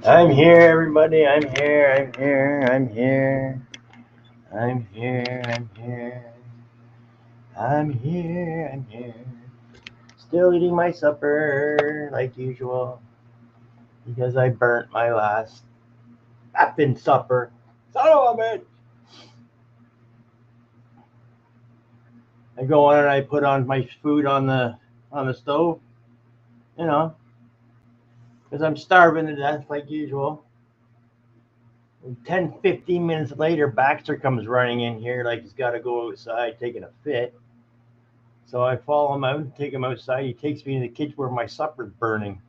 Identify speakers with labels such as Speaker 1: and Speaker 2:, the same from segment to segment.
Speaker 1: I'm here, everybody. I'm here. I'm here. I'm here. I'm here. I'm here. I'm here. I'm here. Still eating my supper like usual because I burnt my last effing supper. Son of a bitch! I go on and I put on my food on the stove, you know, because I'm starving to death like usual. 10, 15 minutes later, Baxter comes running in here like he's got to go outside taking a fit. So I follow him out and take him outside. He takes me to the kitchen where my supper's burning.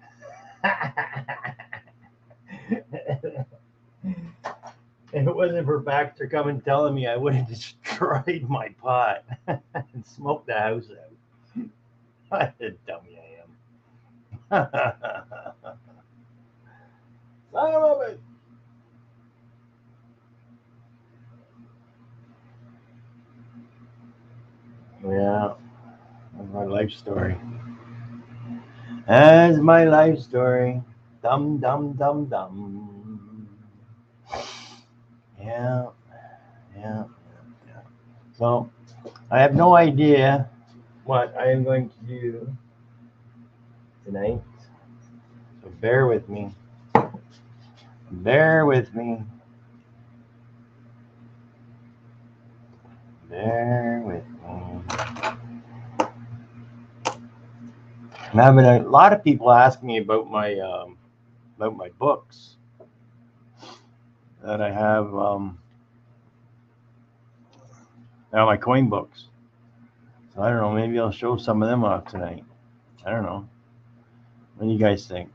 Speaker 1: If it wasn't for Baxter coming telling me, I would have destroyed my pot and smoked the house out. What a dummy I am. Son of a bitch. Yeah, that's my life story. That's my life story. Dum dum dum dum. Yeah, yeah, yeah. So I have no idea what I am going to do tonight. So bear with me. Bear with me. Bear with me. I'm having a lot of people ask me about my books that I have. Now my coin books. So I don't know. Maybe I'll show some of them off tonight. I don't know. What do you guys think?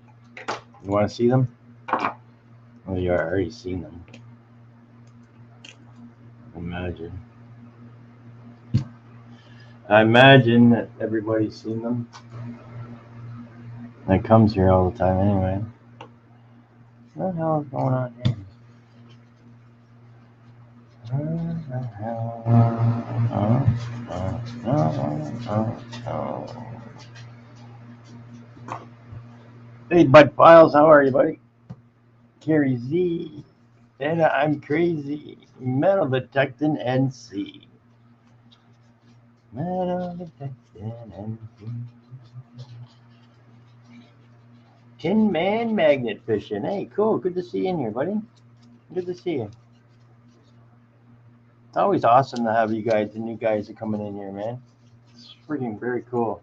Speaker 1: You want to see them? Well, you already seen them. Imagine. I imagine that everybody's seen them. That comes here all the time anyway. What the hell is going on here? What the hell? Hey, Bud Files, how are you, buddy? Carrie Z. And I'm crazy. Metal detecting NC. Metal detecting NC. Tin Man magnet fishing. Hey, cool. Good to see you in here, buddy. Good to see you. It's always awesome to have you guys, the new guys are coming in here, man. It's freaking very cool.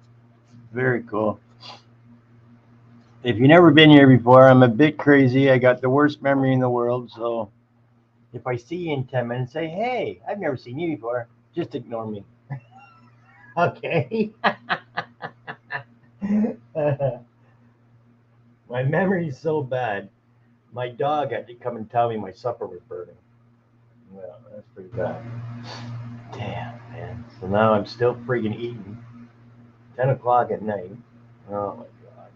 Speaker 1: Very cool. If you've never been here before, I'm a bit crazy. I got the worst memory in the world. So if I see you in 10 minutes, say, hey, I've never seen you before. Just ignore me. Okay. My memory's so bad. My dog had to come and tell me my supper was burning. Well, that's pretty bad. Damn, man. So now I'm still freaking eating. 10 o'clock at night. Oh my god.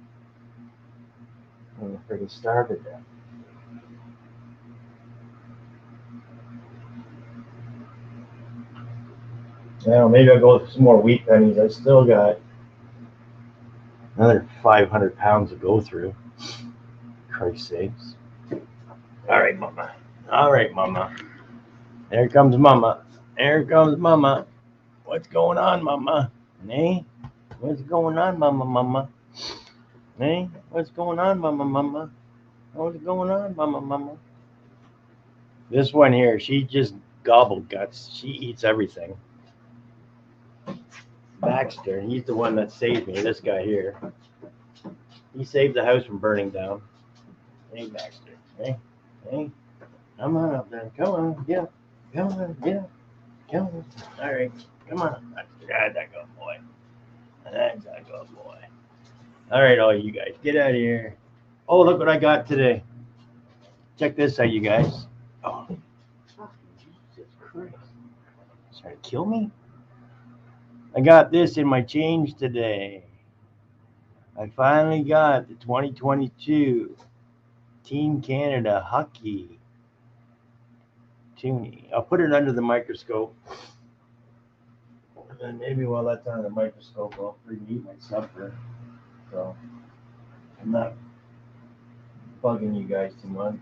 Speaker 1: I'm gonna freaking starve to death. Well, maybe I'll go with some more wheat pennies. I still got another 500 pounds to go through. Christ sakes. All right, mama. All right, mama. There comes mama. There comes mama. What's going on, mama? Hey? What's going on, mama, mama? Hey? What's going on, mama, mama? What's going on, mama, mama? This one here, she just gobbled guts. She eats everything. Baxter, he's the one that saved me. This guy here. He saved the house from burning down. Hey, Baxter. Hey, hey. Come on up there. Come on. Get up. Come on. Get up. Come on. All right. Come on. That's that good boy. That's a good boy. All right, all you guys, get out of here. Oh, look what I got today. Check this out, you guys. Oh, Jesus Christ. Trying to kill me? I got this in my change today. I finally got the 2022 Team Canada hockey toonie. I'll put it under the microscope. And then maybe while that's under the microscope, I'll freaking eat my supper. So I'm not bugging you guys too much.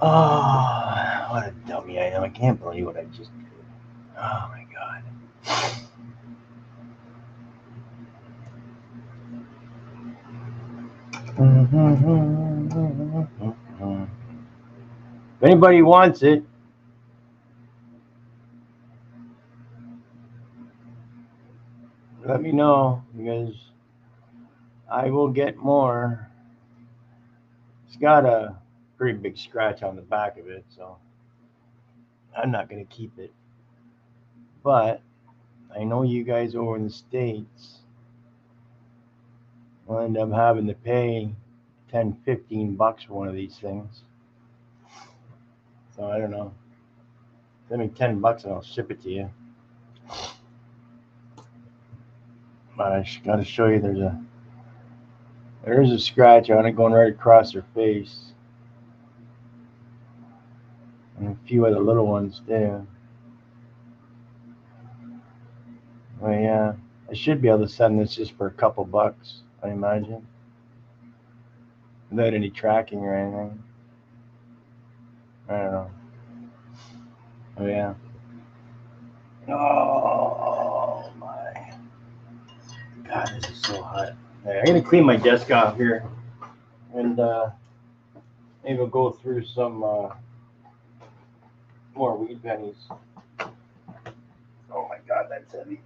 Speaker 1: Oh, what a dummy I am. I can't believe what I just did. Oh my God. If anybody wants it, let me know, because I will get more. It's got a pretty big scratch on the back of it, so I'm not going to keep it. But I know you guys over in the States will end up having to pay $10-15 for one of these things. So I don't know. Send me $10 and I'll ship it to you. But I got to show you there's a scratch on it going right across her face. And a few other little ones too. Well, yeah, I should be able to send this just for a couple bucks, I imagine. Without any tracking or anything. I don't know. Oh, yeah. Oh, my God, this is so hot. Right, I'm going to clean my desk off here. And maybe we'll go through some more weed pennies. Oh, my God, that's heavy.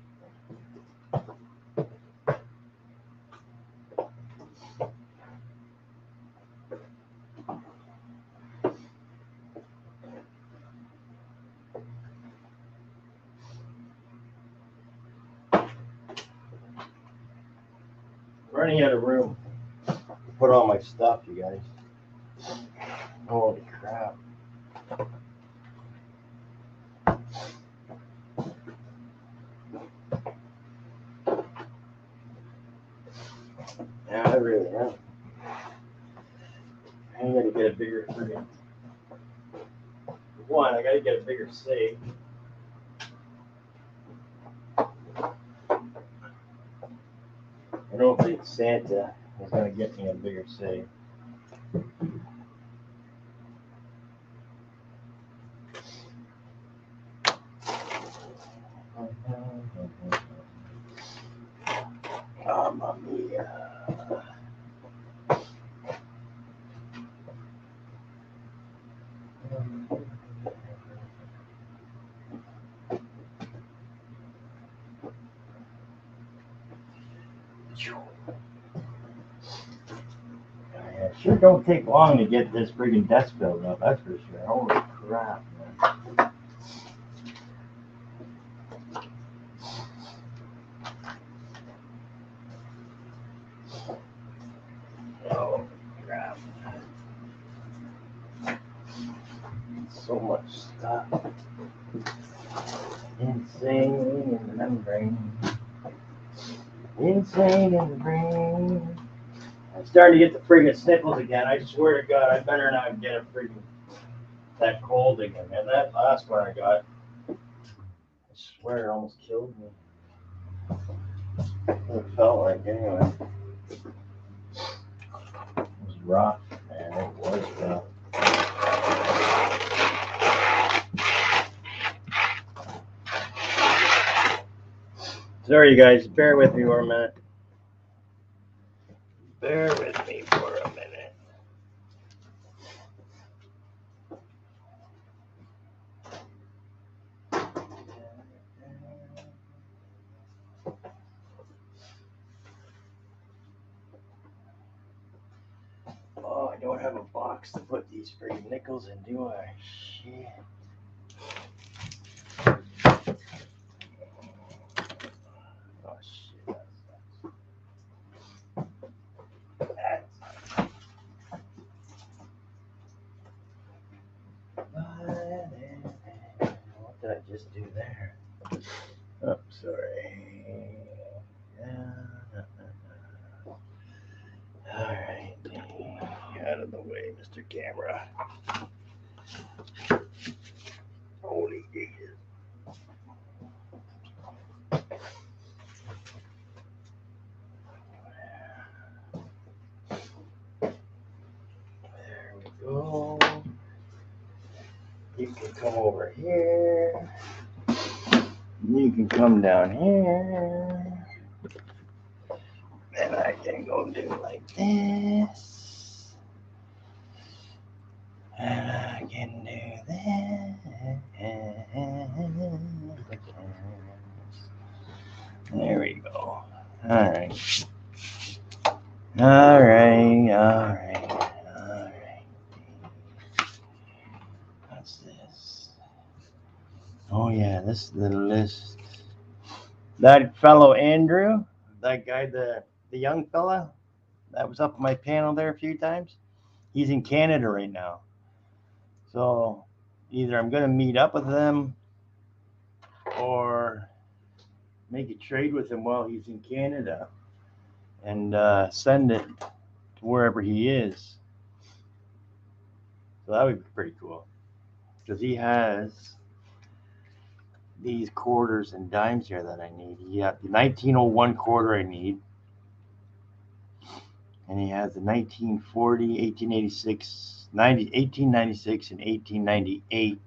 Speaker 1: Running out of room to put all my stuff, you guys. Holy crap. Yeah, I really am. I gotta get a bigger friggin'. One, I gotta get a bigger safe. I don't think Santa is gonna get me a bigger safe. Mamma mia. It sure don't take long to get this friggin' desk filled up, that's for sure. Holy crap, man. Oh, crap. So much stuff. Insane in the membrane. Insane in the brain. I'm starting to get the friggin' sniffles again. I swear to God, I better not get a friggin' that cold again, man. That last one I got, I swear it almost killed me. That's what it felt like anyway. It was rough, man. It was rough. Sorry, you guys. Bear with me for a minute. Bear with me for a minute. Oh, I don't have a box to put these friggin' nickels in, do I? Shit. Oh, shit. What did I just do there? Oh, sorry. All right. Out of the way, Mr. Camera. Holy Jesus. You can come over here. You can come down here. And I can go do like this. And I can do this. There we go. All right. All right. All right. All right. What's this? Oh, yeah, this is the list. That fellow Andrew, that guy, the young fella that was up on my panel there a few times, he's in Canada right now. So either I'm going to meet up with him or make a trade with him while he's in Canada and send it to wherever he is. So that would be pretty cool because he has these quarters and dimes here that I need. He has the 1901 quarter I need. And he has the 1940, 1886, 1896, and 1898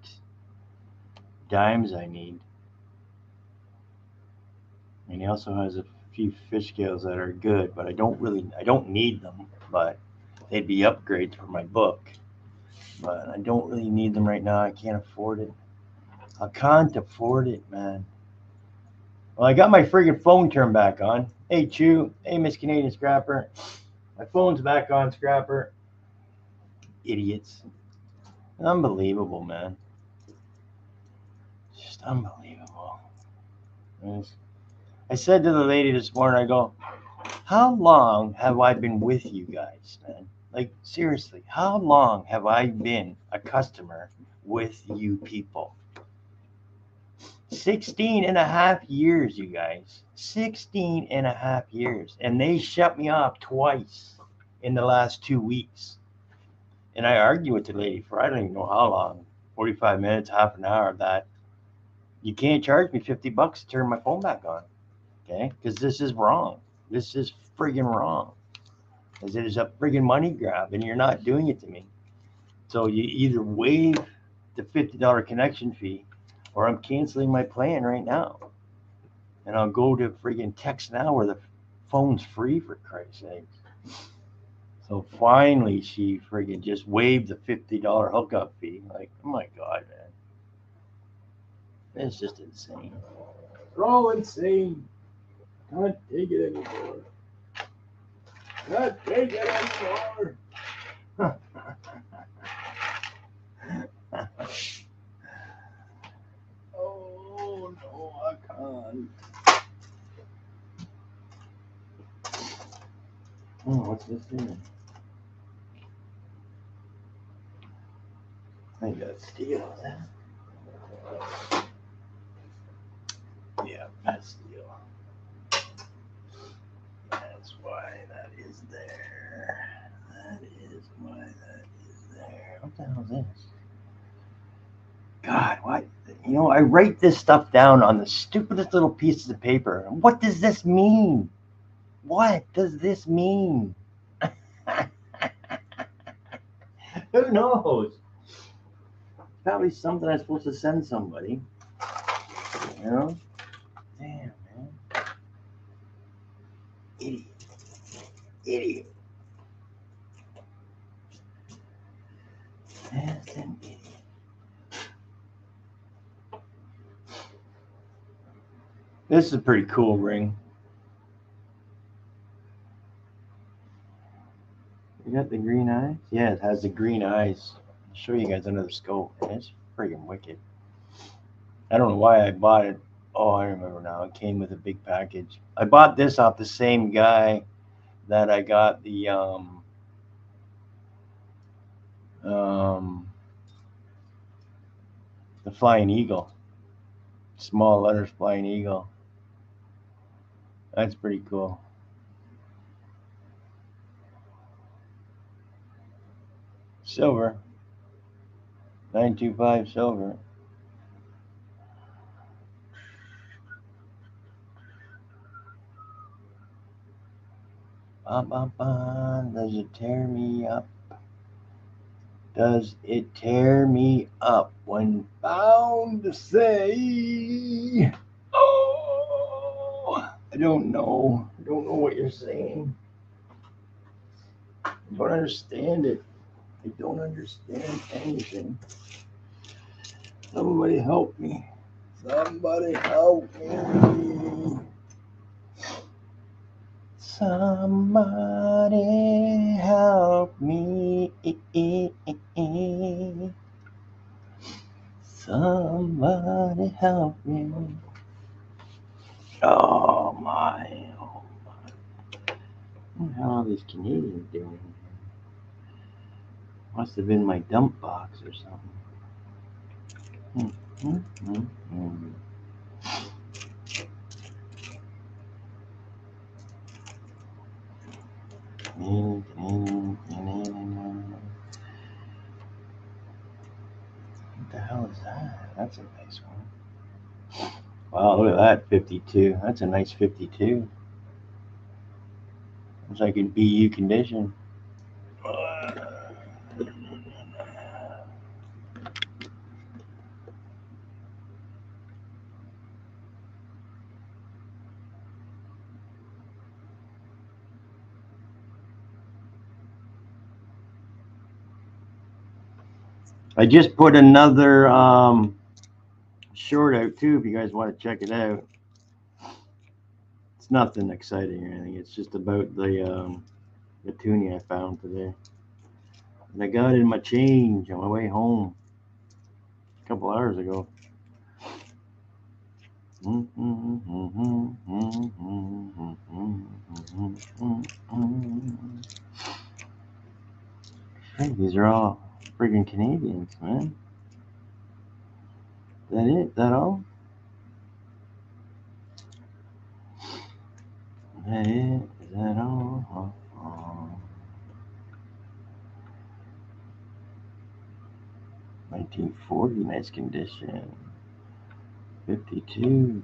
Speaker 1: dimes I need. And he also has a few fish scales that are good, but I don't need them, but they'd be upgrades for my book. But I don't really need them right now. I can't afford it. I can't afford it, man. Well, I got my friggin' phone turned back on. Hey, Chew. Hey, Miss Canadian Scrapper. My phone's back on, Scrapper. Idiots. Unbelievable, man. Just unbelievable. I said to the lady this morning, I go, how long have I been with you guys, man? Like, seriously, how long have I been a customer with you people? 16 and a half years, you guys. 16 and a half years. And they shut me off twice in the last 2 weeks. And I argued with the lady for I don't even know how long, 45 minutes, half an hour of that. You can't charge me $50 to turn my phone back on, okay? Because this is wrong. This is friggin' wrong. Because it is a friggin' money grab, and you're not doing it to me. So you either waive the $50 connection fee, or I'm canceling my plan right now. And I'll go to friggin' Text Now where the phone's free, for Christ's sake. So finally, she friggin' just waived the $50 hookup fee. Like, oh my God, man. It's just insane. They're all insane. Can't take it anymore. Can't take it anymore. Oh, no, I can't. Oh, what's this here? I got steel. Yeah, that's steel. That's why that is there. That is why that is there. What the hell is this? God, why? You know, I write this stuff down on the stupidest little pieces of paper. What does this mean? What does this mean? Who knows? Probably something I'm supposed to send somebody. You know? Damn, man. Idiot. Idiot. That's an idiot. This is a pretty cool ring. You got the green eyes? Yeah, it has the green eyes. I'll show you guys another scope, and it's friggin' wicked. I don't know why I bought it. Oh, I remember now. It came with a big package. I bought this off the same guy that I got the Flying Eagle. Small letters, Flying Eagle. That's pretty cool. Silver. 925 silver. Does it tear me up? Does it tear me up when found to say, oh, I don't know. I don't know what you're saying. I don't understand it. I don't understand anything. Somebody help me. Somebody help me. Somebody help me. Somebody help me. Oh my. What the hell are these Canadians doing? Must have been my dump box or something. What the hell is that? That's a nice one. Wow, look at that 52. That's a nice 52. Looks like in BU condition. I just put another short out too if you guys want to check it out. It's nothing exciting or anything. It's just about the tuning I found today. And I got it in my change on my way home a couple hours ago. Hey, these are all friggin' Canadians, man. Is that it? Is that all? Is that it? Is that all? 1940, nice condition. 52.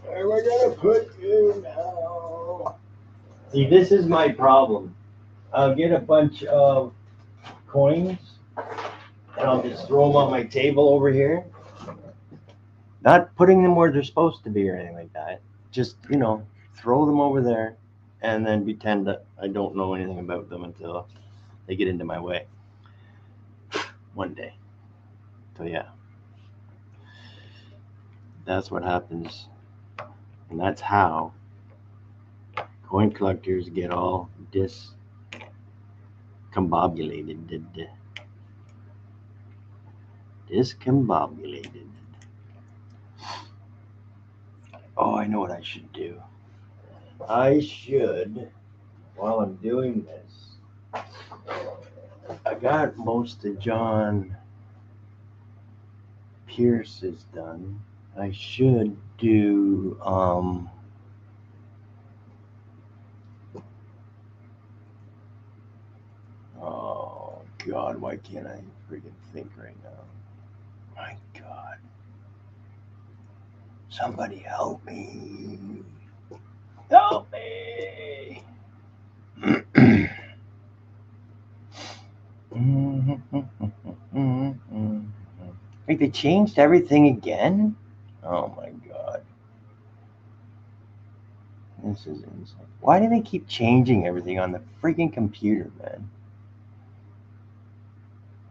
Speaker 1: Where am I gonna put you now? See, this is my problem. I'll get a bunch of coins and I'll just throw them on my table over here. Not putting them where they're supposed to be or anything like that. Just, throw them over there and then pretend that I don't know anything about them until they get into my way one day. So yeah, that's what happens. And that's how coin collectors get all discombobulated. Discombobulated. Oh, I know what I should do. I should, while I'm doing this, I got most of John Pierce's done. I should do, oh God, why can't I freaking think right now? My God. Somebody help me. Help me. Like they changed everything again? Oh my God. This is insane. Why do they keep changing everything on the freaking computer, man?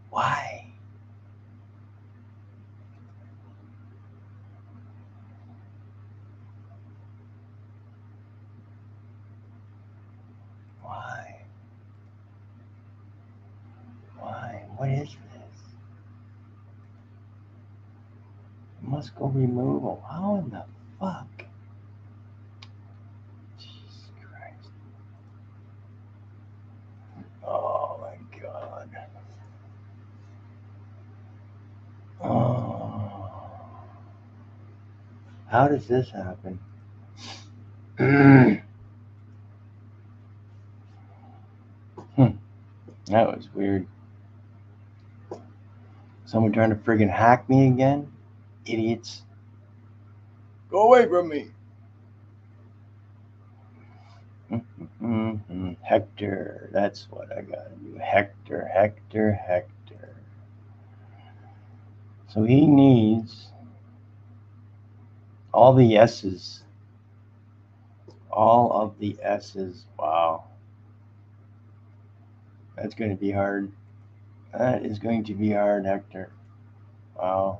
Speaker 1: Why? Why? Why? What is this? It must go removal. How in the fuck? Jesus Christ. Oh my God. Oh. How does this happen? That was weird. Someone trying to friggin' hack me again? Idiots. Go away from me. Hector. That's what I gotta do. Hector, Hector, Hector. So he needs all the S's. All of the S's. Wow. That's going to be hard. That is going to be hard, Hector. Wow.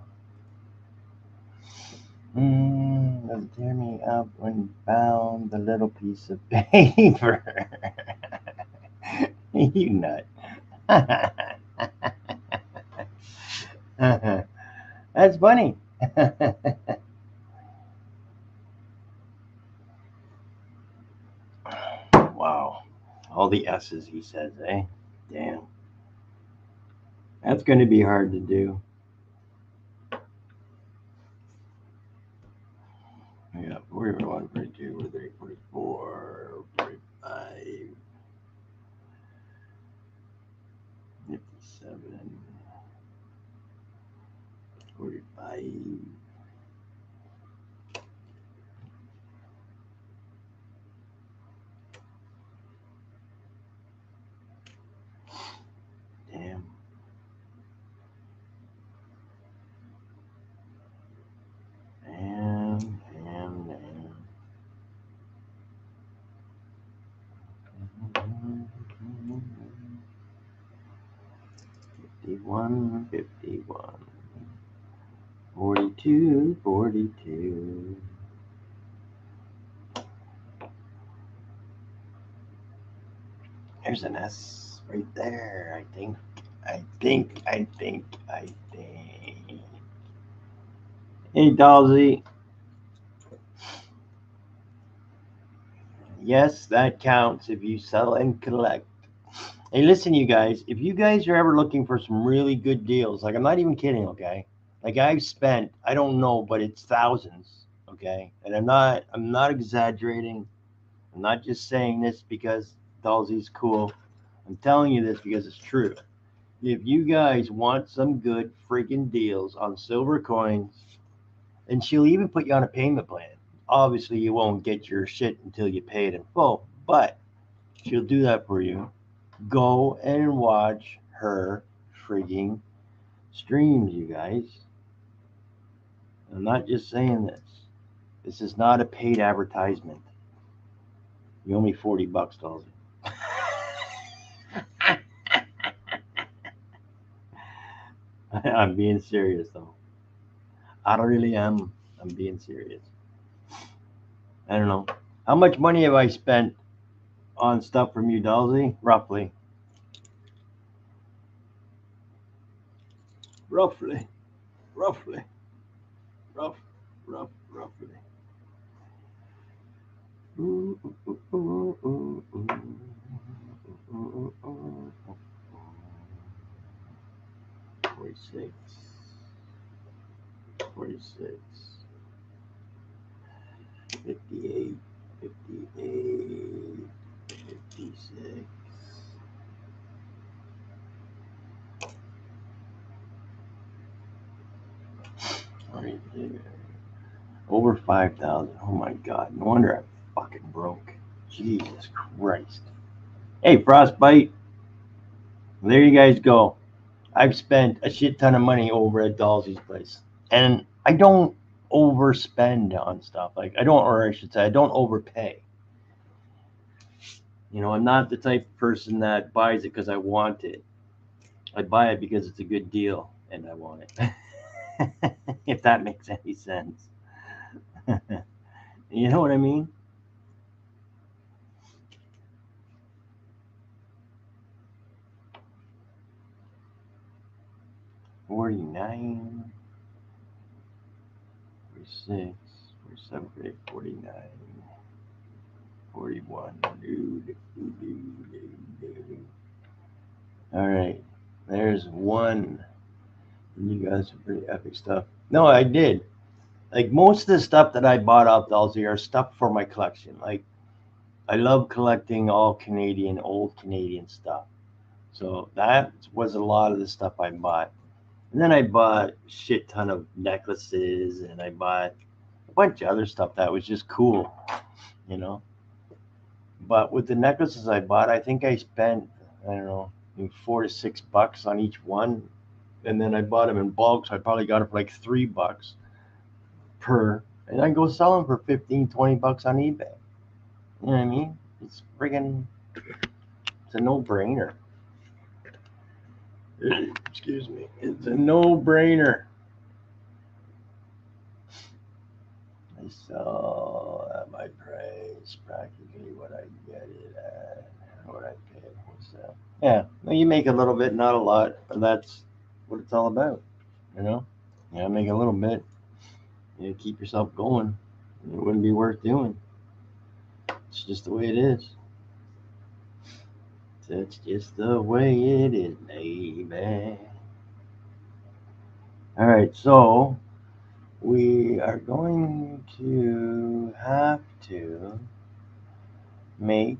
Speaker 1: Doesn't tear me up when you found the little piece of paper. You nut. That's funny. Wow. All the S's, he says, eh? Damn. That's going to be hard to do. Yeah, 41, 42, 43, 44, 45, 57, 45. Damn. Damn. 51, 51. 42, 42. There's an S right there, I think. Hey, Dalsy. Yes, that counts if you sell and collect. Hey, listen, you guys, if you guys are ever looking for some really good deals, like I'm not even kidding, okay? Like I've spent, I don't know, but it's thousands, okay? And I'm not exaggerating. I'm not just saying this because Dalsy's cool. I'm telling you this because it's true. If you guys want some good freaking deals on silver coins, and she'll even put you on a payment plan. Obviously, you won't get your shit until you pay it in full, but she'll do that for you. Go and watch her freaking streams, you guys. I'm not just saying this. This is not a paid advertisement. You owe me $40, Dalsy. I'm being serious though. I really am. I'm being serious. I don't know. How much money have I spent on stuff from you, Dalsy? Roughly. Roughly. Ooh, ooh, ooh, ooh, ooh, ooh, ooh, 46. 58, 58, 56. Right there. Over 5,000. Oh my God. No wonder I fucking broke. Jesus Christ. Hey, Frostbite. There you guys go. I've spent a shit ton of money over at Dalsy's place. And I don't overspend on stuff. Like, I don't, or I should say, I don't overpay. You know, I'm not the type of person that buys it because I want it. I buy it because it's a good deal and I want it. If that makes any sense. You know what I mean? $49, 46, 47, 48, 49, 41. All right, there's one. You guys are pretty epic stuff. No, I did. Like most of the stuff that I bought off Dalsy are stuff for my collection. Like I love collecting all Canadian, old Canadian stuff. So that was a lot of the stuff I bought. And then I bought a shit ton of necklaces, and I bought a bunch of other stuff that was just cool, you know. But with the necklaces I bought, I think I spent, I don't know, maybe $4 to $6 on each one. And then I bought them in bulk, so I probably got it for like $3 per. And I go sell them for 15, $20 on eBay. You know what I mean? It's friggin', it's a no-brainer. Excuse me. It's a no-brainer. I sell at my price, practically what I get it at, what I pay wholesale. Yeah, well, you make a little bit, not a lot, but that's what it's all about, you know? Yeah, make a little bit. You keep yourself going. It wouldn't be worth doing. It's just the way it is. That's just the way it is, baby. All right, so we are going to have to make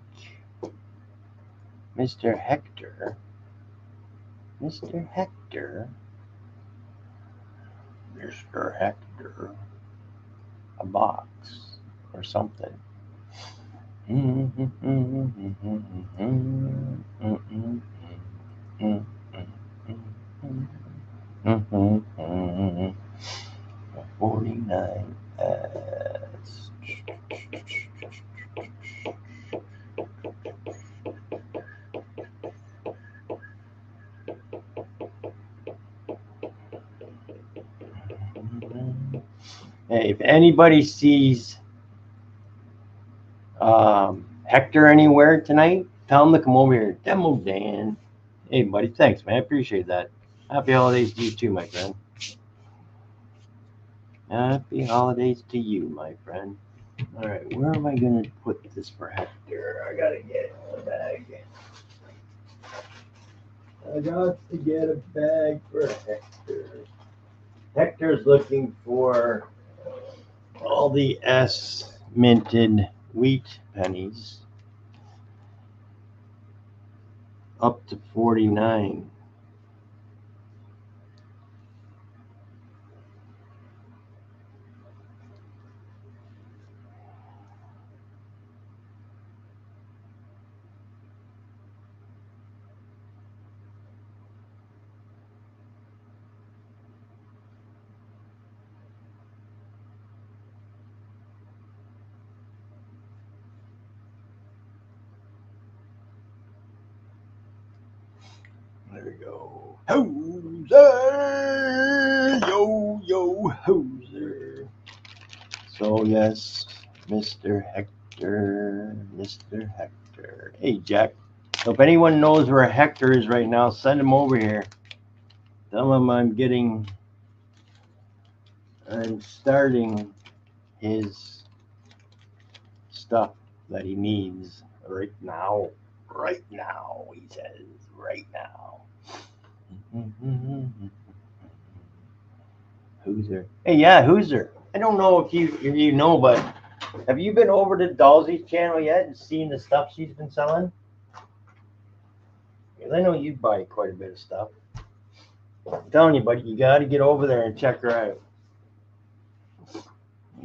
Speaker 1: Mr. Hector a box or something. Mm-hmm. 49 ads. Hey, if anybody sees Hector anywhere tonight, tell him to come over here. Demo Dan. Hey, buddy, thanks, man. I appreciate that. Happy holidays to you too, my friend. Happy holidays to you, my friend. All right, where am I going to put this for Hector? I got to get a bag. I got to get a bag for Hector. Hector's looking for all the S minted wheat pennies up to 49. There we go. Hoser! Yo, Hoser. So, yes, Mr. Hector. Hey, Jack. So, if anyone knows where Hector is right now, send him over here. Tell him I'm starting his stuff that he needs right now. Right now, he says. Right now. Hoser. Hey, yeah, Hoser. I don't know if you know, but have you been over to Dalsey's channel yet and seen the stuff she's been selling? Because I know you buy quite a bit of stuff. I'm telling you, buddy, you got to get over there and check her out.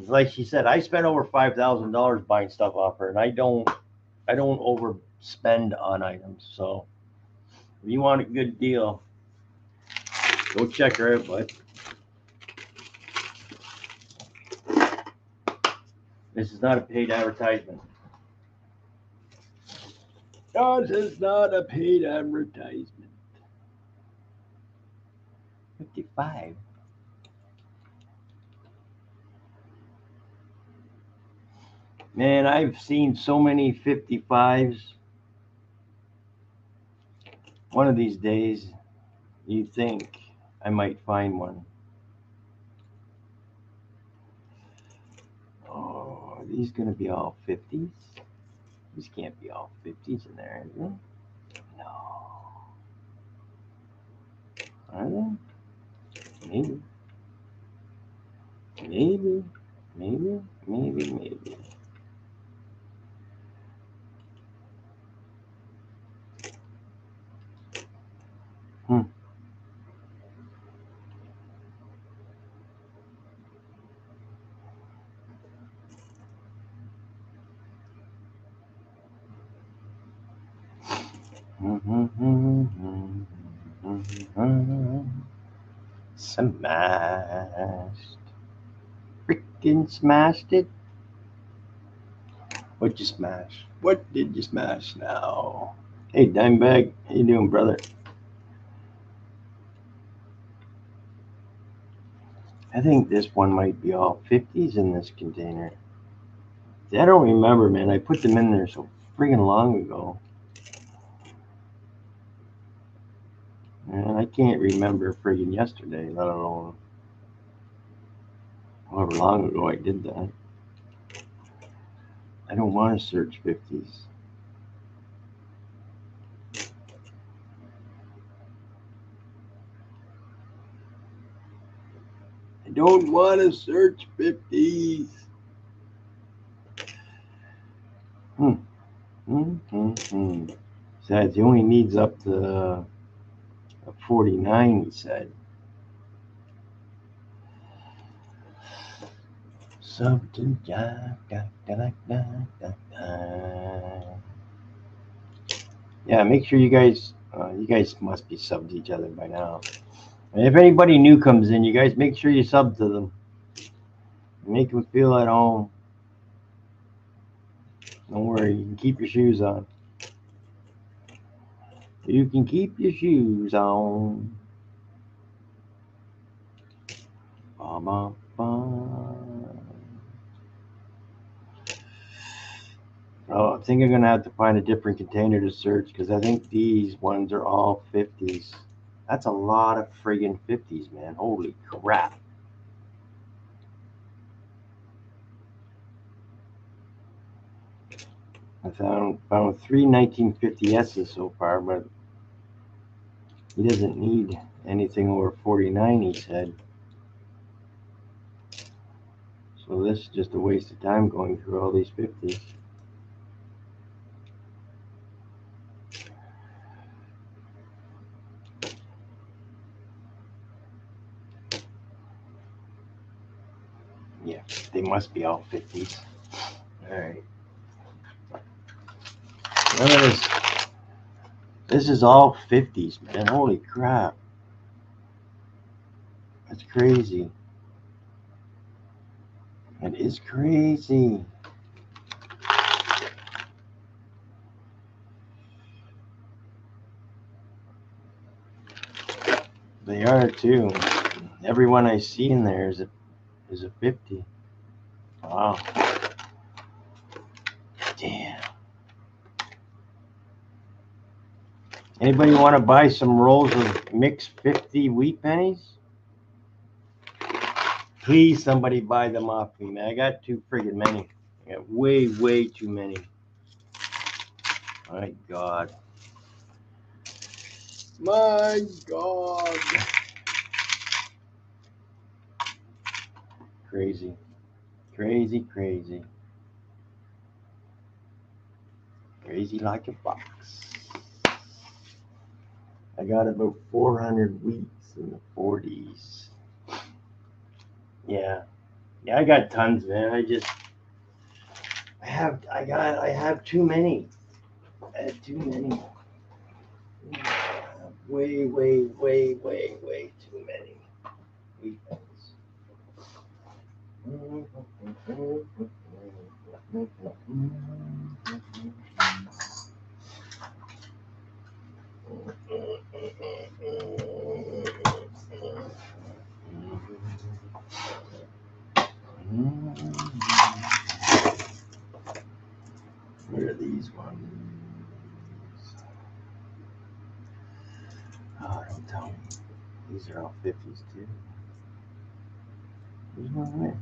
Speaker 1: Like she said, I spent over $5,000 buying stuff off her, and I don't overspend on items. So if you want a good deal, go check her out, bud. This is not a paid advertisement. This is not a paid advertisement. 55. Man, I've seen so many 55s. One of these days, you'd think I might find one. Oh, are these going to be all 50s? These can't be all 50s in there, is it? No. Are they? Maybe. Smashed. Freaking smashed it. What'd you smash? What did you smash now? Hey, Dimebag. How you doing, brother? I think this one might be all 50s in this container. I don't remember, man. I put them in there so friggin' long ago. And I can't remember friggin' yesterday, let alone however long ago I did that. I don't want to search 50s. I don't want to search 50s. Besides, he only needs up to 49, he said. Something. Yeah, make sure you guys must be subbed to each other by now. And if anybody new comes in, you guys make sure you sub to them. Make them feel at home. Don't worry, you can keep your shoes on. You can keep your shoes on. Oh, I think I'm going to have to find a different container to search because I think these ones are all 50s. That's a lot of friggin' 50s, man. Holy crap. I found 3 1950s so far, but he doesn't need anything over 49, he said. So this is just a waste of time going through all these 50s. Yeah, they must be all 50s. All right. Look at this. This is all 50s, man. Holy crap. That's crazy. That is crazy. They are too. Everyone I see in there is a 50. Wow. Damn. Anybody want to buy some rolls of mixed 50 wheat pennies? Please, somebody buy them off me, man. I got too friggin' many. I got way too many. My God. My God. Crazy. Crazy. Crazy like a fox. I got about 400 wheats in the 40s. Yeah, I got tons, man. I have too many. I have too many. Way too many wheat pennies. Where are these ones? Oh, don't tell me. These are all 50s too. There's no way.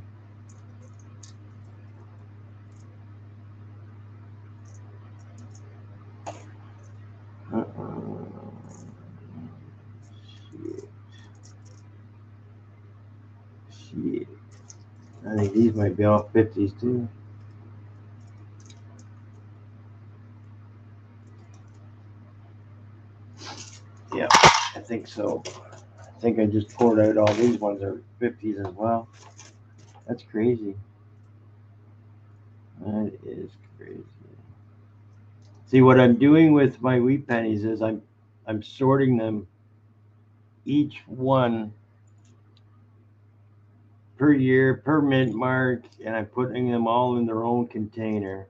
Speaker 1: Shit. I think these might be all 50s too. Yeah, I think so. I think I just poured out all these ones are 50s as well. That's crazy. That is crazy. See, what I'm doing with my wheat pennies is I'm sorting them, each one per year, per mint mark, and I'm putting them all in their own container.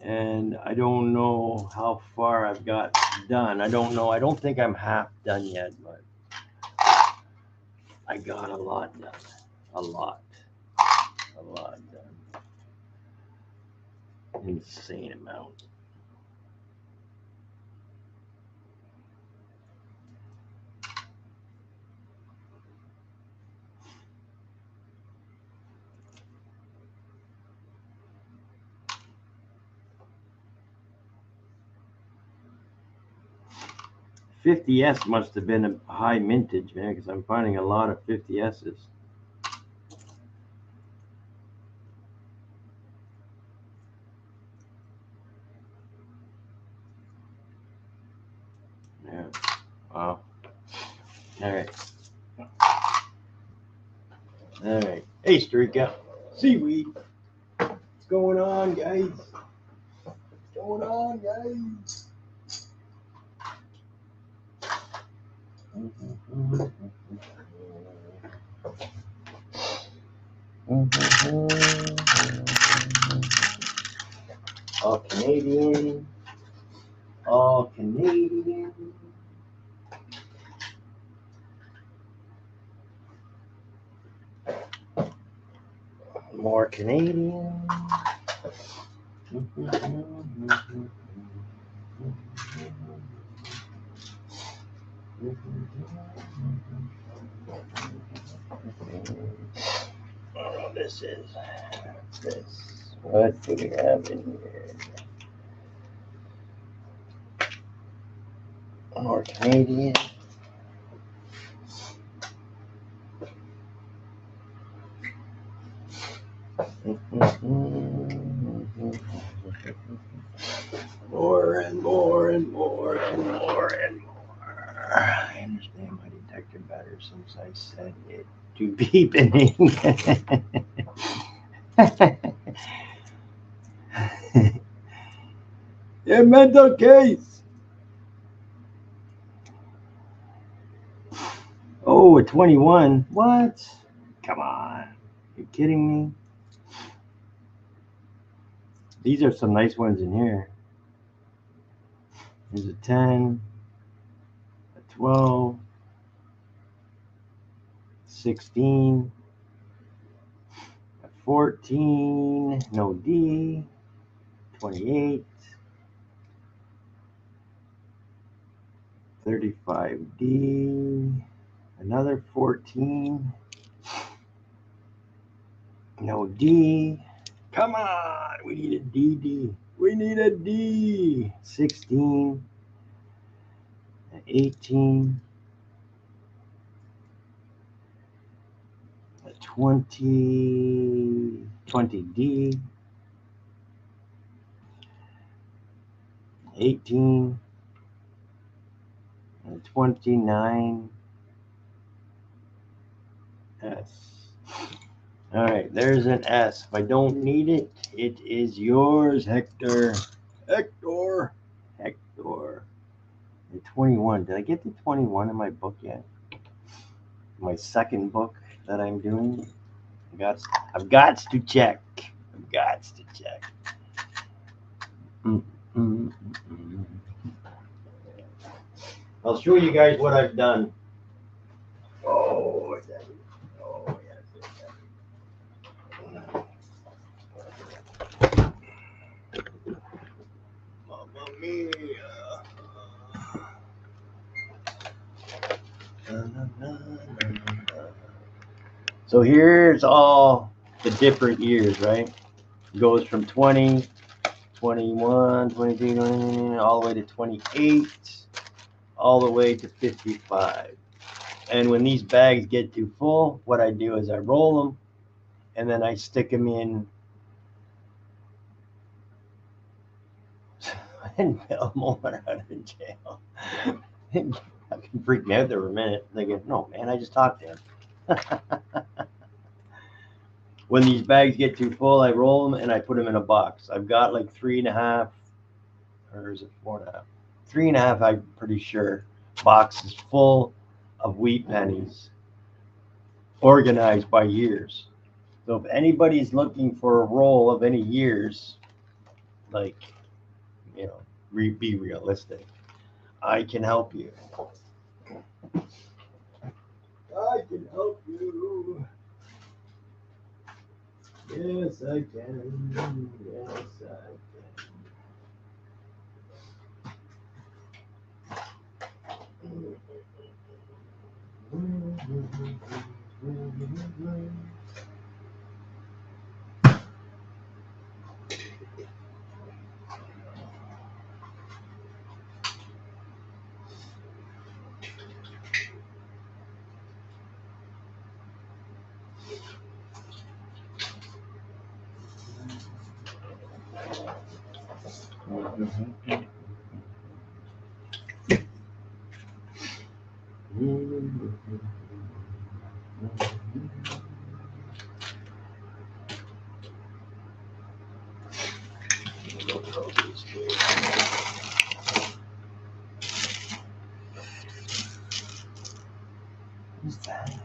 Speaker 1: And I don't know how far I've got done. I don't know. I don't think I'm half done yet, but I got a lot done. A lot done. Insane amount. $50s must have been a high mintage, man, because I'm finding a lot of $50s. Yeah. Wow. All right. All right. Hey, Streaka. Seaweed. What's going on, guys? What's going on, guys? All Canadian. All Canadian. More Canadian. Oh, this is this. What do we have in here? More Canadian. More and more and more and more and more. I understand my detector better since I set it to beeping. Your mental case. Oh, a 21. What? Come on. You kidding me? These are some nice ones in here. There's a 10, a 12, 16, a 14, no D, 28, 35D, another 14, no D. Come on, we need a DD. We need a D. 16, 18, 20, 20D, 18, 29, S. All right, there's an S. If I don't need it, it is yours, Hector. Hector. Hector. The 21. Did I get the 21 in my book yet? My second book that I'm doing. I've got to check. I've got to check. I'll show you guys what I've done. Oh, yes. Mamma mia. So here's all the different years, right? It goes from 20, 21, 22, 20, all the way to 28, all the way to 55. And when these bags get too full, what I do is I roll them and then I stick them in and bail Mullen out of jail. That can freak me out there for a minute. They go, no, man, I just talked to him. When these bags get too full, I roll them and I put them in a box. I've got like 3.5, or is it 4.5? 3.5, I'm pretty sure, boxes full of wheat pennies, organized by years. So if anybody's looking for a roll of any years, like, you know, be realistic, I can help you. I can help you. Yes, I can. Yes, I can. Who's that?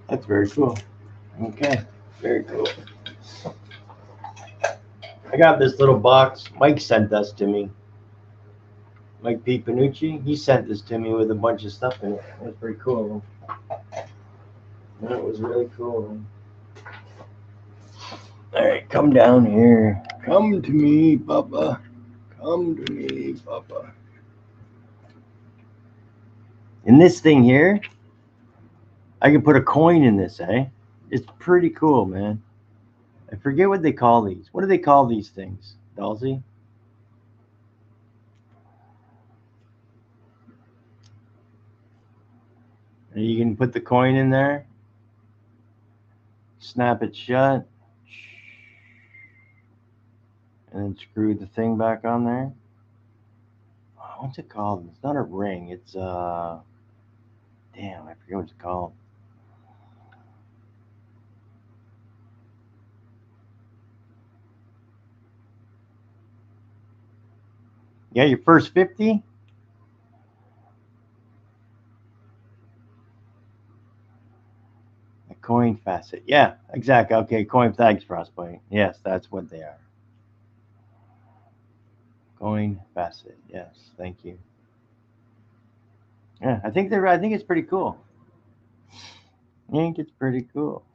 Speaker 1: That's very cool. Okay, very cool. I got this little box. Mike sent this to me. Mike P. Panucci, he sent this to me with a bunch of stuff in it. It was pretty cool. That was really cool. All right, come down here. Come to me, Papa. Come to me, Papa. In this thing here, I can put a coin in this, eh? It's pretty cool, man. I forget what they call these. What do they call these things, Dalsy? And you can put the coin in there, snap it shut, and then screw the thing back on there. What's it called? It's not a ring. It's damn, I forget what it's called. Yeah, your first 50. A coin facet. Yeah, exactly. Okay, coin. Thanks, Frostbite. Yes, that's what they are. Coin facet. Yes, thank you. Yeah, I think it's pretty cool. I think it's pretty cool.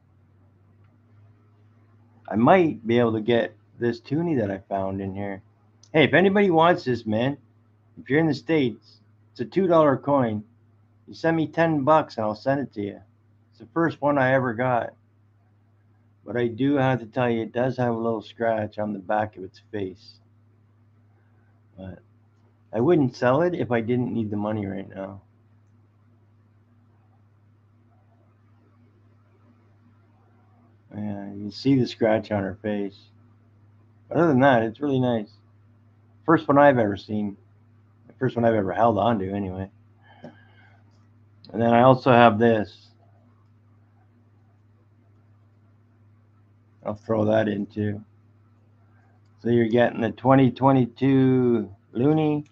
Speaker 1: I might be able to get this toonie that I found in here. Hey, if anybody wants this, man, if you're in the States, it's a $2 coin. You send me $10 and I'll send it to you. It's the first one I ever got. But I do have to tell you, it does have a little scratch on the back of its face. But I wouldn't sell it if I didn't need the money right now. Yeah, you see the scratch on her face. But other than that, it's really nice. First one I've ever seen. The first one I've ever held on to, anyway. And then I also have this. I'll throw that in too. So you're getting the 2022 Looney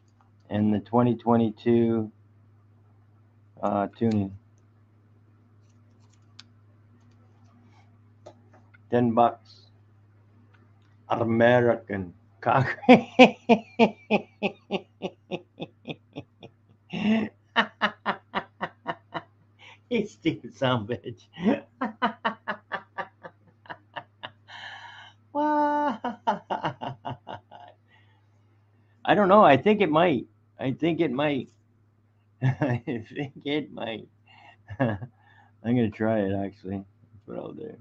Speaker 1: and the 2022 Toonie. $10. American concrete. You stupid son of a bitch. I don't know. I think it might. I think it might. I think it might. I'm going to try it, actually. That's what I'll do.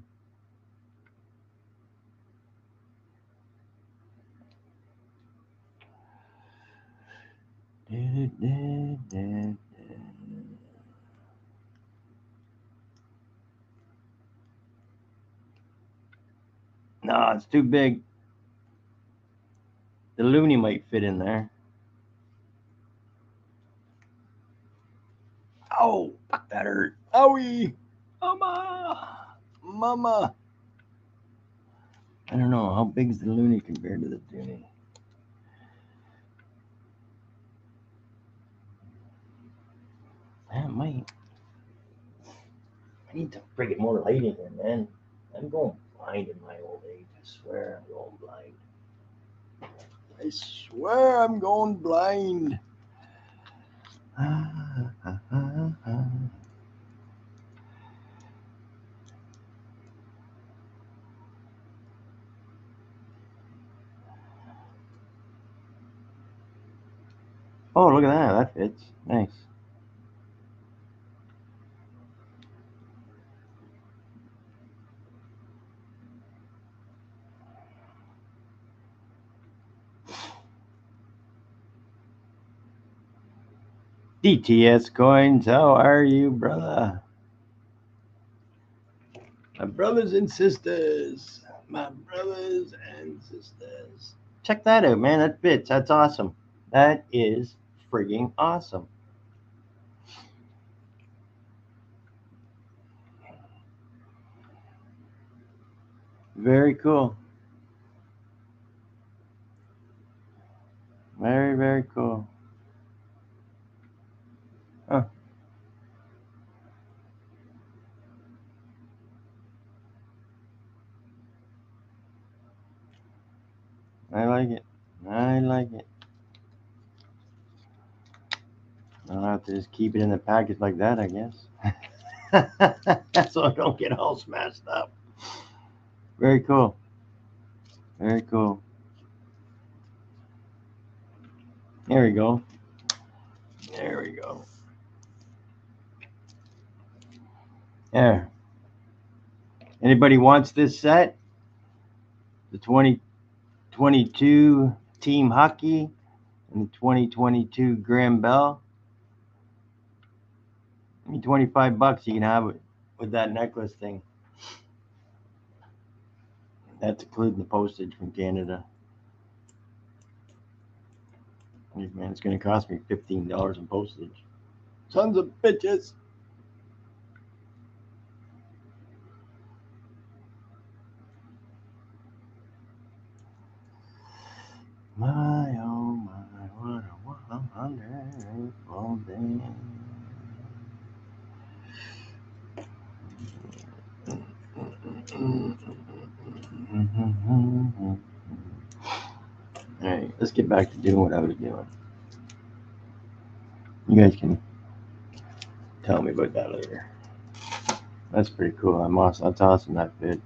Speaker 1: No, it's too big. The Looney might fit in there. Oh, fuck, that hurt. Owie. Mama! Mama! I don't know. How big's the loony compared to the toonie? That might. I need to friggin' more light in here, man. I'm going blind in my old age. I swear I'm going blind. I swear I'm going blind. Oh, look at that. That fits. Nice. DTS Coins, how are you, brother? My brothers and sisters. My brothers and sisters. Check that out, man. That fits. That's awesome. That is frigging awesome. Very cool. Very, very cool. Huh. I like it. I like it. I'll have to just keep it in the package like that, I guess. So I don't get all smashed up. Very cool. Very cool. There we go. There we go. There. Anybody wants this set? The 2022 Team Hockey and the 2022 Graham Bell. I mean, $25 you can have it with that necklace thing. That's including the postage from Canada. Man, it's going to cost me $15 in postage. Sons of bitches. My, oh my, what a wonderful day. All right, let's get back to doing what I was doing. You guys can tell me about that later. That's pretty cool. That's awesome. That fits.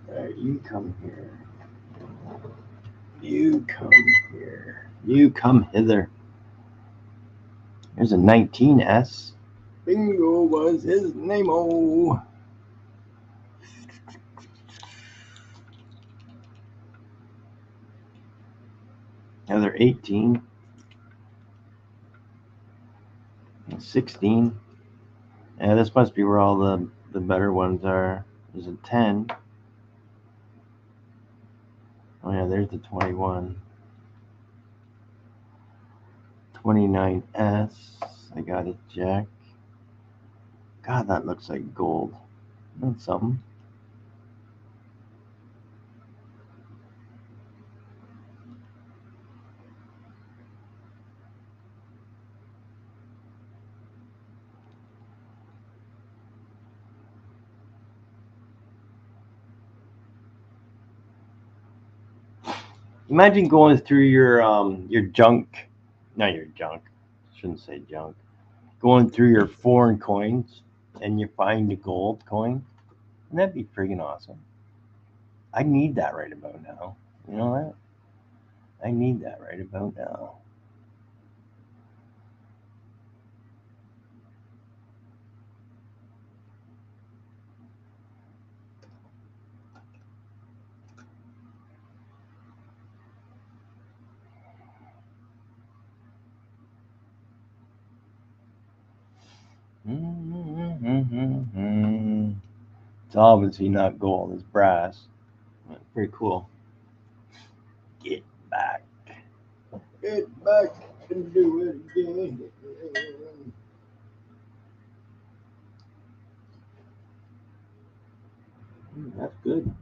Speaker 1: All right, you come here. You come here. You come hither. There's a 19S. Bingo was his name-o. Another 18. 16. Yeah, this must be where all the better ones are. There's a 10. Oh yeah, there's the 21. 29S. I got it, Jack. God, that looks like gold. That's something. Imagine going through your junk, not your junk. Shouldn't say junk. Going through your foreign coins and you find a gold coin. Wouldn't that be friggin' awesome? I need that right about now. You know that? I need that right about now. It's obviously not gold, it's brass. Pretty cool. Get back. Get back and do it again. That's good.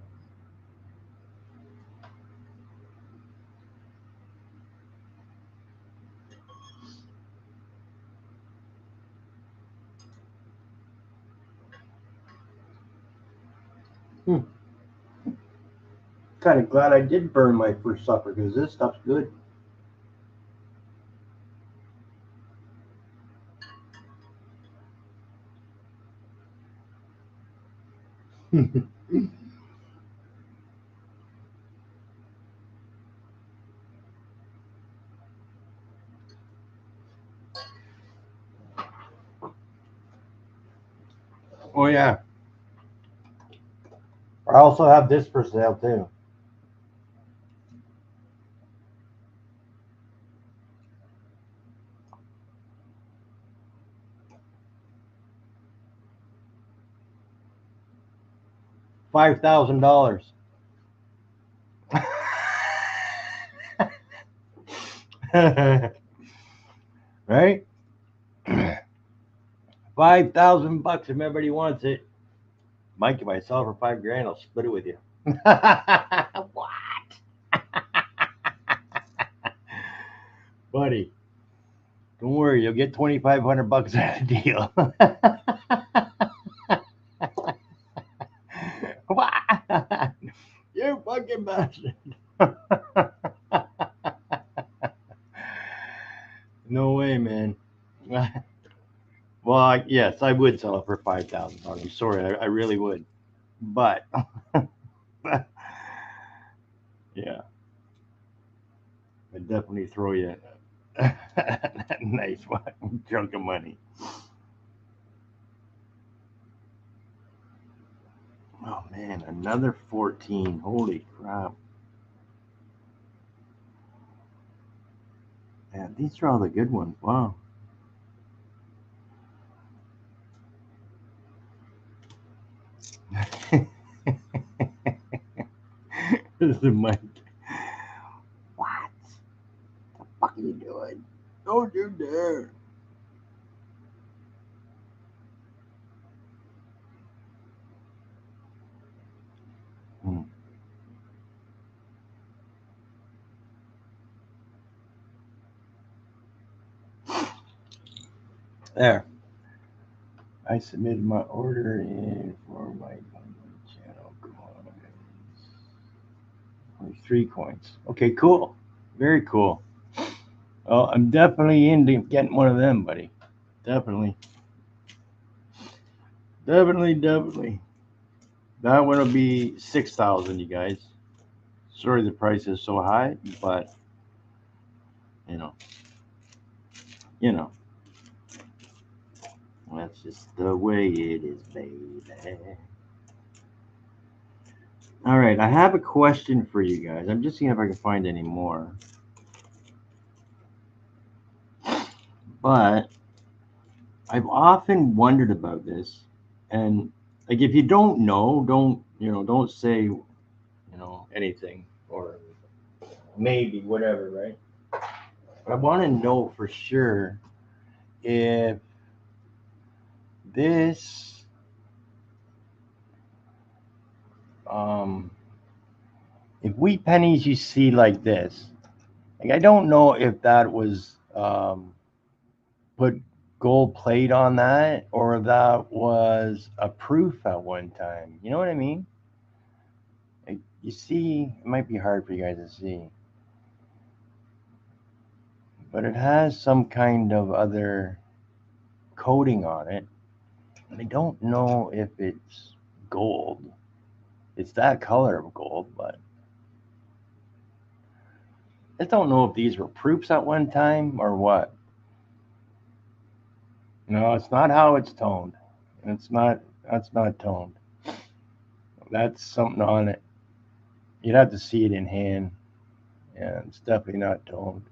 Speaker 1: Kind of glad I did burn my first supper because this stuff's good. Oh yeah. I also have this for sale too. $5,000. Right? $5,000 if everybody wants it. Mike, if I sell it for $5,000, I'll split it with you. What? Buddy, don't worry, you'll get $2,500 out of the deal. What? You fucking bastard. No way, man. Well, yes, I would sell it for $5,000. Sorry, I really would. But yeah, I'd definitely throw you a nice chunk of money. Oh man, another 14. Holy crap. Yeah, these are all the good ones. Wow. This is Mike. What the fuck are you doing? Don't you dare. Hmm. There. I submitted my order in for my channel. Come on. Only 3 coins. Okay, cool. Very cool. Well, I'm definitely into getting one of them, buddy. Definitely. Definitely. That one will be 6,000, you guys. Sorry the price is so high, but you know, you know, that's just the way it is, baby. All right, I have a question for you guys. I'm just seeing if I can find any more. But I've often wondered about this, and like if you don't know, don't say anything or maybe whatever, right? But I want to know for sure if this if wheat pennies you see like this, like I don't know if that was put gold plate on that or that was a proof at one time. You know what I mean? Like, you see, it might be hard for you guys to see, but it has some kind of other coating on it. I don't know if it's gold. It's that color of gold, but I don't know if these were proofs at one time or what. No, it's not how it's toned. That's not toned. That's something on it. You'd have to see it in hand. Yeah, it's definitely not toned.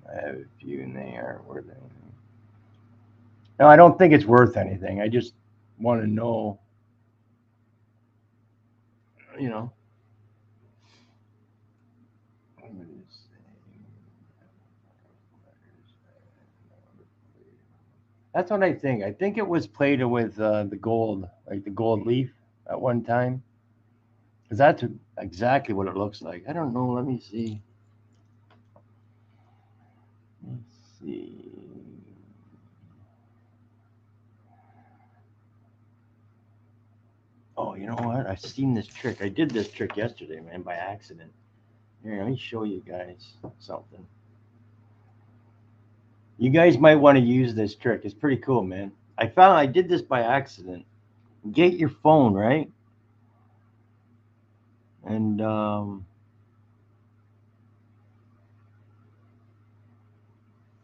Speaker 1: I have a few and they aren't worth anything. No, I don't think it's worth anything. I just want to know, you know. That's what I think. I think it was plated with the gold, like the gold leaf at one time. Because that's exactly what it looks like. I don't know. Let me see. Let's see. Oh, you know what? I've seen this trick. I did this trick yesterday, man, by accident. Here, let me show you guys something. You guys might want to use this trick. It's pretty cool, man. I did this by accident. Get your phone, right? And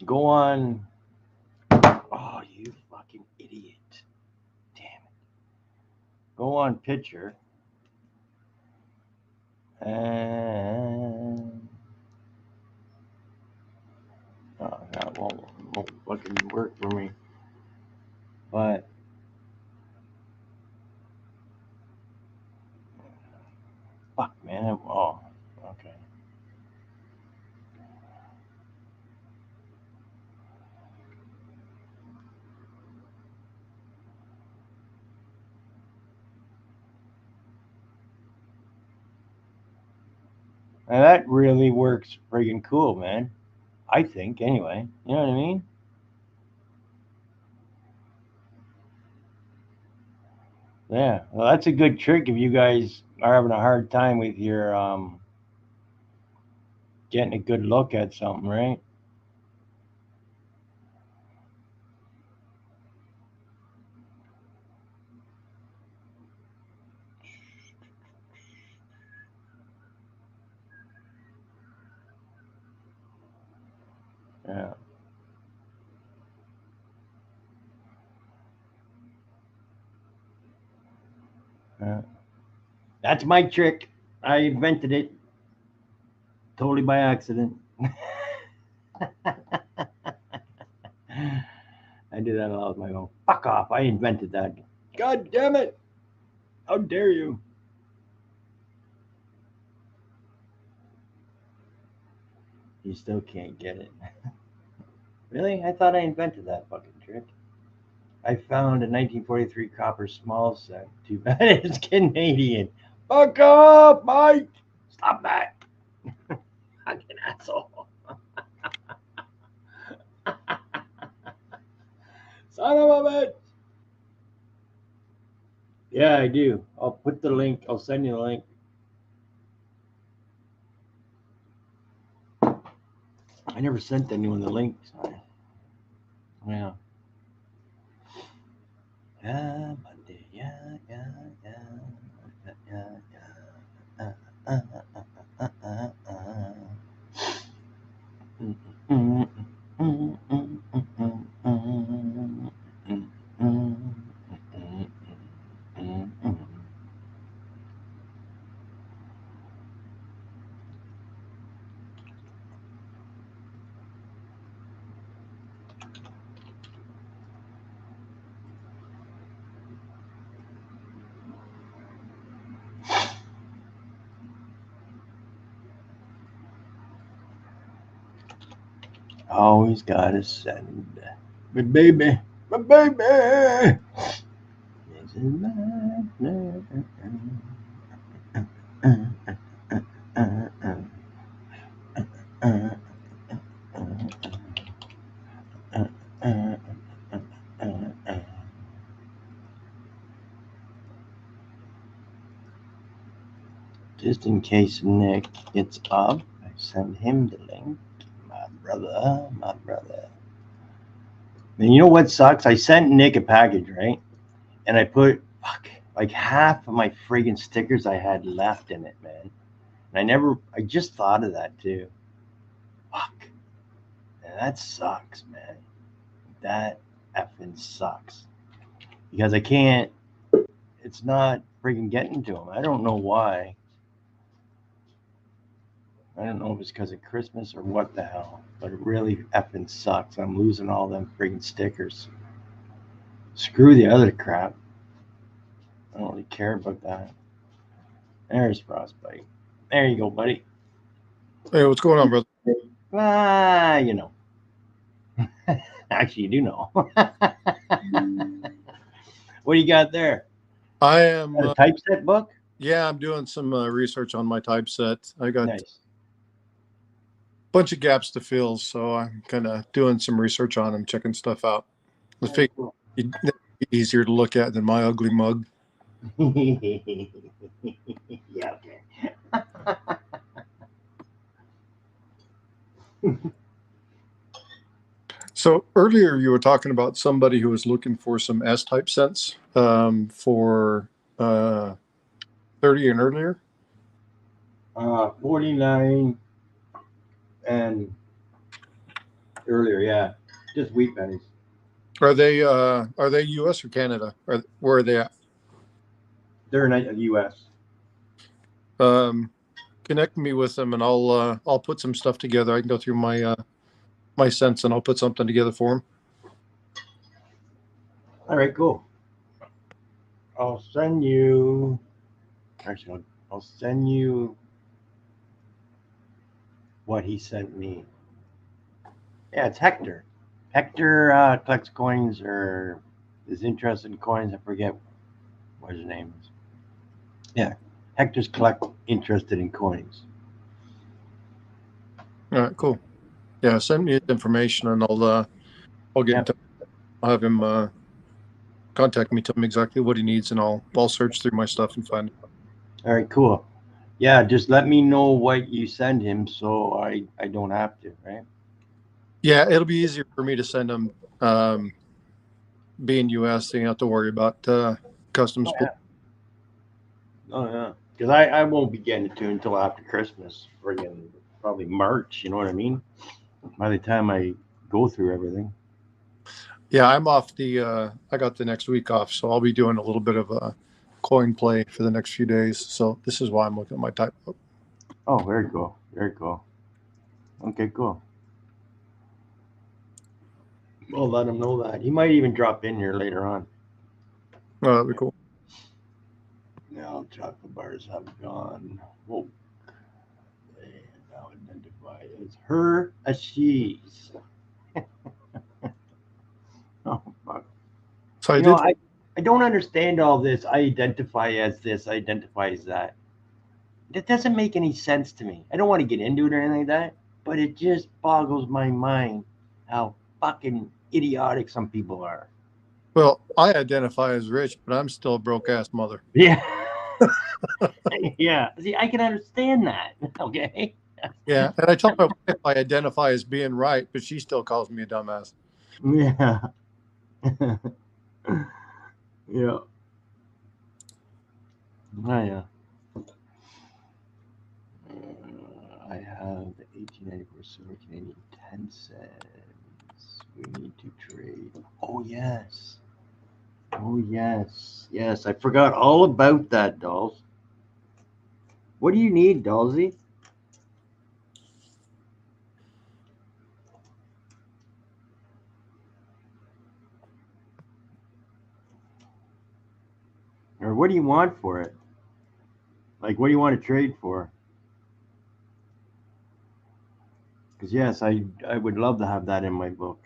Speaker 1: go on. Oh, you fucking idiot. Damn it. Go on picture. And oh, that won't fucking work for me. But fuck, man. Oh, okay. And that really works friggin' cool, man. I think, anyway. You know what I mean? Yeah. Well, that's a good trick if you guys are having a hard time with your getting a good look at something, right? Yeah. Yeah. That's my trick. I invented it totally by accident. I do that a lot with my own. Fuck off. I invented that. God damn it. How dare you? You still can't get it. Really? I thought I invented that fucking trick. I found a 1943 copper small set. Too bad it's Canadian. Fuck off, Mike! Stop that! Fucking asshole. Son of a bitch! Yeah, I do. I'll put the link. I'll send you the link. I never sent anyone the link. Yeah. Yeah, Monday. Yeah, yeah, yeah. Yeah, yeah. Always gotta send. My baby. My baby. This is my just in case Nick gets up, I send him the link. My brother, my brother. And you know what sucks? I sent Nick a package, right? And I put like half of my friggin' stickers I had left in it, man. And I just thought of that too. Fuck. And that sucks, man. That effing sucks. Because I can't, it's not friggin' getting to them. I don't know why. I don't know if it's because of Christmas or what the hell, but it really effing sucks. I'm losing all them friggin' stickers. Screw the other crap. I don't really care about that. There's Frostbite. There you go, buddy.
Speaker 2: Hey, what's going on, brother?
Speaker 1: Ah, you know. Actually, you do know. What do you got there?
Speaker 2: I am.
Speaker 1: A typeset book?
Speaker 2: Yeah, I'm doing some research on my typeset. I got
Speaker 1: Nice.
Speaker 2: a bunch of gaps to fill, so I'm kind of doing some research on them, checking stuff out. I
Speaker 1: Very
Speaker 2: think it'd be easier to look at than my ugly mug.
Speaker 1: cool. Yeah, okay.
Speaker 2: So earlier you were talking about somebody who was looking for some S-type cents for 30 and earlier.
Speaker 1: 49 and earlier, yeah. Just wheat pennies.
Speaker 2: Are they U.S. or Canada? Where are they at?
Speaker 1: They're in the U.S.
Speaker 2: Connect me with them, and I'll put some stuff together. I can go through my cents, and I'll put something together for them.
Speaker 1: All right, cool. I'll send you. Actually, I'll send you what he sent me. Yeah, it's Hector. Hector collects coins or is interested in coins. I forget what his name is. Yeah, Hector's interested in coins.
Speaker 2: All right, cool. Yeah, send me his information, and I'll get in touch. I'll have him contact me, tell him exactly what he needs, and I'll search through my stuff and find it.
Speaker 1: All right, cool. Yeah, just let me know what you send him so I don't have to, right?
Speaker 2: Yeah, it'll be easier for me to send him. Being U.S., so you don't have to worry about customs.
Speaker 1: Oh, yeah. Oh, yeah. Because I won't be getting it to until after Christmas, friggin' probably March, you know what I mean? By the time I go through everything.
Speaker 2: Yeah, I'm off I got the next week off, so I'll be doing a little bit of a coin play for the next few days. So this is why I'm looking at my type book.
Speaker 1: Oh, very cool. Very cool. Okay, cool. We'll let him know that. He might even drop in here later on.
Speaker 2: Oh, that'd be cool.
Speaker 1: Now chocolate bars have gone. Whoa. They now identify as her, a she's. Oh, fuck.
Speaker 2: So I
Speaker 1: You know,
Speaker 2: did.
Speaker 1: I don't understand all this. I identify as this, I identify as that. That doesn't make any sense to me. I don't want to get into it or anything like that, but it just boggles my mind how fucking idiotic some people are.
Speaker 2: Well, I identify as rich, but I'm still a broke ass mother.
Speaker 1: Yeah. Yeah. See, I can understand that. Okay.
Speaker 2: Yeah, and I tell my wife I identify as being right, but she still calls me a dumbass.
Speaker 1: Yeah. Yeah. Oh, yeah. I have the 1894 silver Canadian 10 cents. We need to trade. Oh, yes. Oh, yes. Yes, I forgot all about that, Dolls. What do you need, Dollsy? Or what do you want for it? Like, what do you want to trade for? Because, yes, I would love to have that in my book.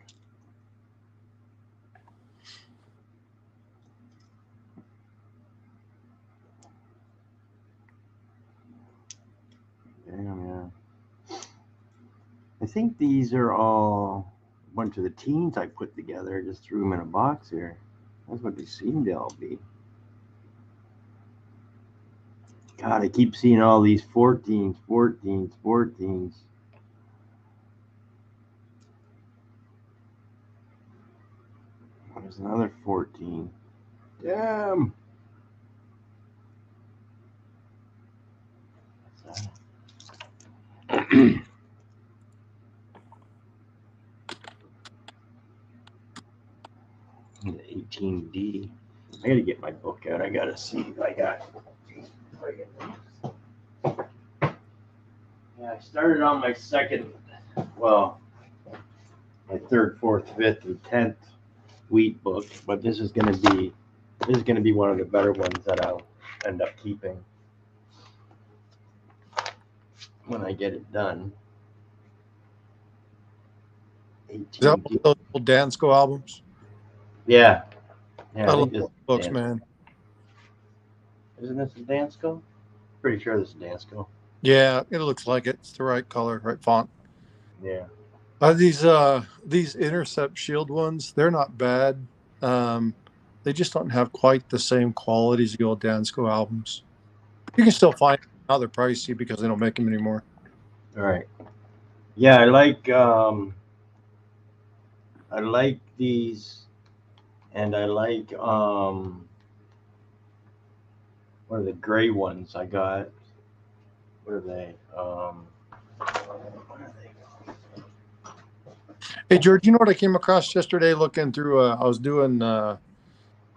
Speaker 1: Damn, yeah. I think these are all a bunch of the teens I put together. I just threw them in a box here. That's what they seem to all be. God, I keep seeing all these 14s, 14s, 14s. There's another 14. Damn. The 18D. I gotta get my book out. I gotta see if I got. Yeah, I started on my second, well, my third, fourth, fifth, and 10th wheat book, but this is gonna be one of the better ones that I'll end up keeping when I get it done.
Speaker 2: Is that one of those old Dansko albums?
Speaker 1: Yeah. Yeah,
Speaker 2: I
Speaker 1: I
Speaker 2: love
Speaker 1: think this
Speaker 2: those
Speaker 1: is
Speaker 2: books,
Speaker 1: Dansko.
Speaker 2: man.
Speaker 1: Isn't this a Dansko? Pretty sure this is Dansko.
Speaker 2: Yeah, it looks like it. It's the right color, right font.
Speaker 1: Yeah.
Speaker 2: These Intercept Shield ones, they're not bad. Um, they just don't have quite the same quality as the old Dansko albums. You can still find them. Now they're pricey because they don't make them anymore.
Speaker 1: All right. Yeah, I like these, and I like what are the gray ones I got? What are they? What are they?
Speaker 2: Hey, George, you know what I came across yesterday looking through? I was doing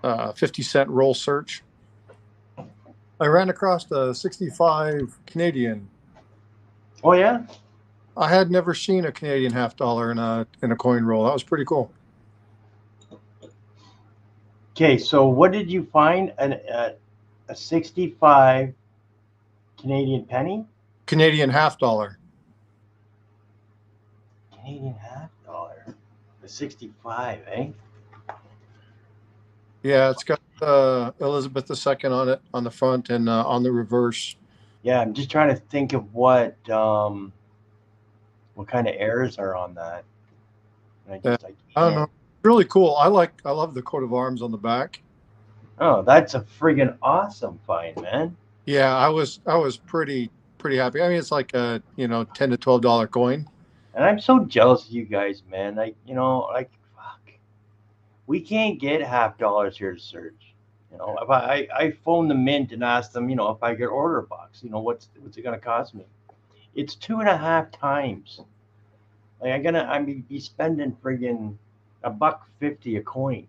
Speaker 2: 50-cent roll search. I ran across a 65 Canadian.
Speaker 1: Oh yeah.
Speaker 2: I had never seen a Canadian $half in a coin roll. That was pretty cool.
Speaker 1: Okay, so what did you find? A 65 Canadian penny?
Speaker 2: Canadian $half.
Speaker 1: Canadian $half. A 65, eh?
Speaker 2: Yeah, it's got Elizabeth II on it on the front and on the reverse.
Speaker 1: Yeah, I'm just trying to think of what kind of errors are on that. And
Speaker 2: Yeah,
Speaker 1: I
Speaker 2: I don't know.
Speaker 1: can't.
Speaker 2: Really cool. I love the coat of arms on the back.
Speaker 1: Oh, that's a friggin' awesome find, man.
Speaker 2: Yeah, I was pretty happy. I mean, it's like a $10 to $12 coin.
Speaker 1: And I'm so jealous of you guys, man. Fuck. We can't get $half here to search. If I phone the mint and ask them, if I could order a box, what's it gonna cost me? It's 2.5 times. Like I'm be spending friggin' $1.50 a coin.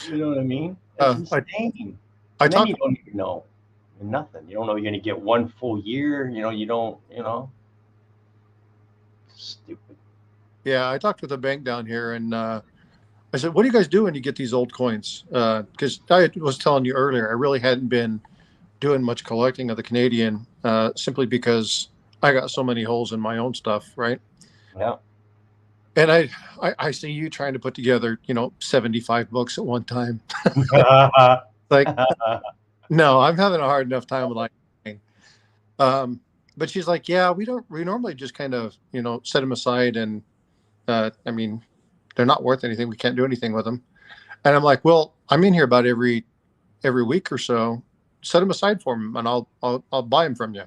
Speaker 1: You know what I mean? That's
Speaker 2: Uh, I
Speaker 1: insane.
Speaker 2: I
Speaker 1: And then
Speaker 2: talked
Speaker 1: you don't even know nothing. You don't know you're gonna get one full year. You don't. Stupid.
Speaker 2: Yeah, I talked with a bank down here, and I said, "What do you guys do when you get these old coins?" Because I was telling you earlier, I really hadn't been doing much collecting of the Canadian, simply because I got so many holes in my own stuff, right?
Speaker 1: Yeah.
Speaker 2: And I see you trying to put together, 75 books at one time. Like, no, I'm having a hard enough time with like, but she's like, yeah, we normally just kind of, set them aside, and I mean, they're not worth anything. We can't do anything with them. And I'm like, well, I'm in here about every week or so. Set them aside for them, and I'll buy them from you.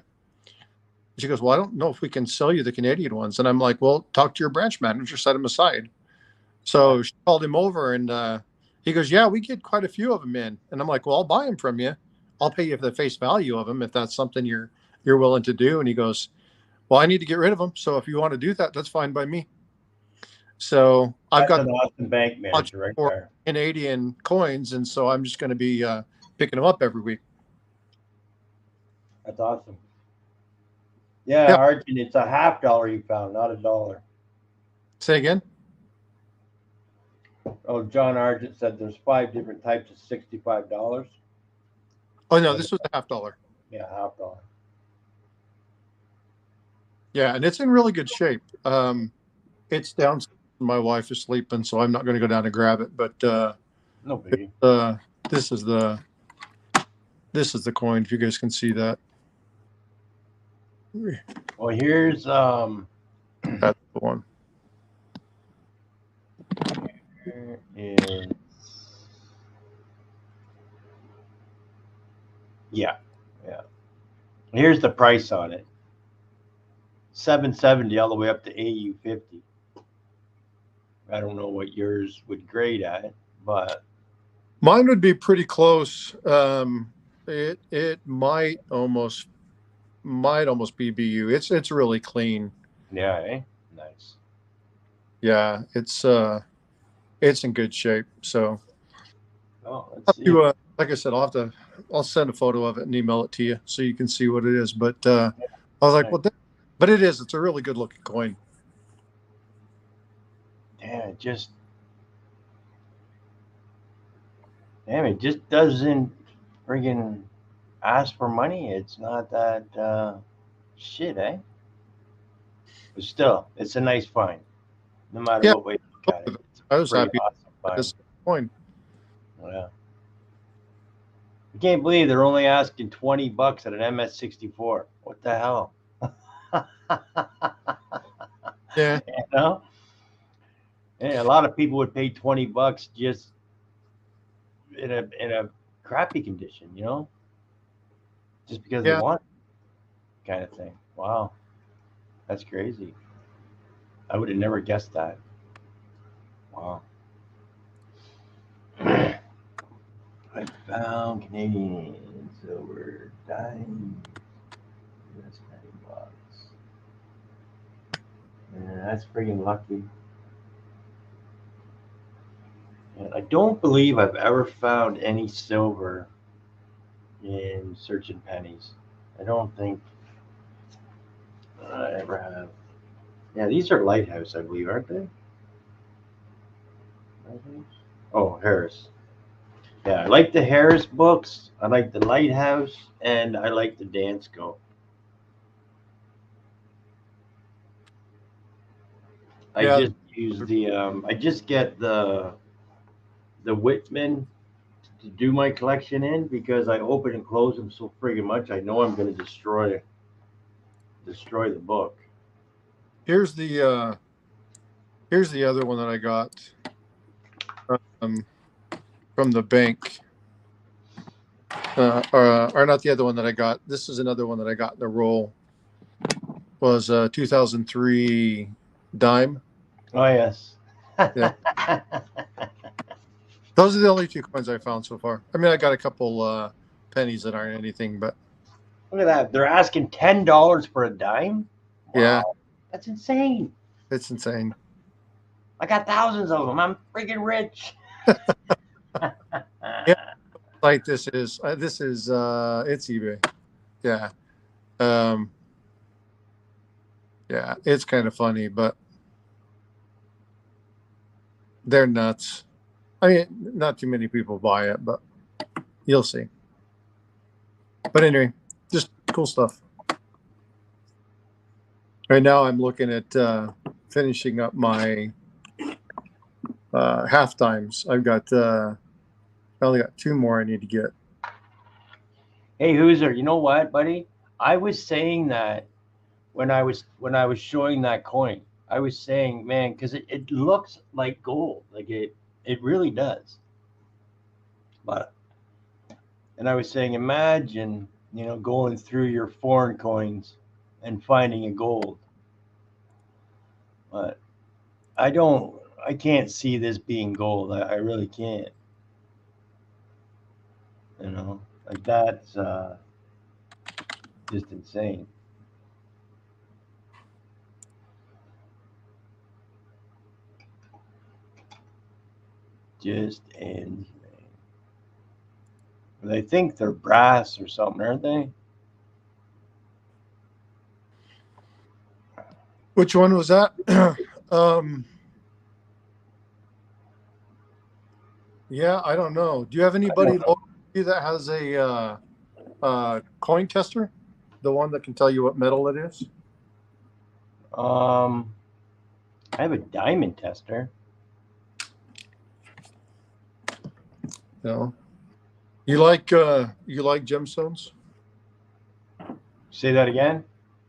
Speaker 2: She goes, well, I don't know if we can sell you the Canadian ones. And I'm like, well, talk to your branch manager, set them aside. So she called him over, and he goes, yeah, we get quite a few of them in. And I'm like, well, I'll buy them from you. I'll pay you for the face value of them if that's something you're willing to do. And he goes, well, I need to get rid of them. So if you want to do that, that's fine by me. So I've
Speaker 1: That's
Speaker 2: got
Speaker 1: an awesome bank
Speaker 2: much
Speaker 1: manager right
Speaker 2: more
Speaker 1: there.
Speaker 2: Canadian coins, and so I'm just going to be picking them up every week.
Speaker 1: That's awesome. Yeah,
Speaker 2: Yeah.
Speaker 1: Arjun, it's a $half you found, not $1.
Speaker 2: Say again.
Speaker 1: Oh, John Argent said there's 5 different types of $65.
Speaker 2: Oh no, this was a $half.
Speaker 1: Yeah, $half.
Speaker 2: Yeah, and it's in really good shape. It's downstairs. My wife is sleeping, so I'm not going to go down and grab it. But
Speaker 1: No biggie.
Speaker 2: this is the coin. If you guys can see that.
Speaker 1: Well, here's
Speaker 2: That's the one.
Speaker 1: here is yeah. Here's the price on it. $7.70 all the way up to AU50. I don't know what yours would grade at, but
Speaker 2: Mine would be pretty close. It might almost be BU. It's really clean.
Speaker 1: yeah, nice.
Speaker 2: Yeah, it's in good shape. So
Speaker 1: Oh, let's see.
Speaker 2: like I said, I'll send a photo of it and email it to you so you can see what it is. But I was like, well, but it's a really good looking coin.
Speaker 1: Damn, it just doesn't friggin' ask for money. It's not that shit, eh? But still, it's a nice find. no matter
Speaker 2: Yeah,
Speaker 1: what way you look at it. It's a
Speaker 2: I was
Speaker 1: pretty
Speaker 2: happy
Speaker 1: awesome
Speaker 2: at
Speaker 1: find.
Speaker 2: this point.
Speaker 1: Yeah. I can't believe they're only asking $20 at an MS-64. What the hell?
Speaker 2: Yeah,
Speaker 1: You know? Yeah, a lot of people would pay $20 just in a crappy condition, you know, just because they
Speaker 2: yeah.
Speaker 1: want it, kind of thing. Wow, that's crazy. I would have never guessed that. Wow. I found Canadian silver dime. US $90. Yeah, that's freaking lucky. And I don't believe I've ever found any silver in searching pennies. I don't think I ever have. Yeah, these are Lighthouse, I believe, aren't they? Lighthouse? Oh, Harris. Yeah, I like the Harris books. I like the Lighthouse, and I like the Dansko. I
Speaker 2: Yeah,
Speaker 1: just use the. I just get the Whitman to do my collection in because I open and close them so friggin' much. I know I'm going to destroy the book.
Speaker 2: here's the other one that I got um, from the bank. Or not the other one that I got. This is another one that I got in the roll. Was 2003 dime.
Speaker 1: Oh yes.
Speaker 2: Yeah, those are the only two coins I found so far. I mean, I got a couple pennies that aren't anything, but
Speaker 1: Look at that. They're asking $10 for a dime.
Speaker 2: yeah,
Speaker 1: Wow, that's insane.
Speaker 2: it's insane.
Speaker 1: I got thousands of them. I'm freaking rich.
Speaker 2: Yeah, like this is it's eBay. Yeah, um, yeah, it's kind of funny, but they're nuts. I mean, not too many people buy it, but you'll see. But anyway, just cool stuff. Right now, I'm looking at finishing up my half times. I've got I only got two more I need to get.
Speaker 1: Hey, Hooser, you know what, buddy? I was saying that when I was showing that coin. I was saying, man, because it looks like gold, like it really does. But and I was saying, imagine going through your foreign coins and finding a gold. But I can't see this being gold. I really can't. Like that's just insane. Just insane. They think they're brass or something, aren't they?
Speaker 2: Which one was that? um, yeah, I don't know. Do you have anybody local to you that has a coin tester? The one that can tell you what metal it is?
Speaker 1: Um, I have a diamond tester.
Speaker 2: No. You like gemstones?
Speaker 1: Say that again.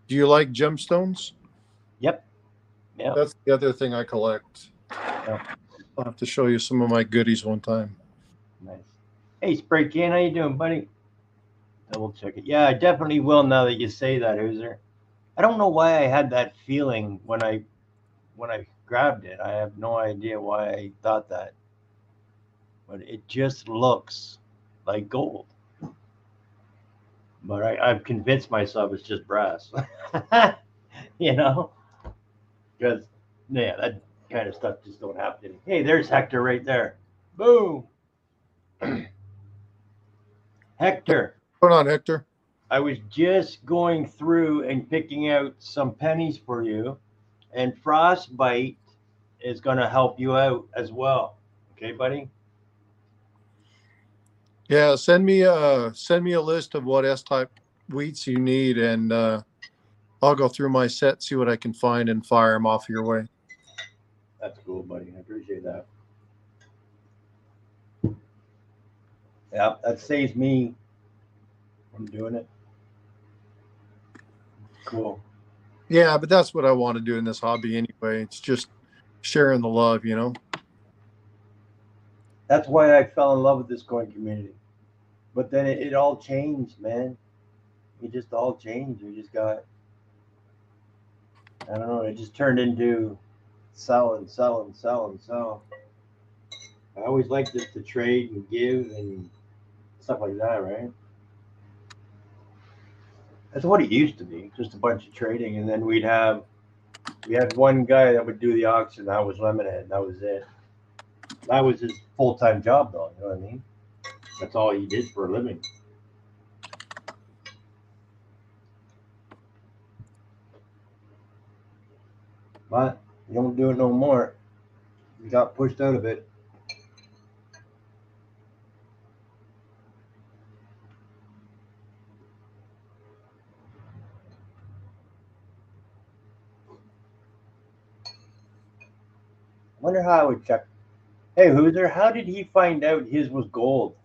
Speaker 2: Do you like gemstones?
Speaker 1: Yep. Yep.
Speaker 2: That's the other thing I collect.
Speaker 1: Yep.
Speaker 2: I'll have to show you some of my goodies one time.
Speaker 1: Nice. Hey, Spray Can, how you doing, buddy? Double check it. Yeah, I definitely will now that you say that, Hooser. I don't know why I had that feeling when I grabbed it. I have no idea why I thought that, but it just looks like gold. But I've convinced myself it's just brass. Because yeah, that kind of stuff just don't happen. Hey, there's Hector right there. Boom. Hector,
Speaker 2: Put on, Hector.
Speaker 1: I was just going through and picking out some pennies for you, and Frostbite is going to help you out as well. Okay, buddy?
Speaker 2: Yeah, send me a list of what S-type wheats you need, and I'll go through my set, see what I can find, and fire them off your way.
Speaker 1: That's cool, buddy. I appreciate that. Yeah, that saves me from doing it. Cool.
Speaker 2: Yeah, but that's what I want to do in this hobby anyway. It's just sharing the love, you know.
Speaker 1: That's why I fell in love with this coin community. But then it all changed, man. It just all changed. We just got, I don't know, it just turned into sell and sell and sell and sell. I always liked to trade and give and stuff like that, right? That's what it used to be, just a bunch of trading. And then we had one guy that would do the auction. That was Lemonhead. That was it. That was his full-time job, though. You know what I mean? That's all he did for a living. But you don't do it no more. You got pushed out of it. Wonder how I would check. Hey, Hoosier, how did he find out his was gold?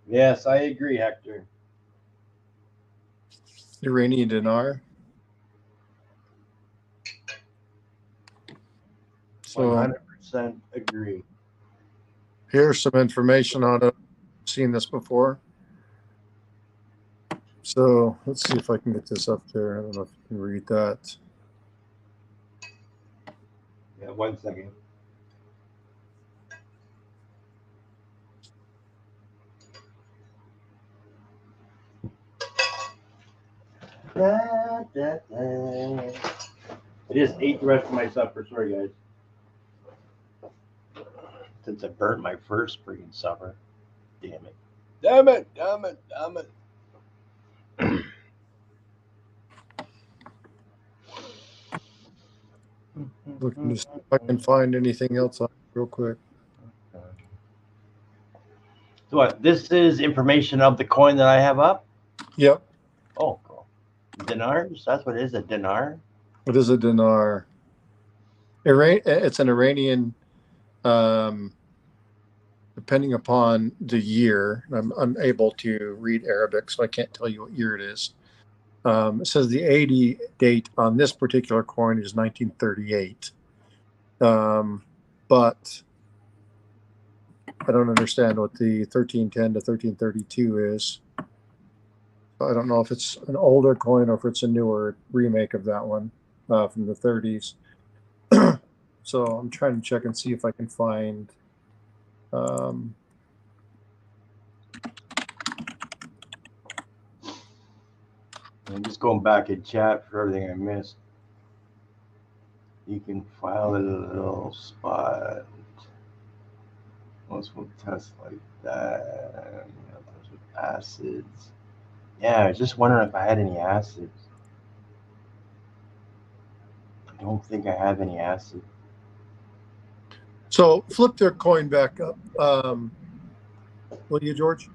Speaker 1: Yes, I agree, Hector.
Speaker 2: Iranian dinar. So
Speaker 1: 100% agree.
Speaker 2: here's some information on it. I've seen this before. So let's see if I can get this up there. I don't know if you can read that.
Speaker 1: Yeah, 1 second. Da, da, da. I just ate the rest of my supper. Sorry, guys. Since I burnt my first freaking supper. Damn it. Damn it. Damn it. Damn it.
Speaker 2: Looking to see if I can find anything else on it real quick.
Speaker 1: So what? This is information of the coin that I have up?
Speaker 2: Yep.
Speaker 1: Oh, cool. Dinars? That's what it is, a dinar?
Speaker 2: What is a dinar? It's an Iranian, depending upon the year. I'm unable to read Arabic, so I can't tell you what year it is. It says the 80 date on this particular coin is 1938. But I don't understand what the 1310 to 1332 is. I don't know if it's an older coin or if it's a newer remake of that one from the 30s. So I'm trying to check and see if I can find. I'm
Speaker 1: just going back in chat for everything I missed. You can file a little spot. Most will test like that. Those with acids. Yeah, I was just wondering if I had any acids. I don't think I have any acid.
Speaker 2: So flip their coin back up. Will you, George?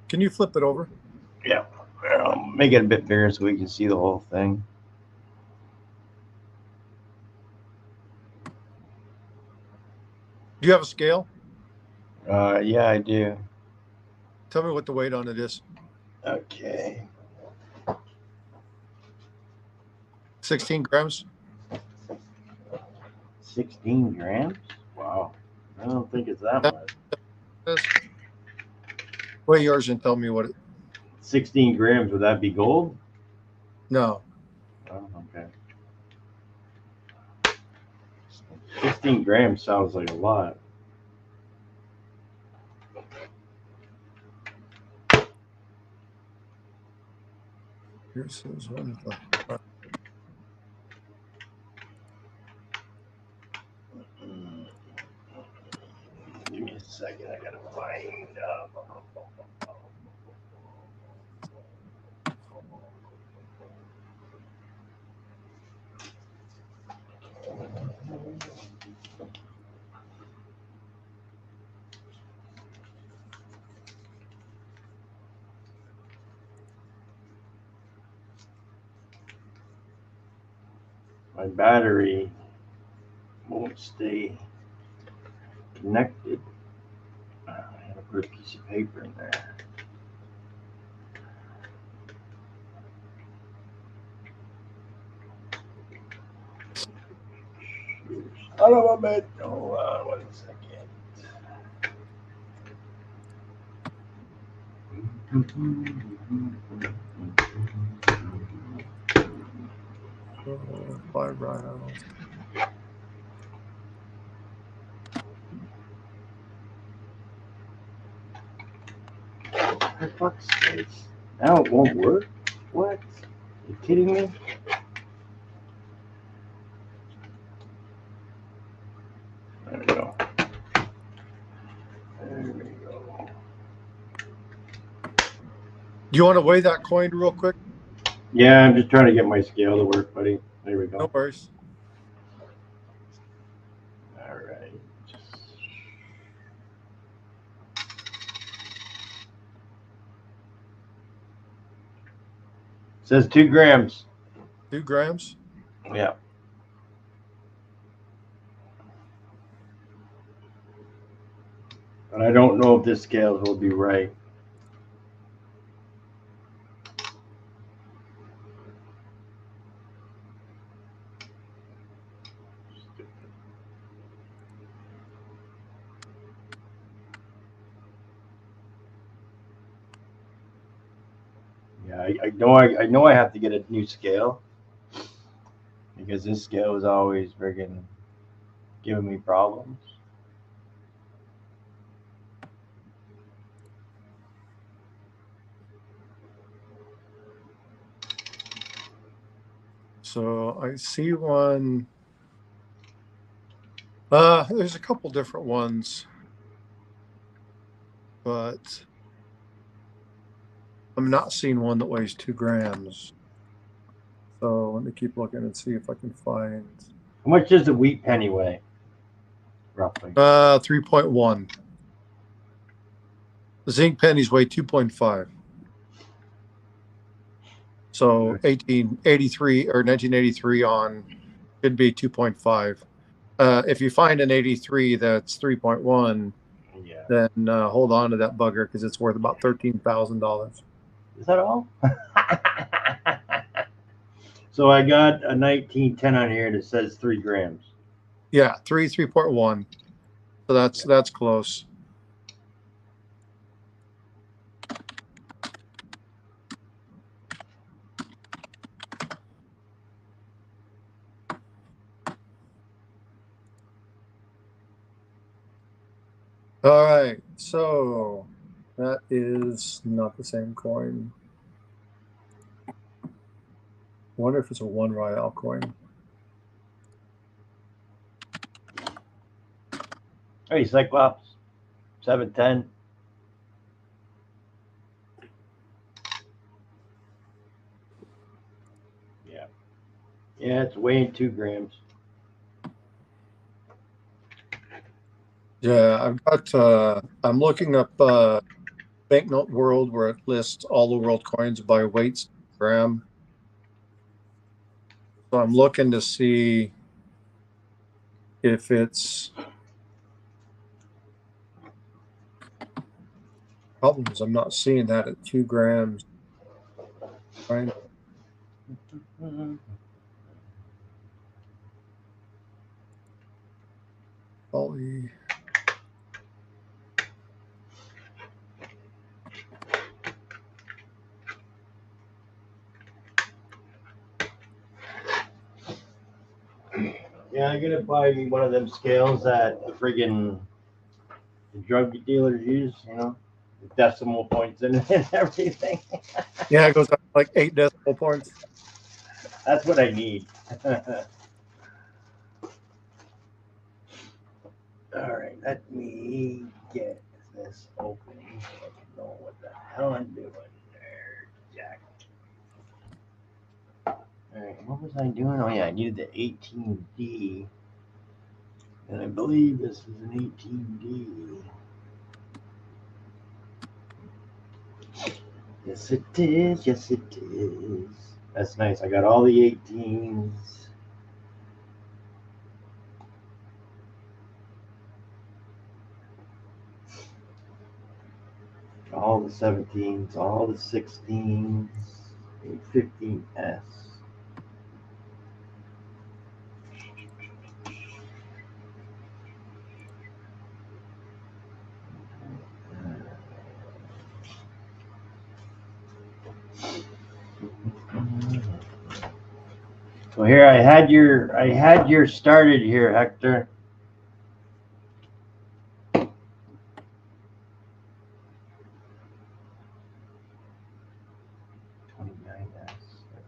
Speaker 2: Can you flip it over?
Speaker 1: Yeah. Make it a bit bigger so we can see the whole thing.
Speaker 2: Do you have a scale?
Speaker 1: Yeah, I do.
Speaker 2: Tell me what the weight on it is.
Speaker 1: Okay.
Speaker 2: 16 grams?
Speaker 1: 16 grams? Wow. I don't think it's that much.
Speaker 2: Weigh yours and tell me what it.
Speaker 1: 16 grams, would that be gold?
Speaker 2: No.
Speaker 1: Oh, okay. 16 grams sounds like a lot.
Speaker 2: Here's one.
Speaker 1: Give me a second. I gotta find. my battery won't stay connected. I had to put a piece of paper in there. Son of a bitch. Hold on 1 second.
Speaker 2: Five rhinos.
Speaker 1: For fuck's sake. Now it won't work? What? You kidding me? There we go. There we go.
Speaker 2: Do you want to weigh that coin real quick?
Speaker 1: Yeah, I'm just trying to get my scale to work, buddy. There we go.
Speaker 2: No worries.
Speaker 1: All right. Says 2 grams.
Speaker 2: 2 grams?
Speaker 1: Yeah. But I don't know if this scale will be right. Yeah, I know I have to get a new scale because this scale is always friggin' giving me problems.
Speaker 2: So I see one. There's a couple different ones, but I'm not seeing one that weighs 2 grams. So let me keep looking and see if I can find.
Speaker 1: How much does the wheat penny weigh? Roughly.
Speaker 2: 3.1. The zinc pennies weigh 2.5. So 1883 or 1983 on should be 2.5. If you find an 83 that's 3.1,
Speaker 1: Yeah.
Speaker 2: then hold on to that bugger because it's worth about $13,000.
Speaker 1: Is that all? So I got a 1910 on here that says 3 grams.
Speaker 2: Yeah, 3.1. So that's close. All right, so that is not the same coin. Wonder if it's a 1 Rial coin.
Speaker 1: Hey, Cyclops. 710. Yeah. Yeah, it's weighing 2 grams.
Speaker 2: Yeah, I've got. I'm looking up Banknote World where it lists all the world coins by weights gram. So I'm looking to see if it's problems. I'm not seeing that at 2 grams. Right? Poly.
Speaker 1: Yeah, I'm gonna buy me one of them scales that the friggin' drug dealers use, you know, with decimal points in it and everything.
Speaker 2: Yeah, it goes up like 8 decimal points.
Speaker 1: That's what I need. All right, let me get this open so I can know what the hell I'm doing there, Jack. All right, what was I doing? Oh yeah, I needed the 18D, and I believe this is an 18D. Yes, it is. Yes, it is. That's nice. I got all the 18s. all the 17s, all the 16s, 15S. So here I had your started here, Hector.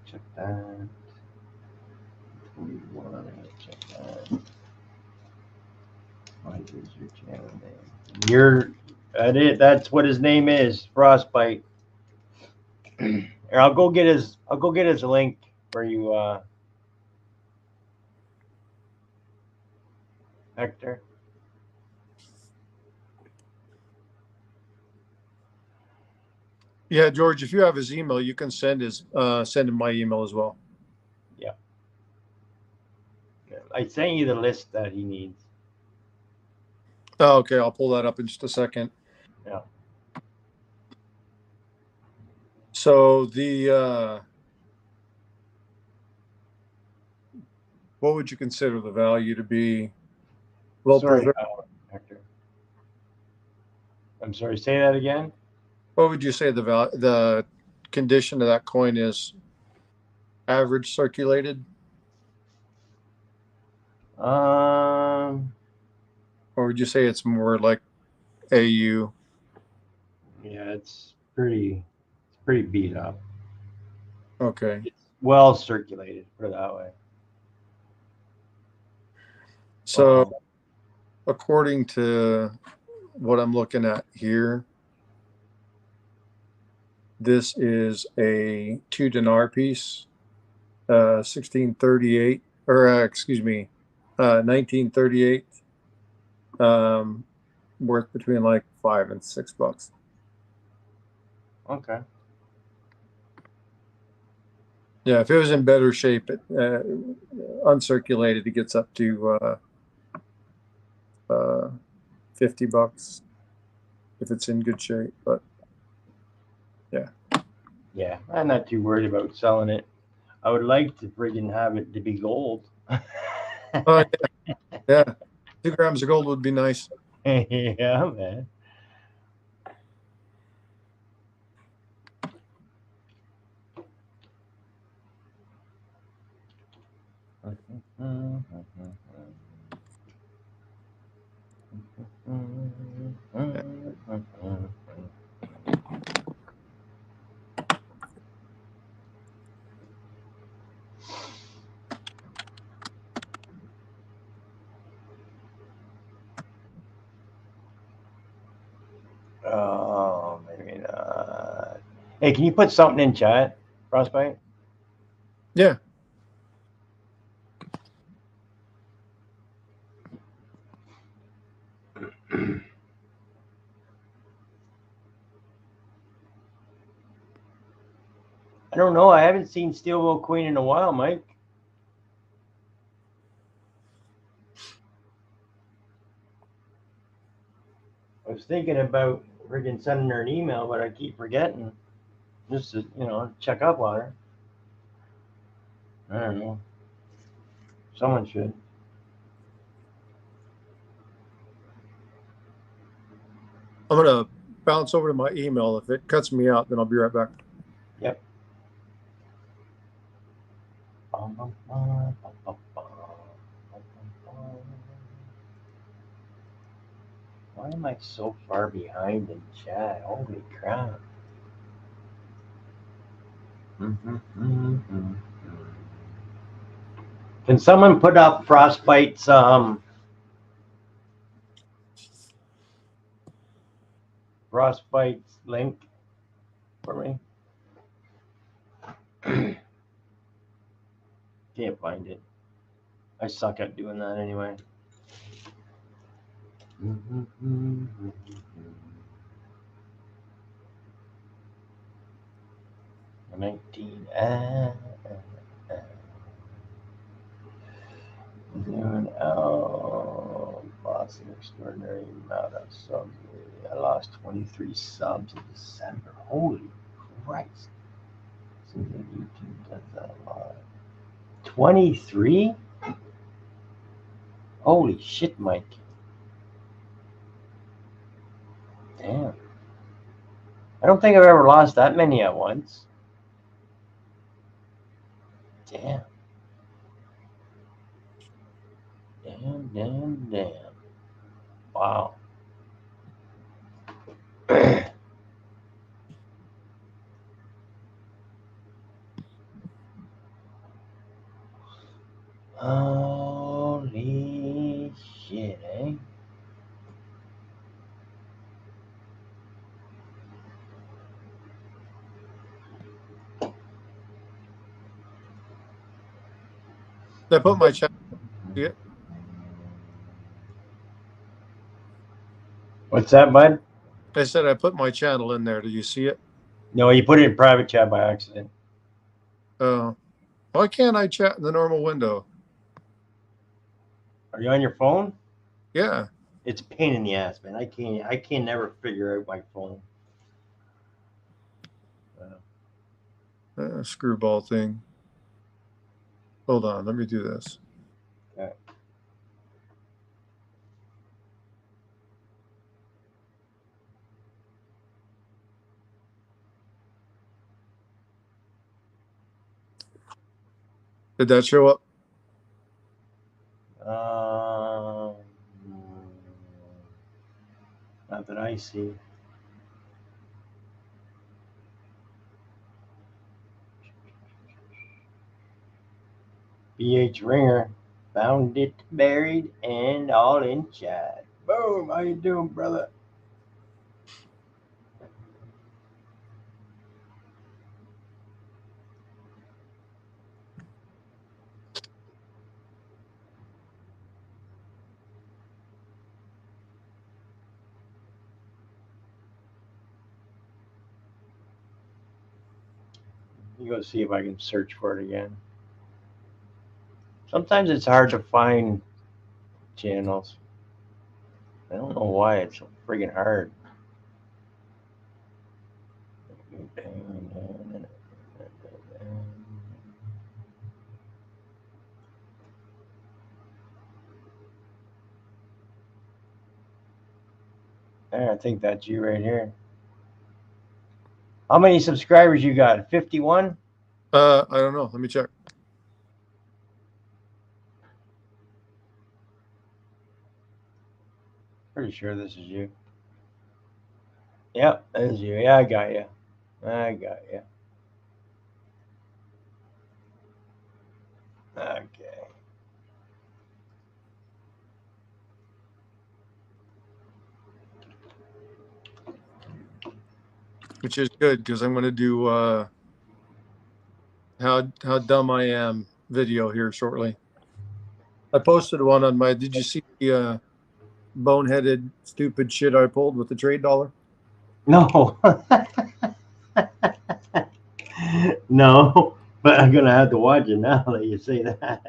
Speaker 1: Check that. 21. Check that. What is your channel name? That's what his name is. Frostbite. Here, I'll go get his link for you, Hector.
Speaker 2: Yeah, George, if you have his email, you can send him my email as well.
Speaker 1: Yeah. I sent you the list that he needs.
Speaker 2: Oh, okay, I'll pull that up in just a second.
Speaker 1: Yeah.
Speaker 2: So the what would you consider the value to be? Well,
Speaker 1: sorry, Hector. I'm sorry. Say that again.
Speaker 2: What would you say the condition of that coin is? Average circulated? Or would you say it's more like AU?
Speaker 1: Yeah, it's pretty beat up.
Speaker 2: Okay.
Speaker 1: It's well circulated, put it that way.
Speaker 2: So according to what I'm looking at here, this is a 2 dinar piece, 1638, or excuse me, 1938, worth between like $5 and $6.
Speaker 1: Okay.
Speaker 2: Yeah, if it was in better shape, uncirculated, it gets up to $50 if it's in good shape. But yeah.
Speaker 1: Yeah, I'm not too worried about selling it. I would like to friggin' have it to be gold.
Speaker 2: Yeah. 2 grams of gold would be nice.
Speaker 1: Yeah, man. Oh, maybe not. Hey, can you put something in chat, Frostbite?
Speaker 2: Yeah.
Speaker 1: I don't know. I haven't seen Steelbook Queen in a while, Mike. I was thinking about friggin' sending her an email, but I keep forgetting. Just to, check up on her. I don't know. Someone should.
Speaker 2: I'm going to bounce over to my email. If it cuts me out, then I'll be right back.
Speaker 1: Yep. Why am I so far behind in chat? Holy crap. Can someone put up Frostbite's link for me? Can't find it. I suck at doing that anyway. Doing Boston extraordinary amount of subs. I lost 23 subs in December. Holy Christ. Seems like YouTube does that a lot. 23? Holy shit, Mike. Damn. I don't think I've ever lost that many at once. Damn. Damn. Wow. Holy shit, eh?
Speaker 2: I put my channel. See it?
Speaker 1: What's that, bud?
Speaker 2: I said I put my channel in there. Do you see it?
Speaker 1: No, you put it in private chat by accident.
Speaker 2: Why can't I chat in the normal window?
Speaker 1: Are you on your phone?
Speaker 2: Yeah.
Speaker 1: It's a pain in the ass, man. I can't never figure out my phone.
Speaker 2: Screwball thing. Hold on, let me do this.
Speaker 1: Okay.
Speaker 2: Did that show up?
Speaker 1: Not that I see. BH Ringer found it buried and all in chat. Boom! How you doing, brother? You go see if I can search for it again. Sometimes it's hard to find channels. I don't know why it's so friggin' hard. I think that's you right here. How many subscribers you got? 51?
Speaker 2: I don't know. Let me check.
Speaker 1: Pretty sure this is you. Yep, that is you. Yeah, I got you. Okay.
Speaker 2: Which is good because I'm going to do how dumb I am video here shortly. I posted one on my. Did you see the boneheaded stupid shit I pulled with the trade dollar?
Speaker 1: No. No, but I'm gonna have to watch it now that you say that.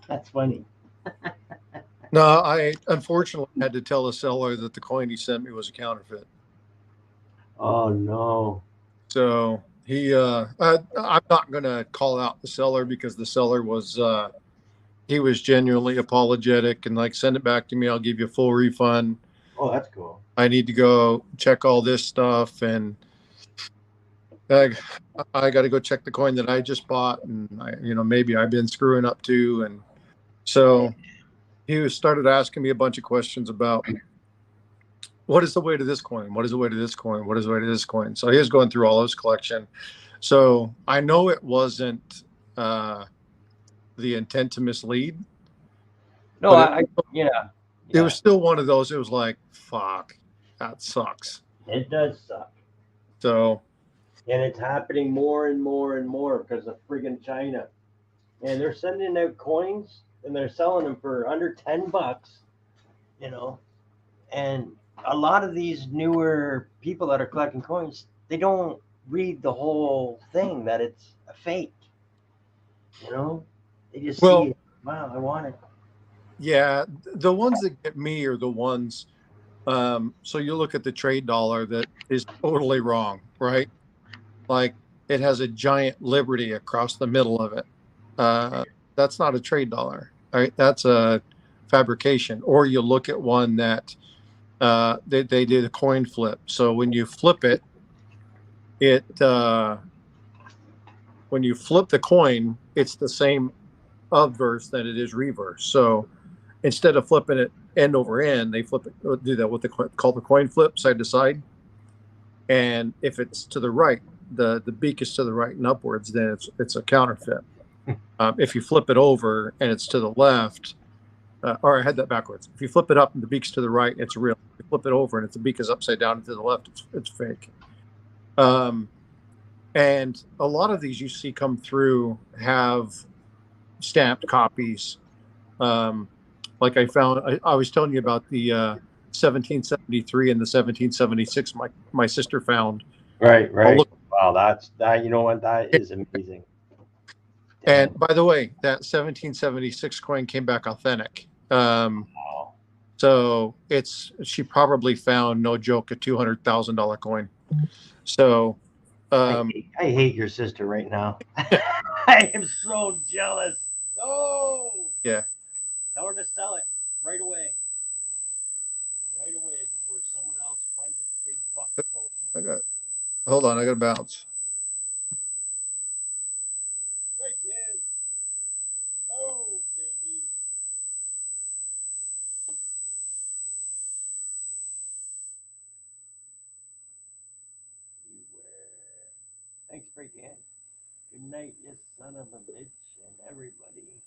Speaker 1: That's funny.
Speaker 2: No, I unfortunately had to tell the seller that the coin he sent me was a counterfeit.
Speaker 1: Oh no.
Speaker 2: So he, I'm not gonna call out the seller because the seller was, he was genuinely apologetic and like, send it back to me. I'll give you a full refund.
Speaker 1: Oh, that's cool.
Speaker 2: I need to go check all this stuff, and I got to go check the coin that I just bought, and maybe I've been screwing up too. And so he started asking me a bunch of questions about what is the weight of this coin? What is the weight of this coin? What is the weight of this coin? So he was going through all his collection. So I know it wasn't the intent to mislead.
Speaker 1: No,
Speaker 2: It was still one of those. It was like, fuck, that sucks.
Speaker 1: It does suck.
Speaker 2: So,
Speaker 1: and it's happening more and more and more because of friggin' China. And they're sending out coins and they're selling them for under $10, and a lot of these newer people that are collecting coins, they don't read the whole thing that it's a fake. They just see it. Wow, I want it.
Speaker 2: Yeah, the ones that get me are the ones. So you look at the trade dollar that is totally wrong, right? Like it has a giant liberty across the middle of it. Uh, that's not a trade dollar, right? That's a fabrication. Or you look at one that they did a coin flip. So it when you flip the coin, it's the same obverse that it is reverse. So instead of flipping it end over end, they flip it, do that what they call the coin flip, side to side. And if it's to the right, the beak is to the right and upwards, then it's a counterfeit. If you flip it over and it's to the left, or I had that backwards. If you flip it up and the beak's to the right, it's real. If you flip it over and if the beak is upside down and to the left, it's fake. And a lot of these you see come through have stamped copies. Um, like I was telling you about the 1773 and the 1776 my sister found.
Speaker 1: Right,
Speaker 2: I'll
Speaker 1: right.
Speaker 2: look.
Speaker 1: Wow, that's that. You know what? That is amazing.
Speaker 2: And
Speaker 1: Dang.
Speaker 2: by the way, that 1776 coin came back authentic.
Speaker 1: Wow.
Speaker 2: So she probably found, no joke, a $200,000 coin. So
Speaker 1: I hate your sister right now. I am so jealous. No.
Speaker 2: yeah,
Speaker 1: Tell her to sell it right away. Right away before someone else finds a big bucket full of them.
Speaker 2: I got. Hold on, I got to bounce.
Speaker 1: Right, kid. Boom, baby. Beware. Thanks, Breakin. Good night, you son of a bitch, and everybody.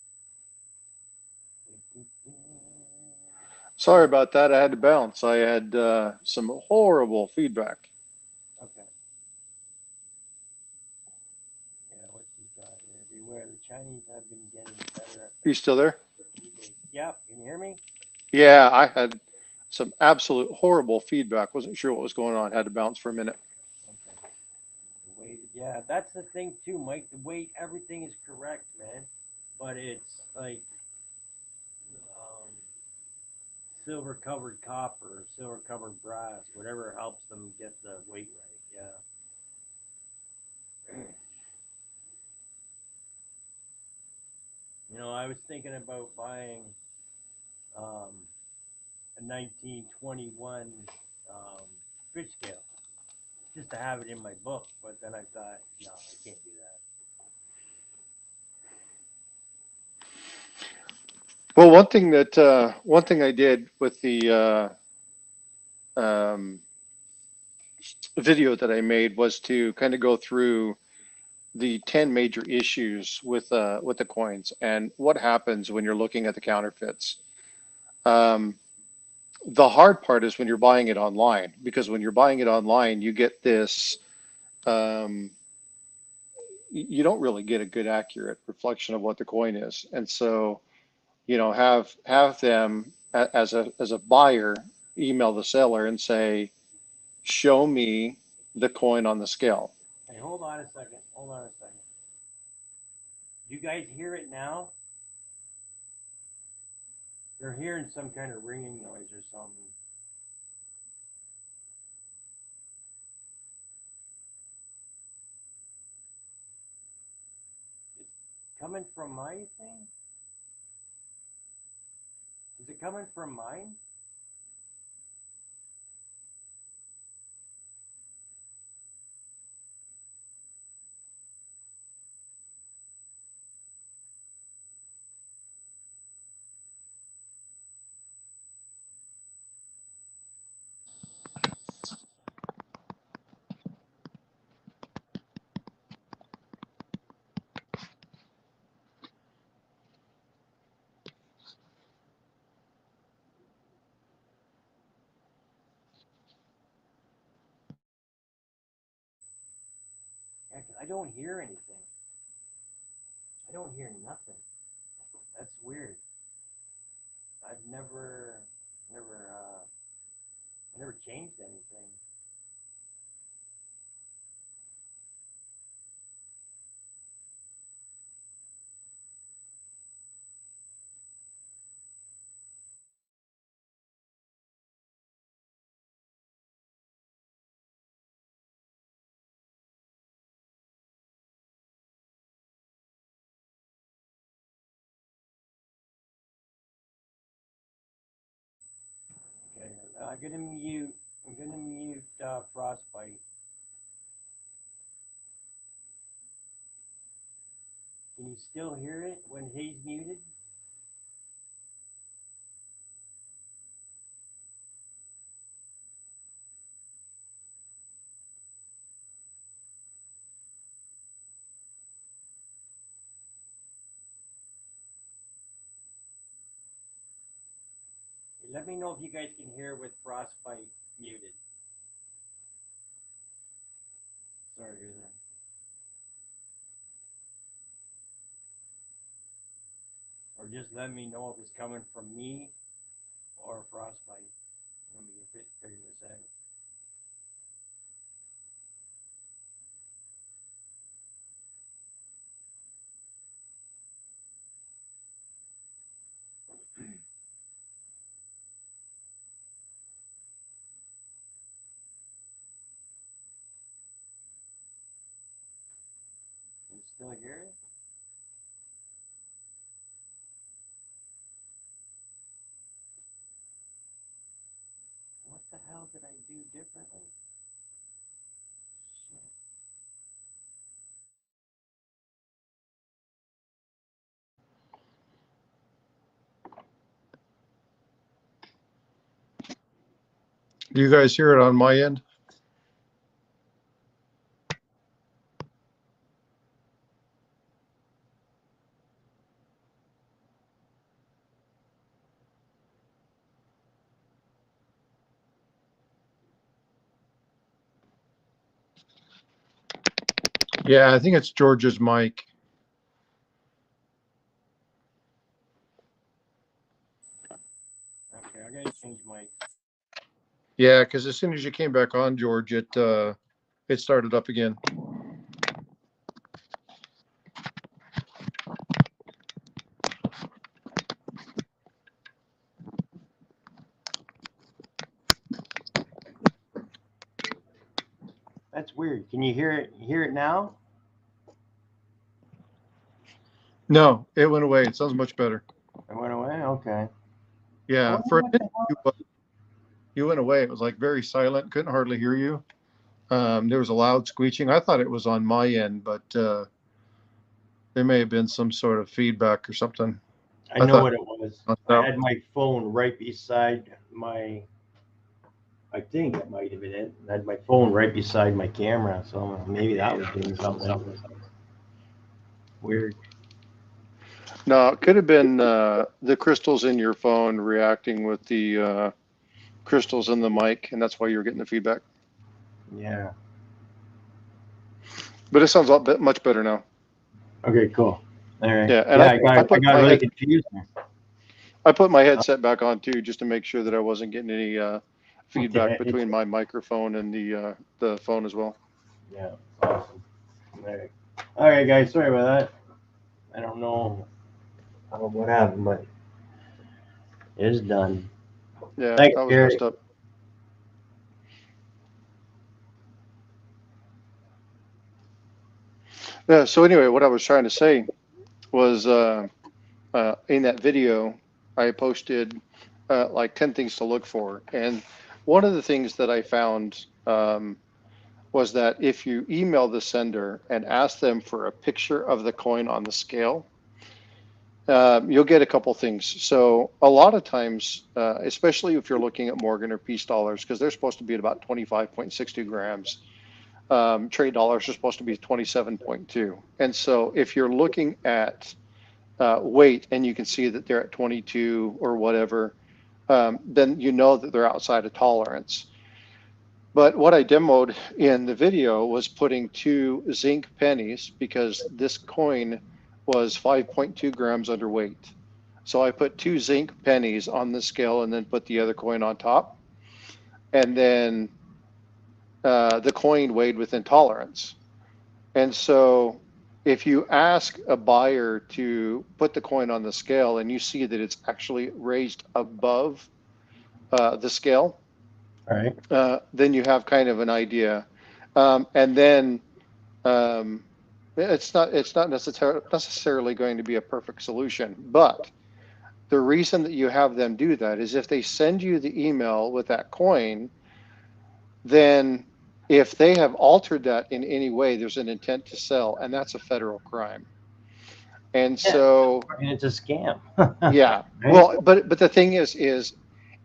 Speaker 2: Sorry about that. I had to bounce. I had some horrible feedback.
Speaker 1: Okay. Yeah, what's he got here? Beware, the Chinese have been getting better at
Speaker 2: Are you still there?
Speaker 1: fabricating. Yep, can you hear me?
Speaker 2: Yeah, I had some absolute horrible feedback. Wasn't sure what was going on. Had to bounce for a minute.
Speaker 1: Okay. The weight, yeah, that's the thing too, Mike. The weight, everything is correct, man. But it's like um, silver covered copper, silver covered brass, whatever helps them get the weight right. Yeah. You know, I was thinking about buying um, a 1921 um, fish scale just to have it in my book, but then I thought, no, I can't do that.
Speaker 2: Well, one thing I did with the um, video that I made was to kind of go through the 10 major issues with the coins and what happens when you're looking at the counterfeits. Um, the hard part is when you're buying it online, because when you're buying it online, you get this, um, you don't really get a good accurate reflection of what the coin is. And so, have them as a buyer email the seller and say, show me the coin on the scale.
Speaker 1: Hey, hold on a second. Hold on a second. You guys hear it now? They're hearing some kind of ringing noise or something. It's coming from my thing? Is it coming from mine? Yeah, 'cause I don't hear anything. I don't hear nothing. That's weird. I've I never changed anything. I'm gonna mute. I'm gonna mute Frostbite. Can you still hear it when he's muted? Let me know if you guys can hear with Frostbite muted. Sorry to hear that. Or just let me know if it's coming from me or Frostbite. Let me figure this out. Can you still hear it? What the hell did I do differently? Shit.
Speaker 2: Do you guys hear it on my end? Yeah, I think it's George's mic.
Speaker 1: Okay, I gotta change my.
Speaker 2: Yeah, because as soon as you came back on, George, it started up again.
Speaker 1: That's weird. Can you hear it? Hear it now?
Speaker 2: No, it went away. It sounds much better.
Speaker 1: It went away. Okay.
Speaker 2: Yeah,
Speaker 1: What
Speaker 2: for a
Speaker 1: the
Speaker 2: minute
Speaker 1: hell?
Speaker 2: you went away. It was like very silent. Couldn't hardly hear you. There was a loud screeching. I thought it was on my end, but there may have been some sort of feedback or something.
Speaker 1: I
Speaker 2: I
Speaker 1: know
Speaker 2: thought
Speaker 1: what it was.
Speaker 2: it
Speaker 1: I
Speaker 2: out.
Speaker 1: had my phone right beside my. I think it might have been it. I had my phone right beside my camera, so maybe that was doing something weird.
Speaker 2: No, it could have been the crystals in your phone reacting with the crystals in the mic, and that's why you're getting the feedback.
Speaker 1: Yeah.
Speaker 2: But it sounds a lot much better now.
Speaker 1: Okay. Cool. All right.
Speaker 2: Yeah, and
Speaker 1: Yeah,
Speaker 2: I
Speaker 1: I
Speaker 2: put
Speaker 1: got
Speaker 2: my
Speaker 1: really confused.
Speaker 2: I put my headset back on too, just to make sure that I wasn't getting any feedback
Speaker 1: Okay.
Speaker 2: between my microphone and the phone as well.
Speaker 1: Yeah. Awesome. All right, guys. Sorry about that. I don't know what happened, but it's done.
Speaker 2: Yeah,
Speaker 1: Thanks,
Speaker 2: that was
Speaker 1: Gary.
Speaker 2: messed up. Yeah. So anyway, what I was trying to say was in that video, I posted like 10 things to look for, and one of the things that I found was that if you email the sender and ask them for a picture of the coin on the scale, you'll get a couple things. So a lot of times, especially if you're looking at Morgan or Peace dollars, because they're supposed to be at about 25.62 grams, trade dollars are supposed to be 27.2. And so if you're looking at weight and you can see that they're at 22 or whatever, then you know that they're outside of tolerance. But what I demoed in the video was putting 2 zinc pennies, because this coin was 5.2 grams underweight. So I put 2 zinc pennies on the scale and then put the other coin on top. And then the coin weighed within tolerance. And so if you ask a buyer to put the coin on the scale and you see that it's actually raised above the scale,
Speaker 1: All right.
Speaker 2: then you have kind of an idea. And then it's not necessarily going to be a perfect solution, but the reason that you have them do that is if they send you the email with that coin, then if they have altered that in any way, there's an intent to sell, and that's a federal crime. And
Speaker 1: Yeah,
Speaker 2: so,
Speaker 1: and it's a scam.
Speaker 2: yeah.
Speaker 1: Right?
Speaker 2: Well, but the thing is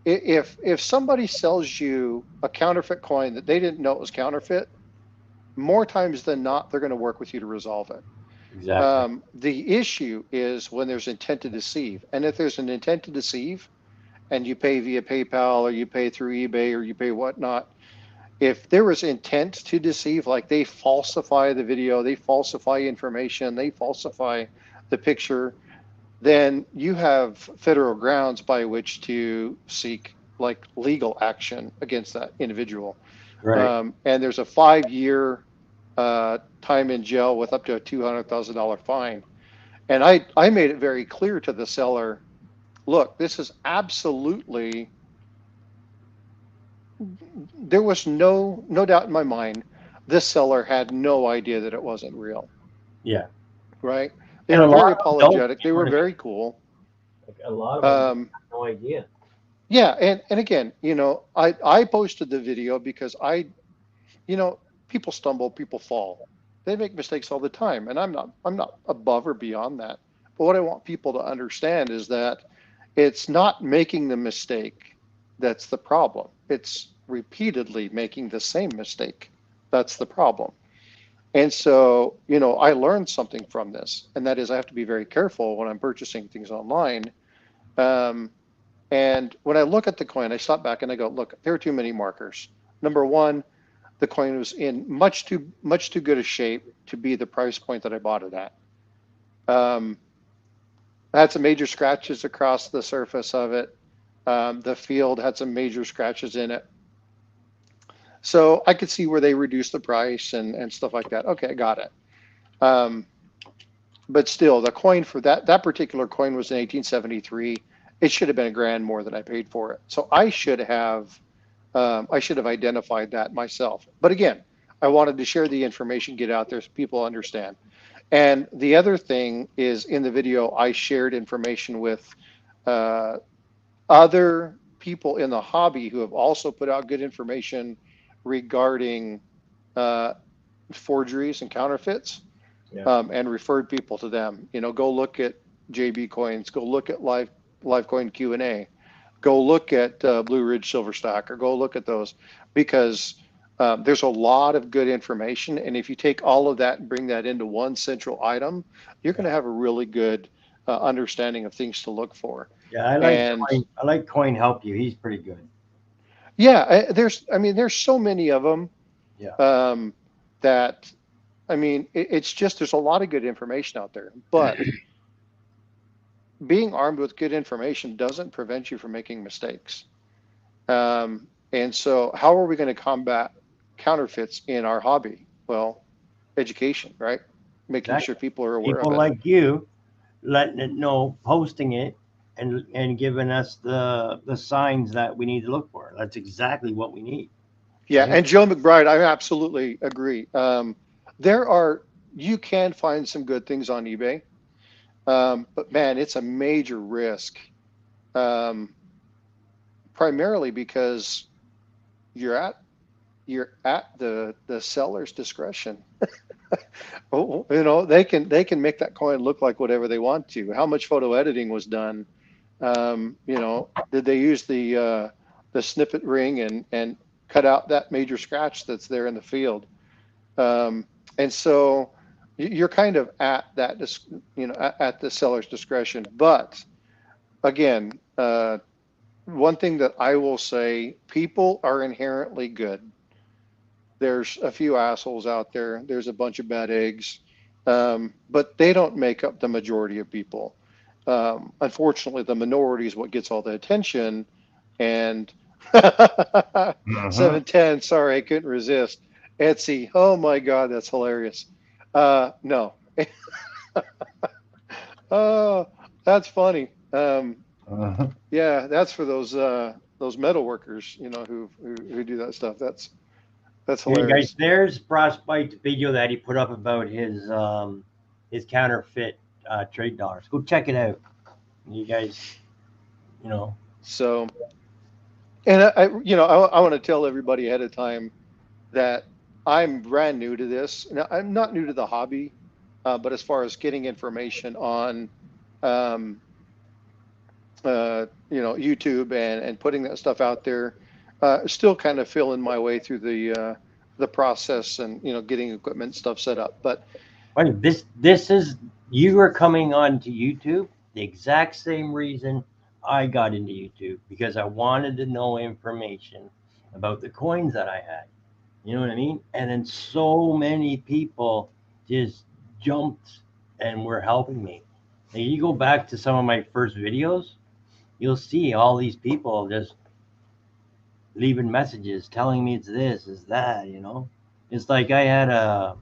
Speaker 2: if somebody sells you a counterfeit coin that they didn't know it was counterfeit, more times than not, they're going to work with you to resolve it.
Speaker 1: Exactly.
Speaker 2: The issue is when there's intent to deceive. And if there's an intent to deceive and you pay via PayPal or you pay through eBay or you pay whatnot, if there was intent to deceive, like they falsify the video, they falsify information, they falsify the picture, then you have federal grounds by which to seek like legal action against that individual.
Speaker 1: Right.
Speaker 2: And there's a 5-year time in jail with up to a $200,000 fine. And I made it very clear to the seller, look, this is absolutely, there was no doubt in my mind, this seller had no idea that it wasn't real.
Speaker 1: Yeah.
Speaker 2: Right? They
Speaker 1: And
Speaker 2: were
Speaker 1: a lot
Speaker 2: very
Speaker 1: of them don't.
Speaker 2: apologetic. They were very cool.
Speaker 1: Like a lot of them have no idea.
Speaker 2: Yeah, and again, I posted the video because people stumble, people fall. They make mistakes all the time, and I'm not above or beyond that. But what I want people to understand is that it's not making the mistake that's the problem. It's repeatedly making the same mistake. That's the problem. And so, I learned something from this, and that is I have to be very careful when I'm purchasing things online. And when I look at the coin, I stop back and I go, look, there are too many markers. Number one, the coin was in much too good a shape to be the price point that I bought it at. Had some major scratches across the surface of it. The field had some major scratches in it. So I could see where they reduced the price and stuff like that. Okay, I got it. But still, the coin for that particular coin was in 1873. It should have been $1,000 more than I paid for it. So I should have identified that myself. But again, I wanted to share the information, get out there so people understand. And the other thing is, in the video, I shared information with other people in the hobby who have also put out good information regarding forgeries and counterfeits, and referred people to them. Go look at JB Coins, go look at Livecoin Q&A, go look at Blue Ridge Silver Stock, or go look at those, because there's a lot of good information. And if you take all of that and bring that into one central item, you're going to have a really good understanding of things to look for.
Speaker 1: Yeah, I like Coin Help You. He's pretty good.
Speaker 2: Yeah, there's so many of them.
Speaker 1: Yeah.
Speaker 2: That, it's just, there's a lot of good information out there, but being armed with good information doesn't prevent you from making mistakes. And so how are we going to combat counterfeits in our hobby? Well, education, right? Making sure people are aware of it.
Speaker 1: People like you letting it know, posting it, and giving us the signs that we need to look for. That's exactly what we need.
Speaker 2: Yeah, and Joe McBride, I absolutely agree. You can find some good things on eBay, but man, it's a major risk, primarily because you're at the seller's discretion. They can make that coin look like whatever they want to. How much photo editing was done? Did they use the snippet ring and cut out that major scratch that's there in the field? And so you're kind of at that, at the seller's discretion. But again, one thing that I will say, people are inherently good. There's a few assholes out there. There's a bunch of bad eggs, but they don't make up the majority of people. Unfortunately, the minority is what gets all the attention. And 710, sorry, I couldn't resist. Etsy, oh my God, that's hilarious. No. Oh, that's funny. Yeah, that's for those metal workers, who do that stuff. That's hilarious.
Speaker 1: Hey guys, there's Frostbite's video that he put up about his counterfeit trade dollars. Go check it out. You guys you know.
Speaker 2: So, and I want to tell everybody ahead of time that I'm brand new to this. Now, I'm not new to the hobby, but as far as getting information on, um, YouTube and putting that stuff out there, still kind of feeling my way through the process and getting equipment stuff set up. But
Speaker 1: Funny, this is you are coming on to YouTube the exact same reason I got into YouTube because I wanted to know information about the coins that I had. You know what I mean? And then so many people just jumped and were helping me. Like you go back to some of my first videos, you'll see all these people just leaving messages telling me it's this, it's that, you know. It's like I had a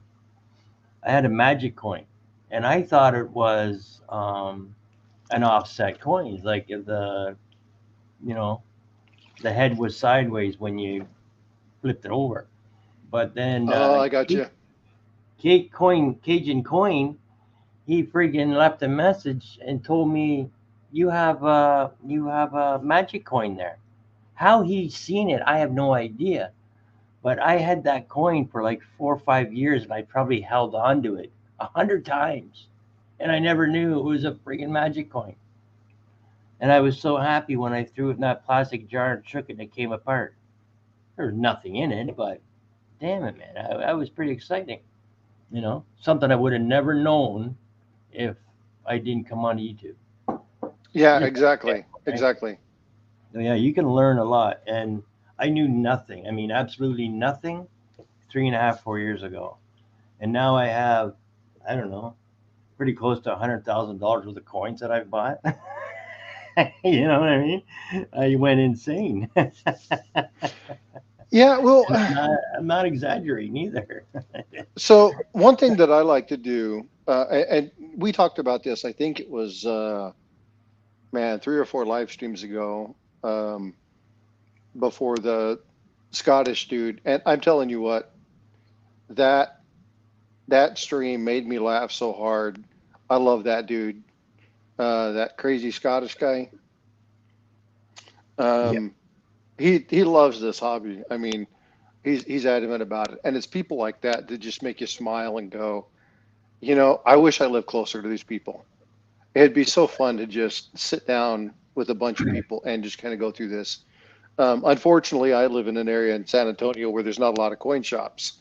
Speaker 1: magic coin and I thought it was an offset coin. It's like if you know, the head was sideways when you flipped it over. But then
Speaker 2: oh, I got you.
Speaker 1: Cajun Coin, he friggin' left a message and told me you have a magic coin there. How he seen it, I have no idea. But I had that coin for like 4 or 5 years, and I probably held on to it 100 times, and I never knew it was a friggin' magic coin. And I was so happy when I threw it in that plastic jar and shook it and it came apart. There was nothing in it, but damn it, man, I was pretty exciting. You know, something I would have never known if I didn't come on YouTube.
Speaker 2: Yeah,
Speaker 1: Just
Speaker 2: exactly,
Speaker 1: right?
Speaker 2: exactly.
Speaker 1: So, yeah, you can learn a lot, and I knew nothing. I mean, absolutely nothing 3.5, 4 years ago, and now I have, I don't know, pretty close to $100,000 worth of coins that I've bought. You know what I mean? I went insane.
Speaker 2: Yeah, well,
Speaker 1: I'm not exaggerating either.
Speaker 2: so one thing that I like to do, and we talked about this, I think it was, man, 3 or 4 live streams ago, um, before the Scottish dude, and I'm telling you what, that that stream made me laugh so hard. I love that dude, that crazy Scottish guy.
Speaker 1: Yeah,
Speaker 2: Um, he loves this hobby. I mean, he's adamant about it, and it's people like that that just make you smile and go, I wish I lived closer to these people. It'd be so fun to just sit down with a bunch of people and just kind of go through this. Unfortunately, I live in an area in San Antonio where there's not a lot of coin shops.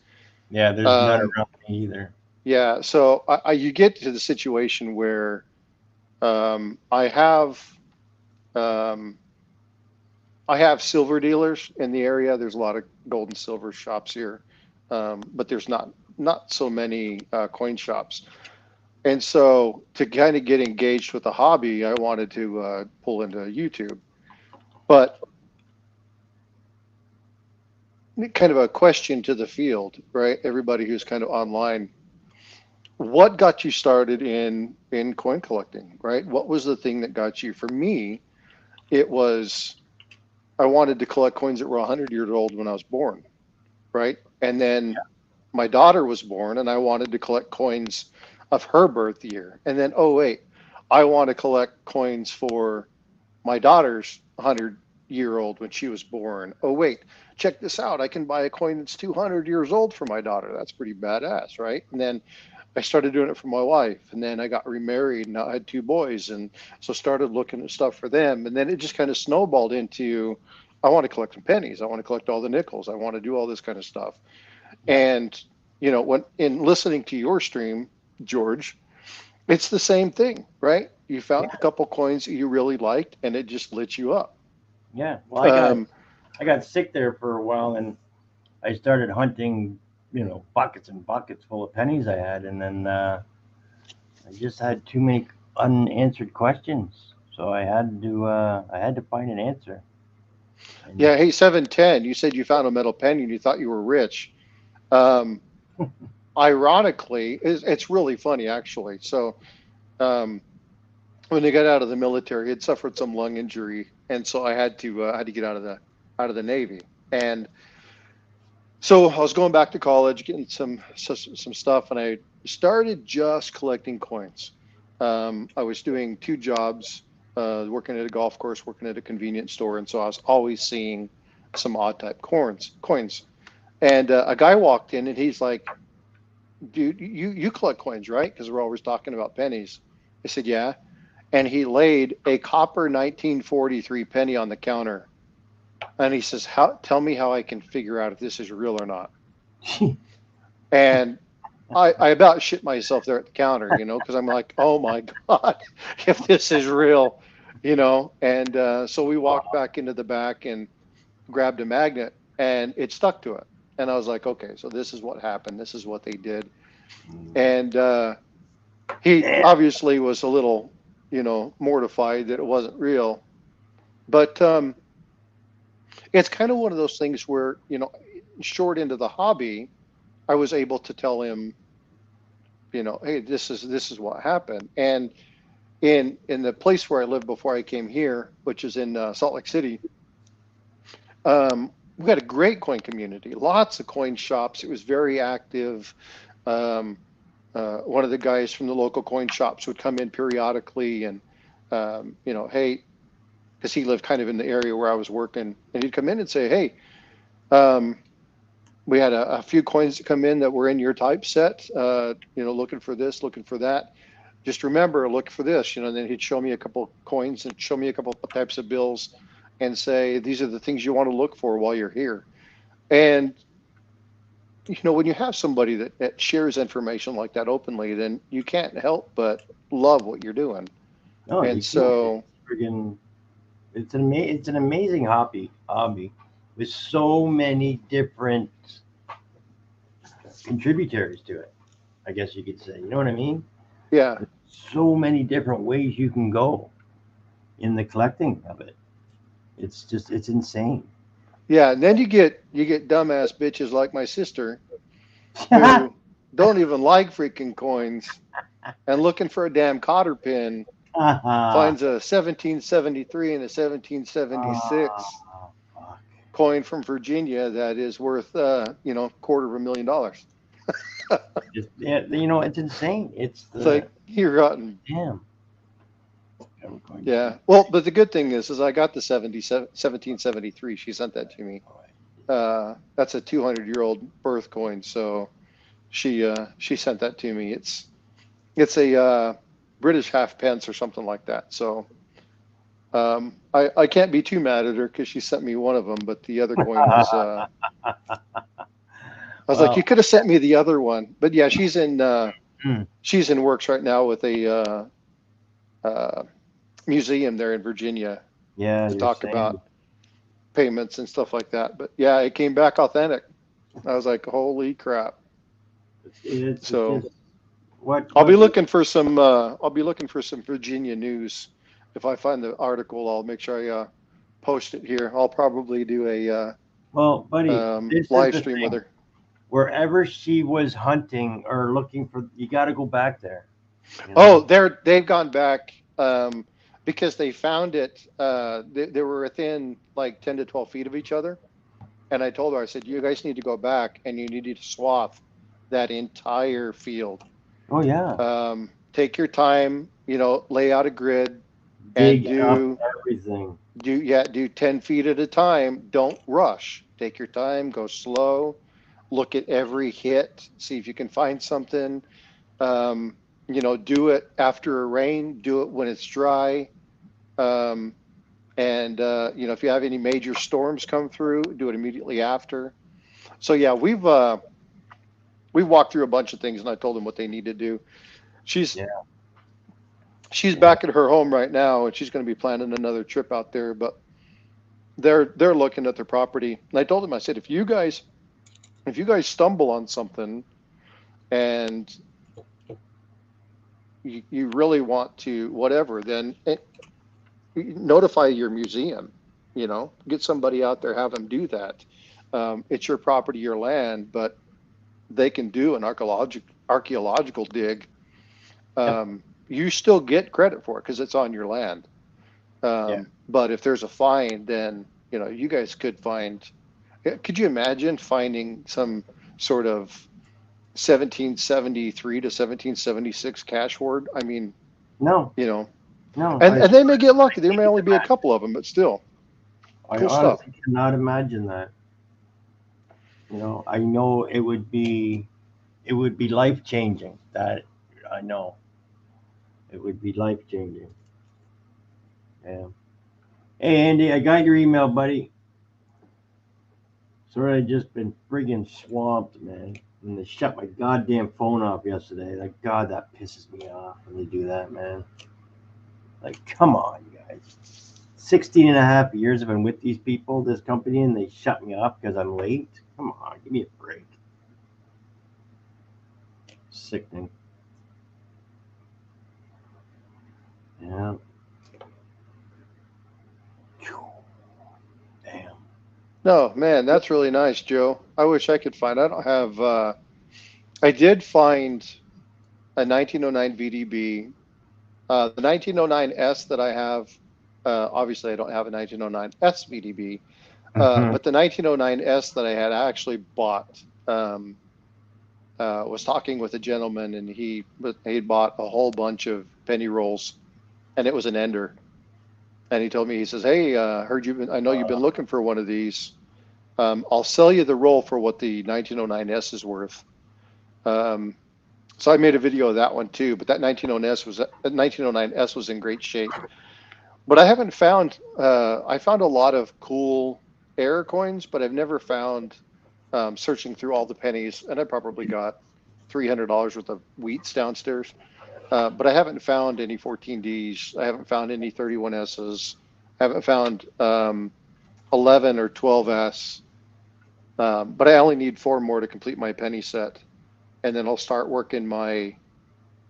Speaker 1: yeah. There's none
Speaker 2: Um,
Speaker 1: around me either.
Speaker 2: yeah, so you get to the situation where, I have, um, silver dealers in the area. There's a lot of gold and silver shops here, but there's not so many coin shops. And so to kind of get engaged with the hobby, I wanted to pull into YouTube. But kind of a question to the field, right? Everybody who's kind of online, what got you started in coin collecting, right? What was the thing that got you? For me, it was I wanted to collect coins that were 100 years old when I was born, right? And then my daughter was born, and I wanted to collect coins of her birth year. And then, oh wait, I want to collect coins for my daughter's 100-year-old when she was born. Oh wait, check this out. I can buy a coin that's 200 years old for my daughter. That's pretty badass, right? And then I started doing it for my wife, and then I got remarried, and I had 2 boys, and so started looking at stuff for them, and then it just kind of snowballed into, I want to collect some pennies, I want to collect all the nickels, I want to do all this kind of stuff.
Speaker 1: Yeah,
Speaker 2: And when in listening to your stream, George, it's the same thing, right? You found a
Speaker 1: yeah,
Speaker 2: couple coins that you really liked, and it just lit you up.
Speaker 1: yeah. Well,
Speaker 2: Um,
Speaker 1: I got sick there for a while, and I started hunting, buckets and buckets full of pennies I had, and then I just had too many unanswered questions, so I had to find an answer. And
Speaker 2: yeah, hey, 710, you said you found a metal penny and you thought you were rich. Um, Ironically, it's really funny actually. So, um, when they got out of the military, he had suffered some lung injury, and so I had to get out of the Navy. And so I was going back to college, getting some stuff, and I started just collecting coins. I was doing 2 jobs. working at a golf course, working at a convenience store, and so I was always seeing some odd type coins. And a guy walked in, and he's like, "Dude, you collect coins, right?" Because we're always talking about pennies. I said, "Yeah." And he laid a copper 1943 penny on the counter, and he says, Tell me how I can figure out if this is real or not." And I about shit myself there at the counter, because I'm like, oh my God, if this is real, And so we walked back into the back and grabbed a magnet, and it stuck to it. And I was like, okay, so this is what happened. This is what they did. And he obviously was a little, mortified that it wasn't real. But it's kind of one of those things where, short into the hobby, I was able to tell him, hey, this is what happened. And in the place where I lived before I came here, which is in Salt Lake City, we got a great coin community, lots of coin shops. It was very active. One of the guys from the local coin shops would come in periodically and, hey, because he lived kind of in the area where I was working, and he'd come in and say, hey, we had a few coins that come in that were in your typeset, looking for this, looking for that. Just remember, look for this, and then he'd show me a couple coins and show me a couple of types of bills and say, these are the things you want to look for while you're here. And, when you have somebody that shares information like that openly, then you can't help but love what you're doing.
Speaker 1: Oh,
Speaker 2: and so
Speaker 1: it's an amazing hobby with so many different contributors to it, I guess you could say. You know what I mean?
Speaker 2: Yeah.
Speaker 1: There's so many different ways you can go in the collecting of it. It's insane.
Speaker 2: Yeah, and then you get dumbass bitches like my sister who don't even like freaking coins and looking for a damn cotter pin finds a 1773 and a 1776 coin from Virginia that is worth $250,000.
Speaker 1: It's insane. It's
Speaker 2: like you're rotten.
Speaker 1: Damn.
Speaker 2: Yeah. Well, but the good thing is I got the 1773. She sent that to me. That's a 200-year-old birth coin, so she sent that to me. It's a British halfpence or something like that. So I can't be too mad at her because she sent me one of them, but the other coin was. I was like, you could have sent me the other one, but yeah, she's in works right now with a museum there in Virginia.
Speaker 1: Yeah,
Speaker 2: to talk about payments and stuff like that. But yeah, it came back authentic. I was like, holy crap! I'll be looking for some. I'll be looking for some Virginia news. If I find the article, I'll make sure I post it here. I'll probably do a
Speaker 1: buddy,
Speaker 2: live stream with her.
Speaker 1: Wherever she was hunting or looking for, you got to go back there.
Speaker 2: Oh, they've gone back because they found it. They were within like 10 to 12 feet of each other. And I told her, I said, you guys need to go back and you need to swath that entire field.
Speaker 1: Oh, yeah.
Speaker 2: Take your time, lay out a grid
Speaker 1: and
Speaker 2: do
Speaker 1: everything.
Speaker 2: Do 10 feet at a time. Don't rush. Take your time, go slow. Look at every hit, see if you can find something. Do it after a rain, do it when it's dry. If you have any major storms come through, do it immediately after. So yeah, we walked through a bunch of things and I told them what they need to do. She's back at her home right now and she's going to be planning another trip out there, but they're looking at their property. And I told them, I said, if you guys stumble on something and you really want to whatever, then notify your museum, get somebody out there, have them do that. It's your property, your land, but they can do an archaeological dig. You still get credit for it because it's on your land. But if there's a find, then, you guys could find. Could you imagine finding some sort of 1773 to 1776 cash hoard? I mean,
Speaker 1: no. No,
Speaker 2: And they may get lucky. There may only be a couple of them, but still,
Speaker 1: I
Speaker 2: cool stuff.
Speaker 1: honestly cannot imagine that. You know, I know it would be life changing. That I know it would be life changing. Yeah. Hey Andy, I got your email, buddy. Sorry, I just been friggin' swamped, man. And they shut my goddamn phone off yesterday. Like, God, that pisses me off when they do that, man. Like, come on, guys. 16 and a half years I've been with these people, this company, and they shut me off because I'm late. Come on, give me a break. Sickening. Yeah. Damn.
Speaker 2: No, man, that's really nice, Joe. I wish I could find. I don't have. I did find a 1909 VDB. The 1909S that I have. Obviously, I don't have a 1909S VDB. But the 1909S that I had, I actually bought. Was talking with a gentleman, and he bought a whole bunch of penny rolls, and it was an ender. And he told me, he says, "Hey, I know you've been looking for one of these. I'll sell you the roll for what the 1909S is worth." So I made a video of that one too. But that 1909S was in great shape. But I haven't found. I found a lot of cool error coins, but I've never found. Searching through all the pennies, and I probably got $300 worth of wheats downstairs. But I haven't found any 14Ds. I haven't found any 31Ss. I haven't found 11 or 12S. But I only need 4 more to complete my penny set, and then I'll start working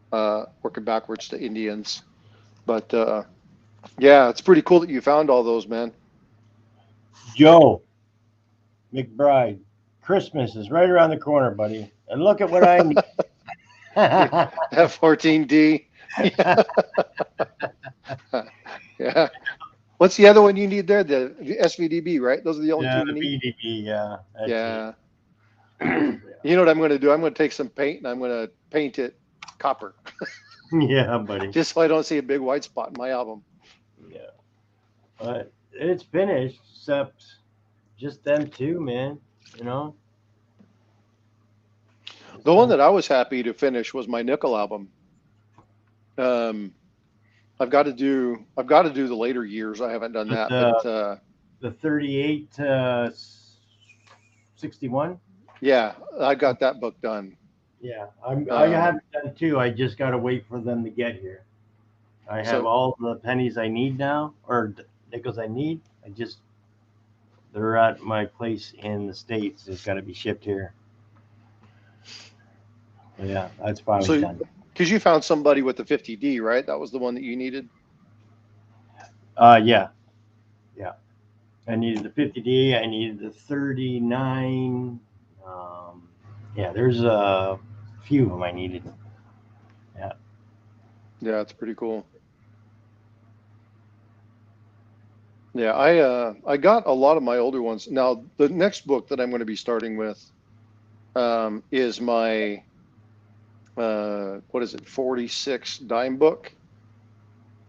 Speaker 2: working backwards to Indians. But yeah, it's pretty cool that you found all those, man.
Speaker 1: Joe McBride, Christmas is right around the corner, buddy. And look at what I need.
Speaker 2: F14D. Yeah. Yeah. What's the other one you need there? The SVDB, right? Those are the only two you need?
Speaker 1: VDB, yeah.
Speaker 2: Yeah. You know what I'm going to do? I'm going to take some paint and I'm going to paint it copper.
Speaker 1: Yeah, buddy.
Speaker 2: Just so I don't see a big white spot in my album.
Speaker 1: Yeah. But it's finished, except just them two, man. You know?
Speaker 2: The one that I was happy to finish was my nickel album. I've got to do the later years. I haven't done that, but
Speaker 1: the 38 61.
Speaker 2: Yeah, I got that book done.
Speaker 1: Yeah, I haven't done two. I just got to wait for them to get here. I have all the pennies I need now, or nickels I need. They're at my place in the States. It's got to be shipped here. Yeah, that's probably done.
Speaker 2: Because you found somebody with the 50D, right? That was the one that you needed?
Speaker 1: Yeah. I needed the 50D. I needed the 39. Yeah, there's a few of them I needed. Yeah.
Speaker 2: Yeah, it's pretty cool. Yeah, I got a lot of my older ones. Now, the next book that I'm going to be starting with is my 46 dime book.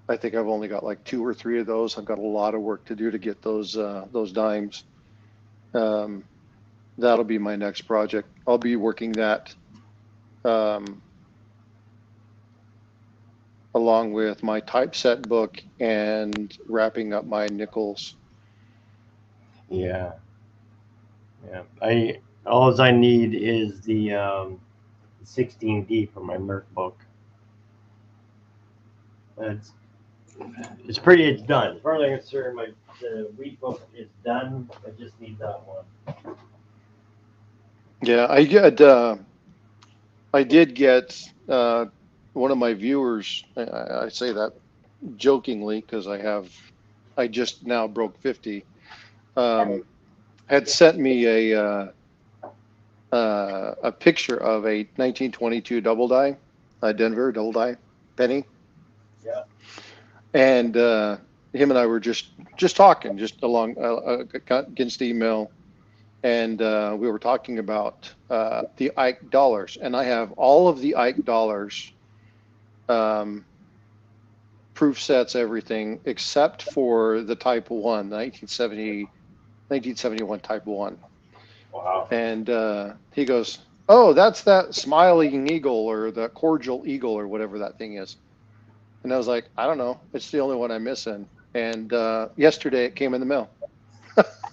Speaker 2: I think I've only got like 2 or 3 of those. I've got a lot of work to do to get those dimes. That'll be my next project. I'll be working that along with my typeset book and wrapping up my nickels.
Speaker 1: Yeah. All I need is the 16D for my Merc book. It's done. As far as I'm concerned, the wheat book is done. I just need that one.
Speaker 2: Yeah, I did get one of my viewers. I say that jokingly because I just now broke 50. Had sent me a picture of a 1922 double die, a Denver double die penny.
Speaker 1: Yeah. And
Speaker 2: him and I were just talking, just along against email, and we were talking about the Ike dollars, and I have all of the Ike dollars proof sets, everything except for the Type 1, 1971 Type 1.
Speaker 1: Wow.
Speaker 2: And he goes, "Oh, that's that smiling eagle or the cordial eagle or whatever that thing is." And I was like, "I don't know. It's the only one I'm missing." And yesterday it came in the mail.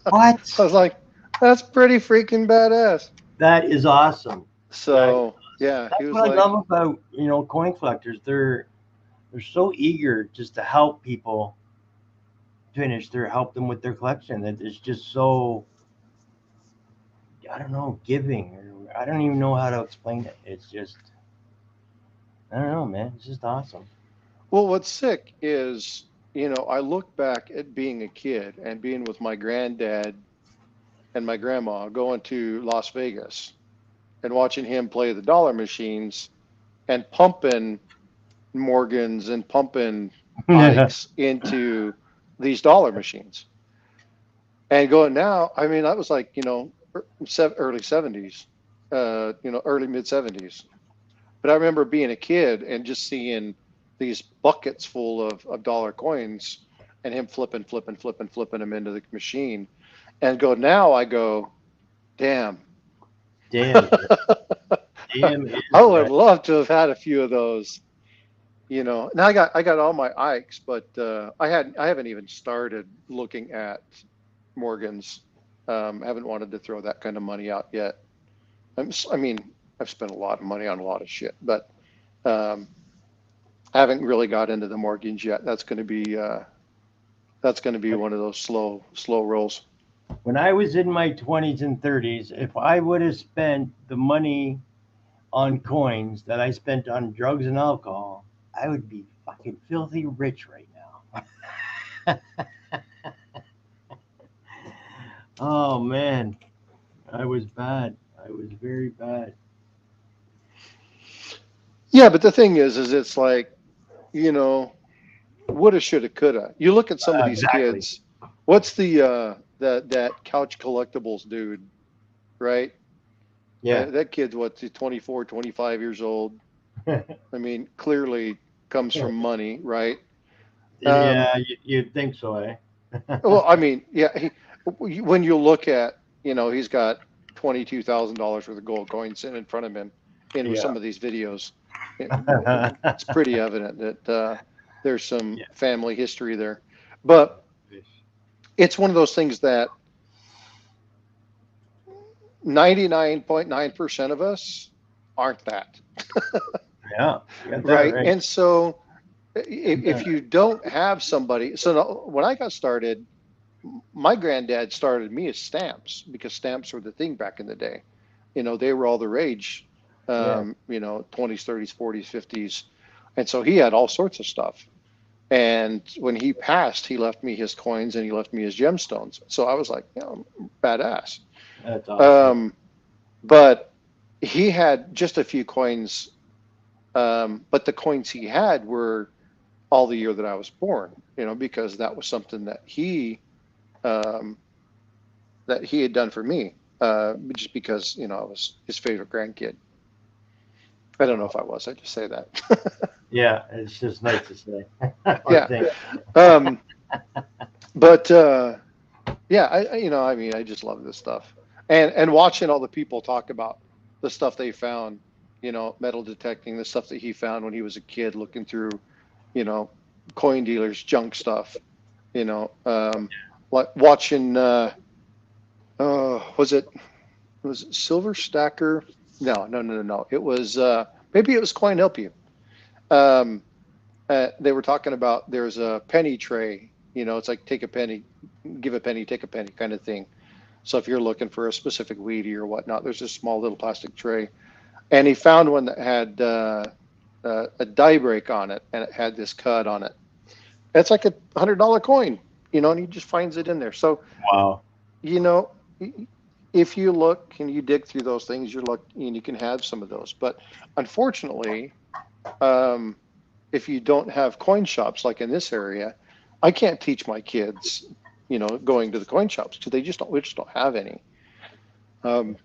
Speaker 1: What?
Speaker 2: I was like, "That's pretty freaking badass."
Speaker 1: That is awesome.
Speaker 2: So yeah, he
Speaker 1: That's
Speaker 2: was
Speaker 1: what I
Speaker 2: like,
Speaker 1: love about, coin collectors. They're so eager just to help people help them with their collection. That it's just so, I don't know, giving. Or I don't even know how to explain it. It's just, I don't know, man. It's just awesome.
Speaker 2: "Well, what's sick is, I look back at being a kid and being with my granddad and my grandma going to Las Vegas and watching him play the dollar machines and pumping Morgans and pumping
Speaker 1: Yeah.
Speaker 2: Ikes into these dollar machines. And going now, I mean, that was like, early 70s, early mid 70s. But I remember being a kid and just seeing these buckets full of dollar coins and him flipping them into the machine. And go now, I go, damn.
Speaker 1: Damn. Damn is
Speaker 2: I would
Speaker 1: right.
Speaker 2: love to have had a few of those. Now I got all my Ikes, but I haven't even started looking at Morgan's. I haven't wanted to throw that kind of money out yet. I mean, I've spent a lot of money on a lot of shit, but um, I haven't really got into the Morgans yet. That's going to be one of those slow rolls.
Speaker 1: When I was in my 20s and 30s, if I would have spent the money on coins that I spent on drugs and alcohol, I would be fucking filthy rich right now. Oh man, I was bad. I was very bad.
Speaker 2: Yeah, but the thing is it's like, you know, woulda, shoulda, coulda. You look at some of these
Speaker 1: Exactly.
Speaker 2: kids. What's the that couch collectibles dude, right?
Speaker 1: Yeah.
Speaker 2: That kid's what, 24, 25 years old. I mean, clearly comes from money, right? Um,
Speaker 1: Yeah, you'd think so, eh?
Speaker 2: well, I mean, yeah. When you look at, he's got $22,000 worth of gold coins sitting in front of him, in with
Speaker 1: Yeah.
Speaker 2: some of these videos, it's pretty evident that there's some
Speaker 1: Yeah.
Speaker 2: family history there. But it's one of those things that 99.9% of us aren't that,
Speaker 1: Yeah. You got that
Speaker 2: right?
Speaker 1: right.
Speaker 2: And so if you don't have somebody, so when I got started, my granddad started me as stamps because stamps were the thing back in the day. They were all the rage,
Speaker 1: Yeah.
Speaker 2: 20s, 30s, 40s, 50s. And so he had all sorts of stuff. And when he passed, he left me his coins and he left me his gemstones. So I was like, badass.
Speaker 1: That's awesome.
Speaker 2: Um, but he had just a few coins. But the coins he had were all the year that I was born, because that was something um, that he had done for me, just because, I was his favorite grandkid. I don't know if I was. I just say that.
Speaker 1: Yeah, it's just nice to say. I
Speaker 2: Yeah.
Speaker 1: think.
Speaker 2: Um, but yeah, I mean, I just love this stuff, and watching all the people talk about the stuff they found, metal detecting, the stuff that he found when he was a kid, looking through, you know, coin dealers, junk stuff, like watching. Was it Silver Stacker? No. It was maybe it was Coin Help You. Um, they were talking about there's a penny tray. It's like take a penny, give a penny, take a penny kind of thing. So if you're looking for a specific weedy or whatnot, there's a small little plastic tray. And he found one that had a die break on it, and it had this cut on it. It's like $100 coin, and he just finds it in there. So,
Speaker 1: Wow.
Speaker 2: you know, if you look and you dig through those things, you're lucky and you can have some of those. But unfortunately, um, if you don't have coin shops like in this area, I can't teach my kids, going to the coin shops because we just don't have any. Um,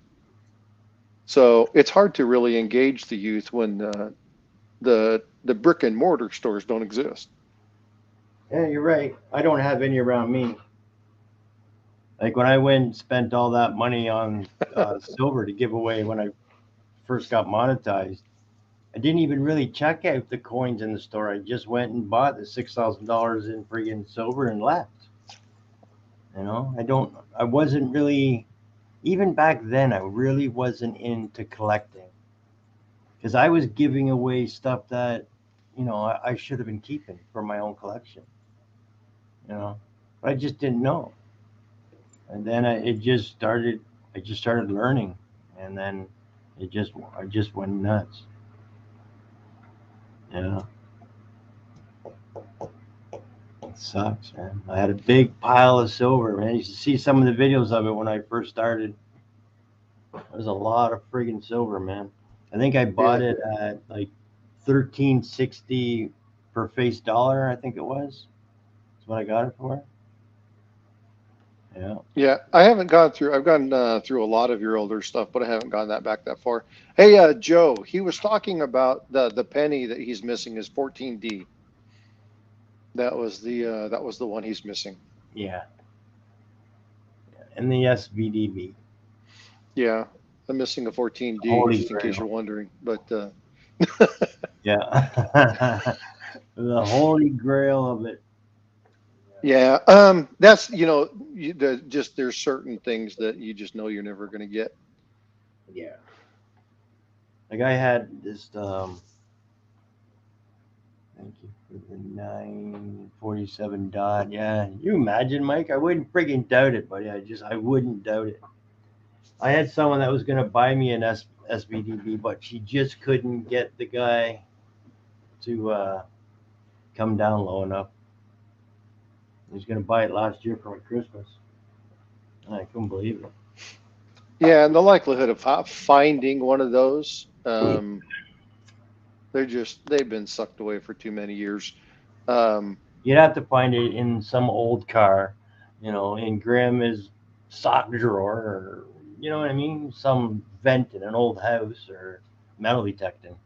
Speaker 2: so it's hard to really engage the youth when the brick and mortar stores don't exist.
Speaker 1: Yeah, you're right. I don't have any around me. Like when I went and spent all that money on silver to give away when I first got monetized, I didn't even really check out the coins in the store. I just went and bought the $6,000 in friggin' silver and left. You know, I wasn't really, even back then, I really wasn't into collecting because I was giving away stuff that, I should have been keeping for my own collection, but I just didn't know. And then I just started learning, and then I just went nuts. You know, it sucks, man. I had a big pile of silver, man. You should see some of the videos of it when I first started. There's a lot of friggin' silver, man. I think I bought
Speaker 2: Yeah.
Speaker 1: it at like 1360 per face dollar. I think it was. That's what I got it for. Yeah.
Speaker 2: Yeah, I haven't gone through. I've gone through a lot of your older stuff, but I haven't gone that back that far. Hey, Joe, he was talking about the penny that he's missing is 14D. That was the one he's missing.
Speaker 1: Yeah. And the SVDB.
Speaker 2: Yeah, I'm missing a 14D,
Speaker 1: Holy
Speaker 2: just in case
Speaker 1: Grail.
Speaker 2: you're wondering. But
Speaker 1: Yeah. The holy grail of it.
Speaker 2: yeah, that's just there's certain things that you just know you're never going to get.
Speaker 1: Yeah. Like I had this thank you for the 947 dot. Yeah. You imagine, Mike? I wouldn't friggin' doubt it, buddy. I wouldn't doubt it. I had someone that was gonna buy me an SVDB, but she just couldn't get the guy to come down low enough. He was gonna buy it last year for my Christmas. I couldn't believe
Speaker 2: Yeah, and the likelihood of finding one of those,
Speaker 1: it.
Speaker 2: they've been sucked away for too many years. Um,
Speaker 1: You'd have to find it in some old car, in grandma's sock drawer, or you know what I mean, some vent in an old house, or metal detecting,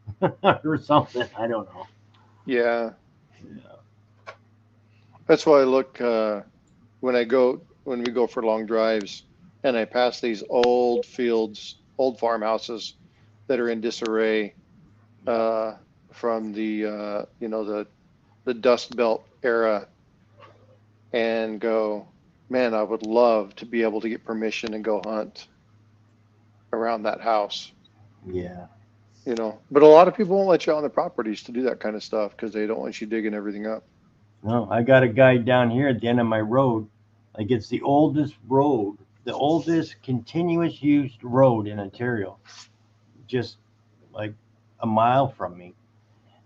Speaker 1: or something. I don't know.
Speaker 2: yeah,
Speaker 1: Yeah.
Speaker 2: that's why I look when we go for long drives, and I pass these old fields, old farmhouses that are in disarray
Speaker 1: Yeah.
Speaker 2: uh, from the Dust Belt era, and go, man, I would love to be able to get permission and go hunt around that house.
Speaker 1: Yeah.
Speaker 2: But a lot of people won't let you on the properties to do that kind of stuff because they don't want you digging everything up.
Speaker 1: No, I got a guy down here at the end of my road. Like it's the oldest road, the oldest continuous used road in Ontario, just like a mile from me.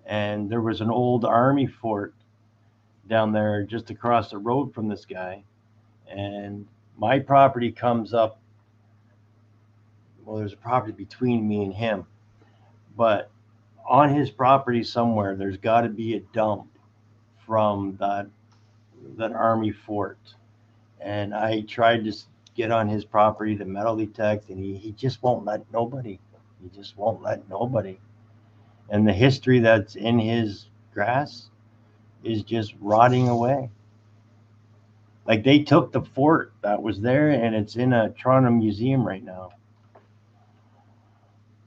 Speaker 1: And there was an old army fort down there just across the road from this guy. And my property comes up. Well, there's a property between me and him, but on his property somewhere, there's got to be a dump from that army fort. And I tried to get on his property to metal detect, and he just won't let nobody. He just won't let nobody. And the history that's in his grass is just rotting away. Like they took the fort that was there, and it's in a Toronto museum right now.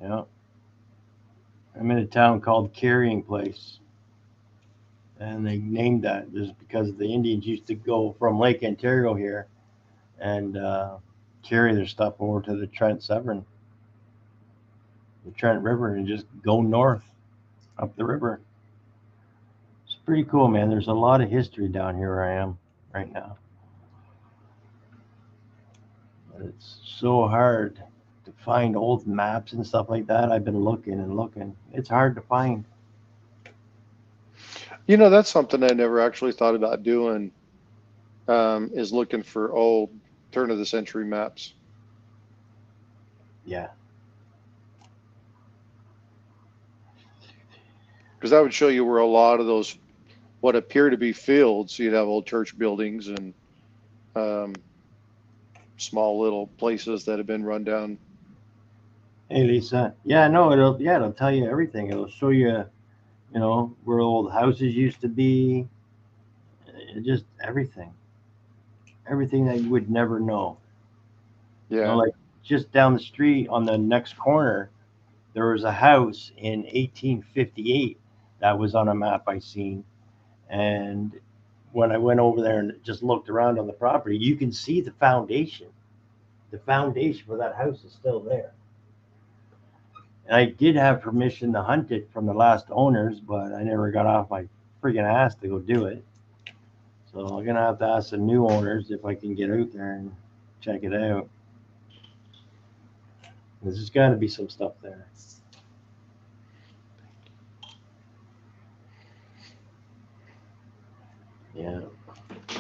Speaker 1: You know, I'm in a town called Carrying Place, and they named that just because the Indians used to go from Lake Ontario here and carry their stuff over to the Trent River, and just go north up the river. It's pretty cool, man. There's a lot of history down here where I am right now. But it's so hard to find old maps and stuff like that. I've been looking and looking. It's hard to find.
Speaker 2: That's something I never actually thought about doing, is looking for old turn of the century maps.
Speaker 1: Yeah.
Speaker 2: Because that would show you where a lot of those, what appear to be fields, you'd have old church buildings and um, small little places that have been run down.
Speaker 1: Hey, Lisa. Yeah, no, it'll tell you everything. It'll show you, where old houses used to be. just everything that you would never know.
Speaker 2: Yeah.
Speaker 1: Like just down the street on the next corner, there was a house in 1858 that was on a map I seen, and when I went over there and just looked around on the property, you can see the foundation. The foundation for that house is still there. And I did have permission to hunt it from the last owners, but I never got off my freaking ass to go do it. So I'm gonna have to ask the new owners if I can get out there and check it out. There's got to be some stuff there. Yeah,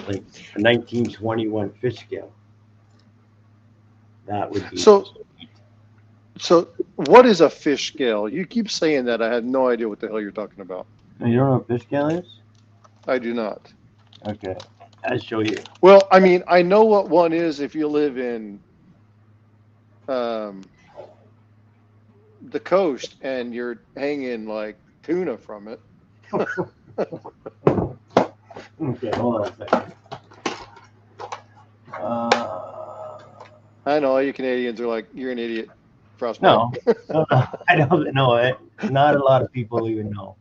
Speaker 1: like a 1921 fish scale. That would be.
Speaker 2: So what is a fish scale? You keep saying that. I have no idea what the hell you're talking about.
Speaker 1: You don't know what fish scale is?
Speaker 2: I do not.
Speaker 1: Okay, I'll show you.
Speaker 2: Well, I mean, I know what one is if you live in the coast and you're hanging like tuna from it.
Speaker 1: Okay, hold on a second.
Speaker 2: I know all you Canadians are like, you're an idiot. Frostbite.
Speaker 1: No, I don't know it. Not a lot of people even know.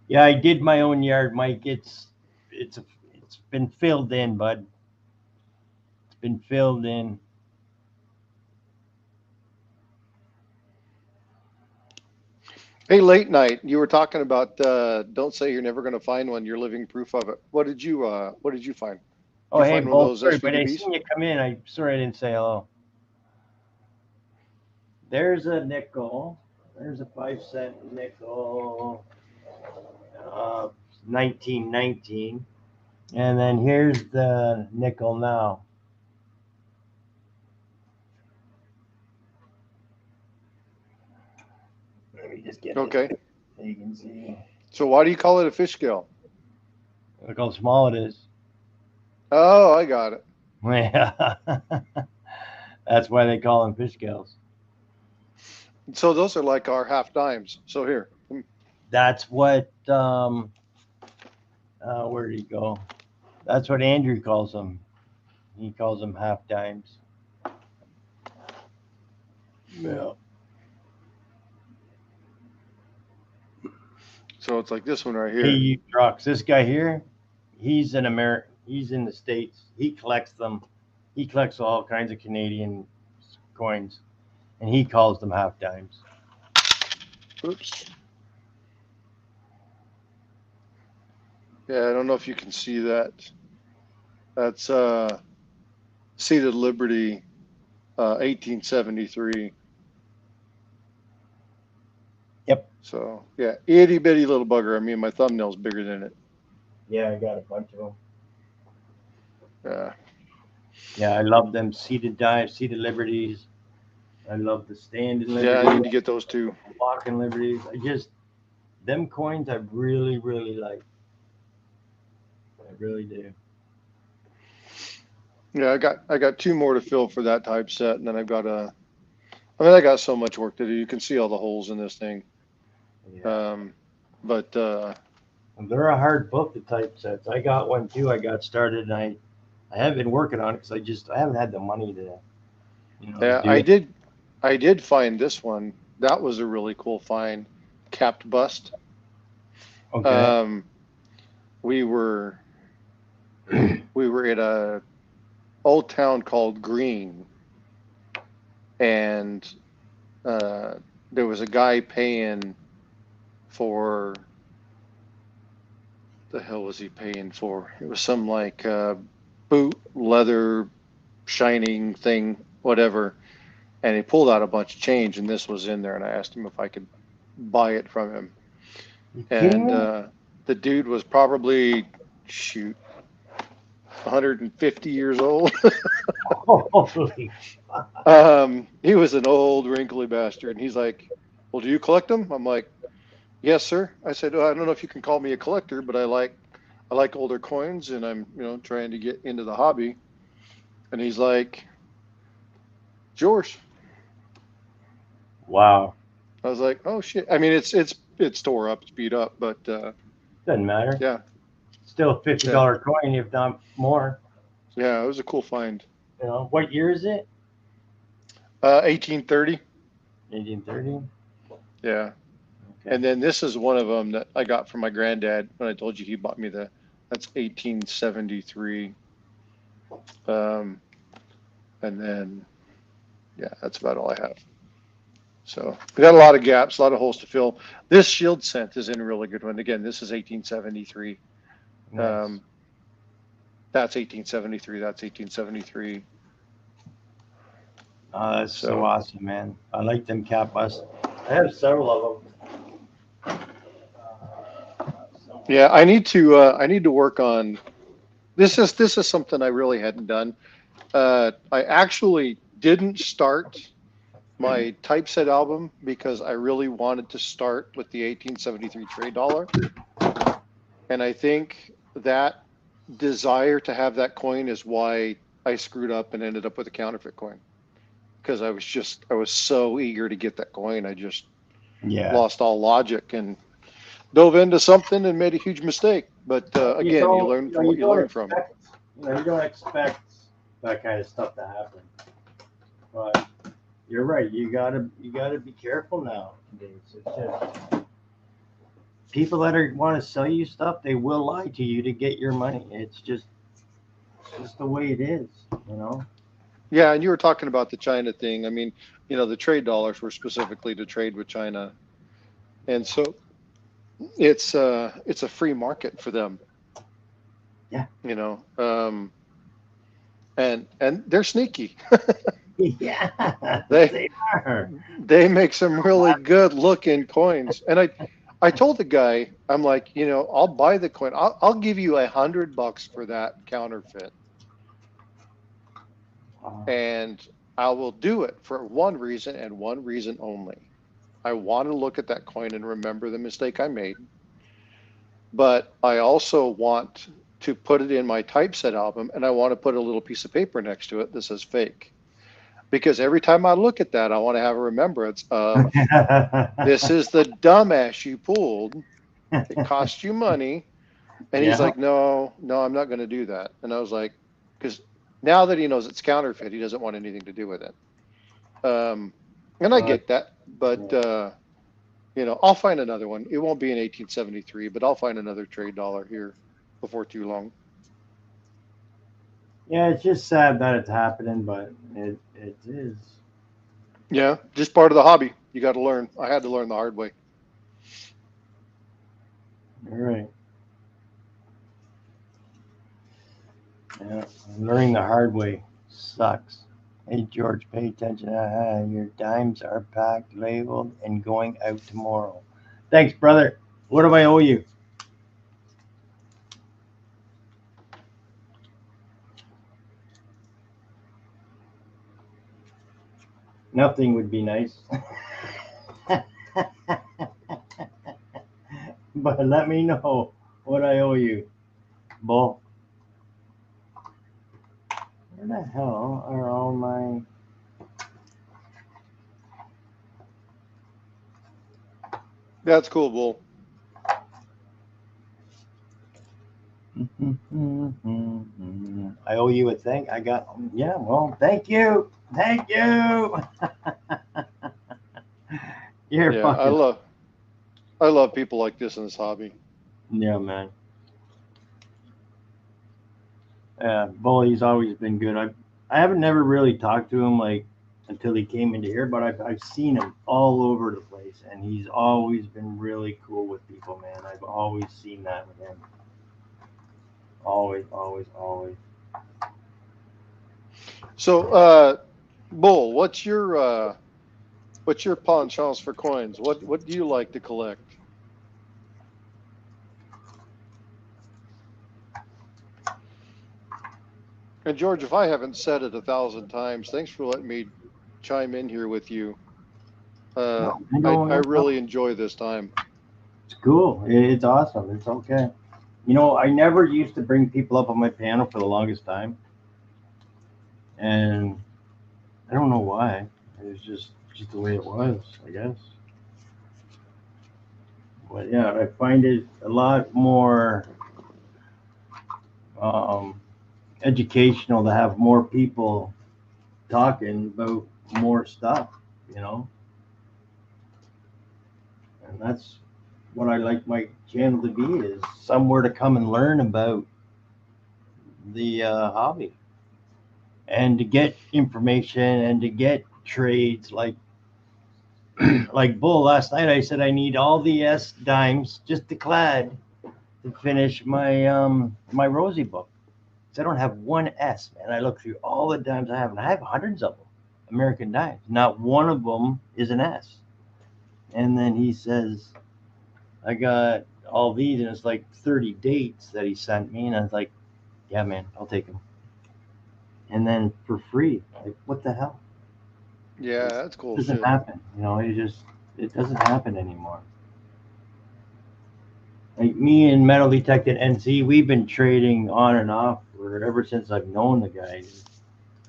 Speaker 1: Yeah, I did my own yard, Mike. It's been filled in, bud. It's been filled in.
Speaker 2: Hey, late night. You were talking about don't say you're never going to find one. You're living proof of it. What did you find?
Speaker 1: Oh,
Speaker 2: you
Speaker 1: hey,
Speaker 2: find one of
Speaker 1: Bo,
Speaker 2: those
Speaker 1: sorry, but I
Speaker 2: SVDBs?
Speaker 1: seen you come in. I'm sorry I didn't say hello. There's a nickel. There's a 5-cent nickel. 1919. And then here's the nickel now. Let me just get
Speaker 2: Okay.
Speaker 1: it so you can see.
Speaker 2: So why do you call it a fish scale?
Speaker 1: Look how small it is.
Speaker 2: Oh, I got it.
Speaker 1: Yeah. That's why they call them fish scales.
Speaker 2: So those are like our half dimes. So here.
Speaker 1: That's what where did he go? That's what Andrew calls them. He calls them half dimes. Yeah.
Speaker 2: So it's like this one right here.
Speaker 1: He trucks. This guy here, he's in America. He's in the States. He collects them. He collects all kinds of Canadian coins, and he calls them half dimes.
Speaker 2: Oops. Yeah, I don't know if you can see that. That's Seated Liberty, 1873.
Speaker 1: Yep.
Speaker 2: So yeah, itty bitty little bugger. I mean, my thumbnail's bigger than it.
Speaker 1: Yeah, I got a bunch of them.
Speaker 2: Yeah.
Speaker 1: Yeah, I love them seated dimes, seated liberties. I love the standing liberties.
Speaker 2: Yeah, I need to get those too.
Speaker 1: Walking liberties. Them coins I really, really like. I really do.
Speaker 2: Yeah, I got two more to fill for that type set, and then I've got I got so much work to do. You can see all the holes in this thing.
Speaker 1: Yeah.
Speaker 2: But
Speaker 1: they're a hard book, the typesets. I got one too. I got started, and I haven't been working on it because I haven't had the money to.
Speaker 2: Yeah, I did find this one. That was a really cool find. Capped bust.
Speaker 1: Okay.
Speaker 2: We were at a old town called Green, and there was a guy paying for, the hell was he paying for? It was some like boot leather shining thing, whatever. And he pulled out a bunch of change, and this was in there. And I asked him if I could buy it from him.
Speaker 1: You kidding me?
Speaker 2: The dude was probably 150 years old.
Speaker 1: Holy.
Speaker 2: He was an old wrinkly bastard, and he's like, "Well, do you collect them?" I'm like, "Yes, sir." I said, "I don't know if you can call me a collector, but I like older coins, and I'm trying to get into the hobby." And he's like, "Yours."
Speaker 1: Wow.
Speaker 2: I was like, "Oh shit!" I mean, it's tore up, it's beat up, but
Speaker 1: Doesn't matter.
Speaker 2: Yeah.
Speaker 1: Still a $50 coin, if not more.
Speaker 2: Yeah, it was a cool find.
Speaker 1: You know, what year is it?
Speaker 2: 1830.
Speaker 1: 1830.
Speaker 2: Yeah.
Speaker 1: Okay.
Speaker 2: And then this is one of them that I got from my granddad when I told you he bought me that's 1873. And then, yeah, that's about all I have. So we got a lot of gaps, a lot of holes to fill. This shield scent is in a really good one. Again, this is 1873.
Speaker 1: Nice.
Speaker 2: That's 1873. That's 1873.
Speaker 1: Oh, that's so
Speaker 2: So
Speaker 1: awesome, man. I like them cap busts. I have several of them.
Speaker 2: yeah, I need to work on this. Is something I really hadn't done. I actually didn't start my typeset album because I really wanted to start with the 1873 trade dollar. And I think that desire to have that coin is why I screwed up and ended up with a counterfeit coin. Because I was so eager to get that coin. I just
Speaker 1: Yeah.
Speaker 2: lost all logic and dove into something and made a huge mistake. But again, you learn from what you learn from.
Speaker 1: You don't expect that kind of stuff to happen. But you're right. You gotta be careful now. It's just people that want to sell you stuff. They will lie to you to get your money. It's just the way it is. You know.
Speaker 2: Yeah, and you were talking about the China thing. I mean, the trade dollars were specifically to trade with China, and so it's a free market for them.
Speaker 1: Yeah.
Speaker 2: And they're sneaky.
Speaker 1: Yeah,
Speaker 2: they
Speaker 1: they are.
Speaker 2: they make some really good looking coins. And I told the guy, I'm like, I'll buy the coin. I'll give you $100 for that counterfeit. And I will do it for one reason and one reason only. I want to look at that coin and remember the mistake I made. But I also want to put it in my typeset album, and I want to put a little piece of paper next to it that says fake. Because every time I look at that, I want to have a remembrance of this is the dumbass you pulled. It cost you money. And he's
Speaker 1: Yeah.
Speaker 2: like, no, I'm not going to do that. And I was like, because now that he knows it's counterfeit, he doesn't want anything to do with it. And I get that, but I'll find another one. It won't be in 1873, but I'll find another trade dollar here before too long.
Speaker 1: Yeah, it's just sad that it's happening, but it is.
Speaker 2: Yeah, just part of the hobby. You got to learn. I had to learn the hard way.
Speaker 1: All right. Yeah, learning the hard way sucks. Hey George, pay attention. Your dimes are packed, labeled, and going out tomorrow. Thanks, brother. What do I owe you? Nothing would be nice. But let me know what I owe you, Bull. Where the hell are all my...
Speaker 2: That's cool, Bull.
Speaker 1: I owe you a thing. Yeah, well, thank you. Thank you. You're
Speaker 2: Yeah,
Speaker 1: fucking...
Speaker 2: I love people like this in this hobby.
Speaker 1: Yeah, man. Bully's always been good. I haven't never really talked to him like until he came into here, but I've seen him all over the place, and he's always been really cool with people, man. I've always seen that with him. Always, always, always.
Speaker 2: So, Bull, what's your penchants for coins? What do you like to collect? And George, if I haven't said it 1,000 times, thanks for letting me chime in here with you. I really enjoy this time.
Speaker 1: It's cool. It's awesome. It's okay. I never used to bring people up on my panel for the longest time, and I don't know why. It was just the way it was, I guess. But yeah, I find it a lot more um, educational to have more people talking about more stuff, you know. And that's what I like my channel to be, is somewhere to come and learn about the hobby and to get information and to get trades like Bull last night. I said I need all the S dimes just to clad to finish my Rosie book. So I don't have one S, man. I look through all the dimes I have, and I have hundreds of them, American dimes. Not one of them is an S. And then he says, I got all these, and it's like 30 dates that he sent me, and I was like, yeah, man, I'll take them. And then for free, like, what the hell?
Speaker 3: Yeah,
Speaker 1: It
Speaker 3: that's cool
Speaker 1: doesn't
Speaker 3: shit.
Speaker 1: happen, you know. It doesn't happen anymore. Like me and Metal Detected NC, we've been trading on and off for ever since I've known the guy.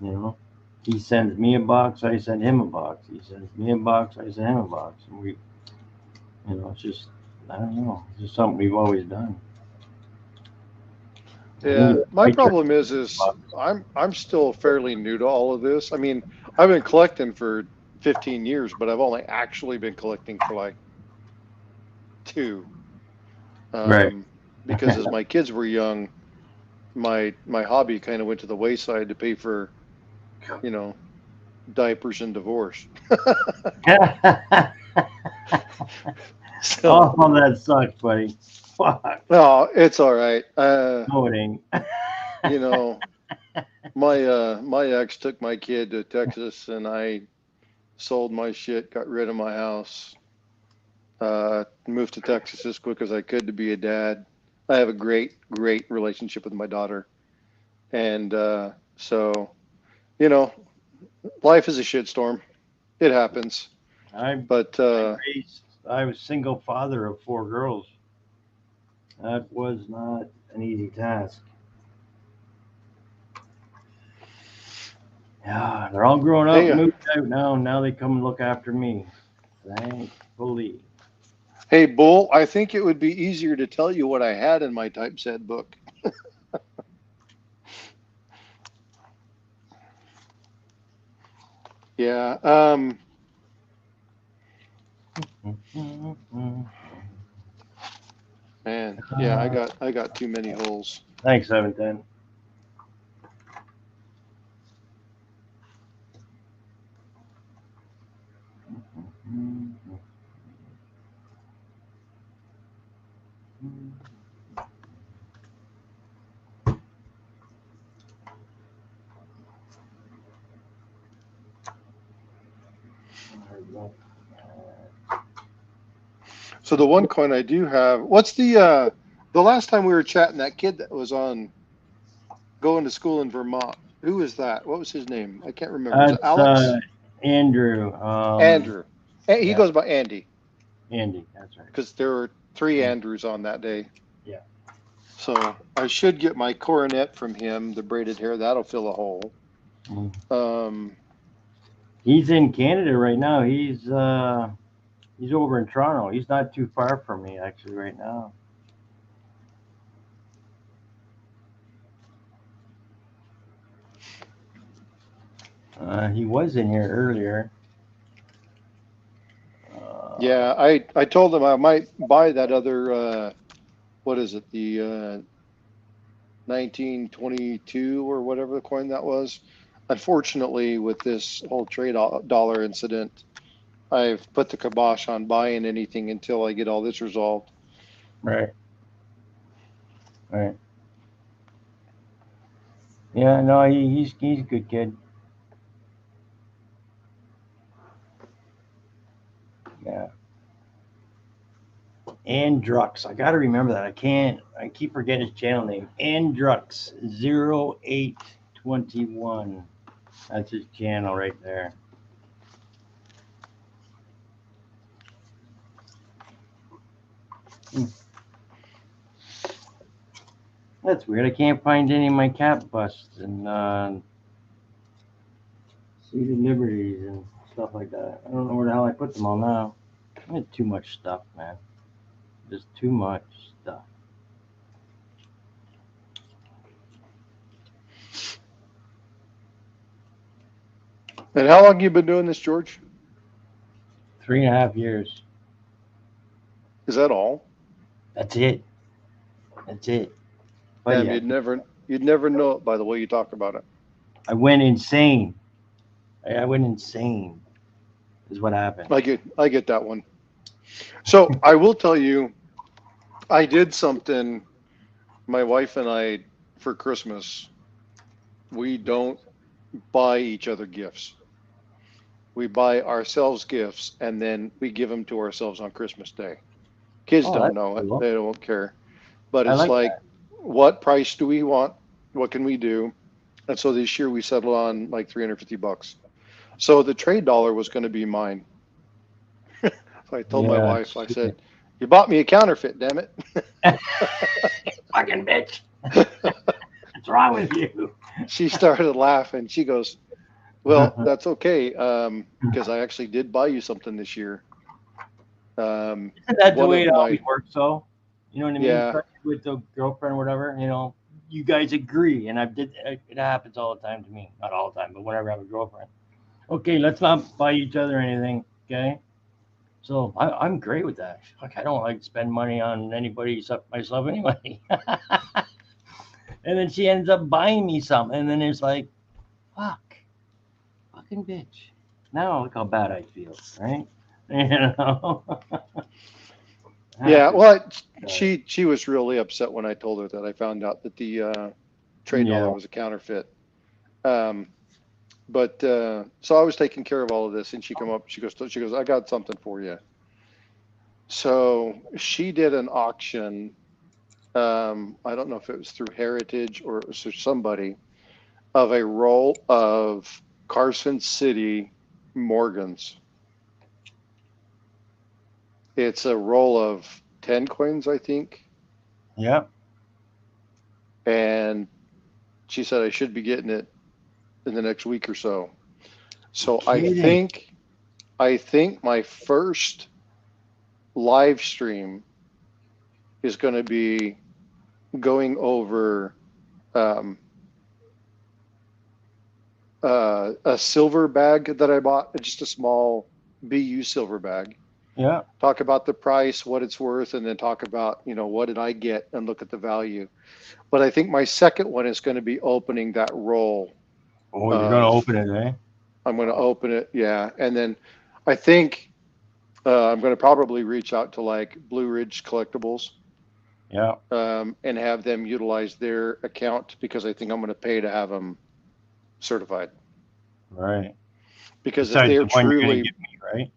Speaker 1: You know, he sends me a box, I send him a box. He sends me a box, I send him a box. And we, you know, it's just, I don't know, it's just something we've always done.
Speaker 3: Yeah, my
Speaker 1: I trade
Speaker 3: problem is I'm still fairly new to all of this. I mean, I've been collecting for 15 years, but I've only actually been collecting for like two.
Speaker 1: right.
Speaker 3: Um, because as my kids were young, my hobby kind of went to the wayside to pay for, you know, diapers and divorce. So,
Speaker 1: Oh, that sucks, buddy. Fuck.
Speaker 3: no, it's all right.
Speaker 1: No, it ain't.
Speaker 3: You know, my ex took my kid to Texas, and I sold my shit, got rid of my house, moved to Texas as quick as I could to be a dad. I have a great relationship with my daughter, and so you know, life is a shitstorm. It happens,
Speaker 1: I
Speaker 3: but
Speaker 1: I was single father of 4 girls. That was not an easy task. Yeah, they're all grown up,
Speaker 3: hey,
Speaker 1: moved out now. Now they come and look after me. Thankfully.
Speaker 3: hey, Bull, I think it would be easier to tell you what I had in my typeset book. Yeah, man, yeah, I got too many holes.
Speaker 1: Thanks, 710.
Speaker 3: So the one coin I do have, what's the last time we were chatting, that kid that was on going to school in Vermont? Who was that? What was his name? I can't remember. Was it
Speaker 1: That's
Speaker 3: Alex?
Speaker 1: Andrew.
Speaker 3: Andrew. He
Speaker 1: Yeah,
Speaker 3: goes by Andy
Speaker 1: Andy. That's right.
Speaker 3: because there were three
Speaker 1: Yeah,
Speaker 3: Andrews on that day.
Speaker 1: yeah.
Speaker 3: So I should get my coronet from him, the braided hair. That'll fill a hole.
Speaker 1: Mm.
Speaker 3: Um,
Speaker 1: He's in Canada right now. He's over in Toronto. He's not too far from me actually right now. He was in here earlier. Uh,
Speaker 3: yeah, I told him I might buy that other what is it, the 1922 or whatever the coin that was. Unfortunately, with this whole trade dollar incident, I've put the kibosh on buying anything until I get all this resolved.
Speaker 1: right, right. Yeah, no, he's a good kid. Yeah. Andrux. I got to remember that. I can't. I keep forgetting his channel name. Andrux 0821. That's his channel right there. Hmm. That's weird. I can't find any of my cap busts and seated liberties and stuff like that. I don't know where the hell I put them all now. I had too much stuff, man. Just too much stuff.
Speaker 3: And how long you been doing this, George?
Speaker 1: 3.5 years.
Speaker 3: Is that all?
Speaker 1: That's it. That's it. But
Speaker 3: Damn,
Speaker 1: yeah,
Speaker 3: you'd never know it by the way you talk about it.
Speaker 1: I went insane. I went insane. Is what happened.
Speaker 3: I get that one. So I will tell you, I did something. My wife and I, for Christmas, we don't buy each other gifts. We buy ourselves gifts and then we give them to ourselves on Christmas Day. Kids
Speaker 1: Oh,
Speaker 3: don't
Speaker 1: that's
Speaker 3: know it;
Speaker 1: cool.
Speaker 3: they don't care. But
Speaker 1: I
Speaker 3: it's
Speaker 1: like
Speaker 3: like,
Speaker 1: that.
Speaker 3: what price do we want? What can we do? And so this year we settled on like $350. So the trade dollar was going to be mine. So I told my
Speaker 1: Yeah.
Speaker 3: wife, I said, "You bought me a counterfeit, damn it."
Speaker 1: Fucking bitch. What's wrong with you?
Speaker 3: She started laughing. She goes, "Well, that's okay, because I actually did buy you something this year."
Speaker 1: Isn't that the
Speaker 3: One
Speaker 1: way
Speaker 3: of
Speaker 1: it always
Speaker 3: my,
Speaker 1: works, though? You know what I mean?
Speaker 3: yeah,
Speaker 1: Especially with the girlfriend or whatever. You guys agree, and it happens all the time to me. Not all the time, but whenever I have a girlfriend. Okay, let's not buy each other anything. Okay. So I'm great with that. Fuck, I don't like to spend money on anybody except myself anyway. And then she ends up buying me something, and then it's like, fuck, fucking bitch. Now look how bad I feel, right? You know. I have
Speaker 3: yeah.
Speaker 1: to.
Speaker 3: Well, she was really upset when I told her that I found out that the trade dollar
Speaker 1: Yeah.
Speaker 3: was a counterfeit. Um, but so I was taking care of all of this, and she come up. She goes, "I got something for you." So she did an auction. I don't know if it was through Heritage or it was through somebody, of a roll of Carson City Morgans. It's a roll of 10 coins, I think.
Speaker 1: Yeah.
Speaker 3: And she said I should be getting it in the next week or so. So
Speaker 1: Kidding.
Speaker 3: I think my first live stream is going to be going over um, a silver bag that I bought, just a small BU silver bag.
Speaker 1: Yeah.
Speaker 3: Talk about the price, what it's worth, and then talk about, what did I get and look at the value. But I think my second one is going to be opening that roll
Speaker 1: Oh, you're gonna
Speaker 3: of,
Speaker 1: open it, eh?
Speaker 3: I'm going to open it. Yeah. And then I think I'm going to probably reach out to like Blue Ridge Collectibles
Speaker 1: Yeah.
Speaker 3: and have them utilize their account because I think I'm going to pay to have them certified.
Speaker 1: Right.
Speaker 3: Because if
Speaker 1: Besides
Speaker 3: they're
Speaker 1: the one you're gonna
Speaker 3: truly,
Speaker 1: give me, right?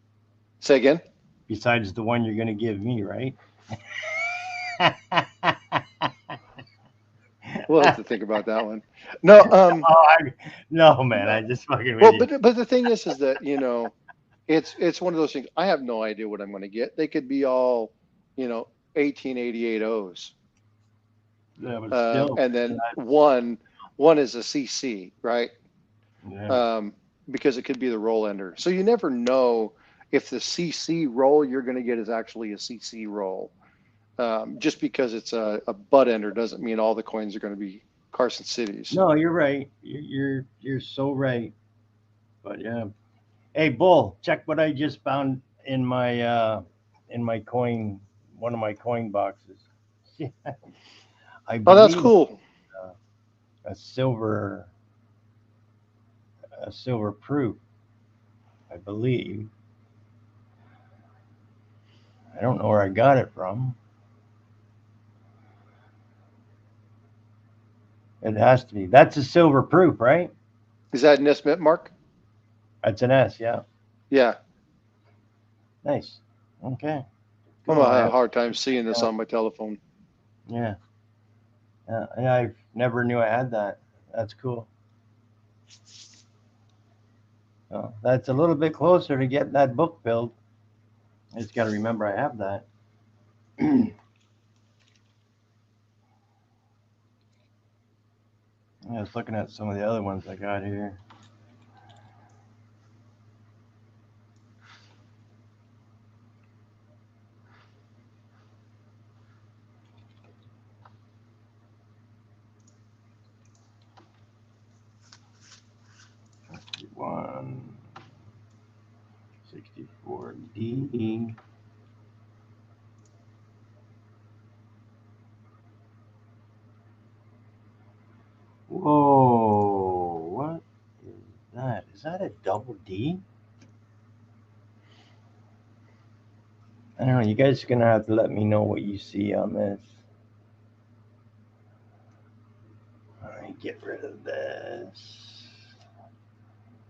Speaker 3: say again,
Speaker 1: Besides the one you're gonna give me, right?
Speaker 3: we'll have to think about that one. No,
Speaker 1: No, man,
Speaker 3: no.
Speaker 1: I just fucking with
Speaker 3: Well,
Speaker 1: you.
Speaker 3: but the thing is that it's one of those things. I have no idea what I'm going to get. They could be all 1888 O's,
Speaker 1: Yeah, but still,
Speaker 3: and then one is a CC, right?
Speaker 1: yeah.
Speaker 3: Um, because it could be the roll ender. So you never know if the CC roll you're going to get is actually a CC roll. Just because it's a butt ender doesn't mean all the coins are going to be Carson Cities.
Speaker 1: No, you're right. You're so right. But yeah. Hey, Bull, check what I just found in my coin, one of my coin boxes. I
Speaker 3: Oh, that's
Speaker 1: believe
Speaker 3: cool.
Speaker 1: uh, a silver a silver proof. I believe. I don't know where I got it from. It has to be. That's a silver proof, right?
Speaker 3: Is that an Smith mark?
Speaker 1: That's an S. Yeah.
Speaker 3: Yeah.
Speaker 1: Nice. Okay.
Speaker 3: I'm
Speaker 1: Cool.
Speaker 3: gonna have a hard time seeing this on my telephone.
Speaker 1: Yeah. Yeah. I never knew I had that. That's cool. That's a little bit closer to getting that book filled. I just got to remember I have that. I was looking at some of the other ones I got here. 54D. Whoa, what is that? Is that a double D? I don't know. You guys are going to have to let me know what you see on this. All right, get rid of this.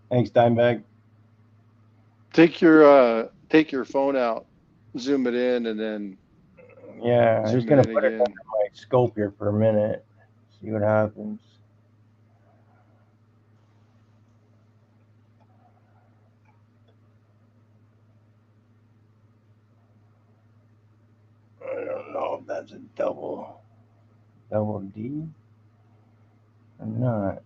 Speaker 1: Thanks, Dimebag.
Speaker 3: Take your phone out, zoom it in, and then
Speaker 1: Yeah, I'm
Speaker 3: zoom
Speaker 1: just going
Speaker 3: it
Speaker 1: to
Speaker 3: in
Speaker 1: put it
Speaker 3: again.
Speaker 1: under my scope here for a minute. See what happens. I don't know if that's a double D or not.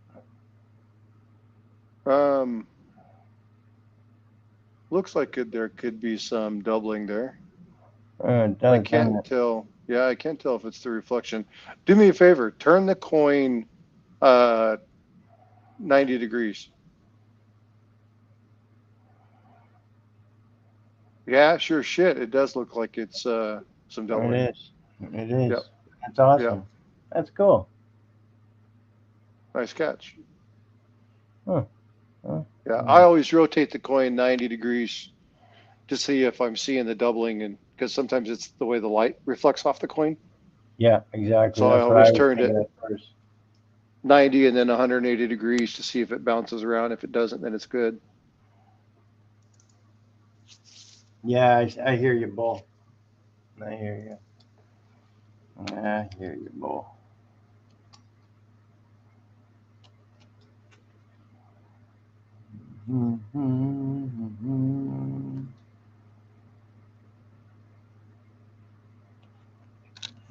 Speaker 3: Looks like there could be some doubling there.
Speaker 1: It
Speaker 3: I
Speaker 1: does, doesn't
Speaker 3: can't
Speaker 1: it?
Speaker 3: tell. Yeah, I can't tell if it's the reflection. Do me a favor, turn the coin 90 degrees. Yeah, sure shit. It does look like it's some doubling.
Speaker 1: It is. It is.
Speaker 3: Yep.
Speaker 1: That's awesome.
Speaker 3: Yep.
Speaker 1: That's cool.
Speaker 3: Nice catch.
Speaker 1: Huh.
Speaker 3: Yeah, I always rotate the coin 90 degrees to see if I'm seeing the doubling, and because sometimes it's the way the light reflects off the coin.
Speaker 1: Yeah, exactly.
Speaker 3: So I
Speaker 1: That's what I
Speaker 3: always
Speaker 1: was
Speaker 3: turned
Speaker 1: thinking
Speaker 3: it
Speaker 1: at first.
Speaker 3: 90 and then 180 degrees to see if it bounces around. If it doesn't, then it's good.
Speaker 1: Yeah, I hear you, Bull. I hear you. I hear you, Bull.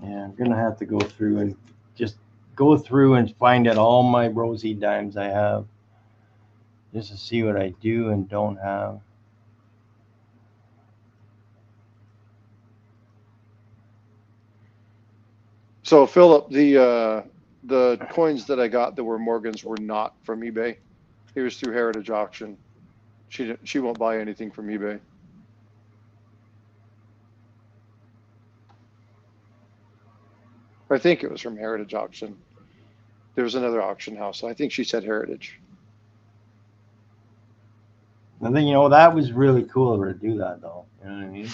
Speaker 1: Yeah, I'm gonna have to go through and just go through and find out all my rosy dimes I have, just to see what I do and don't have.
Speaker 3: So Philip, the coins that I got that were Morgan's were not from eBay. It was through Heritage Auction. She won't buy anything from eBay. I think it was from Heritage Auction. There was another auction house. I think she said Heritage.
Speaker 1: I think that was really cool of her to do that, though. You know what I mean?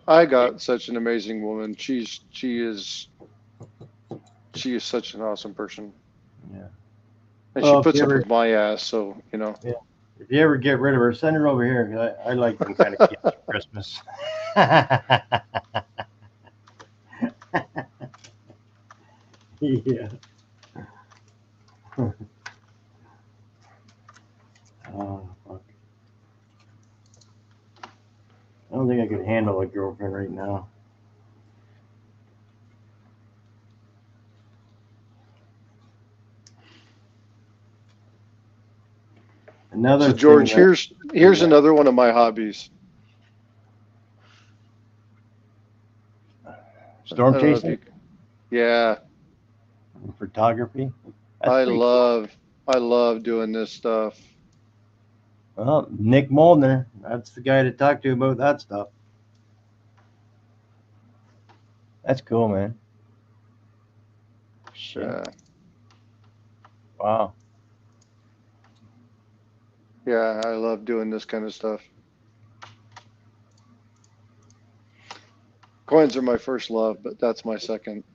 Speaker 3: I got such an amazing woman. She is such an awesome person.
Speaker 1: Yeah.
Speaker 3: And
Speaker 1: Well,
Speaker 3: she
Speaker 1: if
Speaker 3: puts
Speaker 1: you
Speaker 3: up
Speaker 1: ever,
Speaker 3: with my ass, so
Speaker 1: yeah, if you ever get rid of her, send her over here. 'Cause I like them kind of gifts for Christmas. Yeah. Oh, fuck. I don't think I could handle a girlfriend right now. Another
Speaker 3: So
Speaker 1: thing
Speaker 3: George,
Speaker 1: that,
Speaker 3: here's another one of my hobbies.
Speaker 1: storm
Speaker 3: I don't know if
Speaker 1: chasing,
Speaker 3: you, yeah,
Speaker 1: and photography. That's
Speaker 3: I
Speaker 1: pretty cool.
Speaker 3: love doing this stuff.
Speaker 1: Well, Nick Molnar, that's the guy to talk to about that stuff. That's cool, man. Shit.
Speaker 3: Yeah,
Speaker 1: Wow.
Speaker 3: yeah, I love doing this kind of stuff. Coins are my first love, but that's my second.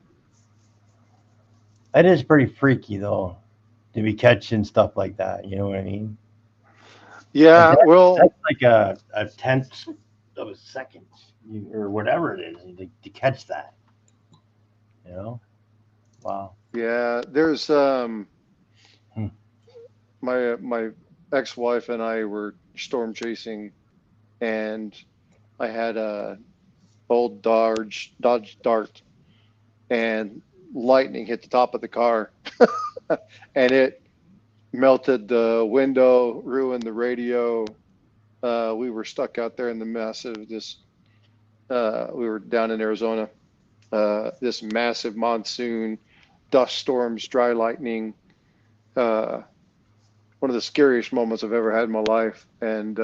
Speaker 1: That is pretty freaky, though, to be catching stuff like that. You know what I mean? Like
Speaker 3: Yeah, well,
Speaker 1: that's like a tenth of a second, or whatever it is, to catch that. You know? Wow.
Speaker 3: yeah, there's
Speaker 1: Hmm.
Speaker 3: my ex-wife and I were storm chasing, and I had a old Dodge Dart, and lightning hit the top of the car, and it melted the window, ruined the radio. We were stuck out there in the massive this. We were down in Arizona. This massive monsoon, dust storms, dry lightning. One of the scariest moments I've ever had in my life. And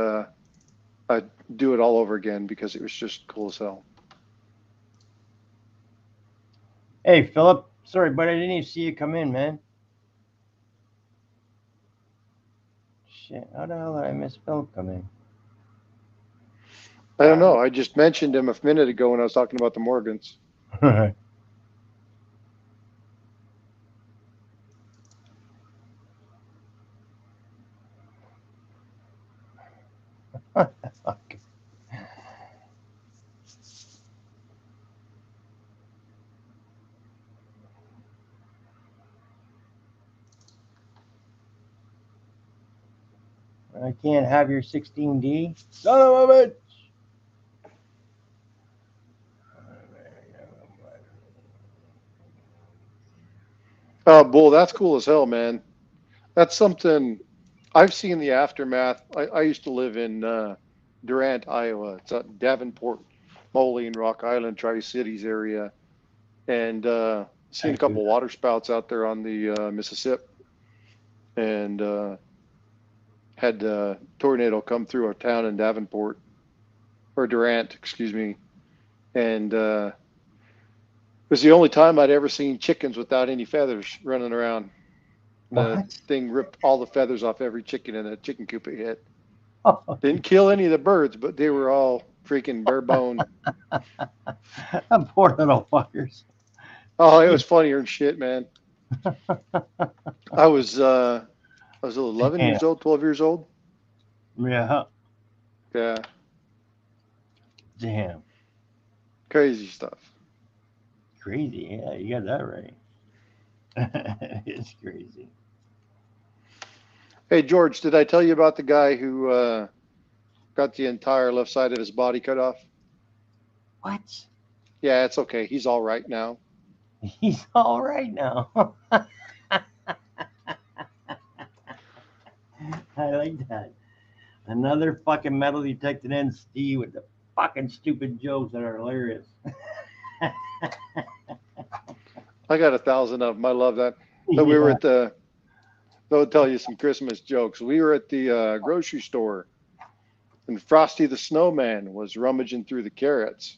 Speaker 3: I'd do it all over again because it was just cool as hell.
Speaker 1: Hey, Philip. Sorry, but I didn't even see you come in, man. Shit, how the hell did I miss Philip come in?
Speaker 3: I don't know. I just mentioned him a minute ago when I was talking about the Morgans.
Speaker 1: Fuck. I can't have your 16D. Son of a bitch.
Speaker 3: Bull, that's cool as hell, man. That's something I've seen the aftermath. I used to live in Durant, Iowa. It's at Davenport, Moline, Rock Island, Tri-Cities area, and seen a couple water spouts out there on the Mississippi, and had a tornado come through our town in Davenport, or Durant, excuse me, and it was the only time I'd ever seen chickens without any feathers running around. The thing ripped all the feathers off every chicken in a chicken coop it hit. Didn't kill any of the birds, but they were all freaking bare bone.
Speaker 1: Poor little fuckers.
Speaker 3: Oh, it was funnier than shit, man. I was 11 years old, 12 years old.
Speaker 1: Yeah.
Speaker 3: Yeah.
Speaker 1: Damn.
Speaker 3: Crazy stuff.
Speaker 1: Crazy. Yeah, you got that right. It's crazy.
Speaker 3: Hey, George, did I tell you about the guy who got the entire left side of his body cut off?
Speaker 1: What?
Speaker 3: Yeah, it's okay. He's all right now.
Speaker 1: He's all right now. I like that. Another fucking metal detected in Steve with the fucking stupid jokes that are hilarious.
Speaker 3: I got 1,000 of them. I love that. So we were at the, they'll tell you some Christmas jokes. We were at the grocery store, and Frosty the Snowman was rummaging through the carrots.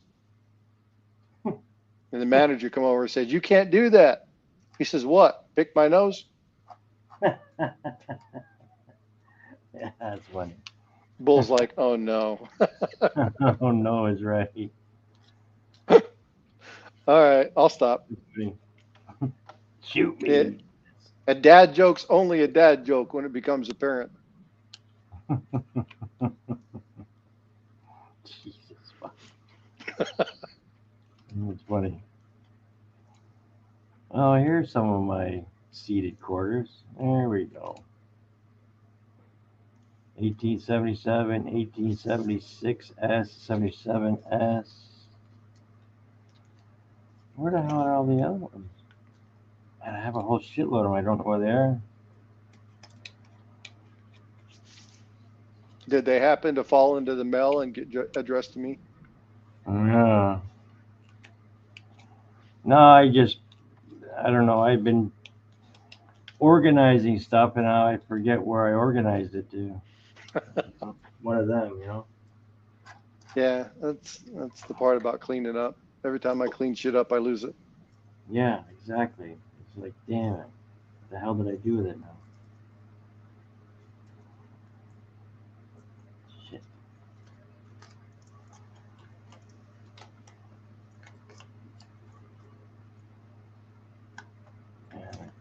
Speaker 3: And the manager come over and said, "You can't do that." He says, "What? Pick my nose?"
Speaker 1: Yeah, that's funny.
Speaker 3: Bull's like, "Oh no."
Speaker 1: Oh no, is right.
Speaker 3: All right, I'll stop.
Speaker 1: Shoot me.
Speaker 3: A dad joke's only a dad joke when it becomes apparent.
Speaker 1: Jesus fuck. It's funny. Oh, here's some of my seated quarters. There we go. 1877, 1876S, 77S. Where the hell are all the other ones? Man, I have a whole shitload of them. I don't know where they are.
Speaker 3: Did they happen to fall into the mail and get addressed to me?
Speaker 1: Yeah. No, I don't know. I've been organizing stuff and now I forget where I organized it to. One of them, you know?
Speaker 3: Yeah, that's the part about cleaning up. Every time I clean shit up, I lose it.
Speaker 1: Yeah, exactly. It's like, damn it. What the hell did I do with it now? Shit.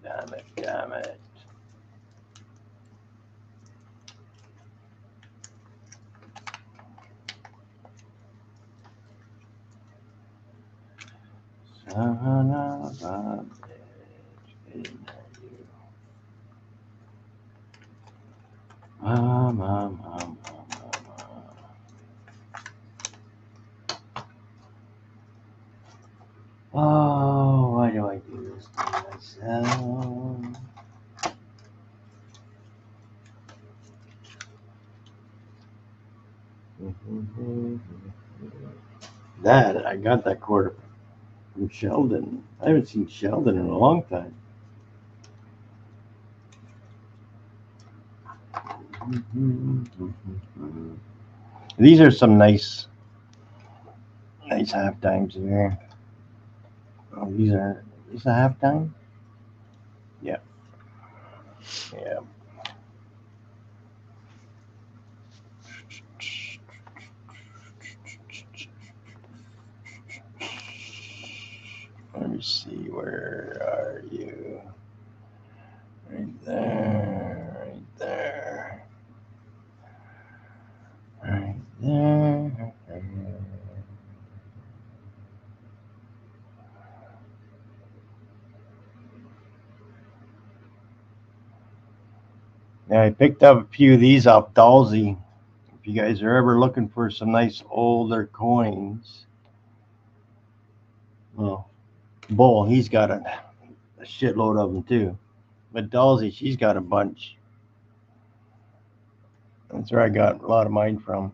Speaker 1: Damn it, damn it. Son of a bitch. Get in there, you. Oh, why do I do this to myself? That, I got that quarter from Sheldon. I haven't seen Sheldon in a long time. These are some nice half dimes here. Oh, these are a half dime? Yeah. Yeah. Let me see, where are you? Right there, right there. Right there. Yeah, I picked up a few of these off Dalsey. If you guys are ever looking for some nice older coins, well, Bull, he's got a shitload of them too. But Dalsey, she's got a bunch. That's where I got a lot of mine from.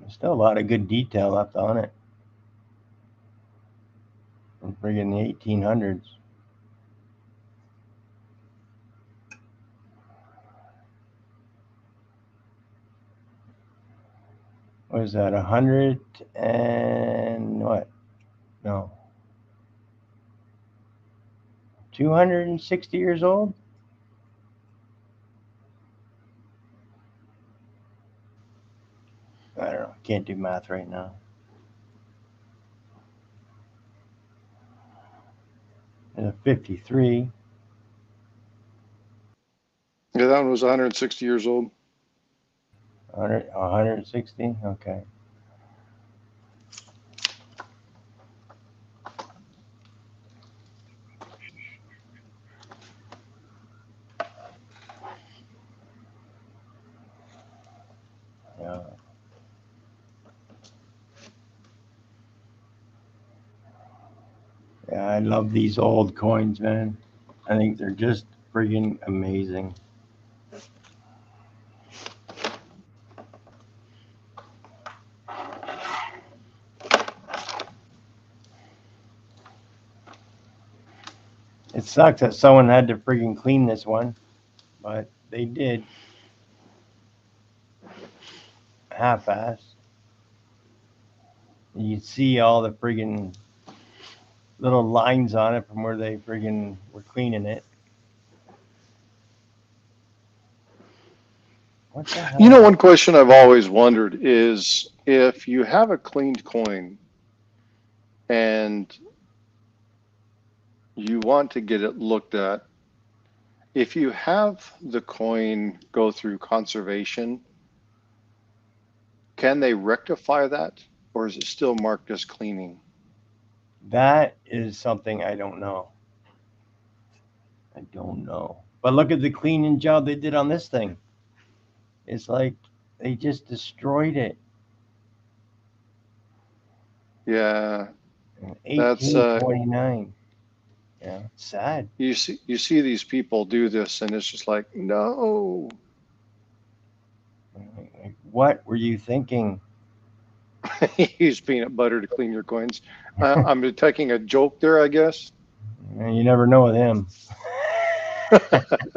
Speaker 1: There's still a lot of good detail left on it. I'm friggin' the 1800s. What is that, 100 and what? No. 260 years old? I don't know. Can't do math right now. There's a 53.
Speaker 3: Yeah, that one was 160 years old.
Speaker 1: 160? Okay. Yeah. Yeah, I love these old coins, man. I think they're just friggin' amazing. It sucks that someone had to friggin' clean this one, but they did. Half-ass. You see all the friggin' little lines on it from where they friggin' were cleaning it. What the hell?
Speaker 3: You know, one question I've always wondered is if you have a cleaned coin and you want to get it looked at, if you have the coin go through conservation, can they rectify that, or is it still marked as cleaning?
Speaker 1: That is something I don't know. I don't know. But look at the cleaning job they did on this thing. It's like they just destroyed it.
Speaker 3: Yeah,
Speaker 1: In
Speaker 3: that's
Speaker 1: 1829. Yeah, it's sad.
Speaker 3: you see these people do this, and it's just like, no.
Speaker 1: Like, what were you thinking?
Speaker 3: Use peanut butter to clean your coins. I'm detecting a joke there, I guess.
Speaker 1: You never know with him.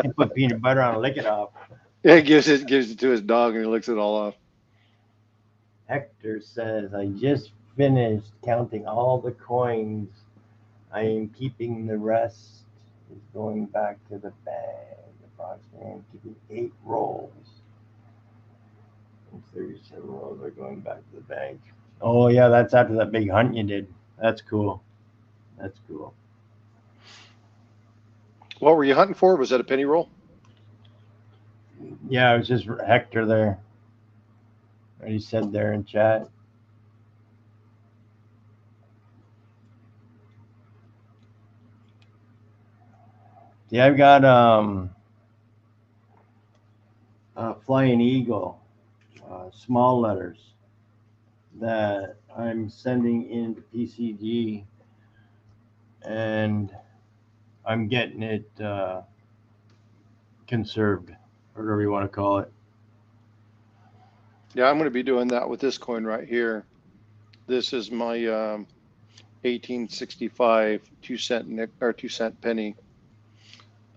Speaker 1: You put peanut butter on and lick it off.
Speaker 3: Yeah, gives it to his dog, and he licks it all off.
Speaker 1: Hector says, I just finished counting all the coins. I am keeping the rest. Is going back to the bag. Approximately, I'm keeping 8 rolls. And 37 rolls are going back to the bank. Oh, yeah, that's after that big hunt you did. That's cool. That's cool.
Speaker 3: What were you hunting for? Was that a penny roll?
Speaker 1: Yeah, it was just Hector there. What he said there in chat. Yeah, I've got Flying Eagle, small letters that I'm sending into PCG, and I'm getting it conserved, or whatever you want to call it.
Speaker 3: Yeah, I'm going to be doing that with this coin right here. This is my 1865 2 cent penny.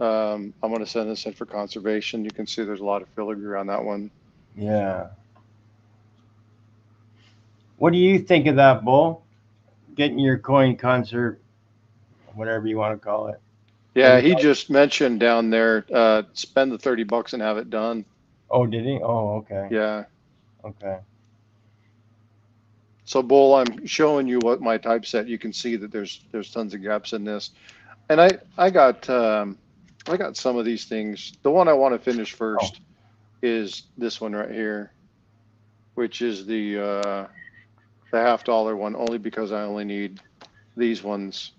Speaker 3: I'm going to send this in for conservation. You can see there's a lot of filigree on that one.
Speaker 1: Yeah. What do you think of that, Bull? Getting your coin concert, whatever you want to call it.
Speaker 3: Yeah, he just mentioned down there, spend the $30 and have it done.
Speaker 1: Oh, did he? Oh, okay.
Speaker 3: Yeah.
Speaker 1: Okay.
Speaker 3: So, Bull, I'm showing you what my typeset. You can see that there's tons of gaps in this, and I got some of these things. The one I want to finish first is this one right here, which is the $50 one, only because I only need these ones.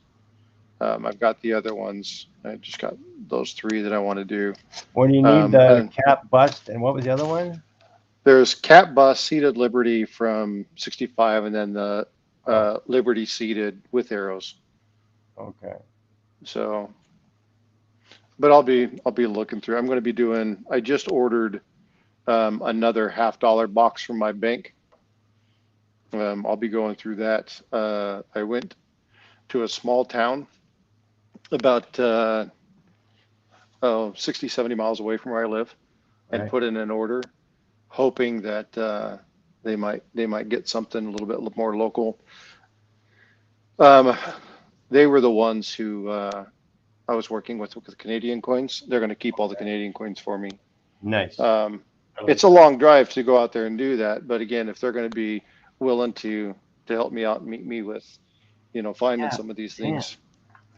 Speaker 3: I've got the other ones. I just got those 3 that I want to do.
Speaker 1: What do you need? The cap bust, and what was the other one?
Speaker 3: There's cap bust, seated Liberty from 65, and then the Liberty seated with arrows.
Speaker 1: Okay.
Speaker 3: So, but I'll be looking through. I'm going to be doing. I just ordered another $50 box from my bank. I'll be going through that. I went to a small town about 60, 70 miles away from where I live, and put in an order, hoping that they might get something a little bit more local. They were the ones who I was working with the Canadian coins. They're going to keep all the Canadian coins for me.
Speaker 1: Nice.
Speaker 3: It's a long drive to go out there and do that, but again, if they're going to be willing to help me out and meet me with, finding some of these things,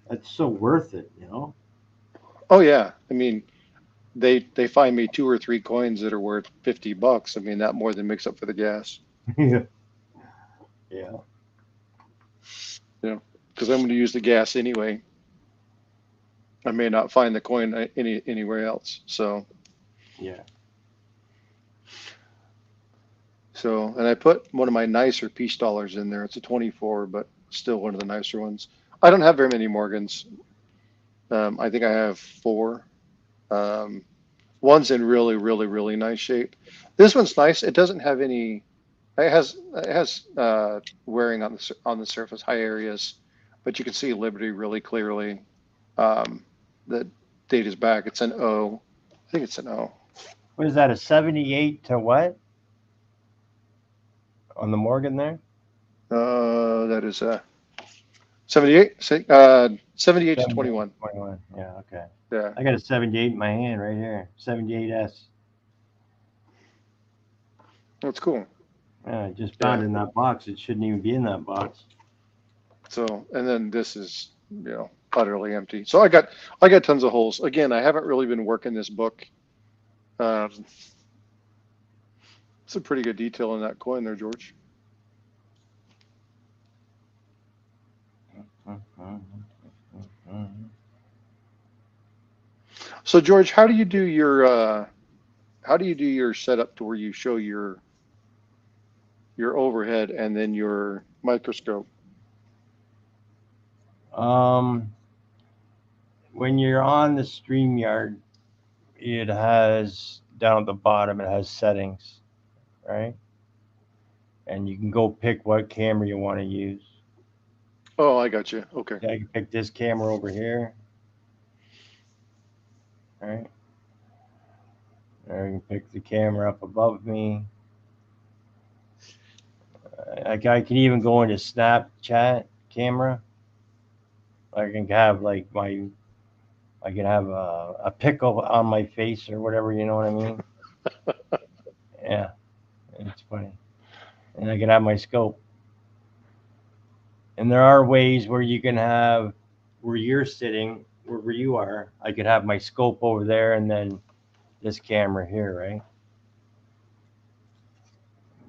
Speaker 1: that's so worth it, you know.
Speaker 3: Oh yeah, I mean, they find me 2 or 3 coins that are worth $50. I mean, that more than makes up for the gas.
Speaker 1: Yeah.
Speaker 3: Because I'm going to use the gas anyway. I may not find the coin anywhere else. So.
Speaker 1: Yeah.
Speaker 3: So, and I put one of my nicer peace dollars in there. It's a 24, but still one of the nicer ones. I don't have very many Morgans. I think I have 4. One's in really, really, really nice shape. This one's nice. It doesn't have any. It has wearing on the surface, high areas, but you can see Liberty really clearly. The date is back. It's an O. I think it's an O.
Speaker 1: What is that? A 78 to what? On the Morgan there?
Speaker 3: That is a 78. 78 to 21.
Speaker 1: 21. Yeah. Okay.
Speaker 3: Yeah.
Speaker 1: I got a 78 in my hand right here. 78S.
Speaker 3: That's cool.
Speaker 1: Yeah, I just found it in that box. It shouldn't even be in that box.
Speaker 3: So, and then this is, utterly empty. So I got tons of holes. Again, I haven't really been working this book. It's a pretty good detail in that coin there, George. So George, how do you do your setup to where you show your overhead and then your microscope?
Speaker 1: When you're on the StreamYard, it has down at the bottom, it has settings, right? And you can go pick what camera you want to use.
Speaker 3: Oh, I got you. Okay.
Speaker 1: I can pick this camera over here. All right. Or you can pick the camera up above me. I can even go into Snapchat camera. I can have like I can have a pickle on my face or whatever, you know what I mean? Yeah, it's funny. And I can have my scope. And there are ways where you can have, where you're sitting, wherever you are, I could have my scope over there and then this camera here, right?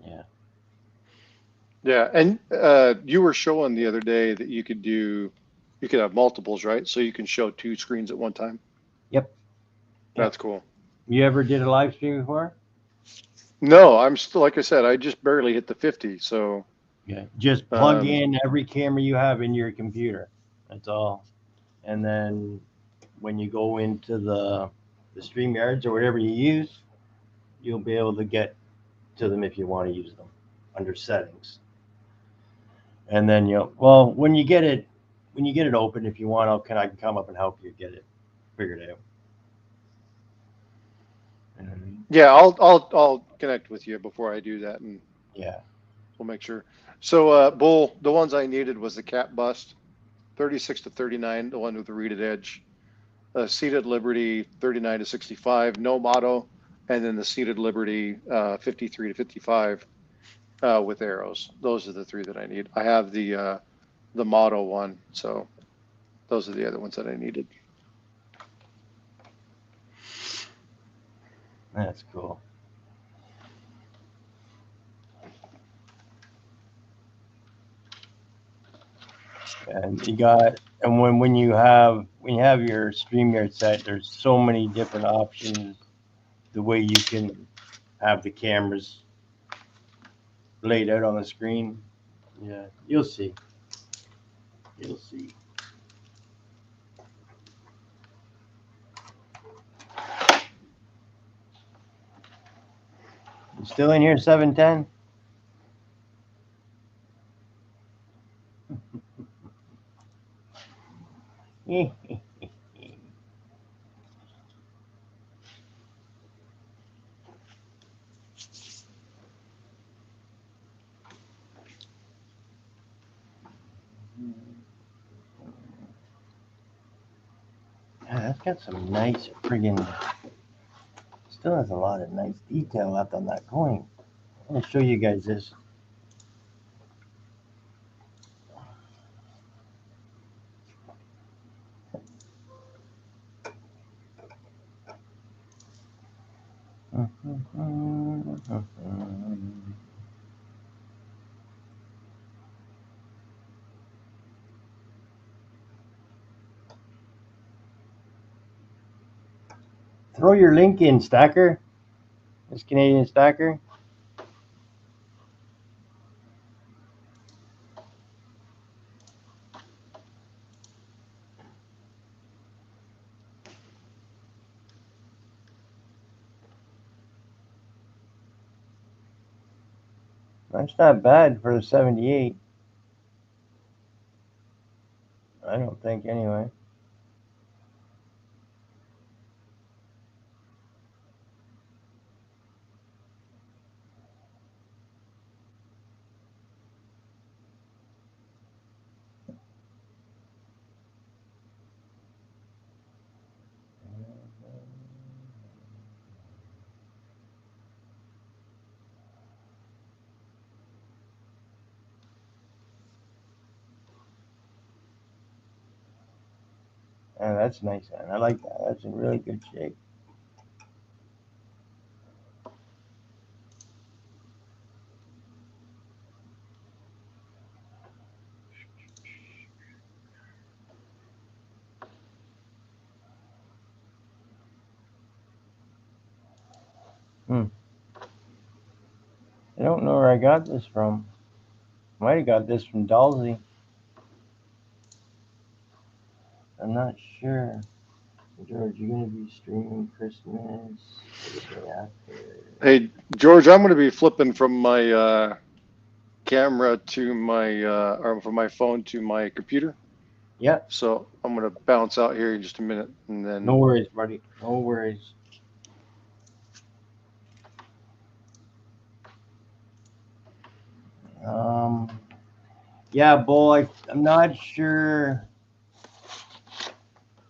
Speaker 1: Yeah.
Speaker 3: Yeah, and you were showing the other day that you could have multiples, right? So you can show 2 screens at one time.
Speaker 1: Yep.
Speaker 3: That's cool.
Speaker 1: You ever did a live stream before?
Speaker 3: No, I'm still, like I said, I just barely hit the 50. So
Speaker 1: yeah, just plug in every camera you have in your computer. That's all. And then when you go into the StreamYards or whatever you use, you'll be able to get to them if you want to use them under settings. And then when you get it open, if you want, I can come up and help you get it figure it out.
Speaker 3: Yeah, I'll connect with you before I do that, and
Speaker 1: Yeah.
Speaker 3: we'll make sure. So, Bull, the ones I needed was the cap bust, 36 to 39, the one with the reeded edge. Seated Liberty, 39 to 65, no motto, and then the Seated Liberty, 53 to 55, with arrows. Those are the three that I need. I have the motto one, so those are the other ones that I needed.
Speaker 1: That's cool. And you got, and when you have your StreamYard set, there's so many different options. The way you can have the cameras laid out on the screen. Yeah, you'll see. You'll see. You still in here, 710? Yeah, that's got some nice friggin'. Still has a lot of nice detail left on that coin. I'm gonna show you guys this. Throw your link in, Stacker. This Canadian Stacker. That's not bad for the 78. I don't think, anyway. Oh, that's nice, man. I like that. That's in really good shape. I don't know where I got this from. Might have got this from Dalsey. I'm not sure. George, you gonna be streaming Christmas the day after?
Speaker 3: Hey, George, I'm going to be flipping from my camera to my or from my phone to my computer.
Speaker 1: Yeah.
Speaker 3: So I'm going to bounce out here in just a minute, and then.
Speaker 1: No worries, buddy. No worries. Yeah, boy, I'm not sure.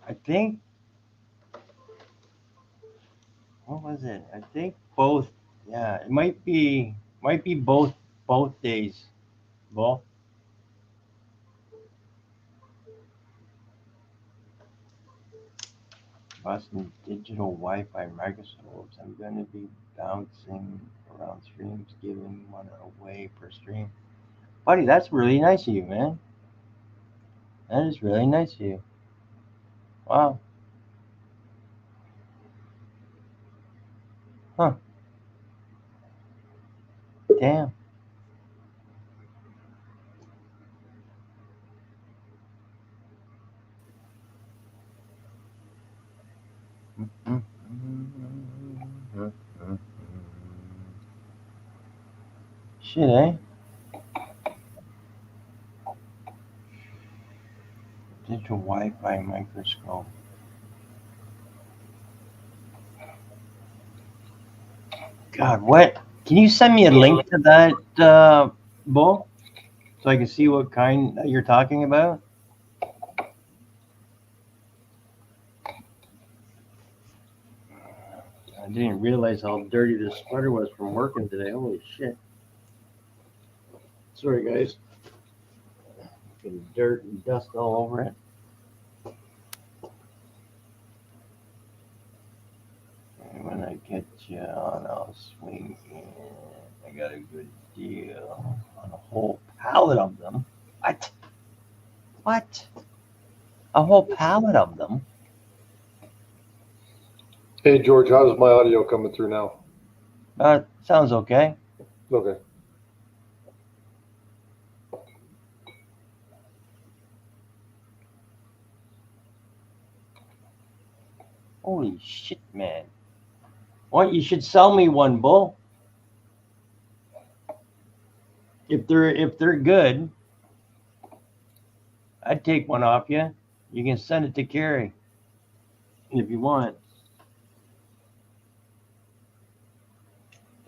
Speaker 1: I think, what was it? I think both. Yeah, it might be both days. Well, Boston digital Wi-Fi microscopes. I'm going to be bouncing around streams, giving one away per stream. Buddy, that's really nice of you, man. That is really nice of you. Wow. Huh. Damn. Shit, eh? Digital Wi-Fi microscope. God, what? Can you send me a link to that, Bull, so I can see what kind that you're talking about? I didn't realize how dirty this sweater was from working today. Holy shit. Sorry, guys. Fucking dirt and dust all over it. And when I get you on, I'll swing in. I got a good deal on a whole pallet of them. What? What? A whole pallet of them?
Speaker 2: Hey, George, how's my audio coming through now?
Speaker 1: Sounds okay.
Speaker 2: Okay.
Speaker 1: Holy shit, man. What? You should sell me one, Bull. If they're good, I'd take one off you. You can send it to Carrie if you want.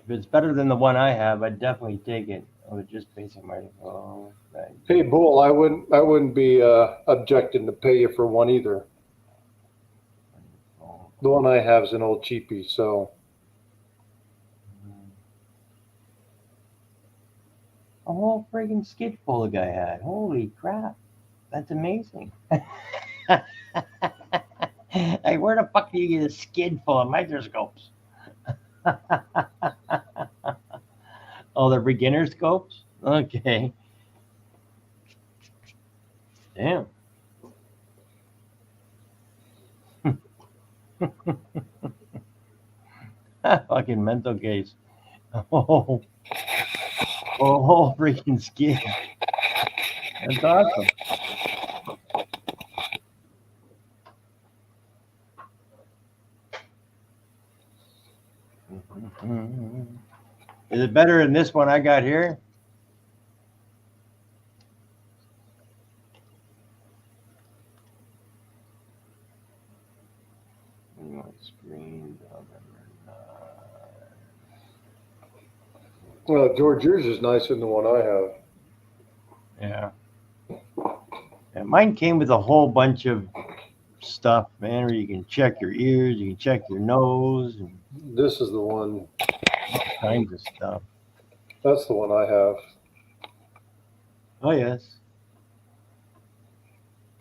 Speaker 1: If it's better than the one I have, I'd definitely take it. I was just basing my
Speaker 2: Hey, Bull, I wouldn't be objecting to pay you for one either. The one I have is an old cheapie, so.
Speaker 1: A whole friggin' skid full the guy had. Holy crap. That's amazing. Hey, where the fuck do you get a skid full of microscopes? Oh, they're beginner scopes? Okay. Damn. Fucking mental case. Oh, freaking skid. That's awesome. Is it better than this one I got here? Screen.
Speaker 2: Well, George, yours is nicer than the one I have.
Speaker 1: Yeah. And mine came with a whole bunch of stuff, man, where you can check your ears, you can check your nose, and
Speaker 2: This is the one.
Speaker 1: all kinds of stuff.
Speaker 2: That's the one I have.
Speaker 1: Oh, yes.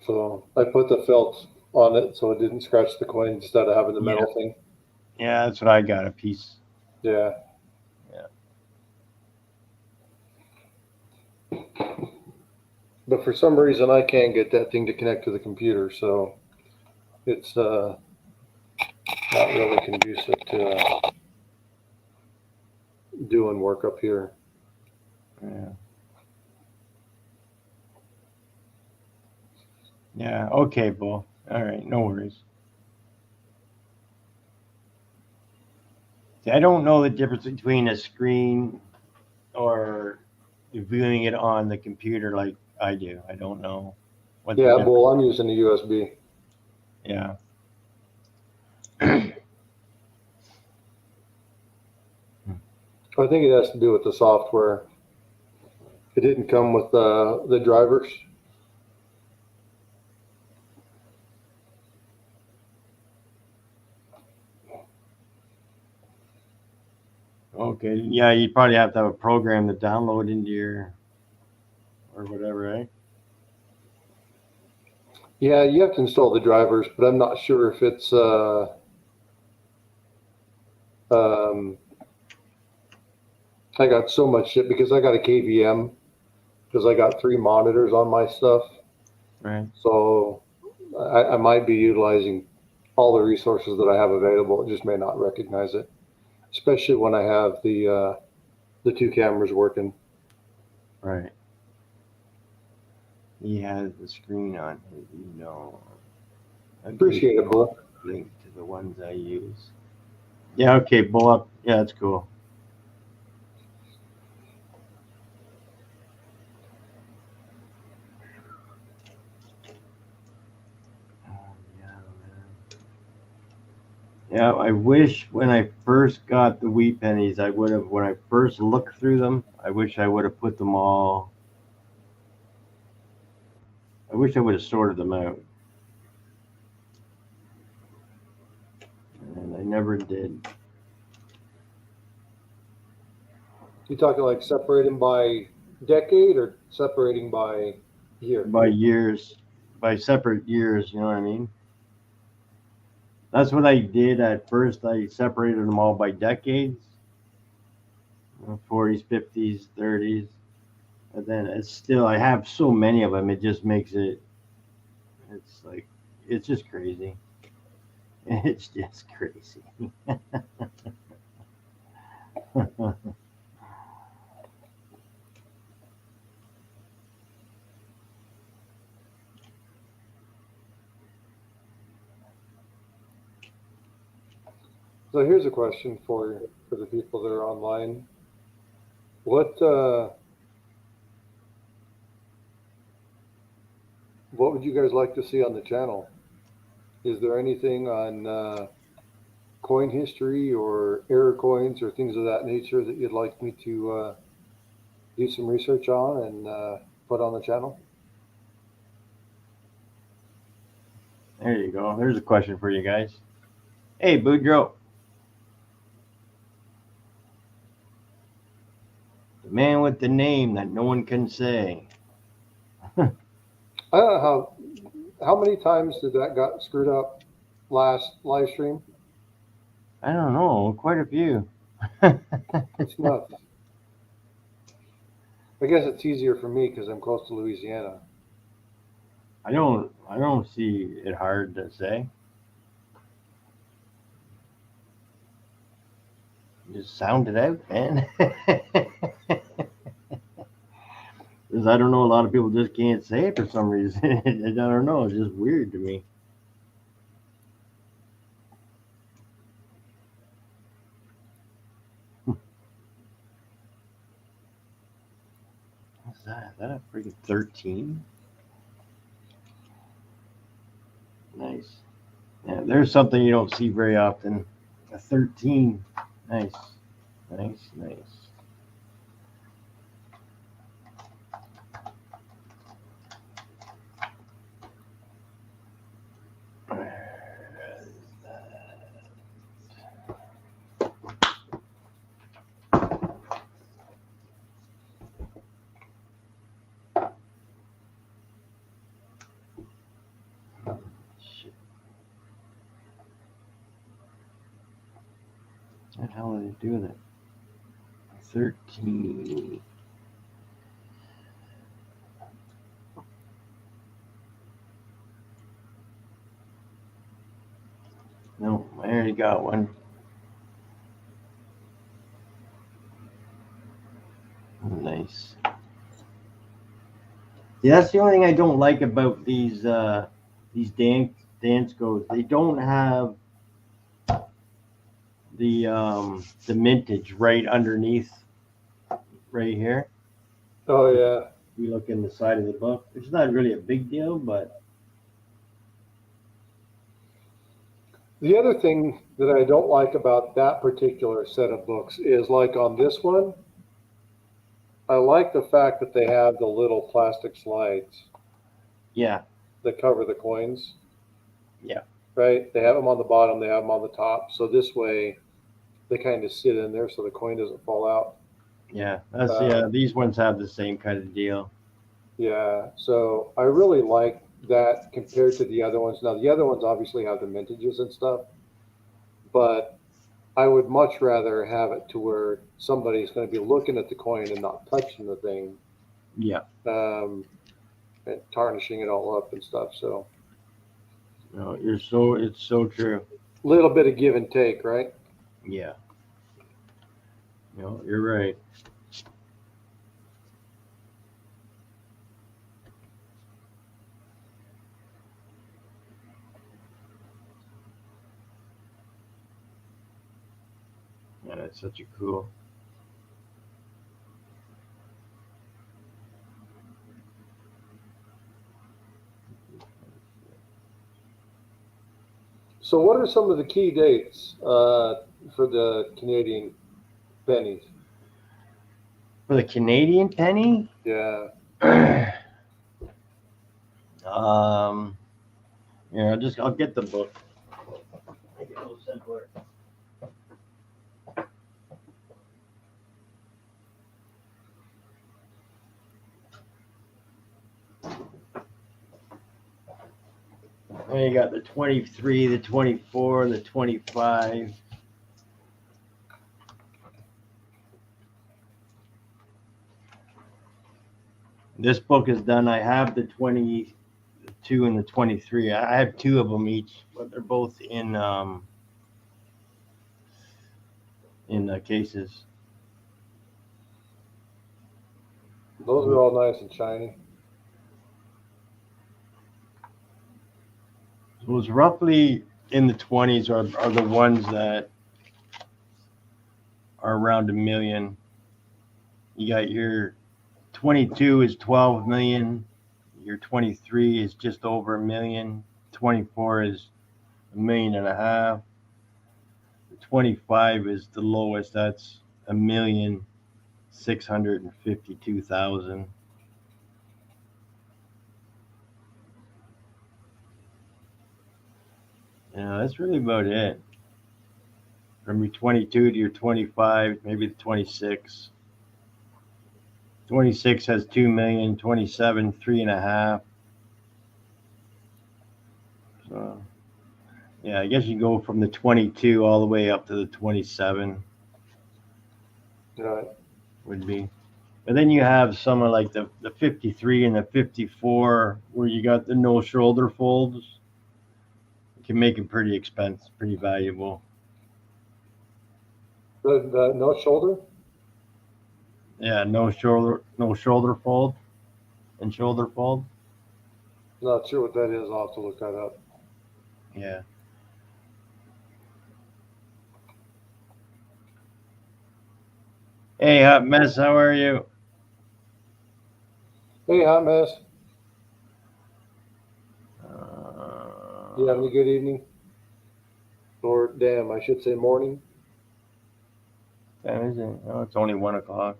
Speaker 2: So I put the felt on it so it didn't scratch the coin instead of having the metal thing.
Speaker 1: Yeah, that's what I got, a piece.
Speaker 2: Yeah. But for some reason, I can't get that thing to connect to the computer, so it's not really conducive to doing work up here.
Speaker 1: Yeah. Yeah, okay, Bull. All right, no worries. See, I don't know the difference between a screen or viewing it on the computer like I do. I don't know. What the
Speaker 2: Yeah,
Speaker 1: difference-
Speaker 2: well, I'm using a USB.
Speaker 1: Yeah.
Speaker 2: I think it has to do with the software. It didn't come with the drivers.
Speaker 1: Okay. Yeah, you'd probably have to have a program to download into your or whatever, right?
Speaker 2: Yeah, you have to install the drivers, but I'm not sure if it's I got so much shit because I got a KVM because I got 3 monitors on my stuff.
Speaker 1: Right.
Speaker 2: So I might be utilizing all the resources that I have available. It just may not recognize it, especially when I have the 2 cameras working.
Speaker 1: Right. He has the screen on his,
Speaker 2: Appreciate it, Bull.
Speaker 1: Link to the ones I use. Yeah, okay, Bull up. Yeah, that's cool. Yeah, I wish when I first got the wheat pennies, I would have, when I first looked through them, I wish I would have put them all, I wish I would have sorted them out. And I never did.
Speaker 2: You talking like separating by decade or separating by year?
Speaker 1: By years, by separate years, you know what I mean? That's what I did at first. I separated them all by decades, 40s, 50s, 30s. And then it's still, I have so many of them, it just makes it, it's like, it's just crazy. It's just crazy.
Speaker 2: So here's a question for the people that are online. What would you guys like to see on the channel? Is there anything on coin history or error coins or things of that nature that you'd like me to do some research on and put on the channel?
Speaker 1: There you go. There's a question for you guys. Hey, Boudreaux. The man with the name that no one can say.
Speaker 2: I don't know how many times did that got screwed up last live stream?
Speaker 1: I don't know, quite a few.
Speaker 2: It's nuts. I guess it's easier for me because I'm close to Louisiana.
Speaker 1: I don't see it hard to say. Just sound it out, man. Because I don't know, a lot of people just can't say it for some reason. I don't know, it's just weird to me. What's that? Is that a freaking 13? Nice. Yeah, there's something you don't see very often. A 13. Nice. Nice, nice. What the hell did they do with it? 13. No, I already got one. Nice. Yeah, that's the only thing I don't like about these dance goes. They don't have the mintage right underneath right here.
Speaker 2: Oh yeah.
Speaker 1: We look in the side of the book. It's not really a big deal, but
Speaker 2: The other thing that I don't like about that particular set of books is like on this one, I like the fact that they have the little plastic slides
Speaker 1: yeah,
Speaker 2: that cover the coins.
Speaker 1: Yeah.
Speaker 2: Right? They have them on the bottom, they have them on the top. So this way they kind of sit in there so the coin doesn't fall out.
Speaker 1: yeah. That's these ones have the same kind of deal.
Speaker 2: Yeah. So I really like that compared to the other ones. Now the other ones obviously have the mintages and stuff, but I would much rather have it to where somebody's going to be looking at the coin and not touching the thing,
Speaker 1: Yeah.
Speaker 2: and tarnishing it all up and stuff. So
Speaker 1: No, it's so true.
Speaker 2: a little bit of give and take, right?
Speaker 1: Yeah. No, you're right. Yeah, that's such a cool.
Speaker 4: So what are some of the key dates for the Canadian pennies?
Speaker 1: For the Canadian penny,
Speaker 4: Yeah.
Speaker 1: yeah, I'll get the book. Make it a little simpler. Well, you got the 23, the 24, the 25. This book is done. I have the 22 and the 23. I have two of them each, but they're both in cases.
Speaker 4: Those are all nice and shiny.
Speaker 1: So it's roughly in the 20s are the ones that are around $1 million. You got your 22 is 12 million. Your 23 is just over $1 million. 24 is $1.5 million. The 25 is the lowest. That's $1,652,000. Yeah, that's really about it. From your 22 to your 25, maybe the 26. 26 has 2 million, 27, 3.5. So, yeah, I guess you go from the 22 all the way up to the 27
Speaker 4: Right.
Speaker 1: would be. But then you have some of like the 53 and the 54 where you got the no shoulder folds. You can make them pretty expensive, pretty valuable.
Speaker 4: The no shoulder?
Speaker 1: Yeah, no shoulder fold and shoulder fold.
Speaker 4: Not sure what that is. I'll have to look that up.
Speaker 1: Yeah. Hey, Hot Mess, how are you?
Speaker 4: Hey, Hot Mess. You having a good evening? Or, damn, I should say morning.
Speaker 1: Time is it? Oh, it's only 1 o'clock.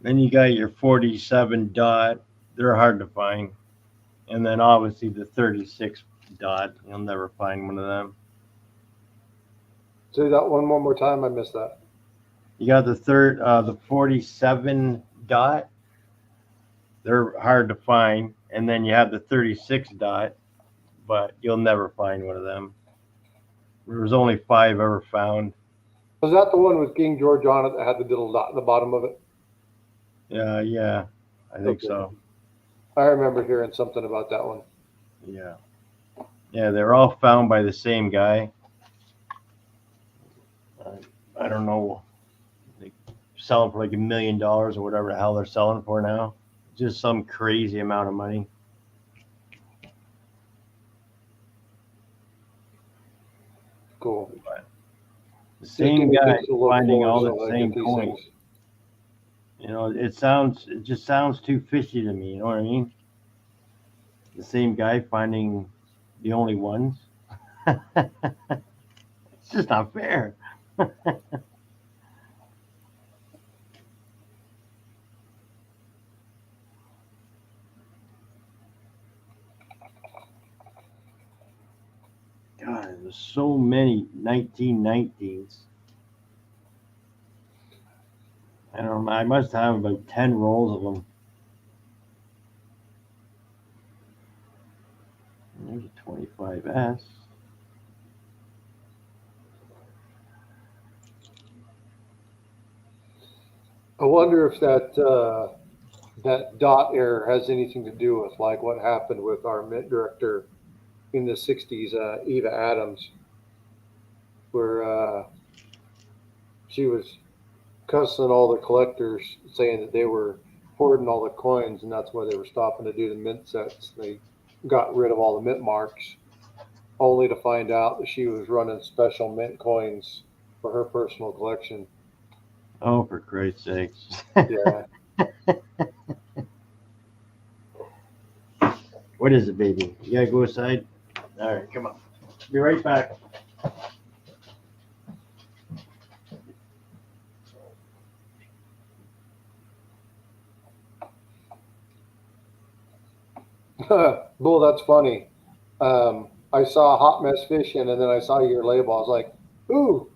Speaker 1: Then you got your 47 dot. They're hard to find. And then obviously the 36 dot. You'll never find one of them.
Speaker 4: Say that one more time. I missed that.
Speaker 1: You got the 47 dot. They're hard to find. And then you have the 36 dot, but you'll never find one of them. There was only 5 ever found.
Speaker 4: Was that the one with King George on it that had the little dot at the bottom of it?
Speaker 1: Yeah, I think
Speaker 4: Okay.
Speaker 1: so.
Speaker 4: I remember hearing something about that one.
Speaker 1: Yeah, they're all found by the same guy. I don't know. They sell them for like $1 million or whatever the hell they're selling for now. Just some crazy amount of money.
Speaker 4: Cool.
Speaker 1: The same guy
Speaker 4: Takes a look
Speaker 1: finding
Speaker 4: forward
Speaker 1: all
Speaker 4: so
Speaker 1: the
Speaker 4: I
Speaker 1: same
Speaker 4: get these
Speaker 1: coins.
Speaker 4: things.
Speaker 1: You know, it just sounds too fishy to me. You know what I mean? The same guy finding the only ones. It's just not fair. God, there's so many 1919s. I don't know. I must have about 10 rolls of them. And there's a 25S.
Speaker 4: I wonder if that dot error has anything to do with like what happened with our mint director in the 60s, Eva Adams, where she was cussing all the collectors, saying that they were hoarding all the coins, and that's why they were stopping to do the mint sets. They got rid of all the mint marks, only to find out that she was running special mint coins for her personal collection.
Speaker 1: Oh, for Christ's sakes.
Speaker 4: Yeah.
Speaker 1: What is it, baby? You gotta go aside? All right, come on. Be right back.
Speaker 4: Bull, that's funny. I saw Hot Mess Fishing, and then I saw your label. I was like, ooh.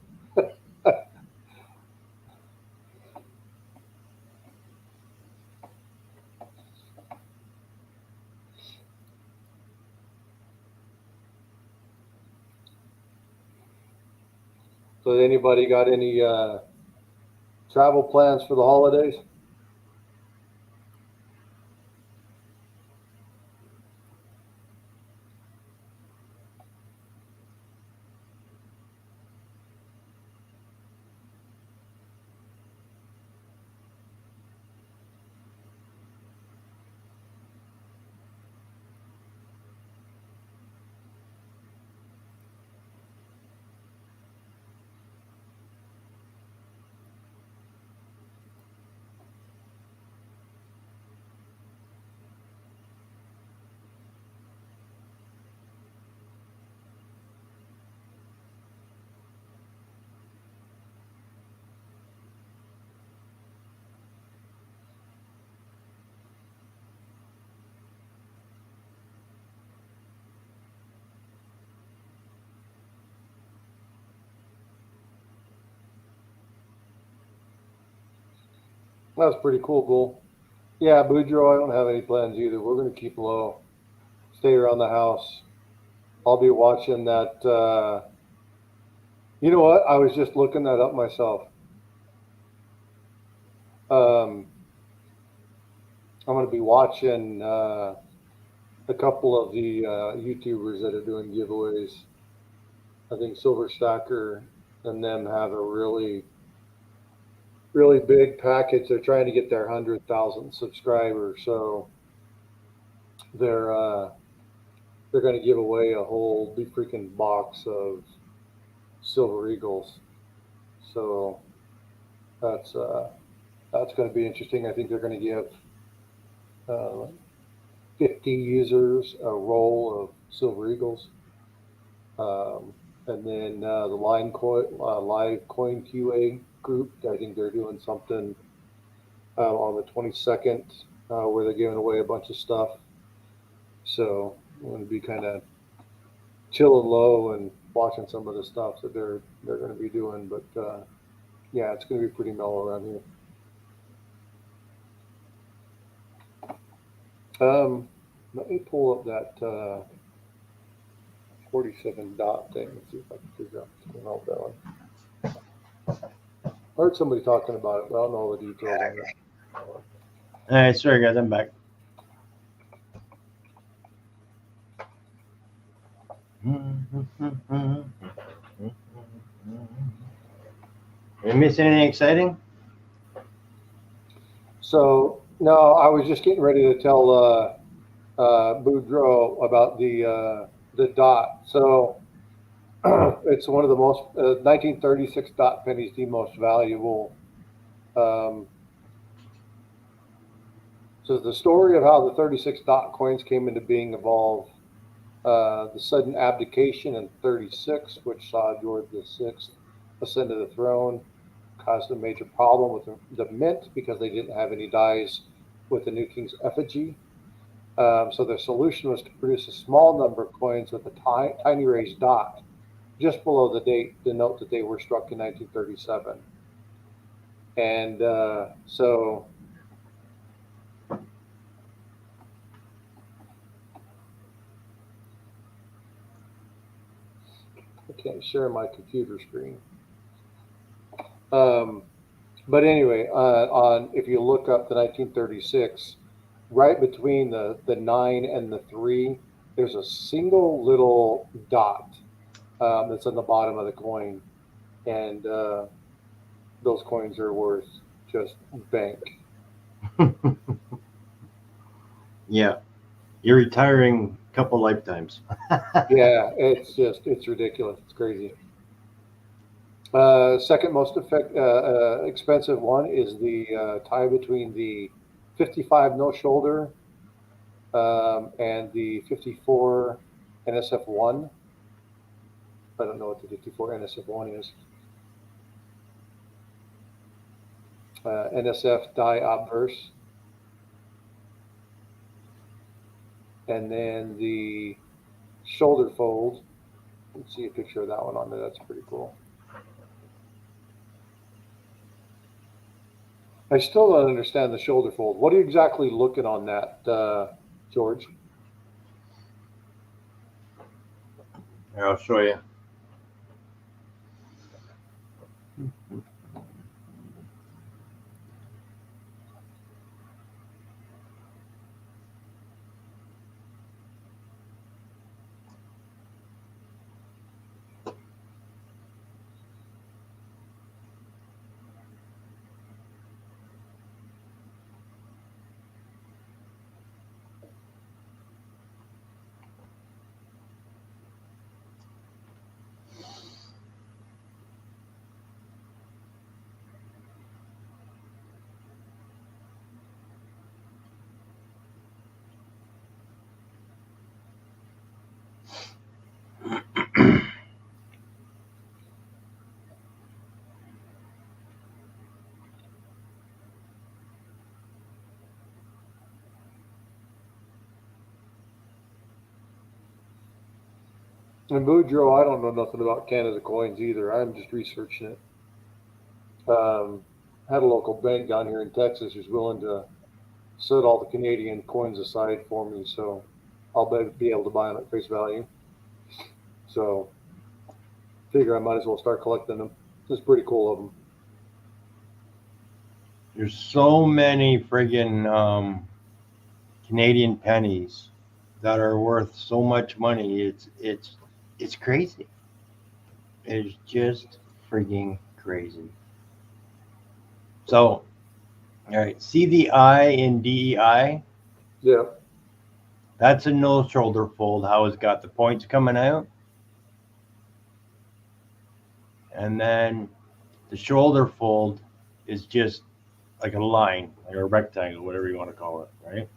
Speaker 4: So, anybody got any travel plans for the holidays? That's pretty cool, Bull. Yeah, Boudreaux, I don't have any plans either. We're going to keep low, stay around the house. I'll be watching that. You know what? I was just looking that up myself. I'm going to be watching a couple of the YouTubers that are doing giveaways. I think Silver Stacker and them have a really big package. They're trying to get their 100,000 subscribers, so they're going to give away a whole big freaking box of Silver Eagles. So that's going to be interesting. I think they're going to give 50 users a roll of Silver Eagles. And then the live coin QA group, I think they're doing something on the 22nd where they're giving away a bunch of stuff. So I'm going to be kind of chilling low and watching some of the stuff that they're going to be doing. But yeah, it's going to be pretty mellow around here. Let me pull up that 47 dot thing and see if I can figure out what's going on with that one. I heard somebody talking about it, but I don't know all the details on it.
Speaker 1: All right, sorry guys, I'm back. You miss anything exciting?
Speaker 4: So no, I was just getting ready to tell Boudreaux about the dot. So it's one of the most 1936 dot pennies, the most valuable. So the story of how the 36 dot coins came into being involved the sudden abdication in 36, which saw George VI ascend to the throne, caused a major problem with the mint because they didn't have any dies with the new king's effigy. So their solution was to produce a small number of coins with a tiny raised dot just below the date to note that they were struck in 1937. And so I can't share my computer screen. But anyway, if you look up the 1936, right between the 9 and the 3, there's a single little dot that's on the bottom of the coin, and those coins are worth just bank.
Speaker 1: Yeah, you're retiring a couple lifetimes.
Speaker 4: Yeah, it's ridiculous. It's crazy. Second most expensive one is the tie between the 55 no shoulder and the 54 NSF1. I don't know what the 54 NSF1 is. NSF die obverse. And then the shoulder fold. Let's see a picture of that one on there. That's pretty cool. I still don't understand the shoulder fold. What are you exactly looking on that, George?
Speaker 1: Here, I'll show you.
Speaker 4: And Boudreaux, I don't know nothing about Canada coins either. I'm just researching it. Had a local bank down here in Texas who's willing to set all the Canadian coins aside for me, so I'll be able to buy them at face value. So figure I might as well start collecting them. It's pretty cool of them.
Speaker 1: There's so many friggin' Canadian pennies that are worth so much money. It's crazy. It's just frigging crazy. So, all right, see the I in DEI?
Speaker 4: Yeah.
Speaker 1: That's a no shoulder fold, how it's got the points coming out. And then the shoulder fold is just like a line, like a rectangle, whatever you want to call it, right?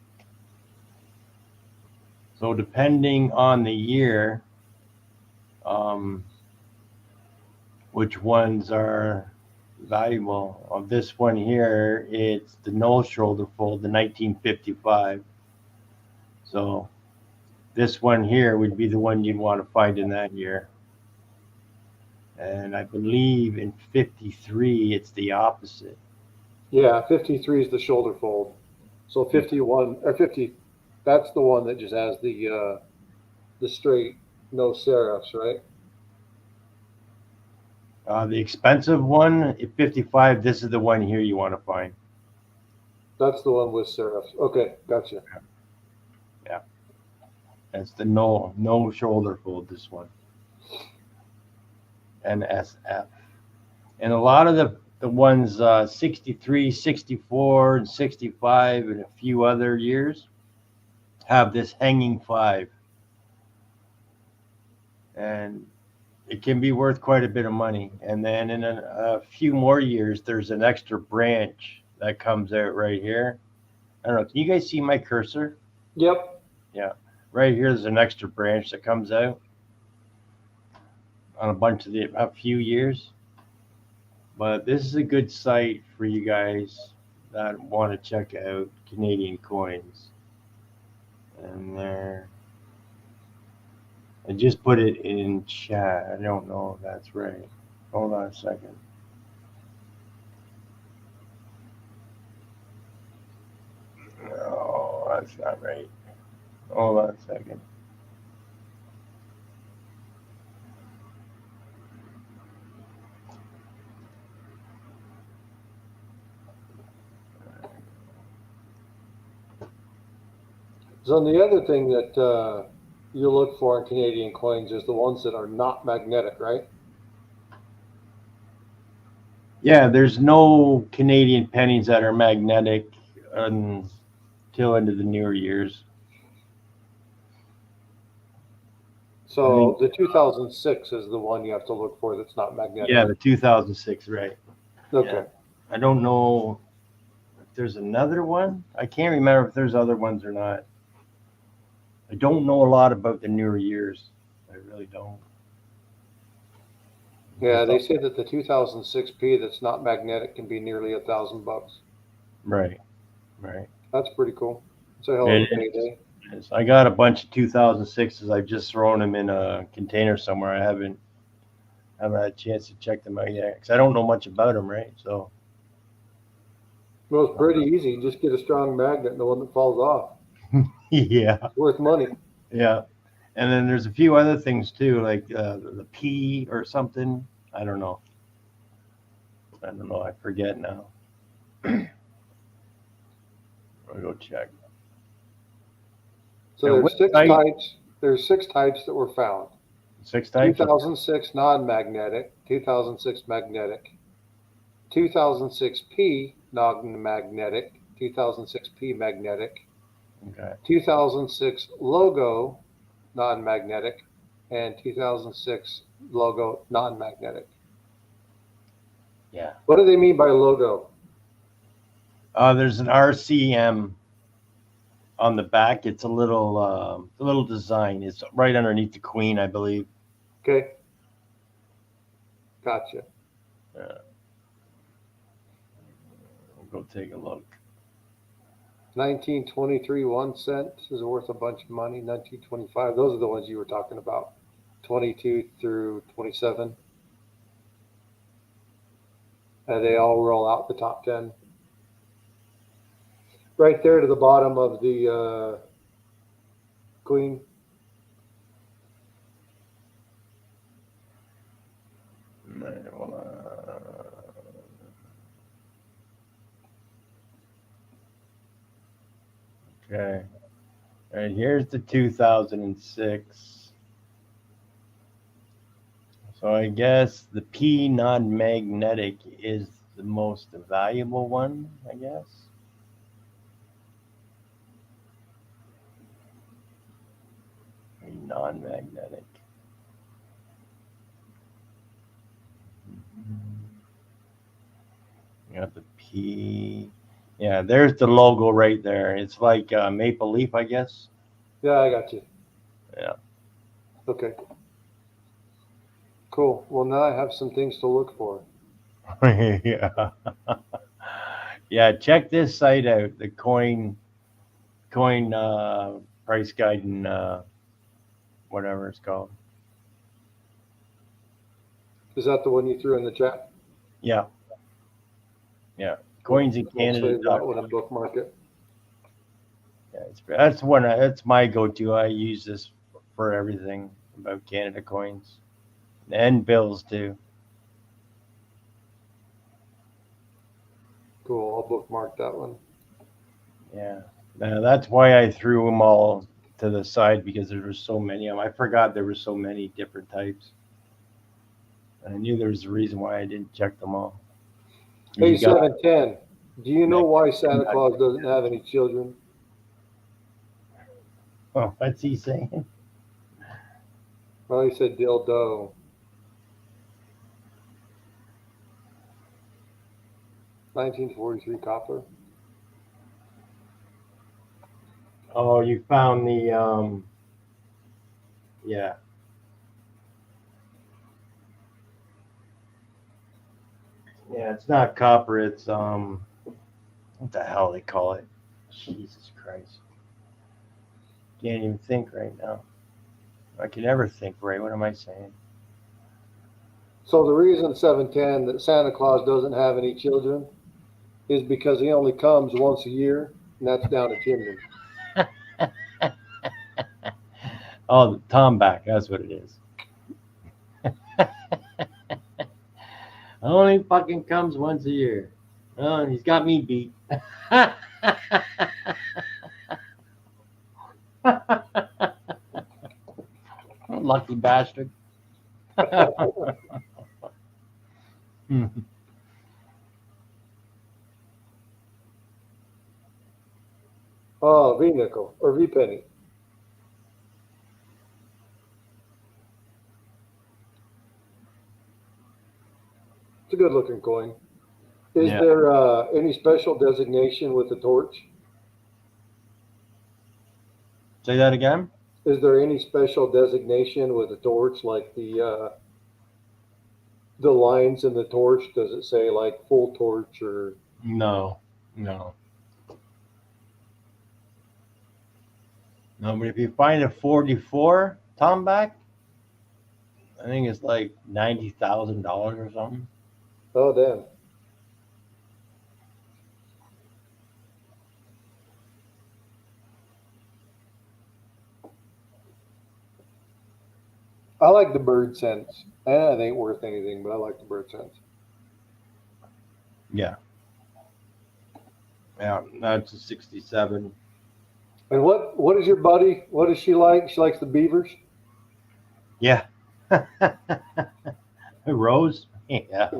Speaker 1: So depending on the year, which ones are valuable. On this one here, it's the no shoulder fold, the 1955. So this one here would be the one you'd want to find in that year. And I believe in 53, it's the opposite.
Speaker 4: Yeah, 53 is the shoulder fold. So 51 or 50, that's the one that just has the straight no serifs, right?
Speaker 1: The expensive one, at 55, this is the one here you want to find.
Speaker 4: That's the one with serifs. Okay, gotcha.
Speaker 1: Yeah. That's the no shoulder fold, this one. NSF. And a lot of the ones 63, 64, and 65, and a few other years have this hanging 5. And it can be worth quite a bit of money. And then in a few more years, there's an extra branch that comes out right here. I don't know. Can you guys see my cursor?
Speaker 4: Yep.
Speaker 1: Yeah. Right here, there's an extra branch that comes out on a few years. But this is a good site for you guys that want to check out Canadian coins. And there. I just put it in chat. I don't know if that's right. Hold on a second. No, that's not right. Hold on a second.
Speaker 4: So the other thing that you look for in Canadian coins is the ones that are not magnetic, right?
Speaker 1: Yeah, there's no Canadian pennies that are magnetic until into the newer years.
Speaker 4: So the 2006 is the one you have to look for that's not magnetic.
Speaker 1: Yeah, the 2006, right.
Speaker 4: Okay.
Speaker 1: I don't know if there's another one. I can't remember if there's other ones or not. I don't know a lot about the newer years. I really don't.
Speaker 4: Yeah, they say that the 2006P that's not magnetic can be nearly $1,000.
Speaker 1: Right, right.
Speaker 4: That's pretty cool. It's a hell of a payday.
Speaker 1: Yes, I got a bunch of 2006s. I've just thrown them in a container somewhere. I haven't had a chance to check them out yet because I don't know much about them, right? So
Speaker 4: Well, it's pretty easy. Just get a strong magnet and the one that falls off.
Speaker 1: yeah,
Speaker 4: It's worth money.
Speaker 1: yeah. And then there's a few other things too, like the P or something. I don't know. I forget now. I'll go check.
Speaker 4: So
Speaker 1: And
Speaker 4: there's
Speaker 1: what
Speaker 4: six
Speaker 1: type?
Speaker 4: types. There's 6 types that were found.
Speaker 1: 6 types.
Speaker 4: 2006 non-magnetic, 2006 magnetic, 2006P non-magnetic, 2006P magnetic,
Speaker 1: Okay.
Speaker 4: 2006 logo non-magnetic, and 2006 logo non-magnetic.
Speaker 1: Yeah.
Speaker 4: What do they mean by logo?
Speaker 1: There's an RCM on the back. It's a little design. It's right underneath the Queen, I believe.
Speaker 4: Okay. Gotcha.
Speaker 1: We'll go take a look.
Speaker 4: 1923, 1 cent is worth a bunch of money. 1925, those are the ones you were talking about. 22 through 27. They all roll out the top 10. Right there to the bottom of the Queen.
Speaker 1: Okay. All right, here's the 2006. So I guess the P non-magnetic is the most valuable one, I guess. Non-magnetic. You got the P. Yeah, there's the logo right there. It's like a maple leaf, I guess.
Speaker 4: Yeah, I got you.
Speaker 1: Yeah.
Speaker 4: Okay. Cool. Well, now I have some things to look for.
Speaker 1: Yeah. Yeah, check this site out, the coin price guide and whatever it's called.
Speaker 4: Is that the one you threw in the chat?
Speaker 1: Yeah. Yeah. Coins in
Speaker 4: I'll
Speaker 1: Canada.
Speaker 4: save that one and bookmark it.
Speaker 1: Yeah, that's my go-to. I use this for everything about Canada coins and bills too.
Speaker 4: Cool. I'll bookmark that one.
Speaker 1: Yeah. Now, that's why I threw them all to the side because there were so many of them. I forgot there were so many different types. I knew there was a reason why I didn't check them all.
Speaker 4: Hey, 710. Do you know why Santa Claus doesn't have any children?
Speaker 1: Oh, what's he saying?
Speaker 4: Well, he said dildo. $1943 copper.
Speaker 1: Oh, you found the yeah. Yeah, it's not copper, it's what the hell they call it? Jesus Christ. Can't even think right now. I can never think right. What am I saying?
Speaker 4: So the reason 710 that Santa Claus doesn't have any children is because he only comes once a year, and that's down a chimney.
Speaker 1: Oh, the Tomback, that's what it is. Only fucking comes once a year. Oh, he's got me beat. Lucky bastard.
Speaker 4: Oh, V nickel or V penny. It's a good looking coin. Is
Speaker 1: Yeah.
Speaker 4: there any special designation with the torch?
Speaker 1: Say that again?
Speaker 4: Is there any special designation with the torch, like the lines in the torch? Does it say like full torch or?
Speaker 1: No. No, but if you find a 44 Tomback, I think it's like $90,000 or something.
Speaker 4: Oh, damn. I like the bird sense. It ain't worth anything, but I like the bird sense.
Speaker 1: Yeah. Yeah, that's a 67.
Speaker 4: And what is your buddy? What does she like? She likes the beavers.
Speaker 1: Yeah. Rose? Yeah.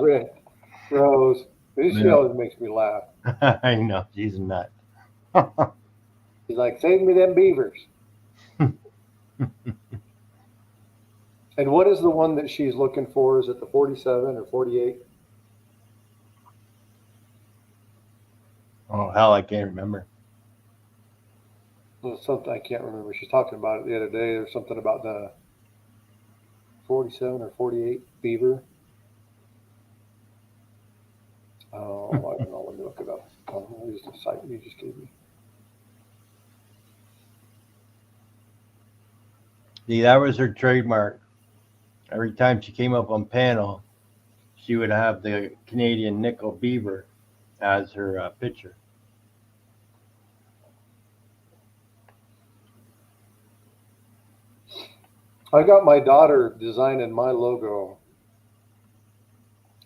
Speaker 4: Rose. She
Speaker 1: Yeah.
Speaker 4: always makes me laugh.
Speaker 1: I know. She's a nut.
Speaker 4: She's like, save me them beavers. And what is the one that she's looking for? Is it the 47 or 48?
Speaker 1: Oh, hell, I can't remember.
Speaker 4: Well, something I can't remember. She's talking about it the other day. There's something about the 47 or 48 beaver. Oh, I don't know. Let me look it up. I'll use the site you just gave me.
Speaker 1: See, that was her trademark. Every time she came up on panel, she would have the Canadian nickel beaver as her picture.
Speaker 4: I got my daughter designing my logo.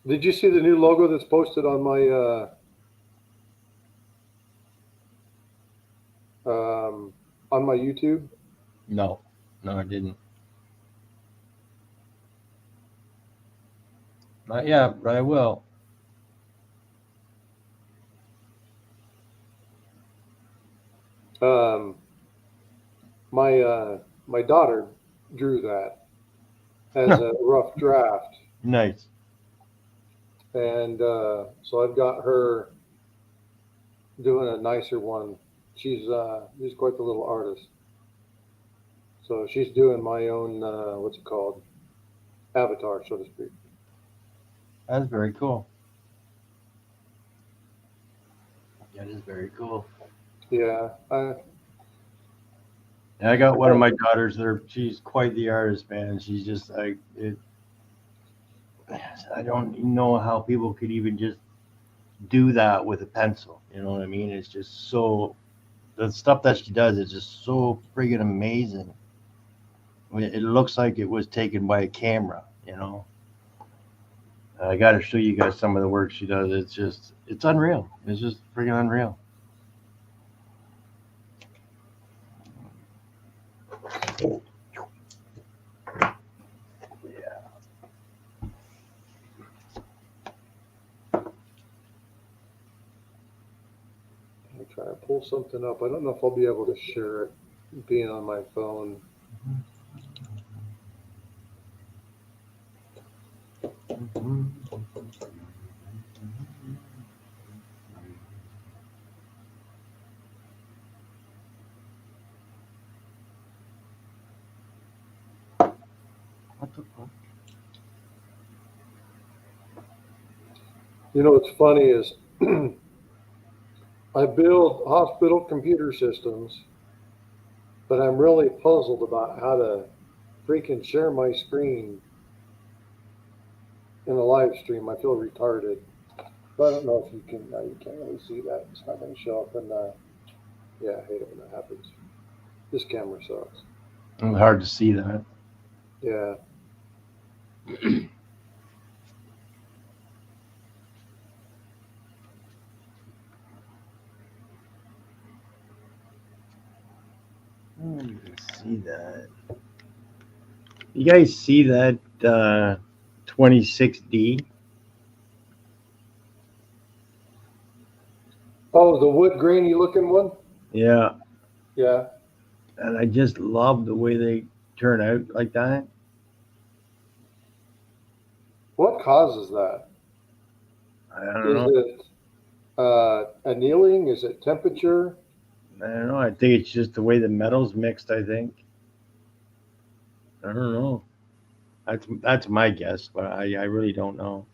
Speaker 4: Did you see the new logo that's posted on my YouTube?
Speaker 1: No, I didn't. Not yet, but I will.
Speaker 4: My daughter drew that as a rough draft,
Speaker 1: Nice.
Speaker 4: and so I've got her doing a nicer one. She's quite the little artist, so she's doing my own what's it called, avatar, so to speak.
Speaker 1: That's very cool. That is very cool.
Speaker 4: Yeah,
Speaker 1: And I got one of my daughters there. She's quite the artist, man. She's just like it. I don't even know how people could even just do that with a pencil. You know what I mean? It's just so. The stuff that she does is just so friggin' amazing. I mean, it looks like it was taken by a camera. You know. I got to show you guys some of the work she does. It's unreal. It's just friggin' unreal.
Speaker 4: I'll try to pull something up. I don't know if I'll be able to share it being on my phone.
Speaker 1: What the fuck?
Speaker 4: You know what's funny is I build hospital computer systems, but I'm really puzzled about how to freaking share my screen in a live stream. I feel retarded. But I don't know if you can. You can't really see that. It's not going to show up. And yeah, I hate it when that happens. This camera sucks.
Speaker 1: It's hard to see that.
Speaker 4: Yeah.
Speaker 1: You can see that. You guys see that 26D?
Speaker 4: Oh, the wood grainy looking one?
Speaker 1: Yeah.
Speaker 4: Yeah.
Speaker 1: And I just love the way they turn out like that.
Speaker 4: What causes that?
Speaker 1: I don't
Speaker 4: Is
Speaker 1: know.
Speaker 4: it annealing? Is it temperature?
Speaker 1: I don't know. I think it's just the way the metal's mixed. I think. I don't know. That's my guess, but I really don't know.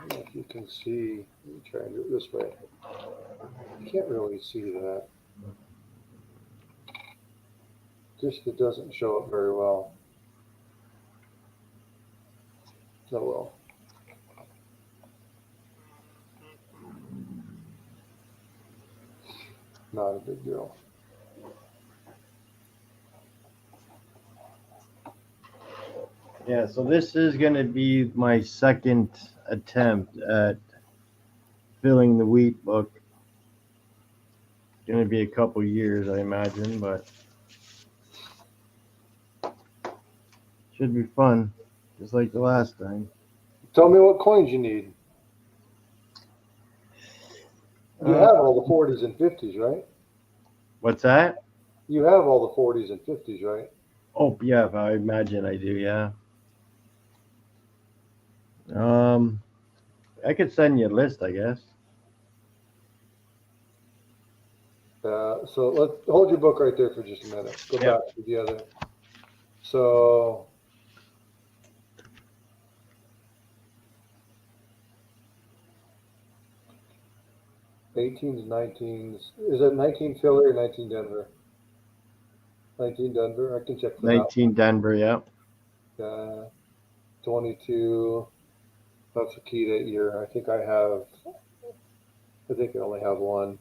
Speaker 4: If you can see, let me try and do it this way. You can't really see that. Just it doesn't show up very well. Oh well. Not a big deal.
Speaker 1: Yeah, so this is going to be my second attempt at filling the wheat book. It's going to be a couple years, I imagine, but should be fun, just like the last time.
Speaker 4: Tell me what coins you need. You have all the 40s and 50s, right?
Speaker 1: What's that?
Speaker 4: You have all the 40s and 50s, right?
Speaker 1: Oh, yeah, I imagine I do, yeah. I could send you a list, I guess.
Speaker 4: So let's hold your book right there for just a minute. Go
Speaker 1: Yep.
Speaker 4: back to the other. So '18s, 19s. Is it 19 Philly or 19 Denver? 19 Denver. I can check for that.
Speaker 1: 19 Denver, yeah.
Speaker 4: 22. That's the key that year. I think I only have one.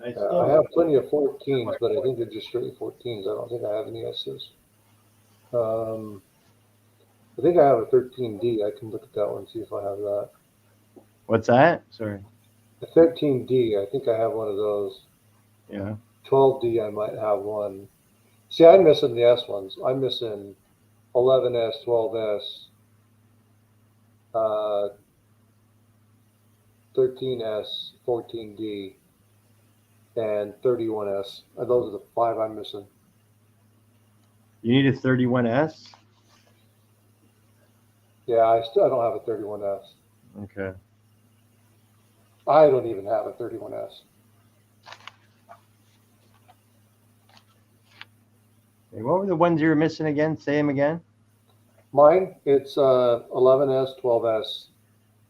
Speaker 4: I have plenty of 14s, but I think they're just straight 14s. I don't think I have any S's. I think I have a 13D. I can look at that one and see if I have that.
Speaker 1: What's that? Sorry.
Speaker 4: The 13D, I think I have one of those.
Speaker 1: Yeah.
Speaker 4: 12D, I might have one. See, I'm missing the S ones. I'm missing 11S, 12S, 13S, 14D, and 31S. Those are the 5 I'm missing.
Speaker 1: You need a 31S?
Speaker 4: Yeah, I don't have a 31S.
Speaker 1: Okay.
Speaker 4: I don't even have a 31S.
Speaker 1: Hey, what were the ones you were missing again? Say them again.
Speaker 4: Mine, it's 11S, 12S,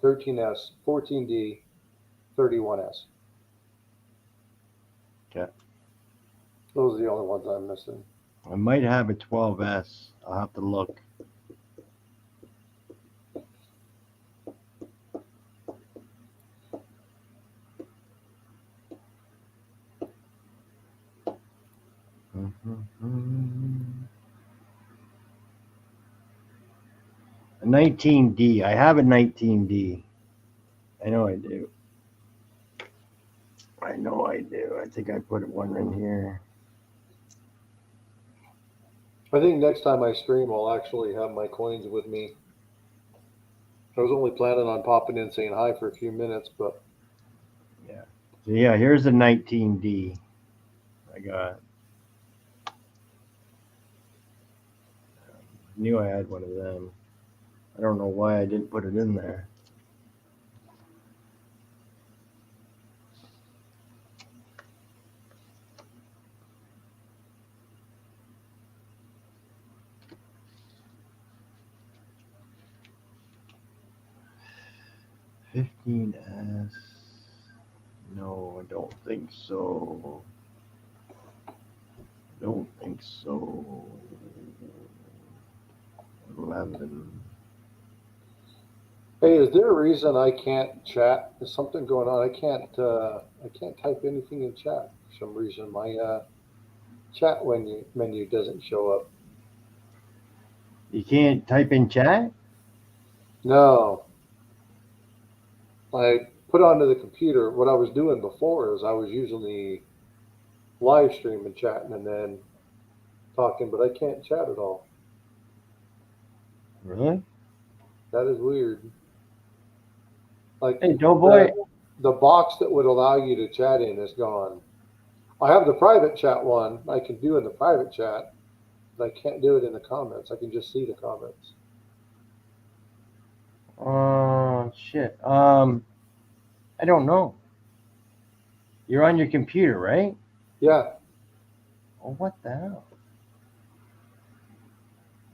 Speaker 4: 13S, 14D, 31S.
Speaker 1: Okay.
Speaker 4: Those are the only ones I'm missing.
Speaker 1: I might have a 12S. I'll have to look. A 19D. I have a 19D. I know I do. I know I do. I think I put one in here.
Speaker 4: I think next time I stream, I'll actually have my coins with me. I was only planning on popping in saying hi for a few minutes, but
Speaker 1: Yeah. So yeah, here's a 19D. I got. Knew I had one of them. I don't know why I didn't put it in there. $15S. No, I don't think so. Don't think so. 11.
Speaker 4: hey, is there a reason I can't chat? Is something going on? I can't type anything in chat for some reason. My chat menu doesn't show up.
Speaker 1: You can't type in chat?
Speaker 4: No. put onto the computer. What I was doing before is I was using the live stream and chatting and then talking, but I can't chat at all.
Speaker 1: Really?
Speaker 4: That is weird. Like
Speaker 1: Hey, Doughboy.
Speaker 4: the box that would allow you to chat in is gone. I have the private chat one I can do in the private chat, but I can't do it in the comments. I can just see the comments.
Speaker 1: Oh, shit. I don't know. You're on your computer, right?
Speaker 4: Yeah,
Speaker 1: Oh, what the hell?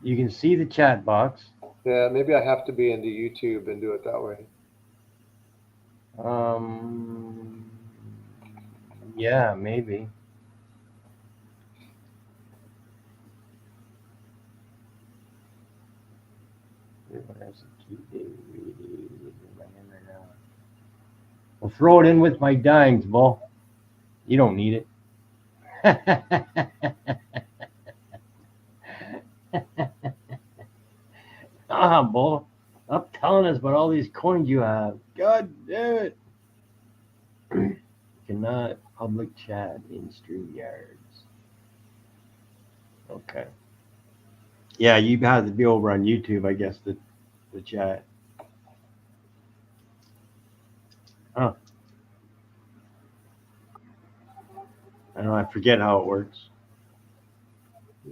Speaker 1: You can see the chat box.
Speaker 4: yeah. Maybe I have to be into YouTube and do it that way.
Speaker 1: Yeah, maybe. Well, throw it in with my dimes, Bull. You don't need it. Bull. Stop telling us about all these coins you have. God damn it. Cannot public chat in StreamYards. Okay. Yeah, you have to be over on YouTube, I guess, the chat. Huh. I don't know, I forget how it works.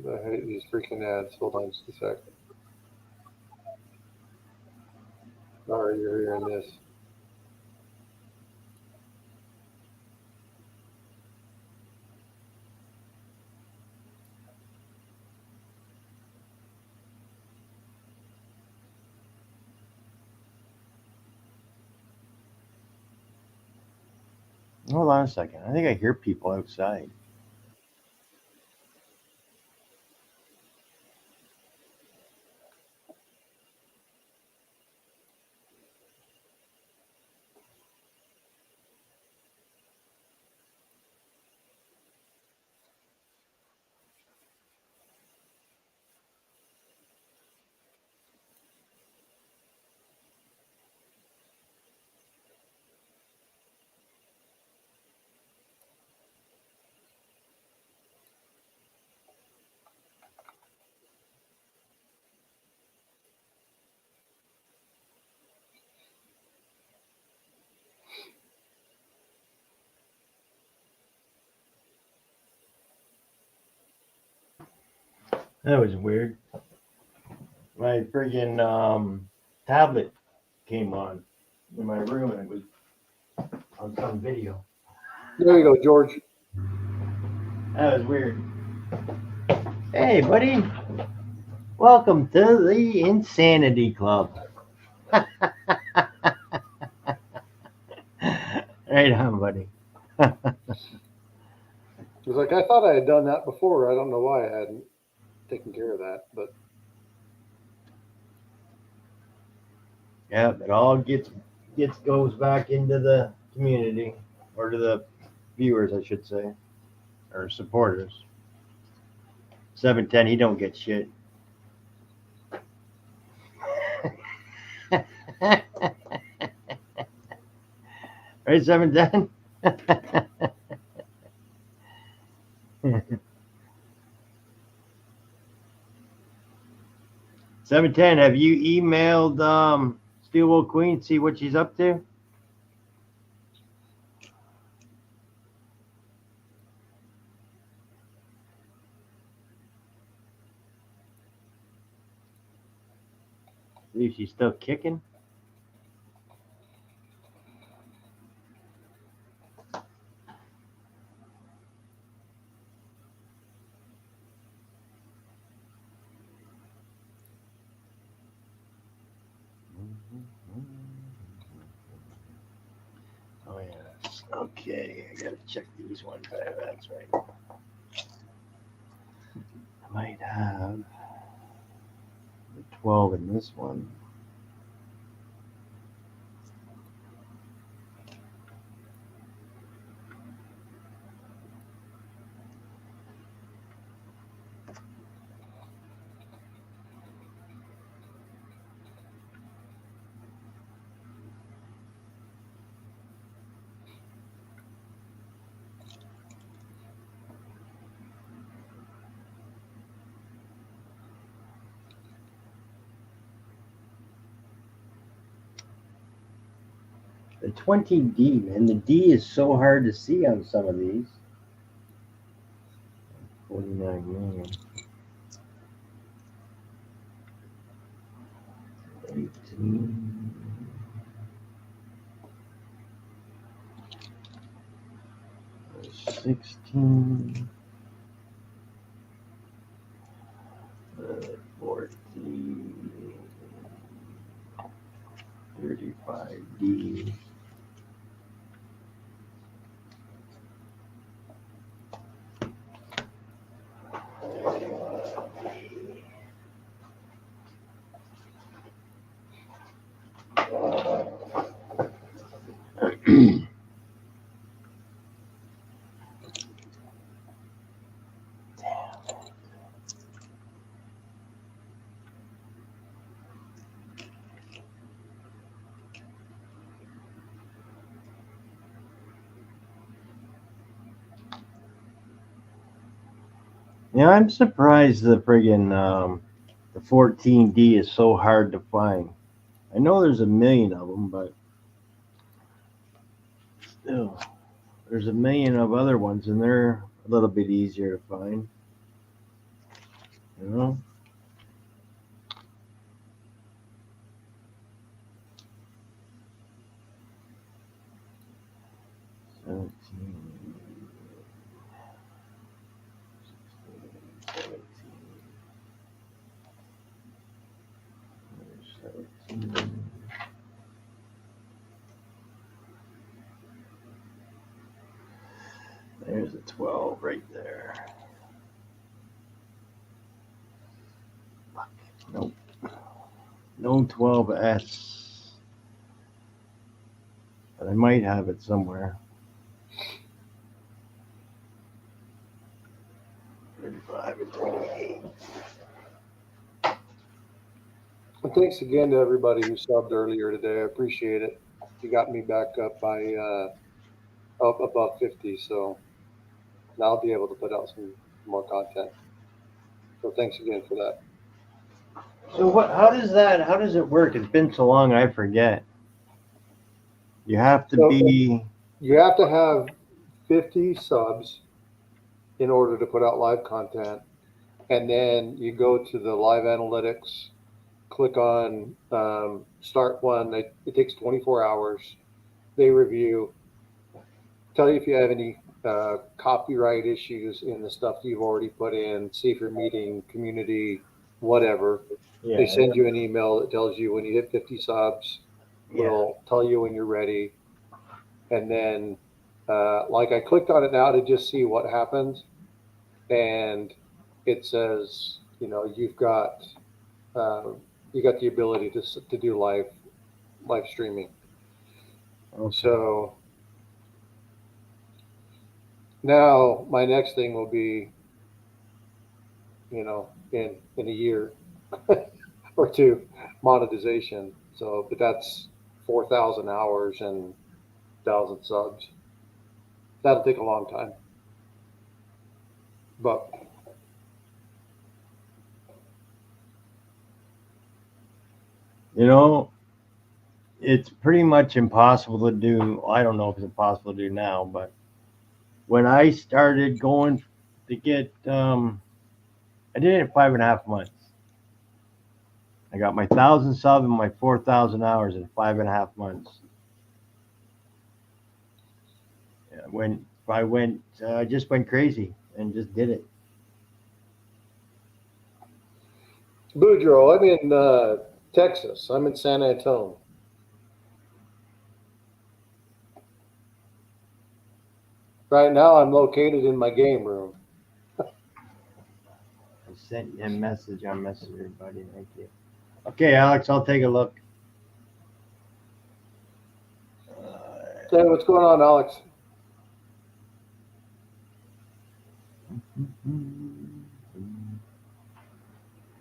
Speaker 4: I hate these freaking ads. Hold on just a sec. Sorry, you're hearing this.
Speaker 1: Hold on a second. I think I hear people outside. That was weird. My friggin' tablet came on in my room and it was on some video.
Speaker 4: There you go, George.
Speaker 1: That was weird. Hey, buddy. Welcome to the Insanity Club. Right on, buddy.
Speaker 4: He was like, I thought I had done that before. I don't know why I hadn't taken care of that, but
Speaker 1: Yeah, it all goes back into the community, or to the viewers, I should say, or supporters. 710, he don't get shit. Right, 710? 710, have you emailed Steelwool Queen, see what she's up to? See if she's still kicking. Oh, yes. Okay, I gotta check these ones. That's right. I might have the 12 in this one. The 20D, man. The D is so hard to see on some of these. 49 million. 18. 16. 14. 35D. Yeah, I'm surprised the friggin' the 14D is so hard to find. I know there's a million of them, but still, there's a million of other ones, and they're a little bit easier to find. You know? There's a 12 right there. Nope. No 12S. But I might have it somewhere. 35 and 28.
Speaker 4: And thanks again to everybody who subbed earlier today. I appreciate it. You got me back up by up above 50, so now I'll be able to put out some more content. So thanks again for that.
Speaker 1: So what? How does it work? It's been so long, I forget. You have to be.
Speaker 4: You have to have 50 subs in order to put out live content, and then you go to the live analytics, click on start one. It takes 24 hours. They review, tell you if you have any copyright issues in the stuff you've already put in, see if you're meeting community, whatever.
Speaker 1: Yeah.
Speaker 4: They send you an email that tells you when you hit 50 subs. We'll tell you when you're ready. And then, like I clicked on it now to just see what happens. And it says, you know, you got the ability to do live streaming.
Speaker 1: Okay.
Speaker 4: So now my next thing will be, you know, in a year or two, monetization. So, but that's 4,000 hours and 1,000 subs. That'll take a long time. But
Speaker 1: you know, it's pretty much impossible to do. I don't know if it's impossible to do now, but when I started going to get, I did it in 5.5 months. I got my 1,000 sub and my 4,000 hours in 5.5 months. Yeah, I just went crazy and just did it.
Speaker 4: Boudreaux, I'm in Texas. I'm in San Antonio. Right now, I'm located in my game room.
Speaker 1: I sent you a message on Messenger, buddy. Thank you. Okay, Alex, I'll take a look.
Speaker 4: Hey, what's going on, Alex?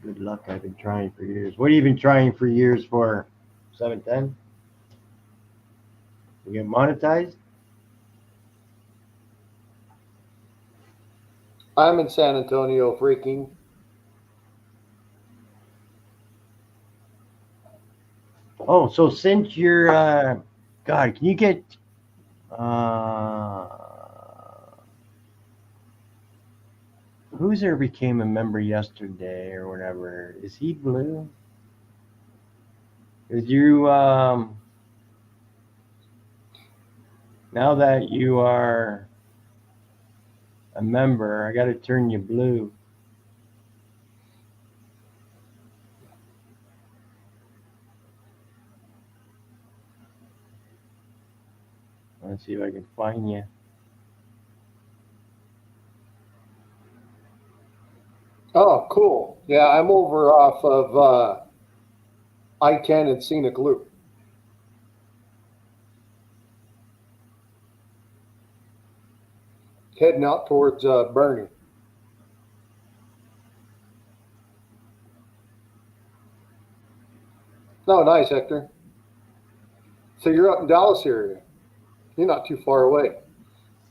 Speaker 1: Good luck. I've been trying for years. What have you been trying for years for? 710? You get monetized?
Speaker 4: I'm in San Antonio, freaking.
Speaker 1: Oh, so since you're God, can you get who's there became a member yesterday or whatever? Is he blue? Is you now that you are a member, I got to turn you blue. Let's see if I can find you.
Speaker 4: Oh, cool. Yeah, I'm over off of I-10 and Scenic Loop. Heading out towards Bernie. Oh, nice, Hector. So you're up in Dallas area. You're not too far away.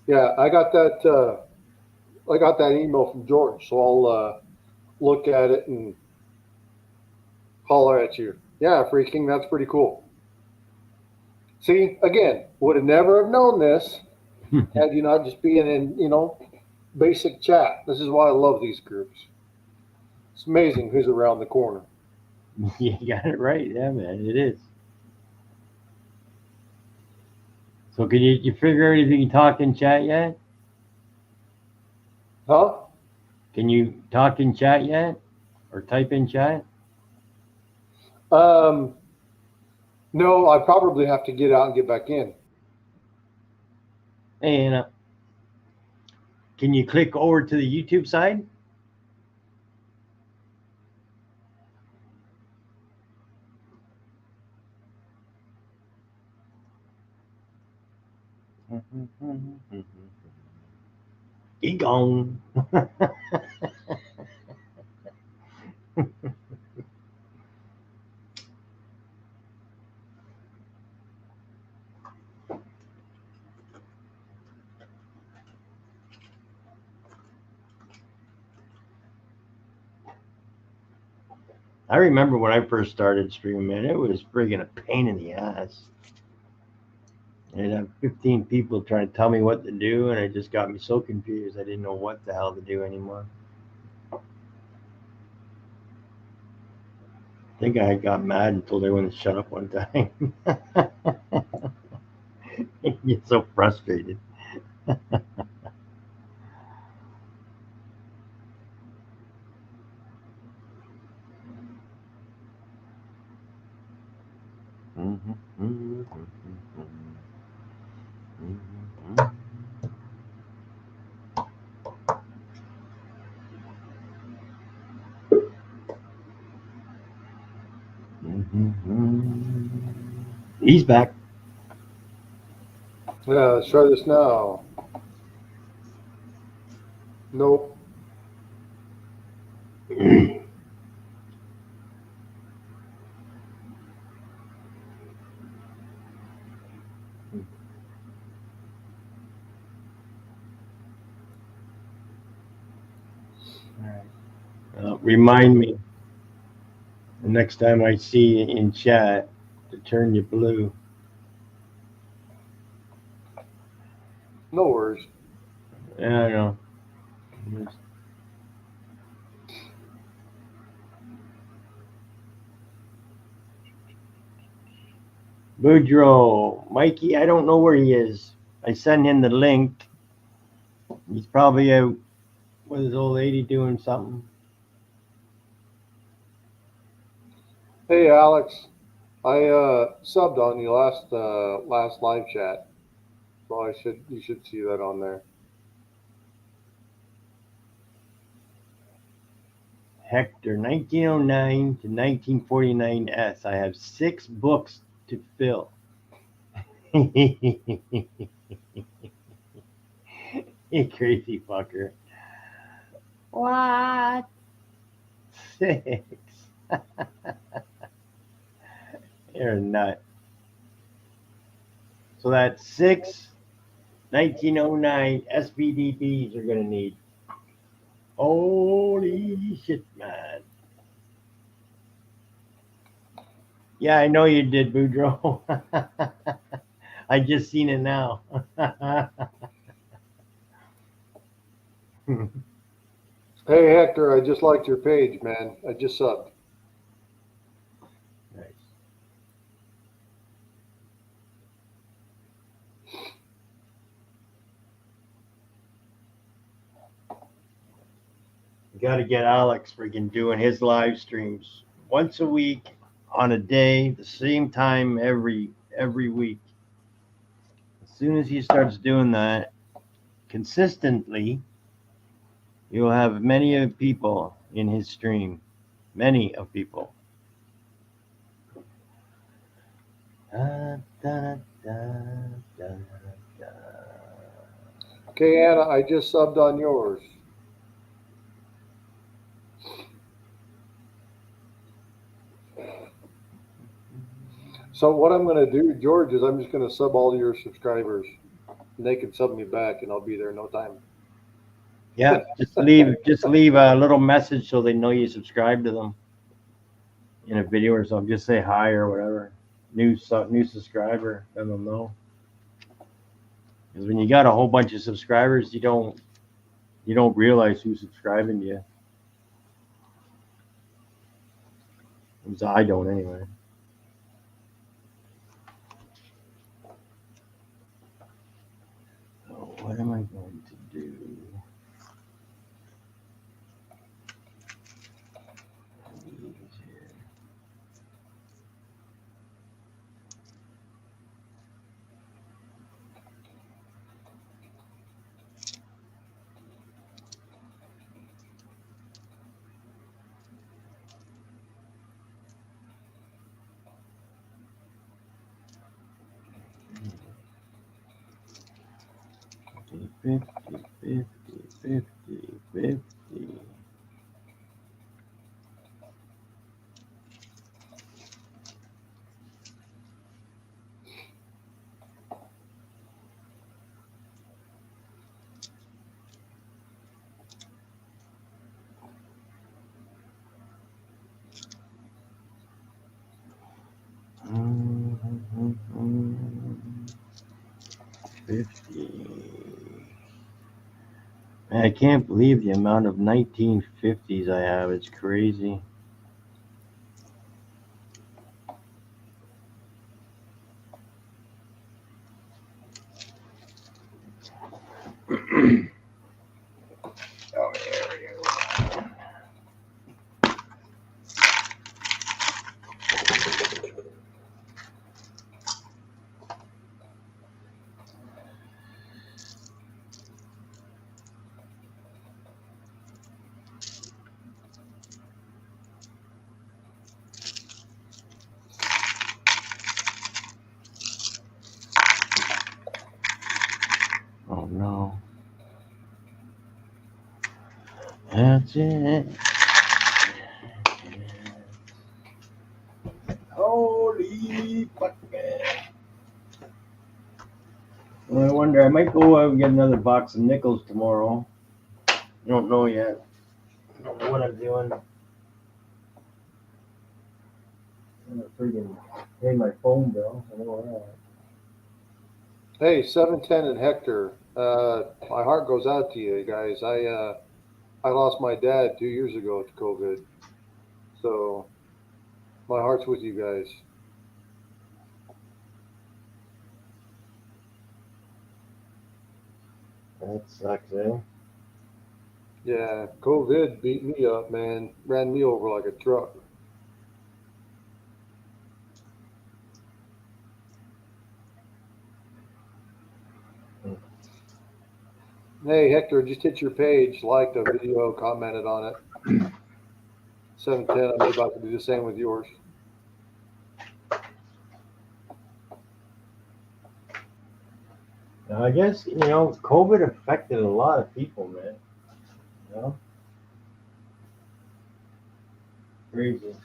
Speaker 4: Yeah, I got that. I got that email from George, so I'll look at it and holler at you. Yeah, freaking, that's pretty cool. See, again, would have never have known this had you not just been in, basic chat. This is why I love these groups. It's amazing who's around the corner.
Speaker 1: You got it right. Yeah, man, it is. So can you figure out if you can talk in chat yet?
Speaker 4: Huh?
Speaker 1: Can you talk in chat yet? Or type in chat?
Speaker 4: No, I probably have to get out and get back in.
Speaker 1: Hey, Anna. Can you click over to the YouTube side? He gone. I remember when I first started streaming, man, it was friggin' a pain in the ass. And I'd have 15 people trying to tell me what to do, and it just got me so confused. I didn't know what the hell to do anymore. I think I got mad and told everyone to shut up one time. You get so frustrated. He's back.
Speaker 4: Yeah, let's try this now. Nope.
Speaker 1: Remind me the next time I see you in chat to turn you blue.
Speaker 4: No worries.
Speaker 1: Yeah, I know. Boudreaux, Mikey, I don't know where he is. I sent him the link. He's probably out with his old lady doing something.
Speaker 4: Hey, Alex. I subbed on you last live chat, so you should see that on there.
Speaker 1: Hector, 1909 to 1949 S. I have 6 books to fill. You crazy fucker. What? 6. You're a nut. So that's 6 1909 SPDBs you're going to need. Holy shit, man. Yeah, I know you did, Boudreaux. I just seen it now.
Speaker 4: Hey Hector, I just liked your page, man. I just subbed.
Speaker 1: Nice. You got to get Alex freaking doing his live streams once a week on a day, the same time every week. As soon as he starts doing that consistently, you'll have many of people in his stream. Many of people. Da, da, da, da, da.
Speaker 4: Okay, Anna, I just subbed on yours. So what I'm going to do, George, is I'm just going to sub all your subscribers. And they can sub me back, and I'll be there in no time.
Speaker 1: Yeah, just leave a little message so they know you subscribe to them in a video or something. Just say hi or whatever. New subscriber, let them know. Because when you got a whole bunch of subscribers, you don't realize who's subscribing to you. At least I don't anyway. So what am I going to do? $50, $50, $50, $50. Man, I can't believe the amount of 1950s I have. It's crazy. Oh, there we go. Oh no. That's it. Holy fuck, man. Well, I wonder, I might go out and get another box of nickels tomorrow. I don't know yet. I don't know what I'm doing. I'm gonna freaking pay my phone bill. I know that.
Speaker 4: Hey, 710 and Hector, my heart goes out to you guys. I lost my dad 2 years ago to COVID. So my heart's with you guys.
Speaker 1: That sucks, eh?
Speaker 4: Yeah, COVID beat me up, man. Ran me over like a truck. Hey, Hector, just hit your page, liked a video, commented on it. 710, I'm about to do the same with yours.
Speaker 1: Now, I guess, COVID affected a lot of people, man. You know? Crazy.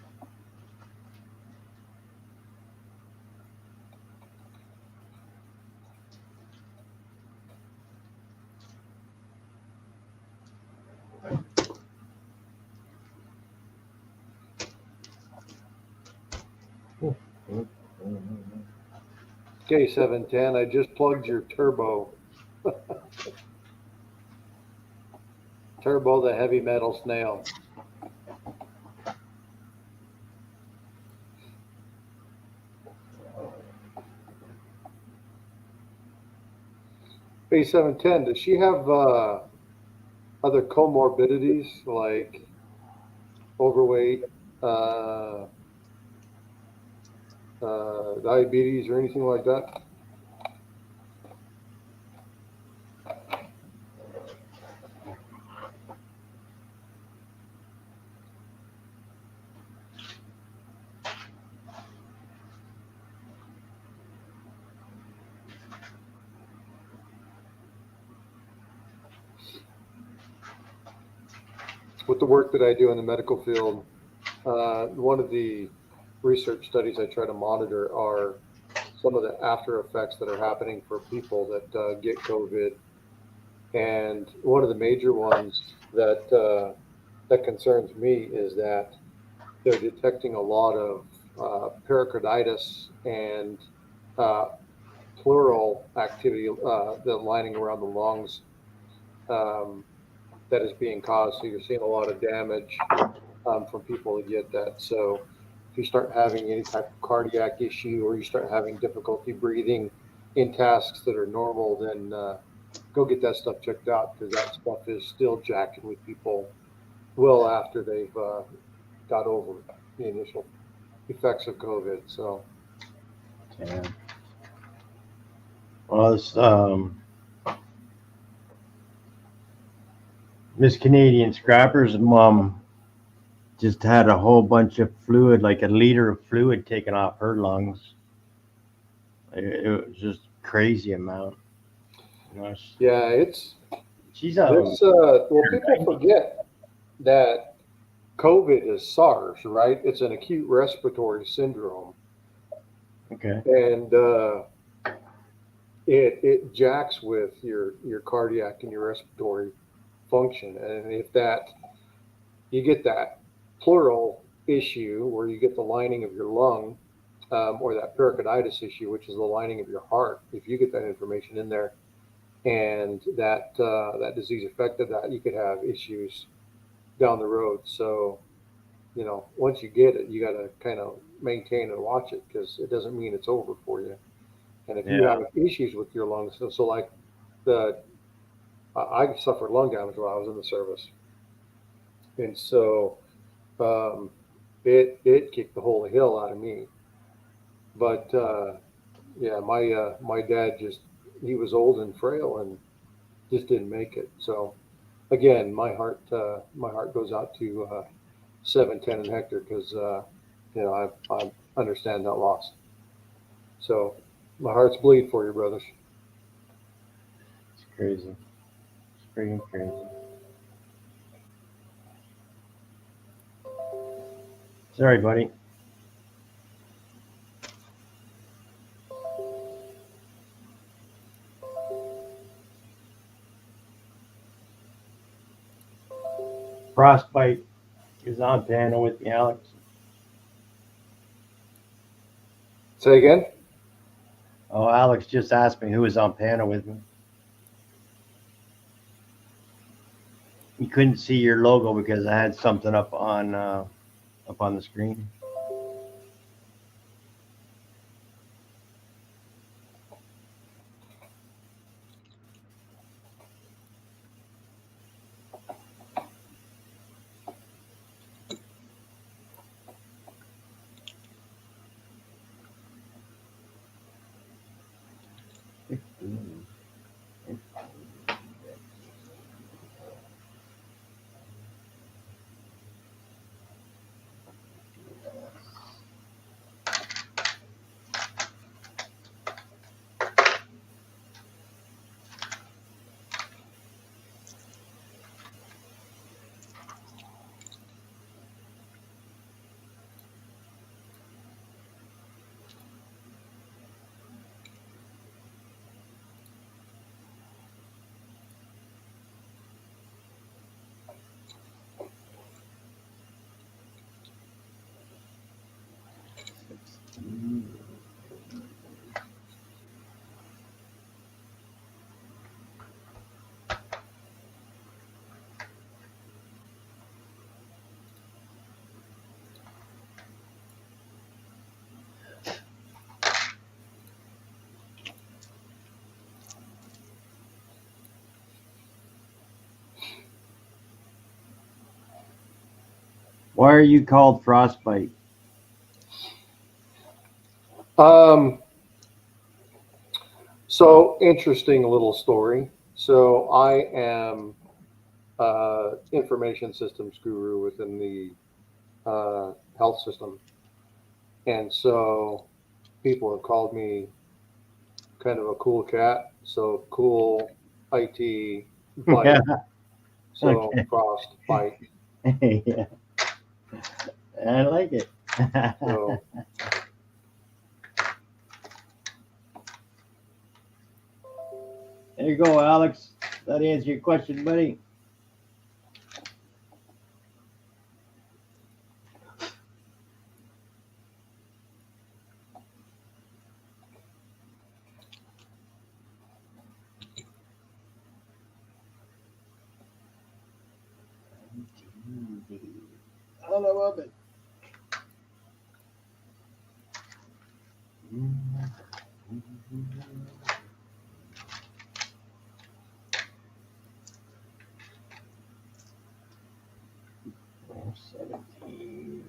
Speaker 4: Okay, 710, I just plugged your turbo. Turbo, the heavy metal snail. Hey, 710, does she have other comorbidities like overweight, diabetes, or anything like that? With the work that I do in the medical field, one of the research studies I try to monitor are some of the after effects that are happening for people that get COVID. And one of the major ones that concerns me is that they're detecting a lot of pericarditis and uh, pleural activity, the lining around the lungs, um, that is being caused. So you're seeing a lot of damage from people that get that. So if you start having any type of cardiac issue or you start having difficulty breathing in tasks that are normal, then go get that stuff checked out, because that stuff is still jacking with people well after they've got over the initial effects of COVID. So
Speaker 1: Yeah. Well, this Miss Canadian Scrapper's mom just had a whole bunch of fluid, like a liter of fluid taken off her lungs. It was just crazy amount. You know,
Speaker 4: yeah,
Speaker 1: she's
Speaker 4: well, people forget that COVID is SARS, right? It's an acute respiratory syndrome,
Speaker 1: okay.
Speaker 4: and it jacks with your cardiac and your respiratory function. And if that you get that pleural issue where you get the lining of your lung, or that pericarditis issue, which is the lining of your heart, if you get that information in there and that disease affected that, you could have issues down the road. So, once you get it, you got to kind of maintain and watch it, because it doesn't mean it's over for you. And if you
Speaker 1: Yeah.
Speaker 4: have issues with your lungs, so like the I suffered lung damage while I was in the service, and so um, it kicked the whole hill out of me. But yeah, my dad just, he was old and frail and just didn't make it. So again, my heart goes out to 710 and Hector, because I understand that loss. So my heart's bleed for you, brothers.
Speaker 1: It's crazy. It's freaking crazy. Sorry, buddy. Frostbite is on panel with me, Alex.
Speaker 4: Say again.
Speaker 1: Oh, Alex just asked me who was on panel with me. You couldn't see your logo because I had something up on the screen. Why are you called Frostbite?
Speaker 4: So interesting little story. So I am information systems guru within the health system, and so people have called me kind of a cool cat. So cool IT bite. So
Speaker 1: Okay.
Speaker 4: frost bite.
Speaker 1: Yeah, I like it.
Speaker 4: So
Speaker 1: There you go, Alex. That answer your question, buddy. I love it. We're 17.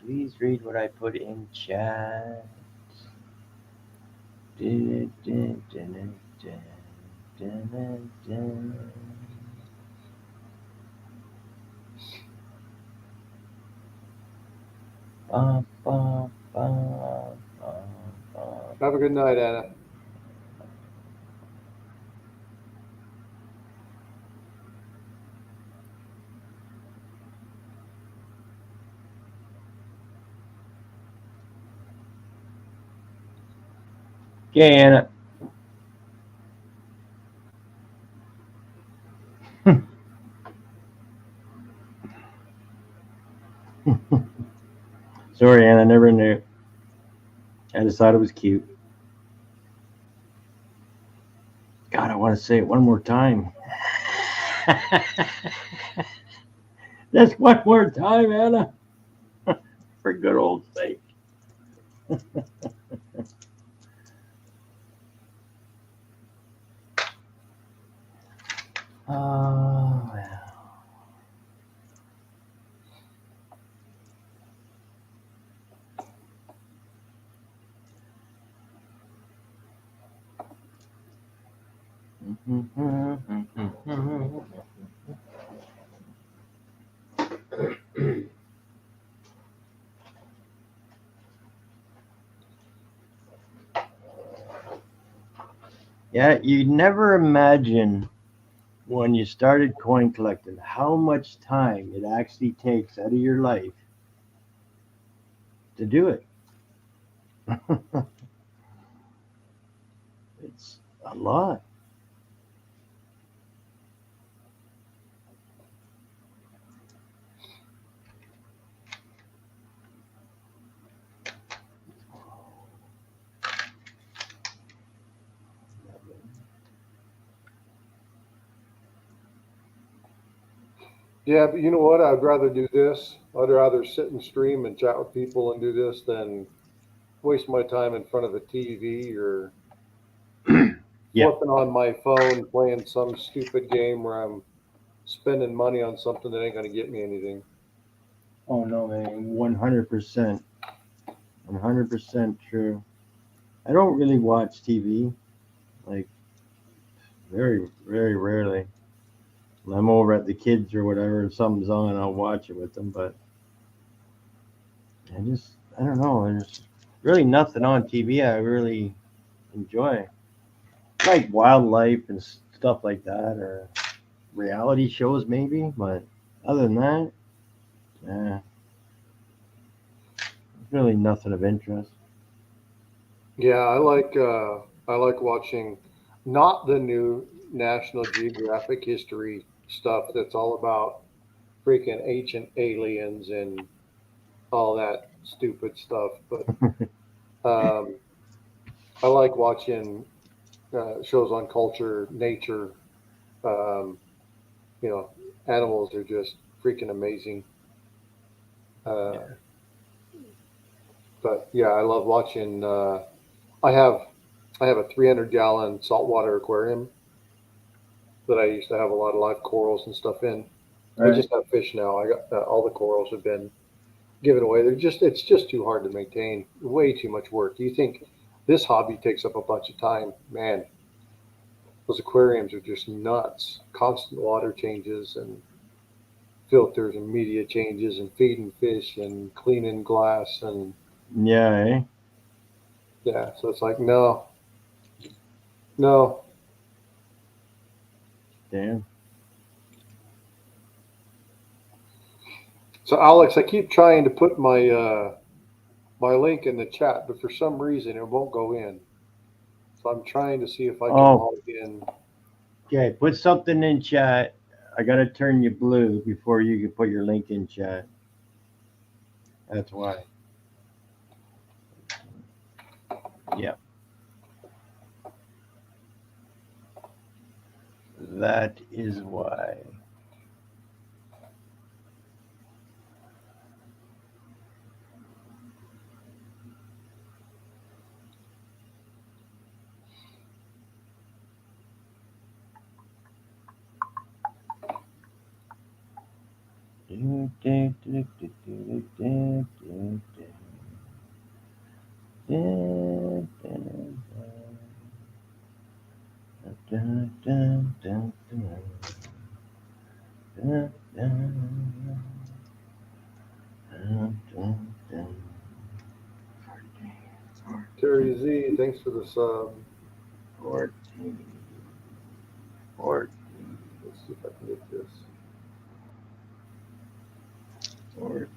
Speaker 1: Please read what I put in chat. Dun, dun, dun, dun, dun, dun, dun. Ba, ba, ba, ba, ba.
Speaker 4: have a good night, Anna.
Speaker 1: Okay, Anna. Sorry, Anna. I never knew. I just thought it was cute. God, I want to say it one more time. Just one more time, Anna. For good old sake. Oh, yeah. Yeah, you never imagine when you started coin collecting how much time it actually takes out of your life to do it. It's a lot.
Speaker 4: Yeah, but you know what? I'd rather do this. I'd rather sit and stream and chat with people and do this than waste my time in front of a TV or
Speaker 1: Yeah.
Speaker 4: flipping on my phone playing some stupid game where I'm spending money on something that ain't going to get me anything.
Speaker 1: Oh no, man, 100%, 100% true. I don't really watch TV, like very, very rarely. When I'm over at the kids or whatever, and something's on, I'll watch it with them. But I don't know. There's really nothing on TV I really enjoy, like wildlife and stuff like that, or reality shows maybe. But other than that, there's really nothing of interest.
Speaker 4: Yeah, I like watching not the new National Geographic history stuff that's all about freaking ancient aliens and all that stupid stuff, but um, I like watching shows on culture, nature, um, you know, animals are just freaking amazing. But yeah, I love watching. I have a 300-gallon saltwater aquarium that I used to have a lot of live corals and stuff in. I just have fish now. I got all the corals have been given away. It's just too hard to maintain. Way too much work. You think this hobby takes up a bunch of time, man? Those aquariums are just nuts. Constant water changes and filters and media changes and feeding fish and cleaning glass and
Speaker 1: Yeah,
Speaker 4: yeah. So it's like no.
Speaker 1: Damn.
Speaker 4: So Alex, I keep trying to put my my link in the chat, but for some reason it won't go in. So I'm trying to see if I can log in.
Speaker 1: Okay, put something in chat. I gotta turn you blue before you can put your link in chat. That's why. Yeah. That is why.
Speaker 4: Terry Z, thanks for the sub.
Speaker 1: 14.
Speaker 4: Let's see if I can get this.
Speaker 1: 14.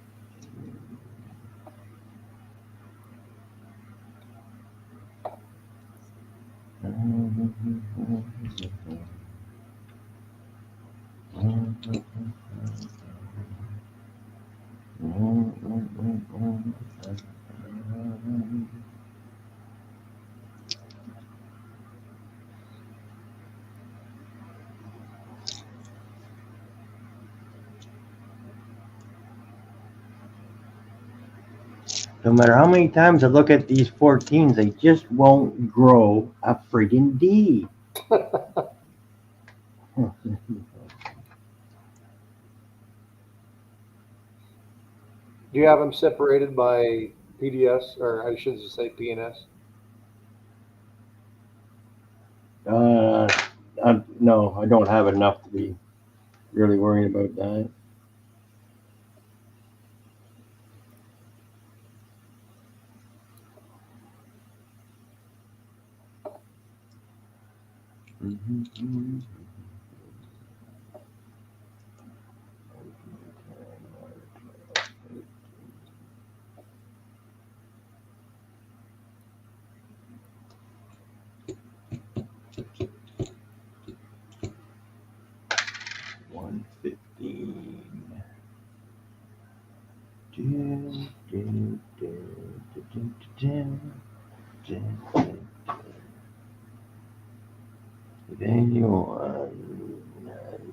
Speaker 1: No matter how many times I look at these 14s, they just won't grow a friggin' D.
Speaker 4: Do you have them separated by PDS, or I should just say PNS?
Speaker 1: No, I don't have enough to be really worrying about that.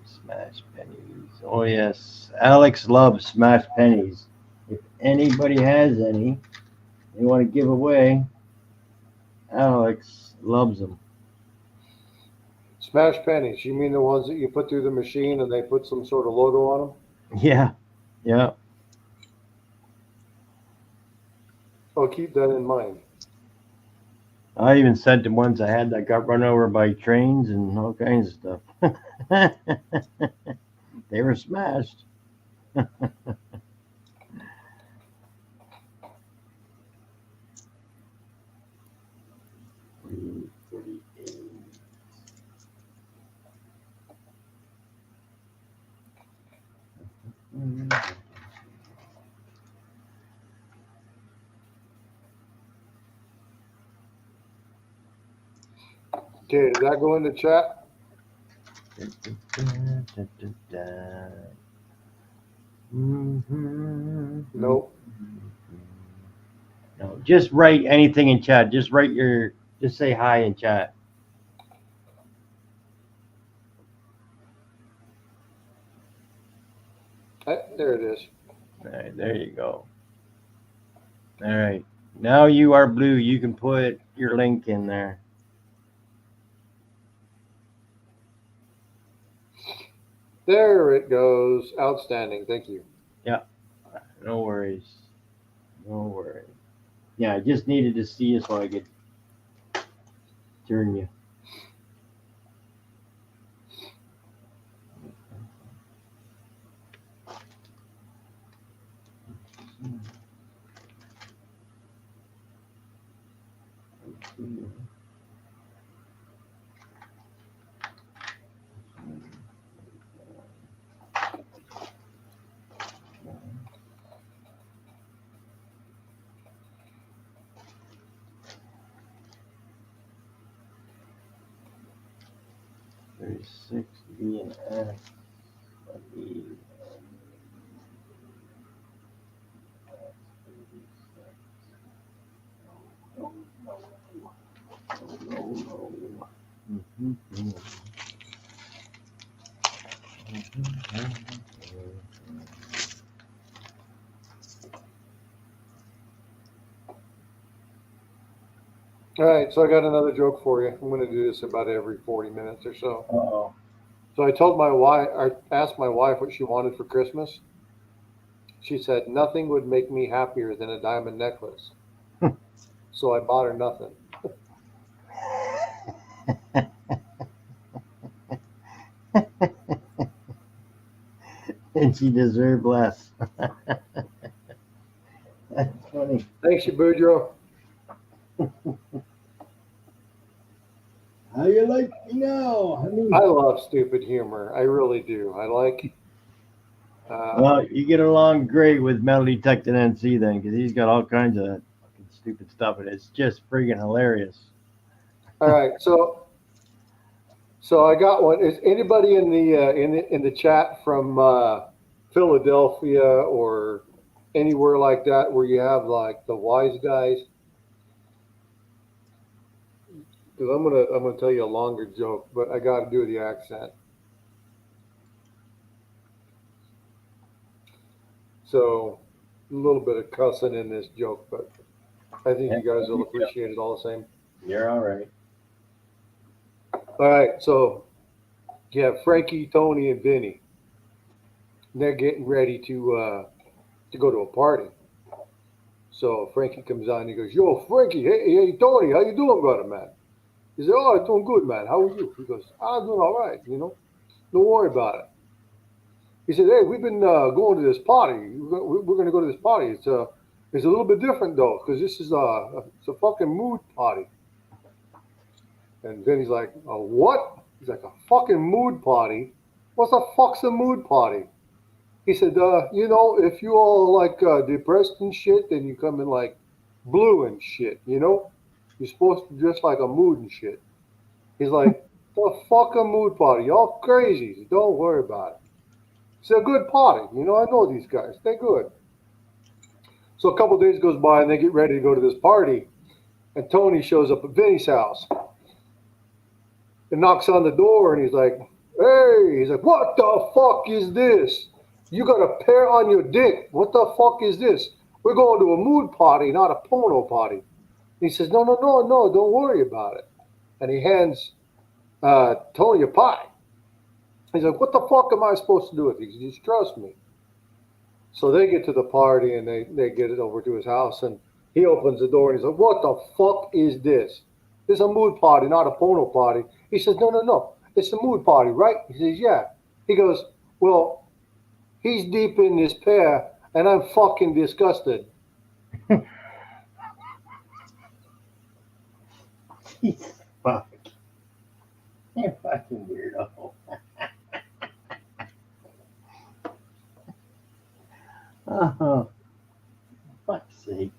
Speaker 1: Smash pennies. Oh yes, Alex loves smash pennies. If anybody has any they want to give away, Alex loves them.
Speaker 4: Smash pennies. You mean the ones that you put through the machine and they put some sort of logo on them?
Speaker 1: Yeah.
Speaker 4: I'll keep that in mind.
Speaker 1: I even sent him ones I had that got run over by trains and all kinds of stuff. They were smashed.
Speaker 4: Okay, did that go in the chat? Nope.
Speaker 1: No, just write anything in chat. Just say hi in chat.
Speaker 4: There it is.
Speaker 1: All right, there you go. All right. Now you are blue. You can put your link in there.
Speaker 4: There it goes. Outstanding. Thank you.
Speaker 1: No worries. No worries. Yeah, I just needed to see you so I could turn you. Six B and F. B.
Speaker 4: All right, so I got another joke for you. I'm going to do this about every 40 minutes or so.
Speaker 1: Uh-oh.
Speaker 4: So I told my wife, I asked my wife what she wanted for Christmas. She said nothing would make me happier than a diamond necklace. So I bought her nothing.
Speaker 1: And she deserved less. That's funny.
Speaker 4: Thanks, you Boudreaux.
Speaker 1: How you like me now, honey?
Speaker 4: I love stupid humor. I really do. I like.
Speaker 1: Well, you get along great with Melody Tuckton NC then, because he's got all kinds of fucking stupid stuff, and it's just friggin' hilarious.
Speaker 4: All right, so I got one. Is anybody in the chat from Philadelphia or anywhere like that where you have like the wise guys? Because I'm gonna tell you a longer joke, but I got to do the accent. So a little bit of cussing in this joke, but I think you guys will appreciate it all the same.
Speaker 1: You're all right.
Speaker 4: All right, so you have Frankie, Tony, and Vinny. They're getting ready to go to a party. So Frankie comes on and he goes, "Yo, Frankie, hey, Tony, how you doing, brother, man?" He said, "Oh, I'm doing good, man. How are you?" He goes, "I'm doing all right, Don't worry about it." He said, "Hey, we've been going to this party. We're going to go to this party. It's a little bit different, though, because this is it's a fucking mood party." And then he's like, "A what?" He's like, "A fucking mood party? What the fuck's a mood party?" He said, if you all like depressed and shit, then you come in like blue and shit, You're supposed to dress like a mood and shit." He's like, "The fuck a mood party? Y'all crazy. Don't worry about it. It's a good party. I know these guys. They're good." So a couple days goes by and they get ready to go to this party. And Tony shows up at Vinny's house and knocks on the door and he's like, "Hey," he's like, "What the fuck is this? You got a pear on your dick. What the fuck is this? We're going to a mood party, not a porno party." He says, "No, don't worry about it." And he hands Tony a pie. He's like, "What the fuck am I supposed to do with these? Just trust me." So they get to the party and they get it over to his house and he opens the door and he's like, "What the fuck is this? This is a mood party, not a porno party." He says, No. It's a mood party, right?" He says, "Yeah." He goes, "Well, he's deep in this pear and I'm fucking disgusted."
Speaker 1: Fuck. You're fucking weirdo. Oh, fuck's sake.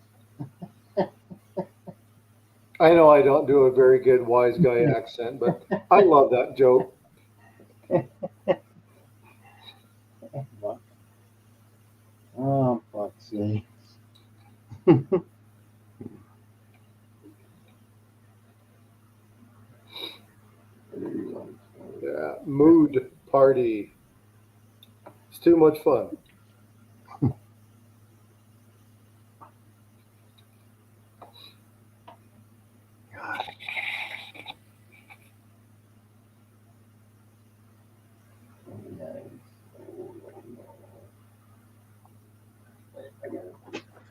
Speaker 4: I know I don't do a very good wise guy accent, but I love that joke.
Speaker 1: Oh, fuck's sake.
Speaker 4: Yeah, mood party. It's too much fun.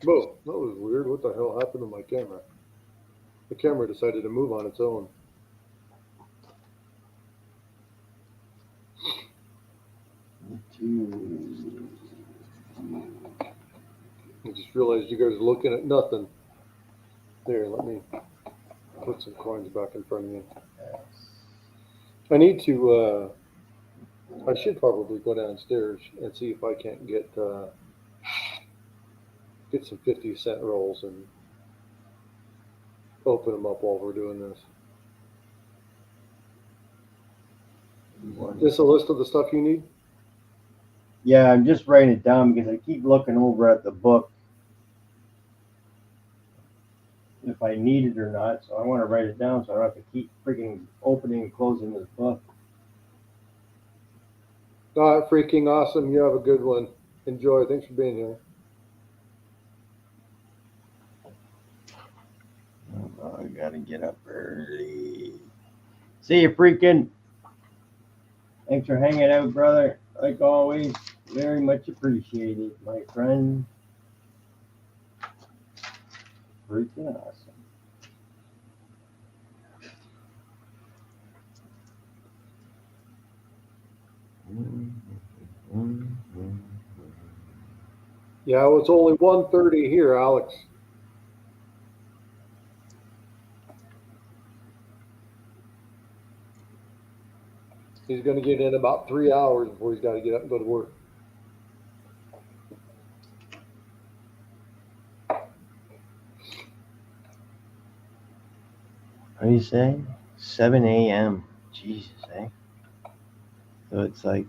Speaker 4: Whoa, that was weird. What the hell happened to my camera? The camera decided to move on its own. I just realized you guys are looking at nothing. There, let me put some coins back in front of you. I need to, I should probably go downstairs and see if I can't get some 50-cent rolls and open them up while we're doing this. Is this a list of the stuff you need?
Speaker 1: Yeah, I'm just writing it down because I keep looking over at the book if I need it or not. So I want to write it down so I don't have to keep freaking opening and closing this book.
Speaker 4: All right, freaking awesome. You have a good one. Enjoy. Thanks for being here.
Speaker 1: Oh, I gotta get up early. See you, freaking. Thanks for hanging out, brother. Like always, very much appreciated, my friend. Freaking awesome.
Speaker 4: Yeah, well, it's only 1:30 here, Alex. He's going to get in about 3 hours before he's got to get up and go to work.
Speaker 1: What do you say? 7 a.m. Jesus, eh? So it's like,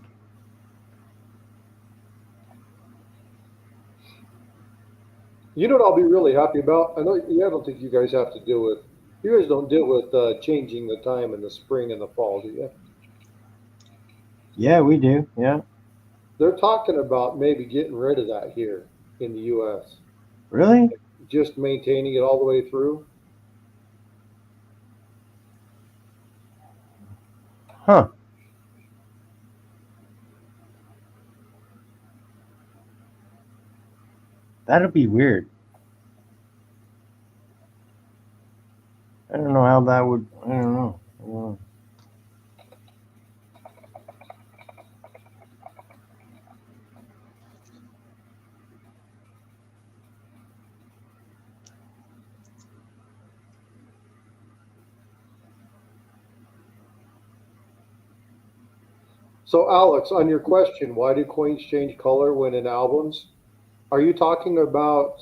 Speaker 4: You know what I'll be really happy about? I know I don't think you guys have to deal with, you guys don't deal with changing the time in the spring and the fall, do you?
Speaker 1: yeah, we do. Yeah.
Speaker 4: They're talking about maybe getting rid of that here in the U.S.
Speaker 1: Really?
Speaker 4: Just maintaining it all the way through.
Speaker 1: Huh. That'll be weird. I don't know how that would. I don't know.
Speaker 4: So, Alex, on your question, why do coins change color when in albums? Are you talking about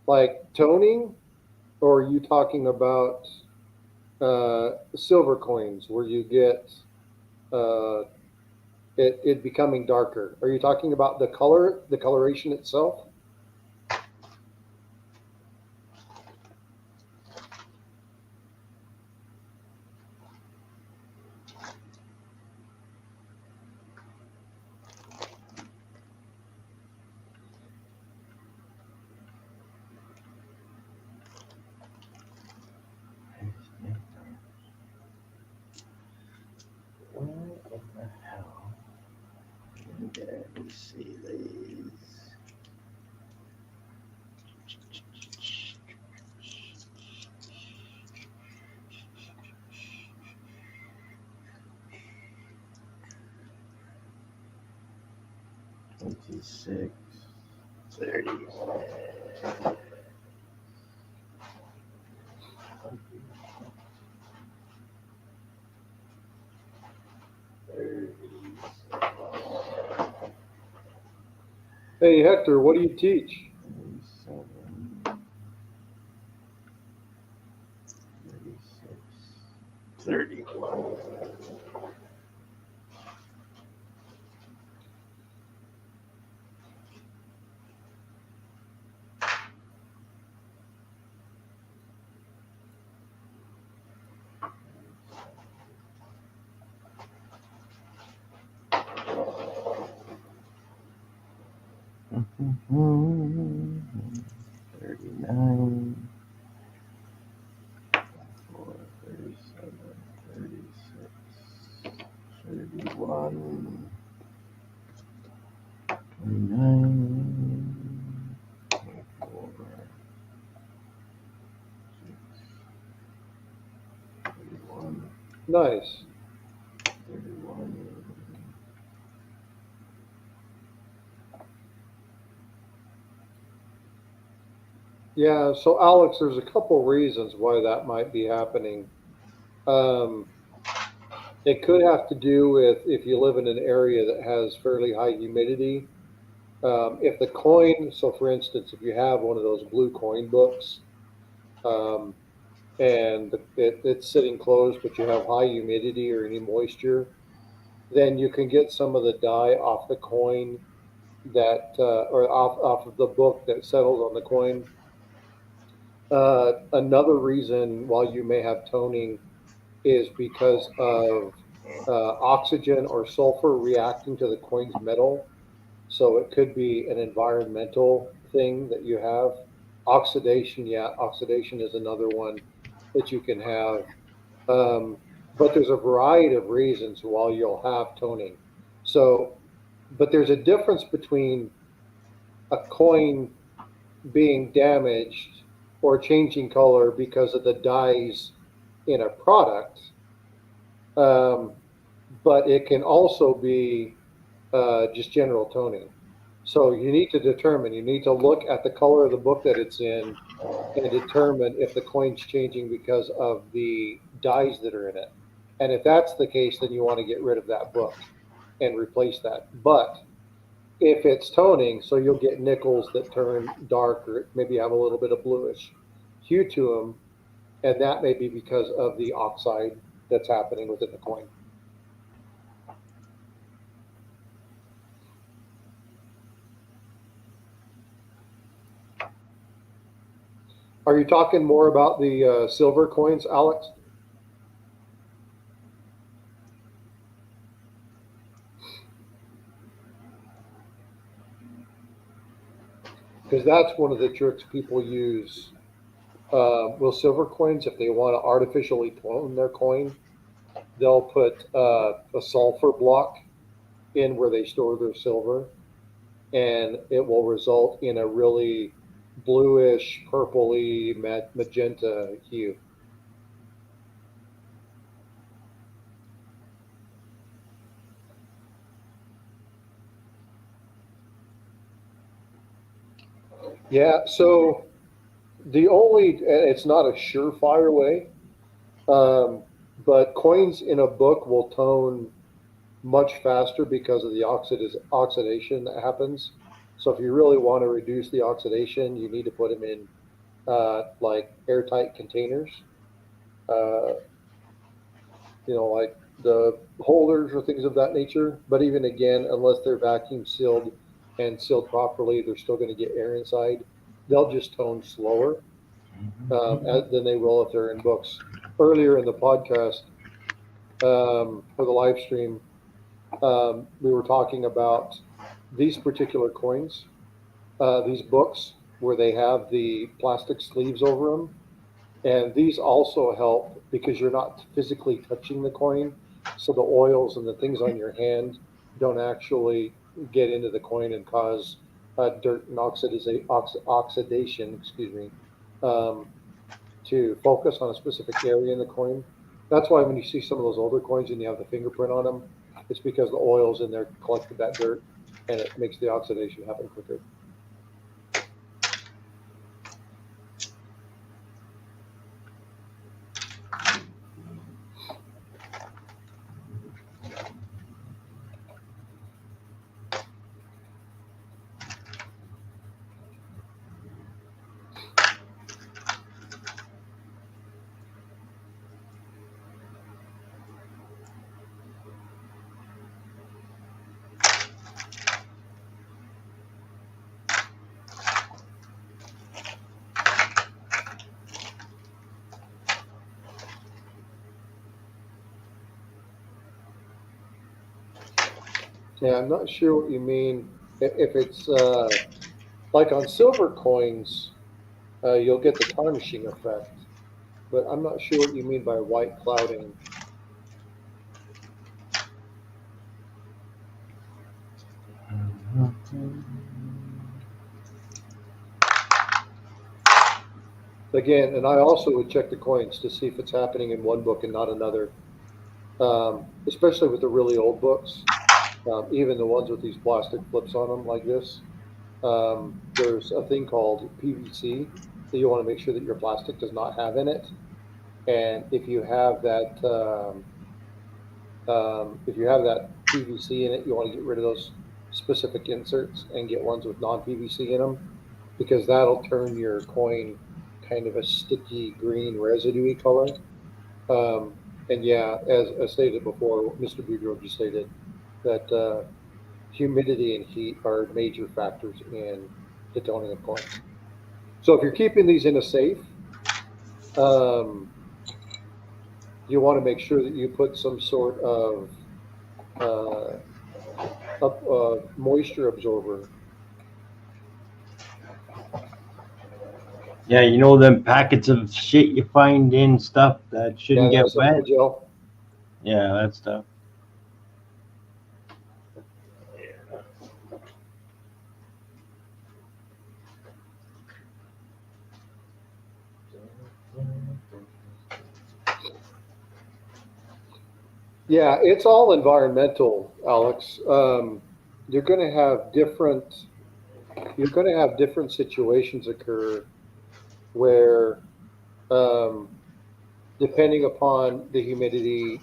Speaker 4: like toning, or are you talking about silver coins where you get uh, it becoming darker? Are you talking about the color, the coloration itself?
Speaker 1: What in the hell? Let me see these. $26, $30.
Speaker 4: Hey, Hector, what do you teach?
Speaker 1: 31. Mm-hmm. 39. 37, 36, 31, 29, 24,
Speaker 4: Nice. Yeah, so Alex, there's a couple reasons why that might be happening. Um, it could have to do with if you live in an area that has fairly high humidity. If the coin, so for instance, if you have one of those blue coin books, um, and it's sitting closed, but you have high humidity or any moisture, then you can get some of the dye off the coin that, or off of the book that settles on the coin. Another reason why you may have toning is because of oxygen or sulfur reacting to the coin's metal. So it could be an environmental thing that you have. Oxidation, yeah, oxidation is another one that you can have. Um, but there's a variety of reasons why you'll have toning. So, but there's a difference between a coin being damaged or changing color because of the dyes in a product, um, but it can also be just general toning. So you need to determine, you need to look at the color of the book that it's in and determine if the coin's changing because of the dyes that are in it. And if that's the case, then you want to get rid of that book and replace that. But if it's toning, so you'll get nickels that turn dark or maybe have a little bit of bluish hue to them, and that may be because of the oxide that's happening within the coin. Are you talking more about the silver coins, Alex? Because that's one of the tricks people use with silver coins. If they want to artificially tone their coin, they'll put a sulfur block in where they store their silver, and it will result in a really bluish, purpley, magenta hue. Yeah, so it's not a surefire way, um, but coins in a book will tone much faster because of the oxidation that happens. So if you really want to reduce the oxidation, you need to put them in like airtight containers, uh, like the holders or things of that nature. But even again, unless they're vacuum sealed and sealed properly, they're still going to get air inside. They'll just tone slower than they will if they're in books. Earlier in the podcast, for the live stream, we were talking about these particular coins, these books where they have the plastic sleeves over them. And these also help because you're not physically touching the coin. So the oils and the things on your hand don't actually get into the coin and cause dirt and oxidation, excuse me, um, to focus on a specific area in the coin. That's why when you see some of those older coins and you have the fingerprint on them, it's because the oils in there collected that dirt and it makes the oxidation happen quicker. Yeah, I'm not sure what you mean. If it's like on silver coins, you'll get the tarnishing effect, but I'm not sure what you mean by white clouding. Again, and I also would check the coins to see if it's happening in one book and not another. especially with the really old books, even the ones with these plastic flips on them like this. There's a thing called PVC that you want to make sure that your plastic does not have in it. And if you have that PVC in it, you want to get rid of those specific inserts and get ones with non-PVC in them, because that'll turn your coin kind of a sticky green residuey color. Um, and yeah, as stated before, Mr. Boudreaux just stated that humidity and heat are major factors in the toning of coins. So if you're keeping these in a safe, um, you want to make sure that you put some sort of uh, moisture absorber.
Speaker 1: Yeah, you know them packets of shit you find in stuff that shouldn't
Speaker 4: Yeah,
Speaker 1: get
Speaker 4: that
Speaker 1: wet.
Speaker 4: silica gel.
Speaker 1: Yeah, that stuff.
Speaker 4: Yeah, it's all environmental, Alex. You're going to have different. You're going to have different situations occur where, um, depending upon the humidity,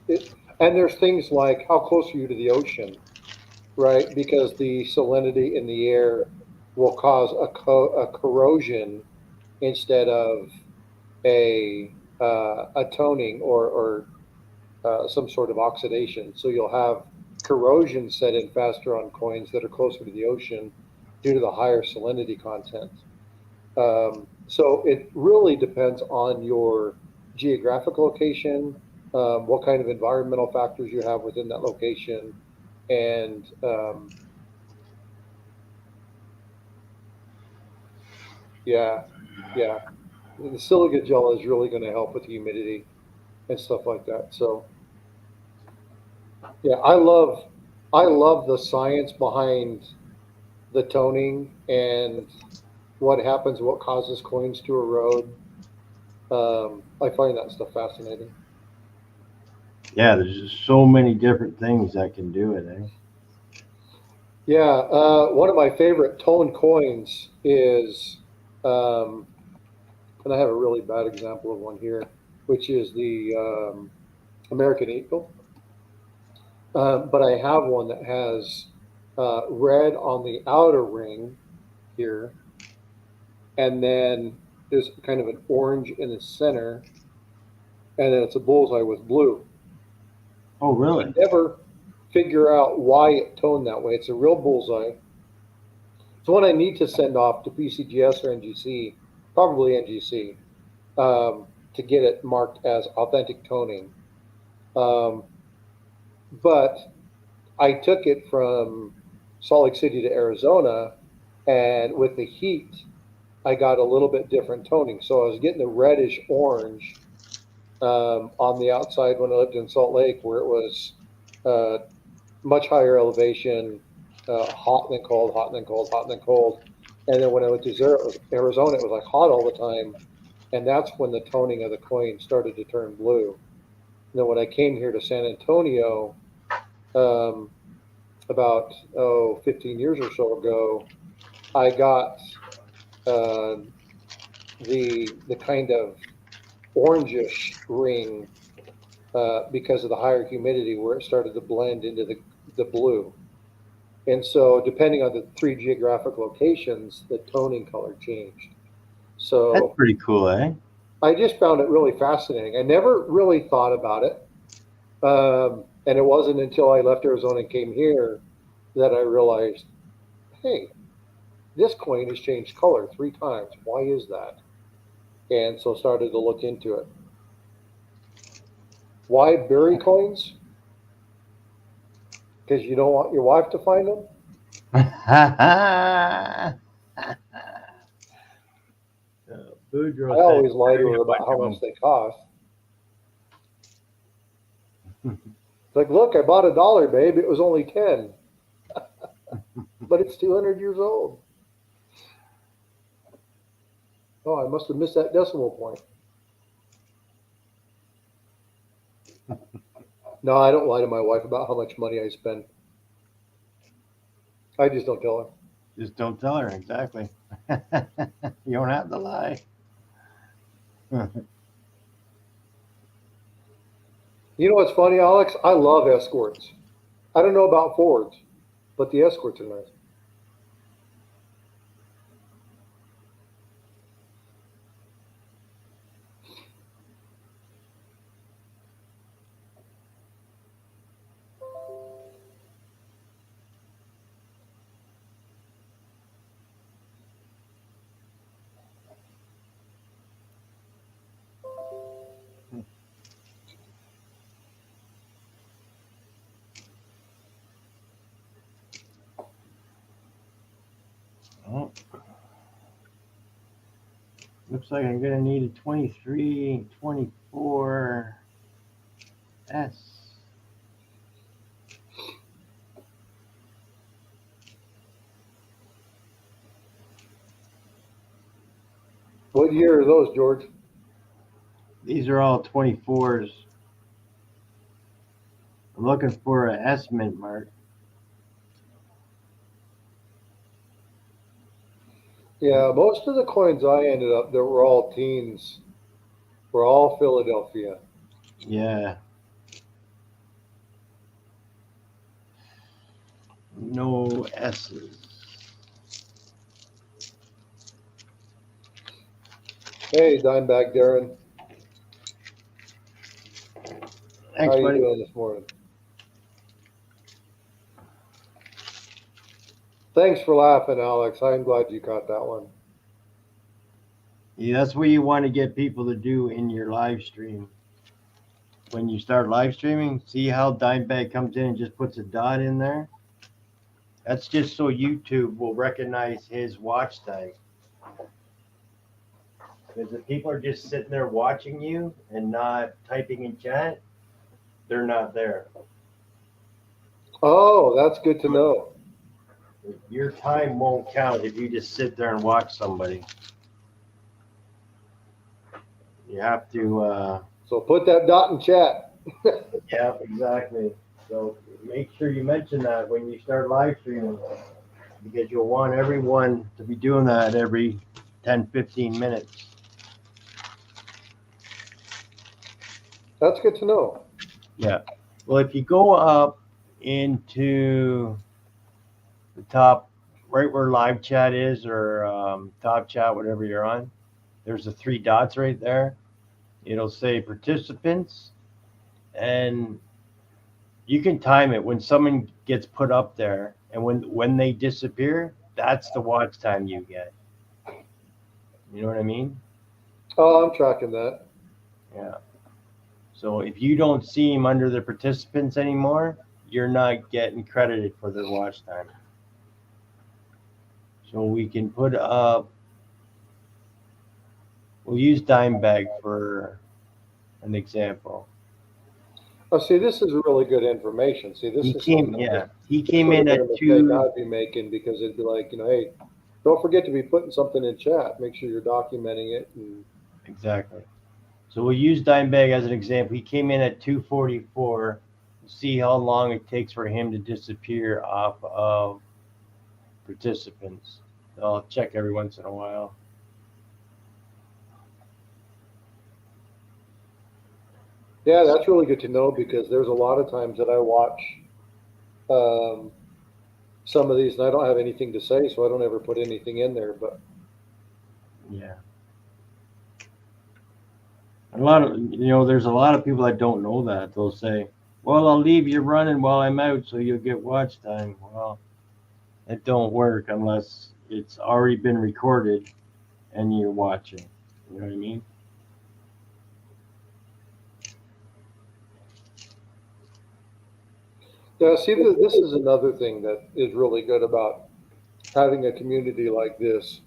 Speaker 4: and there's things like how close are you to the ocean, right? Because the salinity in the air will cause a corrosion instead of a toning or some sort of oxidation. So you'll have corrosion set in faster on coins that are closer to the ocean due to the higher salinity content. So it really depends on your geographic location, what kind of environmental factors you have within that location, and yeah, yeah, the silica gel is really going to help with humidity and stuff like that. So yeah, I love the science behind the toning and what happens, what causes coins to erode. I find that stuff fascinating.
Speaker 1: Yeah, there's just so many different things that can do it. Eh?
Speaker 4: Yeah, one of my favorite tone coins is, um, and I have a really bad example of one here, which is the American Eagle. But I have one that has red on the outer ring here, and then there's kind of an orange in the center, and then it's a bullseye with blue.
Speaker 1: Oh,
Speaker 4: I
Speaker 1: really?
Speaker 4: never figure out why it toned that way. It's a real bullseye. It's one I need to send off to PCGS or NGC, probably NGC, to get it marked as authentic toning. Um, but I took it from Salt Lake City to Arizona, and with the heat, I got a little bit different toning. So I was getting the reddish orange on the outside when I lived in Salt Lake, where it was uh, much higher elevation, hot and then cold, hot and then cold, hot and then cold. And then when I went to Arizona, it was like hot all the time. And that's when the toning of the coin started to turn blue. And then when I came here to San Antonio, um, about 15 years or so ago, I got uh, the kind of orangish ring because of the higher humidity, where it started to blend into the blue. And so, depending on the three geographic locations, the toning color changed.
Speaker 1: That's
Speaker 4: So,
Speaker 1: pretty cool, eh?
Speaker 4: I just found it really fascinating. I never really thought about it. And it wasn't until I left Arizona and came here that I realized, hey, this coin has changed color 3 times. Why is that? And so started to look into it. Why bury coins? Because you don't want your wife to find them?
Speaker 1: Boudreaux
Speaker 4: I
Speaker 1: said
Speaker 4: always lie to
Speaker 1: bury
Speaker 4: her
Speaker 1: a
Speaker 4: about
Speaker 1: bunch
Speaker 4: how
Speaker 1: of
Speaker 4: much they cost. It's like, look, I bought $1, babe. It was only 10, but it's 200 years old. Oh, I must have missed that decimal point. No, I don't lie to my wife about how much money I spend. I just don't tell her.
Speaker 1: Just don't tell her exactly. You don't have to lie.
Speaker 4: You know what's funny, Alex? I love escorts. I don't know about Fords, but the escorts are nice.
Speaker 1: Oh. Looks like I'm gonna need a 23, 24 S.
Speaker 4: What year are those, George?
Speaker 1: These are all 24s. I'm looking for a S mint mark.
Speaker 4: Yeah, most of the coins I ended up that were all teens were all Philadelphia.
Speaker 1: Yeah. No S's.
Speaker 4: Hey, Dimebag Darren,
Speaker 1: Thanks,
Speaker 4: how you
Speaker 1: buddy.
Speaker 4: doing this morning? Thanks for laughing, Alex. I'm glad you caught that one.
Speaker 1: Yeah, that's what you want to get people to do in your live stream. When you start live streaming, see how Dimebag comes in and just puts a dot in there? That's just so YouTube will recognize his watch time. Because if people are just sitting there watching you and not typing in chat, they're not there.
Speaker 4: Oh, that's good to know.
Speaker 1: Your time won't count if you just sit there and watch somebody. You have to,
Speaker 4: So put that dot in chat.
Speaker 1: yeah, exactly. So make sure you mention that when you start live streaming, because you'll want everyone to be doing that every 10, 15 minutes.
Speaker 4: That's good to know.
Speaker 1: Yeah. Well, if you go up into the top, right where live chat is, or top chat, whatever you're on, there's the three dots right there. It'll say participants, and you can time it when someone gets put up there, and when they disappear, that's the watch time you get. You know what I mean?
Speaker 4: Oh, I'm tracking that.
Speaker 1: Yeah. So if you don't see them under the participants anymore, you're not getting credited for their watch time. So we can put up, we'll use Dimebag for an example.
Speaker 4: Oh, see, this is really good information. See, this
Speaker 1: He
Speaker 4: is
Speaker 1: came,
Speaker 4: something
Speaker 1: yeah,
Speaker 4: that
Speaker 1: he
Speaker 4: this
Speaker 1: came
Speaker 4: would
Speaker 1: in
Speaker 4: have
Speaker 1: at
Speaker 4: been a mistake
Speaker 1: 2.
Speaker 4: I'd be making, because it'd be like, hey, don't forget to be putting something in chat. Make sure you're documenting it. And
Speaker 1: Exactly. So we'll use Dimebag as an example. He came in at 244. We'll see how long it takes for him to disappear off of participants. I'll check every once in a while.
Speaker 4: yeah, that's really good to know, because there's a lot of times that I watch some of these and I don't have anything to say, so I don't ever put anything in there. But
Speaker 1: Yeah. A lot of, there's a lot of people that don't know that. They'll say, well, I'll leave you running while I'm out so you'll get watch time. Well, it don't work unless it's already been recorded and you're watching. You know what I mean?
Speaker 4: yeah, see, this is another thing that is really good about having a community like this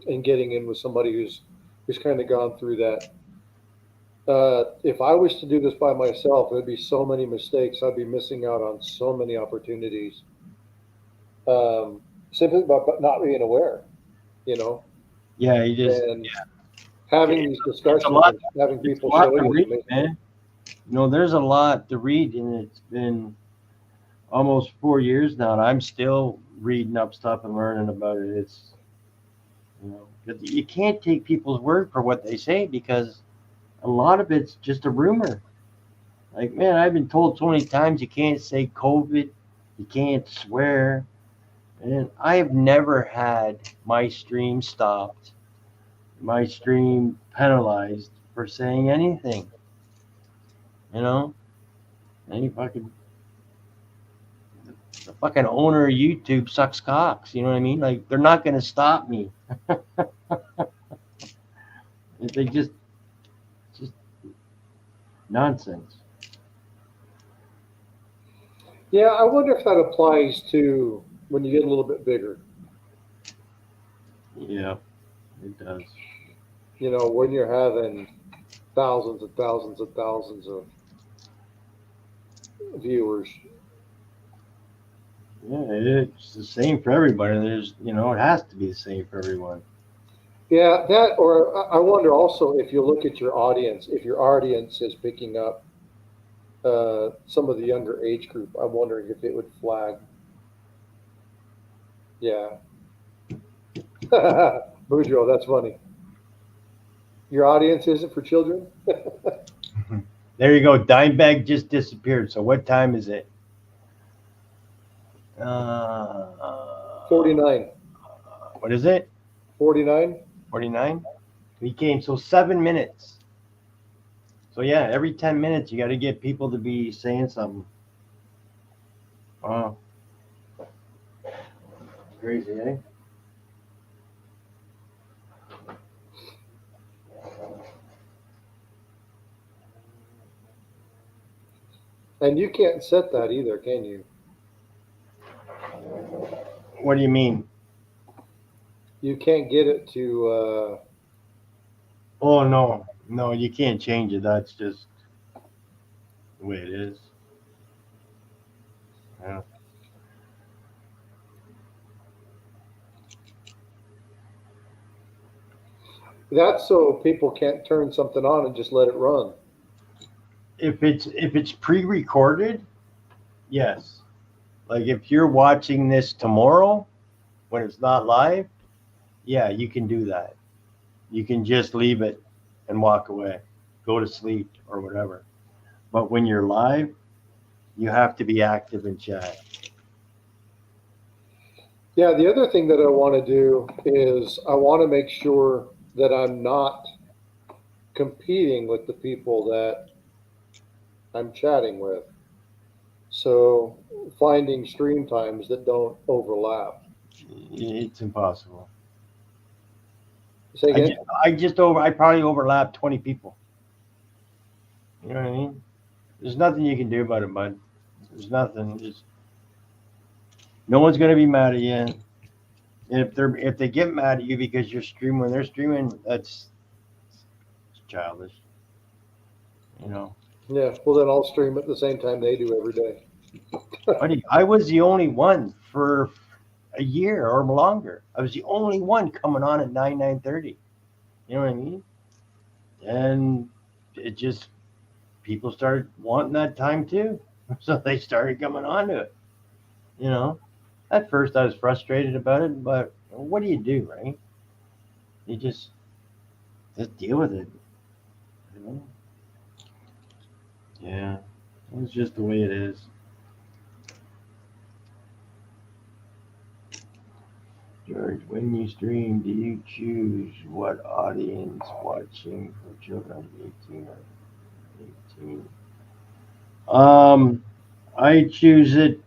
Speaker 4: and getting in with somebody who's kind of gone through that. If I was to do this by myself, there'd be so many mistakes. I'd be missing out on so many opportunities, simply by not being aware,
Speaker 1: Yeah, you just,
Speaker 4: and having these
Speaker 1: it's a
Speaker 4: discussions
Speaker 1: lot.
Speaker 4: and having
Speaker 1: It's a
Speaker 4: people
Speaker 1: lot
Speaker 4: show
Speaker 1: to
Speaker 4: you.
Speaker 1: read, man. there's a lot to read, and it's been almost 4 years now, and I'm still reading up stuff and learning about it. It's, but you can't take people's word for what they say, because a lot of it's just a rumor. Like, man, I've been told so many times you can't say COVID, you can't swear, and I've never had my stream stopped, my stream penalized for saying anything. Any fucking the fucking owner of YouTube sucks cocks. You know what I mean? Like, they're not gonna stop me. They just nonsense.
Speaker 4: Yeah, I wonder if that applies to when you get a little bit bigger.
Speaker 1: Yeah, it does.
Speaker 4: When you're having thousands and thousands and thousands of viewers.
Speaker 1: Yeah, it's the same for everybody. There's, it has to be the same for everyone.
Speaker 4: Yeah, that, or I wonder also if you look at your audience, if your audience is picking up some of the younger age group, I'm wondering if it would flag. Yeah. Boudreaux, that's funny. Your audience isn't for children?
Speaker 1: There you go. Dimebag just disappeared. So what time is it?
Speaker 4: 49.
Speaker 1: What is it?
Speaker 4: 49?
Speaker 1: 49? He came. So 7 minutes. So yeah, every 10 minutes you got to get people to be saying something. Wow. Crazy, eh?
Speaker 4: And you can't set that either, can you?
Speaker 1: What do you mean?
Speaker 4: You can't get it to.
Speaker 1: Oh, no, you can't change it. That's just the way it is. Yeah.
Speaker 4: That's so people can't turn something on and just let it run.
Speaker 1: If it's pre-recorded, yes. Like if you're watching this tomorrow when it's not live, yeah, you can do that. You can just leave it and walk away, go to sleep or whatever. But when you're live, you have to be active in chat.
Speaker 4: Yeah, the other thing that I want to do is I want to make sure that I'm not competing with the people that I'm chatting with. So finding stream times that don't overlap.
Speaker 1: It's impossible.
Speaker 4: Say again?
Speaker 1: I probably overlapped 20 people. You know what I mean? There's nothing you can do about it, bud. There's nothing. No one's gonna be mad at you. And if they get mad at you because you're streaming when they're streaming, it's childish.
Speaker 4: Yeah, well, then I'll stream at the same time they do every day.
Speaker 1: Buddy, I was the only one for a year or longer. I was the only one coming on at 9:30. You know what I mean? And it just, people started wanting that time too. So they started coming on to it. At first I was frustrated about it, but what do you do, right? You just deal with it. Yeah, it's just the way it is. George, when you stream, do you choose what audience watching for children 18 or 18? I choose it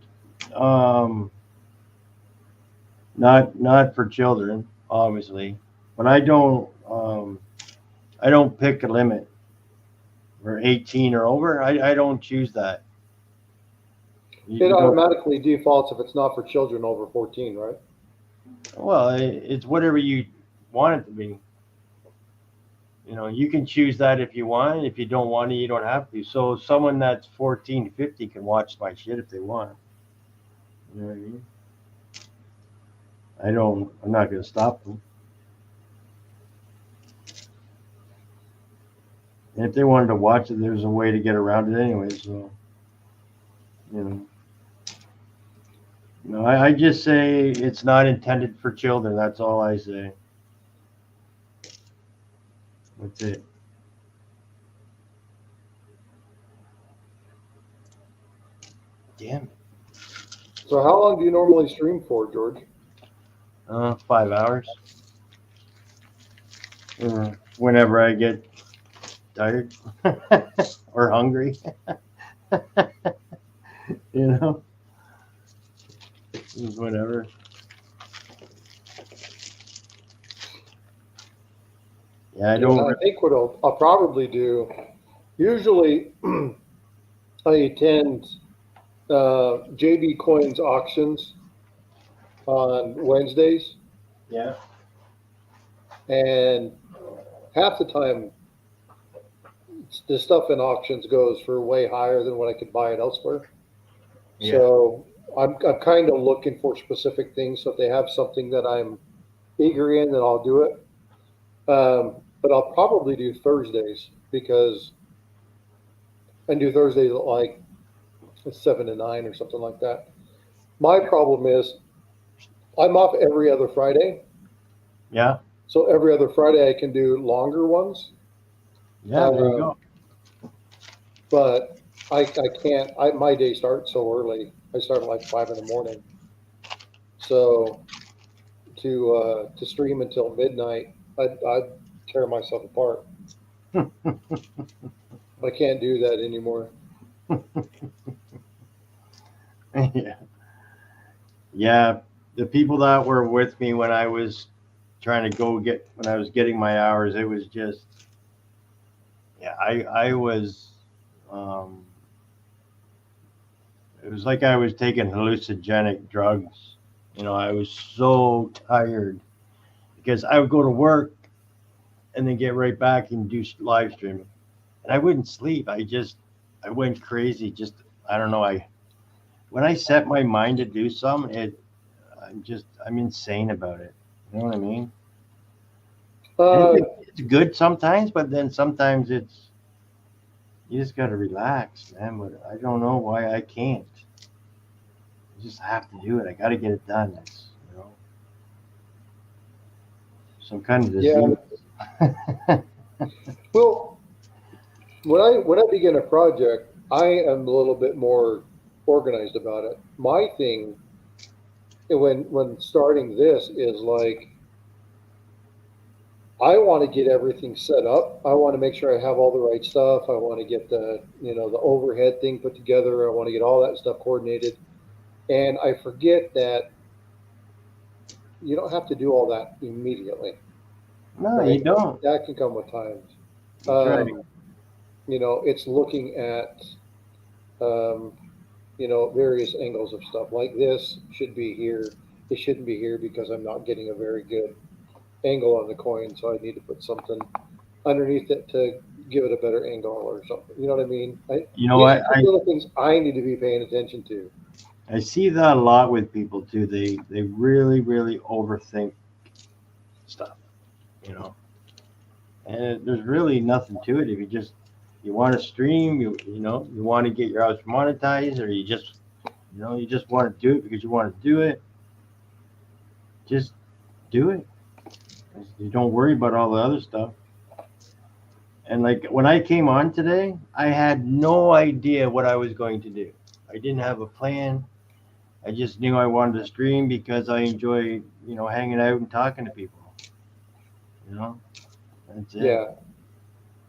Speaker 1: not for children, obviously, but I don't pick a limit for 18 or over. I don't choose that.
Speaker 4: It automatically defaults if it's not for children over 14, right?
Speaker 1: Well, it's whatever you want it to be. You can choose that if you want. If you don't want it, you don't have to. So someone that's 14 to 50 can watch my shit if they want. You know what I mean? I'm not going to stop them. And if they wanted to watch it, there's a way to get around it anyway. So, you know. No, I just say it's not intended for children. That's all I say. That's it. Damn it.
Speaker 4: So how long do you normally stream for, George?
Speaker 1: 5 hours. Or whenever I get tired or hungry. You know? Whatever. Yeah, I don't.
Speaker 4: I think what I'll probably do, usually I attend JB Coins auctions on Wednesdays,
Speaker 1: Yeah.
Speaker 4: and half the time the stuff in auctions goes for way higher than what I could buy it elsewhere.
Speaker 1: Yeah.
Speaker 4: So I'm kind of looking for specific things. So if they have something that I'm eager in, then I'll do it. But I'll probably do Thursdays because I do Thursdays at like 7 to 9 or something like that. My problem is I'm off every other Friday.
Speaker 1: Yeah.
Speaker 4: So every other Friday I can do longer ones.
Speaker 1: Yeah. There you go.
Speaker 4: But I can't. My day starts so early. I start at like 5 in the morning. So to stream until midnight, I'd tear myself apart. I can't do that anymore.
Speaker 1: Yeah. Yeah. The people that were with me when I was trying to when I was getting my hours, it was just, yeah, I was, it was like I was taking hallucinogenic drugs. You know, I was so tired because I would go to work and then get right back and do live streaming. And I wouldn't sleep. I went crazy. Just, I don't know. When I set my mind to do something, I'm insane about it. You know what I mean? It's good sometimes, but then sometimes you just got to relax, man. But I don't know why I can't. I just have to do it. I got to get it done. It's, you know, some kind of disease.
Speaker 4: Yeah. Well, when I begin a project, I am a little bit more organized about it. My thing when starting this is like I want to get everything set up. I want to make sure I have all the right stuff. I want to get the the overhead thing put together. I want to get all that stuff coordinated. And I forget that you don't have to do all that immediately.
Speaker 1: No,
Speaker 4: Right?
Speaker 1: you don't.
Speaker 4: That can come with time.
Speaker 1: That's right.
Speaker 4: It's looking at various angles of stuff. Like this should be here. It shouldn't be here because I'm not getting a very good angle on the coin, so I need to put something underneath it to give it a better angle or something. You know what I mean?
Speaker 1: You know what?
Speaker 4: These are little things I need to be paying attention to.
Speaker 1: I see that a lot with people too. They really, really overthink stuff, you know. And there's really nothing to it. If you want to stream, you want to get your house monetized, or you just want to do it because you want to do it. Just do it. You don't worry about all the other stuff. And like when I came on today, I had no idea what I was going to do. I didn't have a plan. I just knew I wanted to stream because I enjoy, hanging out and talking to people. That's it.
Speaker 4: Yeah.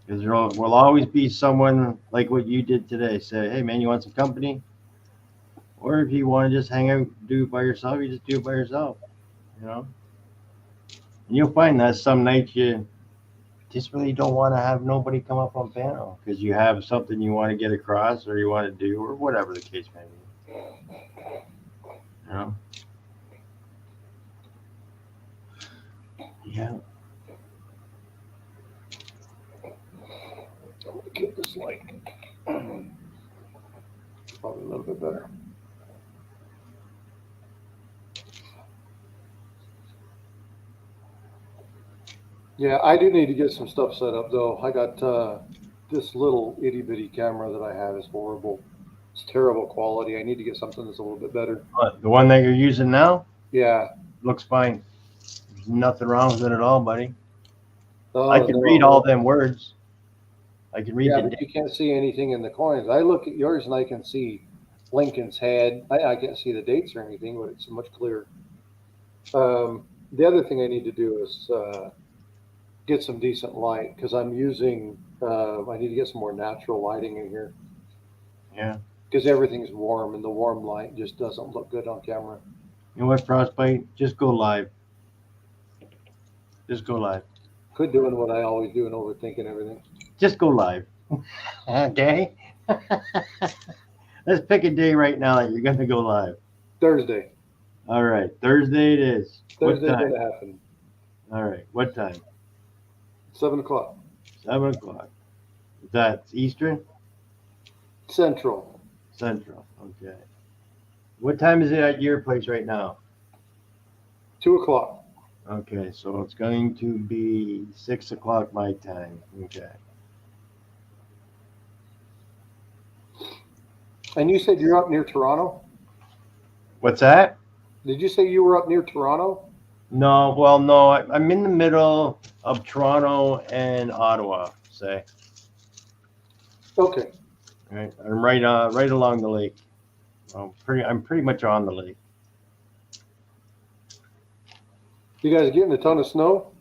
Speaker 1: Because there will always be someone like what you did today. Say, hey man, you want some company? Or if you want to just hang out, do it by yourself, you just do it by yourself. And you'll find that some nights you just really don't want to have nobody come up on panel because you have something you want to get across or you want to do or whatever the case may be. Yeah.
Speaker 4: I'm gonna get this light. Probably a little bit better. Yeah, I do need to get some stuff set up though. I got this little itty bitty camera that I have is horrible. It's terrible quality. I need to get something that's a little bit better.
Speaker 1: The one that you're using now
Speaker 4: Yeah.
Speaker 1: looks fine. There's nothing wrong with it at all, buddy.
Speaker 4: Oh,
Speaker 1: I can
Speaker 4: no.
Speaker 1: read all them words. I can read
Speaker 4: Yeah,
Speaker 1: the
Speaker 4: but you can't see anything in the coins. I look at yours and I can see Lincoln's head. I can't see the dates or anything, but it's much clearer. The other thing I need to do is get some decent light because I'm using. I need to get some more natural lighting in here
Speaker 1: Yeah.
Speaker 4: because everything's warm and the warm light just doesn't look good on camera.
Speaker 1: You know what, Frostbite? Just go live. Just go live.
Speaker 4: Quit doing what I always do and overthinking everything.
Speaker 1: Just go live. Okay? Let's pick a day right now that you're going to go live.
Speaker 4: Thursday.
Speaker 1: All right. Thursday it is.
Speaker 4: Thursday's
Speaker 1: What time?
Speaker 4: gonna happen.
Speaker 1: All right. What time?
Speaker 4: 7 o'clock.
Speaker 1: 7 o'clock. That's Eastern?
Speaker 4: Central.
Speaker 1: Central. Okay. What time is it at your place right now?
Speaker 4: 2 o'clock.
Speaker 1: Okay. So it's going to be 6 o'clock my time. Okay.
Speaker 4: And you said you're up near Toronto?
Speaker 1: What's that?
Speaker 4: Did you say you were up near Toronto?
Speaker 1: No, well, no, I'm in the middle of Toronto and Ottawa, say.
Speaker 4: Okay.
Speaker 1: Right, I'm right along the lake. I'm pretty much on the lake.
Speaker 4: You guys getting a ton of snow?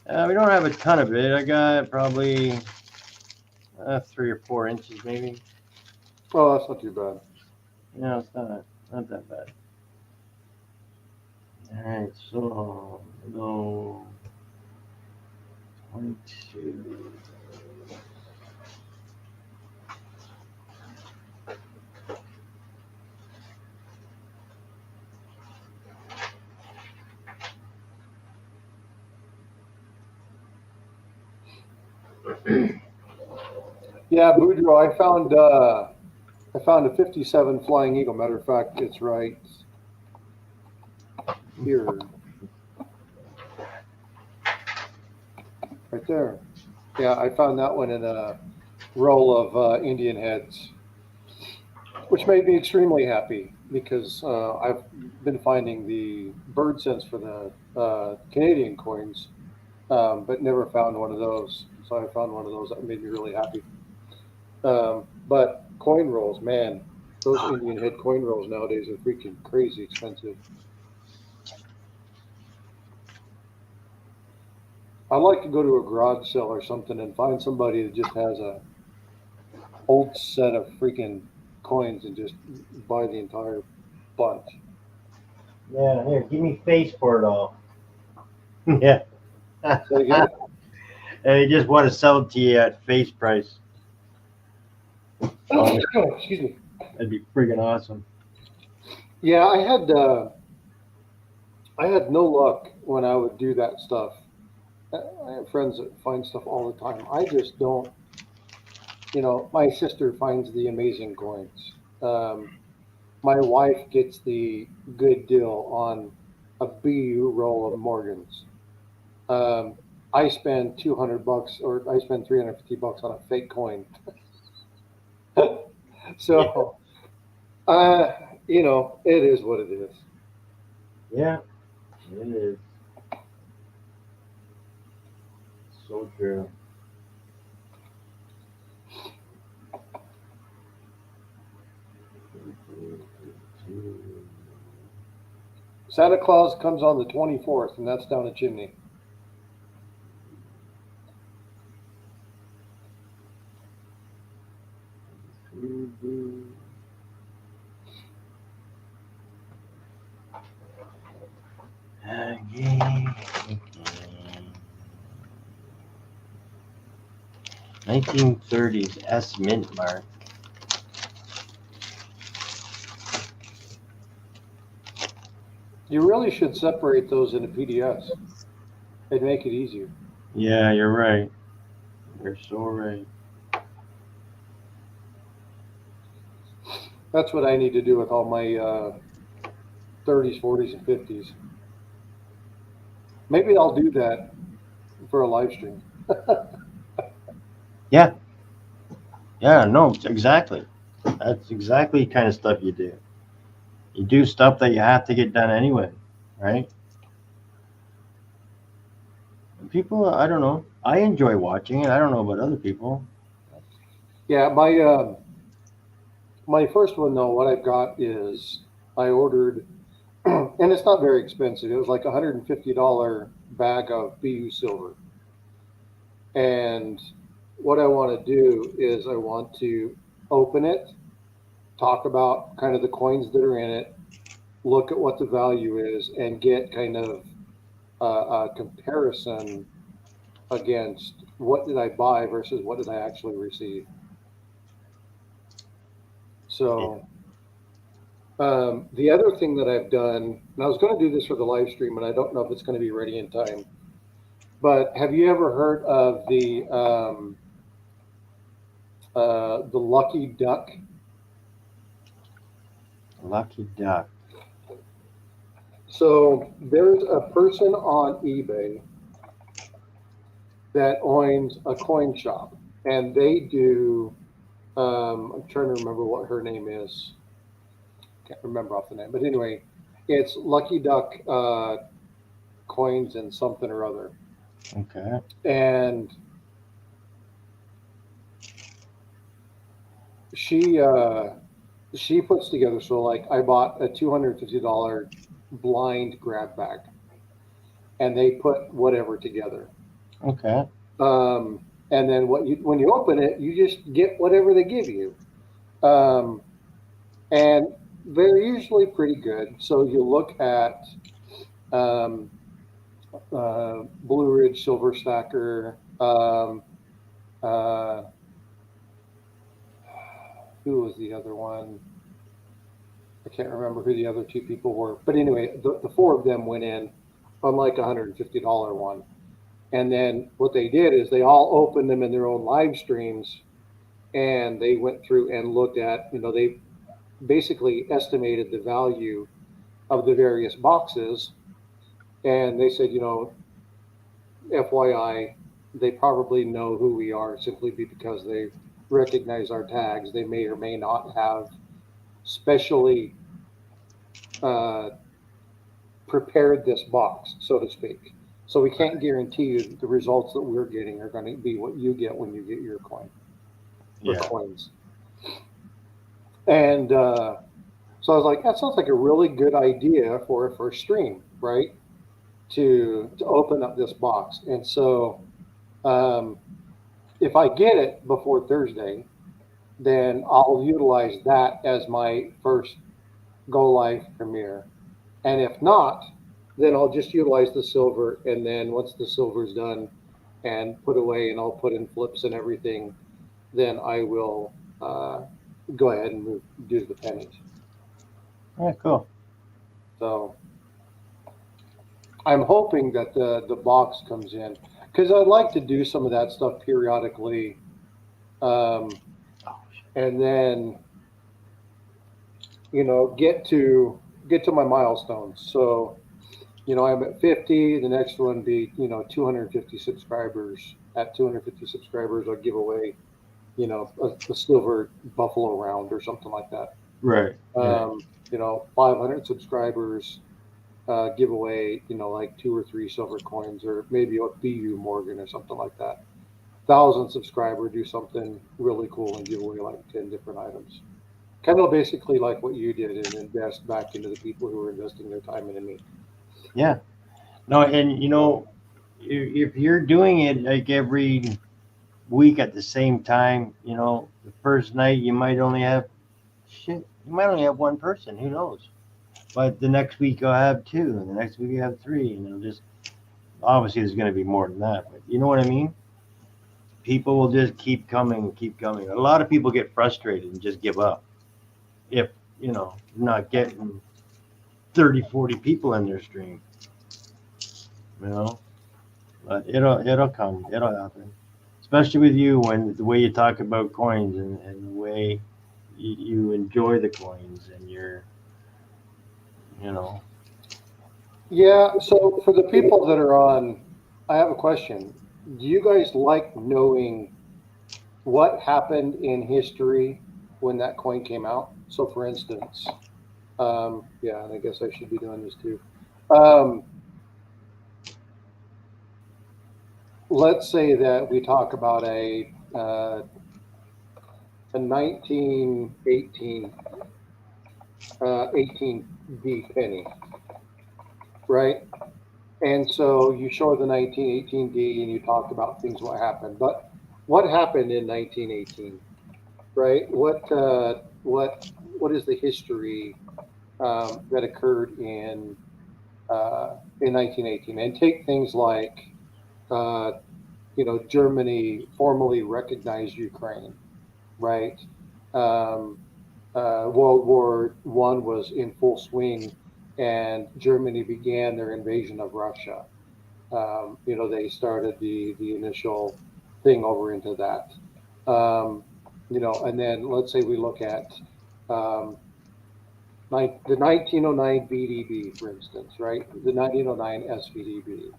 Speaker 1: We don't have a ton of it. I got probably 3 or 4 inches, maybe.
Speaker 4: Oh, that's not too bad.
Speaker 1: Yeah, it's not that bad. All right, so go 22.
Speaker 4: Yeah, Boudreaux, I found a 57 Flying Eagle. Matter of fact, it's right here. Right there. Yeah, I found that one in a roll of Indian heads, which made me extremely happy because I've been finding the bird sense for the Canadian coins, but never found one of those. So I found one of those that made me really happy. But coin rolls, man, those Indian head coin rolls nowadays are freaking crazy expensive. I'd like to go to a garage sale or something and find somebody that just has a old set of freaking coins and just buy the entire bunch.
Speaker 1: Yeah, here, give me face for it all. Yeah.
Speaker 4: So again,
Speaker 1: And they just want to sell it to you at face price.
Speaker 4: excuse me.
Speaker 1: That'd be friggin' awesome.
Speaker 4: Yeah, I had no luck when I would do that stuff. I have friends that find stuff all the time. I just don't. My sister finds the amazing coins. My wife gets the good deal on a BU roll of Morgans. I spend $200 or I spend $350 on a fake coin. So, it is what it is.
Speaker 1: Yeah, it is. So true.
Speaker 4: Santa Claus comes on the 24th, and that's down a chimney.
Speaker 1: Again. 1930s S mint mark.
Speaker 4: You really should separate those into PDFs. It'd make it easier.
Speaker 1: Yeah, you're right. You're so right.
Speaker 4: That's what I need to do with all my 30s, 40s, and 50s. Maybe I'll do that for a live stream.
Speaker 1: Yeah. Yeah, no, exactly. That's exactly the kind of stuff you do. You do stuff that you have to get done anyway, right? And people, I don't know. I enjoy watching it. I don't know about other people.
Speaker 4: Yeah, my first one though, what I've got is I ordered, and it's not very expensive. It was like $150 bag of BU silver. And what I want to do is I want to open it, talk about kind of the coins that are in it, look at what the value is, and get kind of a comparison against what did I buy versus what did I actually receive. So the other thing that I've done, and I was going to do this for the live stream, and I don't know if it's going to be ready in time. But have you ever heard of the lucky duck?
Speaker 1: Lucky duck.
Speaker 4: So there's a person on eBay that owns a coin shop, and they do. I'm trying to remember what her name is. Can't remember off the name, but anyway, it's Lucky Duck coins and something or other.
Speaker 1: Okay.
Speaker 4: And she puts together. So like, I bought a $250 blind grab bag, and they put whatever together.
Speaker 1: Okay.
Speaker 4: And then when you open it, you just get whatever they give you. And they're usually pretty good. So you look at Blue Ridge Silver Stacker. Who was the other one? I can't remember who the other two people were. But anyway, the four of them went in on like $150 one. And then what they did is they all opened them in their own live streams, and they went through and looked at, they basically estimated the value of the various boxes. And they said, FYI, they probably know who we are simply because they recognize our tags. They may or may not have specially prepared this box, so to speak. So we can't guarantee you the results that we're getting are going to be what you get when you get your coin or coins. And so I was like, that sounds like a really good idea for a first stream, right? To open up this box. And so if I get it before Thursday, then I'll utilize that as my first go live premiere. And if not, then I'll just utilize the silver. And then once the silver's done and put away, and I'll put in flips and everything, then I will go ahead and do the pennies.
Speaker 1: All right, cool.
Speaker 4: So I'm hoping that the box comes in, because I'd like to do some of that stuff periodically, and then get to my milestones. So I'm at 50. The next one be 250 subscribers. At 250 subscribers, I'll give away a silver buffalo round or something like that.
Speaker 1: Right.
Speaker 4: 500 subscribers, give away like 2 or 3 silver coins, or maybe a BU Morgan or something like that. 1,000 subscriber, do something really cool and give away like 10 different items. Kind of basically like what you did, and invest back into the people who are investing their time into me.
Speaker 1: Yeah. No, and if you're doing it like every week at the same time, the first night you might only have one person, who knows? But the next week you'll have 2, and the next week you have 3, and it'll just, obviously there's going to be more than that, but you know what I mean? People will just keep coming and keep coming. A lot of people get frustrated and just give up if you're not getting 30, 40 people in their stream, but it'll come, it'll happen, especially with you, when the way you talk about coins and the way you enjoy the coins, and you're
Speaker 4: Yeah. So for the people that are on, I have a question. Do you guys like knowing what happened in history when that coin came out. So, for instance, yeah, and I guess I should be doing this too. Let's say that we talk about a 1918 18D penny, right? And so you show the 1918D and you talk about things what happened, but what happened in 1918, right? What is the history that occurred in 1918? And take things like Germany formally recognized Ukraine, right? Um, World War One was in full swing, and Germany began their invasion of Russia. They started the initial thing over into that. And then let's say we look at um, the 1909 VDB, for instance, right? The 1909 SVDB,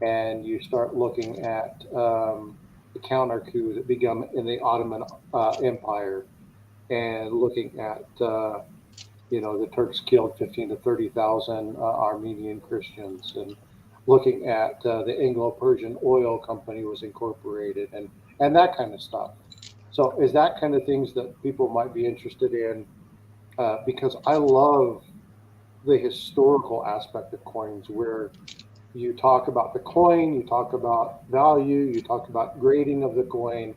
Speaker 4: and you start looking at the counter coup that began in the Ottoman Empire, and looking at the Turks killed 15 to 30,000 Armenian Christians, and looking at the Anglo-Persian Oil Company was incorporated, and that kind of stuff. So is that kind of things that people might be interested in? Because I love the historical aspect of coins, where you talk about the coin, you talk about value, you talk about grading of the coin,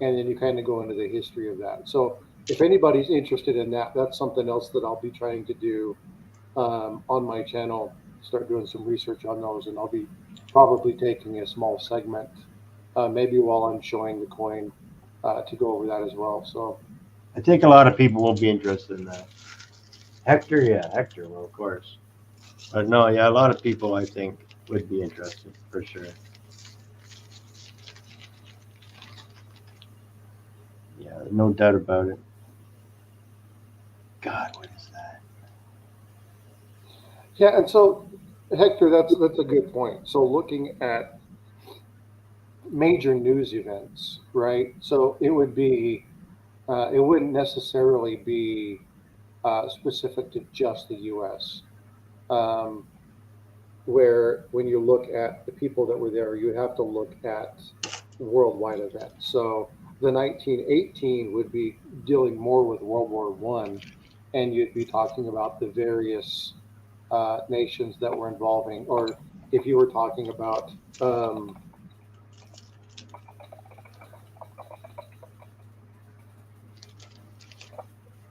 Speaker 4: and then you kind of go into the history of that. So if anybody's interested in that, that's something else that I'll be trying to do on my channel. Start doing some research on those, and I'll be probably taking a small segment, maybe while I'm showing the coin, to go over that as well. So
Speaker 1: I think a lot of people will be interested in that. Hector will, of course. But no, yeah, a lot of people I think would be interested for sure. Yeah, no doubt about it. God, what is that?
Speaker 4: yeah, and so Hector, that's a good point. So looking at major news events, right? So it wouldn't necessarily be specific to just the U.S. Um, where when you look at the people that were there, you have to look at worldwide events. So the 1918 would be dealing more with World War One, and you'd be talking about the various nations that were involving, or if you were talking about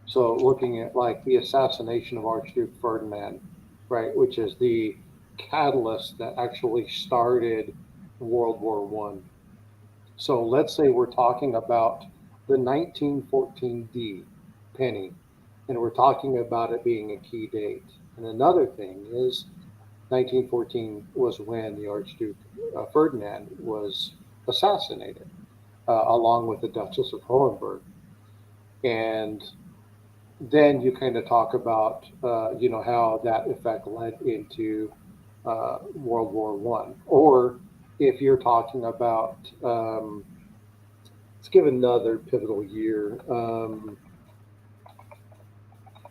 Speaker 4: so looking at like the assassination of Archduke Ferdinand, right, which is the catalyst that actually started World War One. So let's say we're talking about the 1914D penny, and we're talking about it being a key date. And another thing is 1914 was when the Archduke Ferdinand was assassinated, along with the Duchess of Hohenberg. And then you kind of talk about, how that effect led into World War One. Or if you're talking about, let's give another pivotal year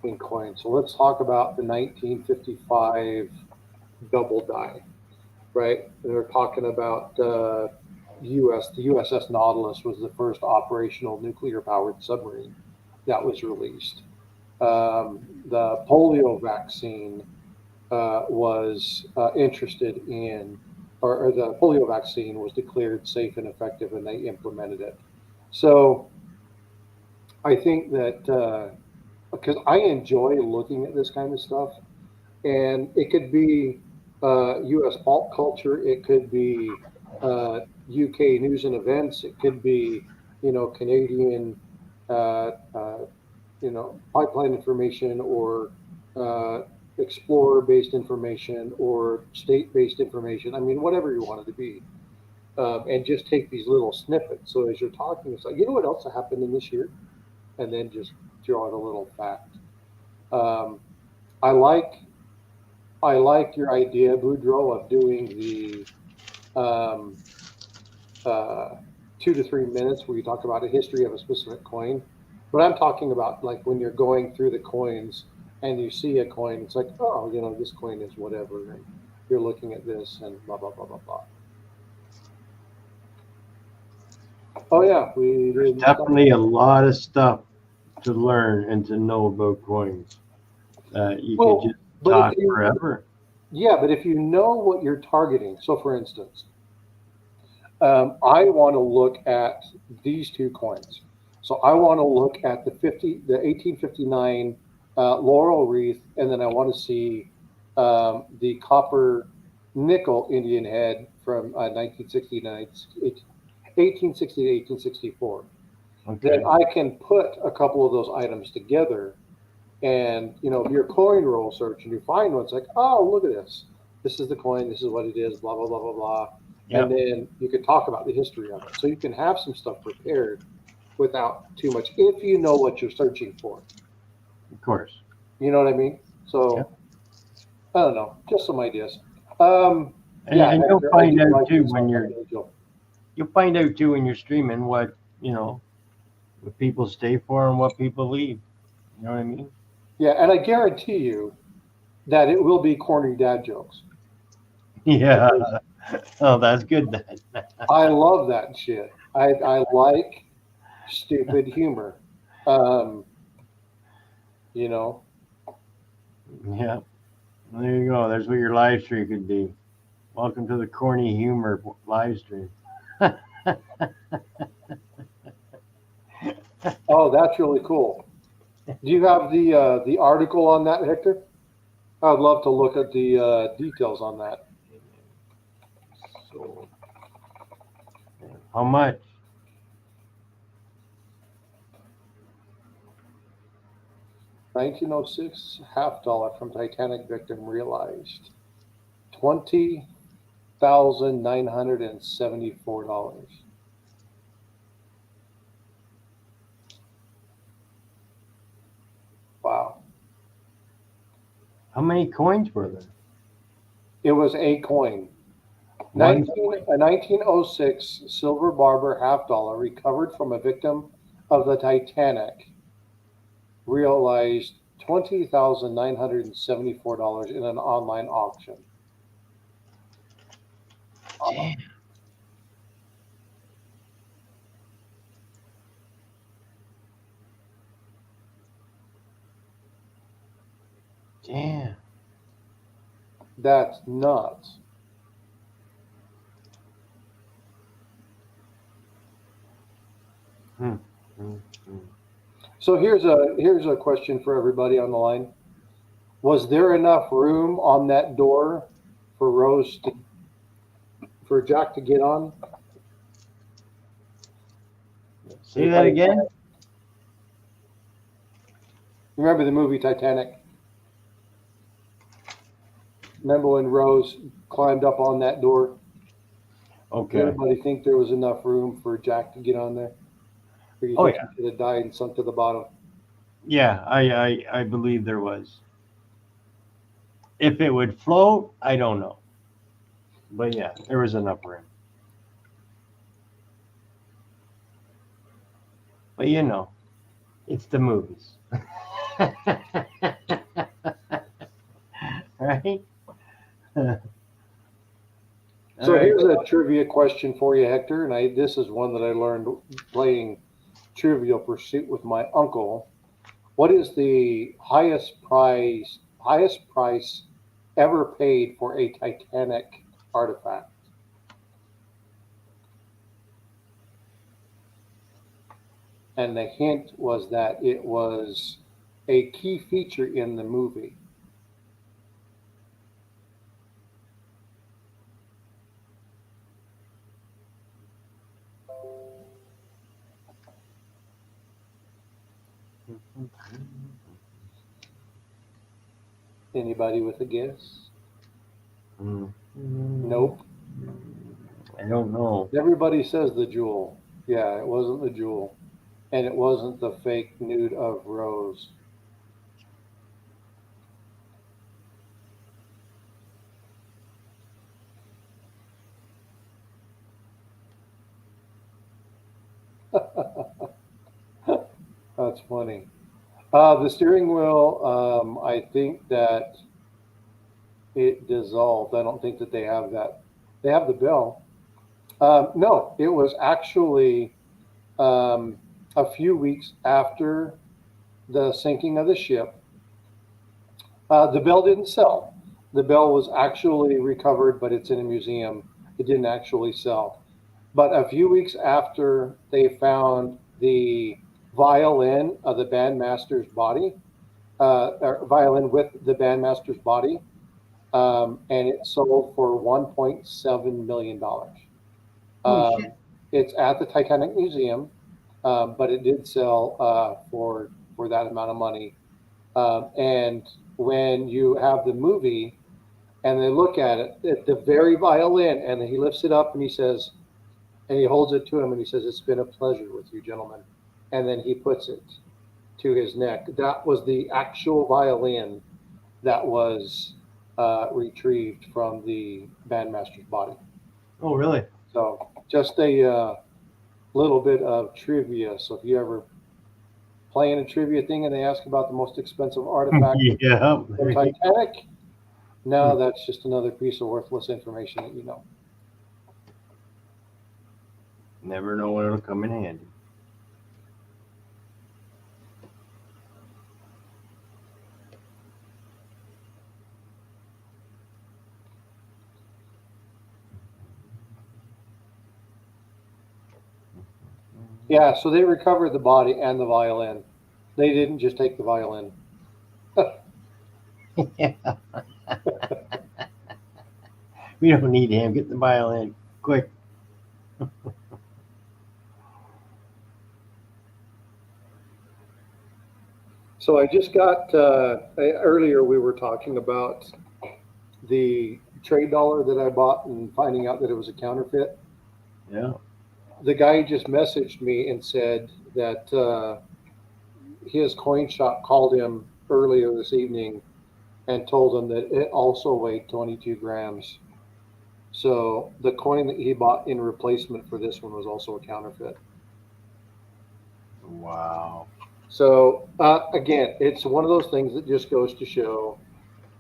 Speaker 4: in coin. So let's talk about the 1955 double die, right? And we're talking about the USS Nautilus was the first operational nuclear powered submarine that was released. The polio vaccine was interested in, or the polio vaccine was declared safe and effective, and they implemented it. So I think that because I enjoy looking at this kind of stuff, and it could be U.S. pop culture, it could be UK news and events, it could be Canadian uh, uh, pipeline information, or uh, explorer-based information, or state-based information. I mean, whatever you want it to be, and just take these little snippets. So as you're talking, it's like, what else happened in this year, and then just throw out a little fact. Um, I like your idea, Boudreaux, of doing the um, uh, 2 to 3 minutes where you talk about a history of a specific coin. But I'm talking about like when you're going through the coins and you see a coin, it's like, oh, this coin is whatever, and you're looking at this and blah blah blah blah blah. Oh yeah, we
Speaker 1: There's
Speaker 4: did.
Speaker 1: definitely a lot of stuff to learn and to know about coins. You
Speaker 4: Well,
Speaker 1: could just
Speaker 4: but
Speaker 1: talk
Speaker 4: if you,
Speaker 1: forever.
Speaker 4: yeah, but if you know what you're targeting, so for instance, I want to look at these two coins. So I want to look at the 1859 laurel wreath, and then I want to see the copper nickel Indian head from 1860 to 1864.
Speaker 1: Okay.
Speaker 4: Then I can put a couple of those items together, and if you're coin roll search and you find one, it's like, oh, look at this. This is the coin. This is what it is. Blah blah blah blah blah.
Speaker 1: Yep.
Speaker 4: And then you can talk about the history of it. So you can have some stuff prepared without too much, if you know what you're searching for.
Speaker 1: Of course.
Speaker 4: You know what I mean? So
Speaker 1: Yep.
Speaker 4: I don't know, just some ideas.
Speaker 1: And you'll
Speaker 4: Hector,
Speaker 1: find
Speaker 4: I do
Speaker 1: out
Speaker 4: like
Speaker 1: too
Speaker 4: this
Speaker 1: when you're
Speaker 4: individual.
Speaker 1: you'll find out too when you're streaming what people stay for and what people leave. You know what I mean?
Speaker 4: Yeah, and I guarantee you that it will be corny dad jokes.
Speaker 1: Yeah. Oh, that's good then.
Speaker 4: I love that shit. I like stupid humor. You know,
Speaker 1: Yeah. There you go. There's what your live stream could be. Welcome to the corny humor live stream.
Speaker 4: oh, that's really cool. Do you have the article on that, Hector? I'd love to look at the details on that.
Speaker 1: So, how much?
Speaker 4: $1906 $50 from Titanic victim realized. $20,974. Wow.
Speaker 1: How many coins were there?
Speaker 4: It was a coin.
Speaker 1: One
Speaker 4: 1906 silver barber $50 recovered from a victim of the Titanic realized $20,974 in an online auction.
Speaker 1: Damn. Damn.
Speaker 4: That's nuts. So here's a question for everybody on the line. Was there enough room on that door for Jack to get on?
Speaker 1: Say that again?
Speaker 4: Remember the movie Titanic? Remember when Rose climbed up on that door?
Speaker 1: Okay.
Speaker 4: Did anybody think there was enough room for Jack to get on there? Or you think he could have died and sunk to the bottom?
Speaker 1: Yeah, I believe there was. If it would float, I don't know. But yeah, there was enough room. But it's the movies. Right?
Speaker 4: So here's a trivia question for you, Hector, and this is one that I learned playing Trivial Pursuit with my uncle. What is the highest price ever paid for a Titanic artifact? And the hint was that it was a key feature in the movie. Anybody with a guess? Nope.
Speaker 1: I don't know.
Speaker 4: Everybody says the jewel. Yeah, it wasn't the jewel. And it wasn't the fake nude of Rose. That's funny. The steering wheel, I think that it dissolved. I don't think that they have that. They have the bell. No, it was actually a few weeks after the sinking of the ship. The bell didn't sell. The bell was actually recovered, but it's in a museum. It didn't actually sell. But a few weeks after they found the violin of the bandmaster's body, or violin with the bandmaster's body, and it sold for $1.7 million.
Speaker 1: Holy shit.
Speaker 4: It's at the Titanic Museum, but it did sell for that amount of money. And when you have the movie and they look at it, at the very violin, and he lifts it up and he says, and he holds it to him and he says, "It's been a pleasure with you, gentlemen." And then he puts it to his neck. That was the actual violin that was retrieved from the bandmaster's body.
Speaker 1: Oh, really?
Speaker 4: So just a little bit of trivia. So if you ever playing a trivia thing and they ask about the most expensive artifact
Speaker 1: Yeah.
Speaker 4: of the Titanic, no, that's just another piece of worthless information that you know.
Speaker 1: Never know when it'll come in handy.
Speaker 4: Yeah, so they recovered the body and the violin. They didn't just take the violin.
Speaker 1: Yeah. We don't need him. Get the violin quick.
Speaker 4: So I just got, earlier we were talking about the trade dollar that I bought and finding out that it was a counterfeit.
Speaker 1: Yeah.
Speaker 4: The guy just messaged me and said that his coin shop called him earlier this evening and told him that it also weighed 22 grams. So the coin that he bought in replacement for this one was also a counterfeit.
Speaker 1: Wow.
Speaker 4: So again, it's one of those things that just goes to show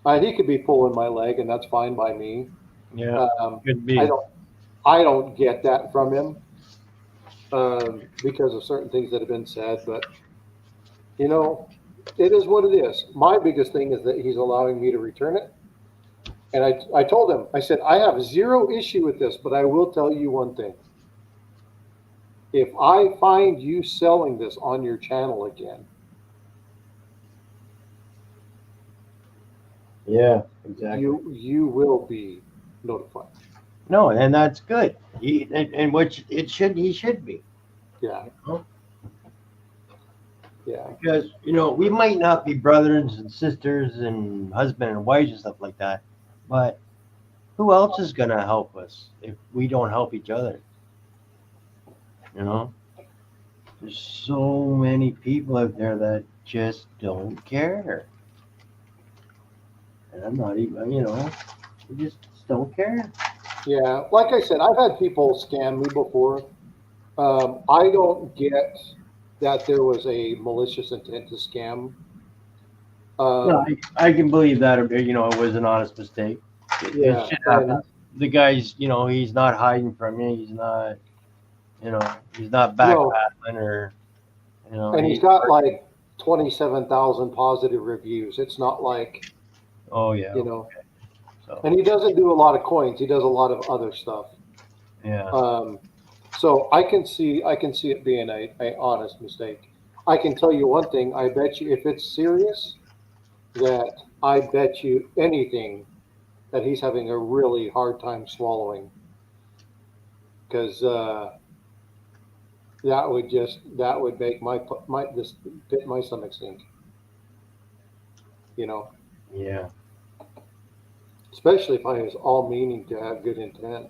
Speaker 4: he could be pulling my leg, and that's fine by me.
Speaker 1: Yeah. Could be.
Speaker 4: I don't get that from him because of certain things that have been said. But you know, it is what it is. My biggest thing is that he's allowing me to return it. And I told him, I said, I have zero issue with this, but I will tell you one thing. If I find you selling this on your channel again,
Speaker 1: Yeah, exactly.
Speaker 4: you will be notified.
Speaker 1: No, and that's good. And which he should be.
Speaker 4: Yeah. Yeah.
Speaker 1: Because, we might not be brothers and sisters and husband and wives and stuff like that, but who else is going to help us if we don't help each other? There's so many people out there that just don't care. And I'm not even, they just don't care.
Speaker 4: Yeah. Like I said, I've had people scam me before. I don't get that there was a malicious intent to scam.
Speaker 1: No, I can believe that, it was an honest mistake. It should happen. The guy's, he's not hiding from you. He's not, he's not backpedaling or,
Speaker 4: And he's got like 27,000 positive reviews. It's not like,
Speaker 1: oh yeah,
Speaker 4: okay.
Speaker 1: So,
Speaker 4: and he doesn't do a lot of coins. He does a lot of other stuff.
Speaker 1: yeah.
Speaker 4: So I can see it being a honest mistake. I can tell you one thing. I bet you if it's serious, that I bet you anything that he's having a really hard time swallowing. Because that would make this pit my stomach stink.
Speaker 1: Yeah.
Speaker 4: Especially if I was all meaning to have good intent.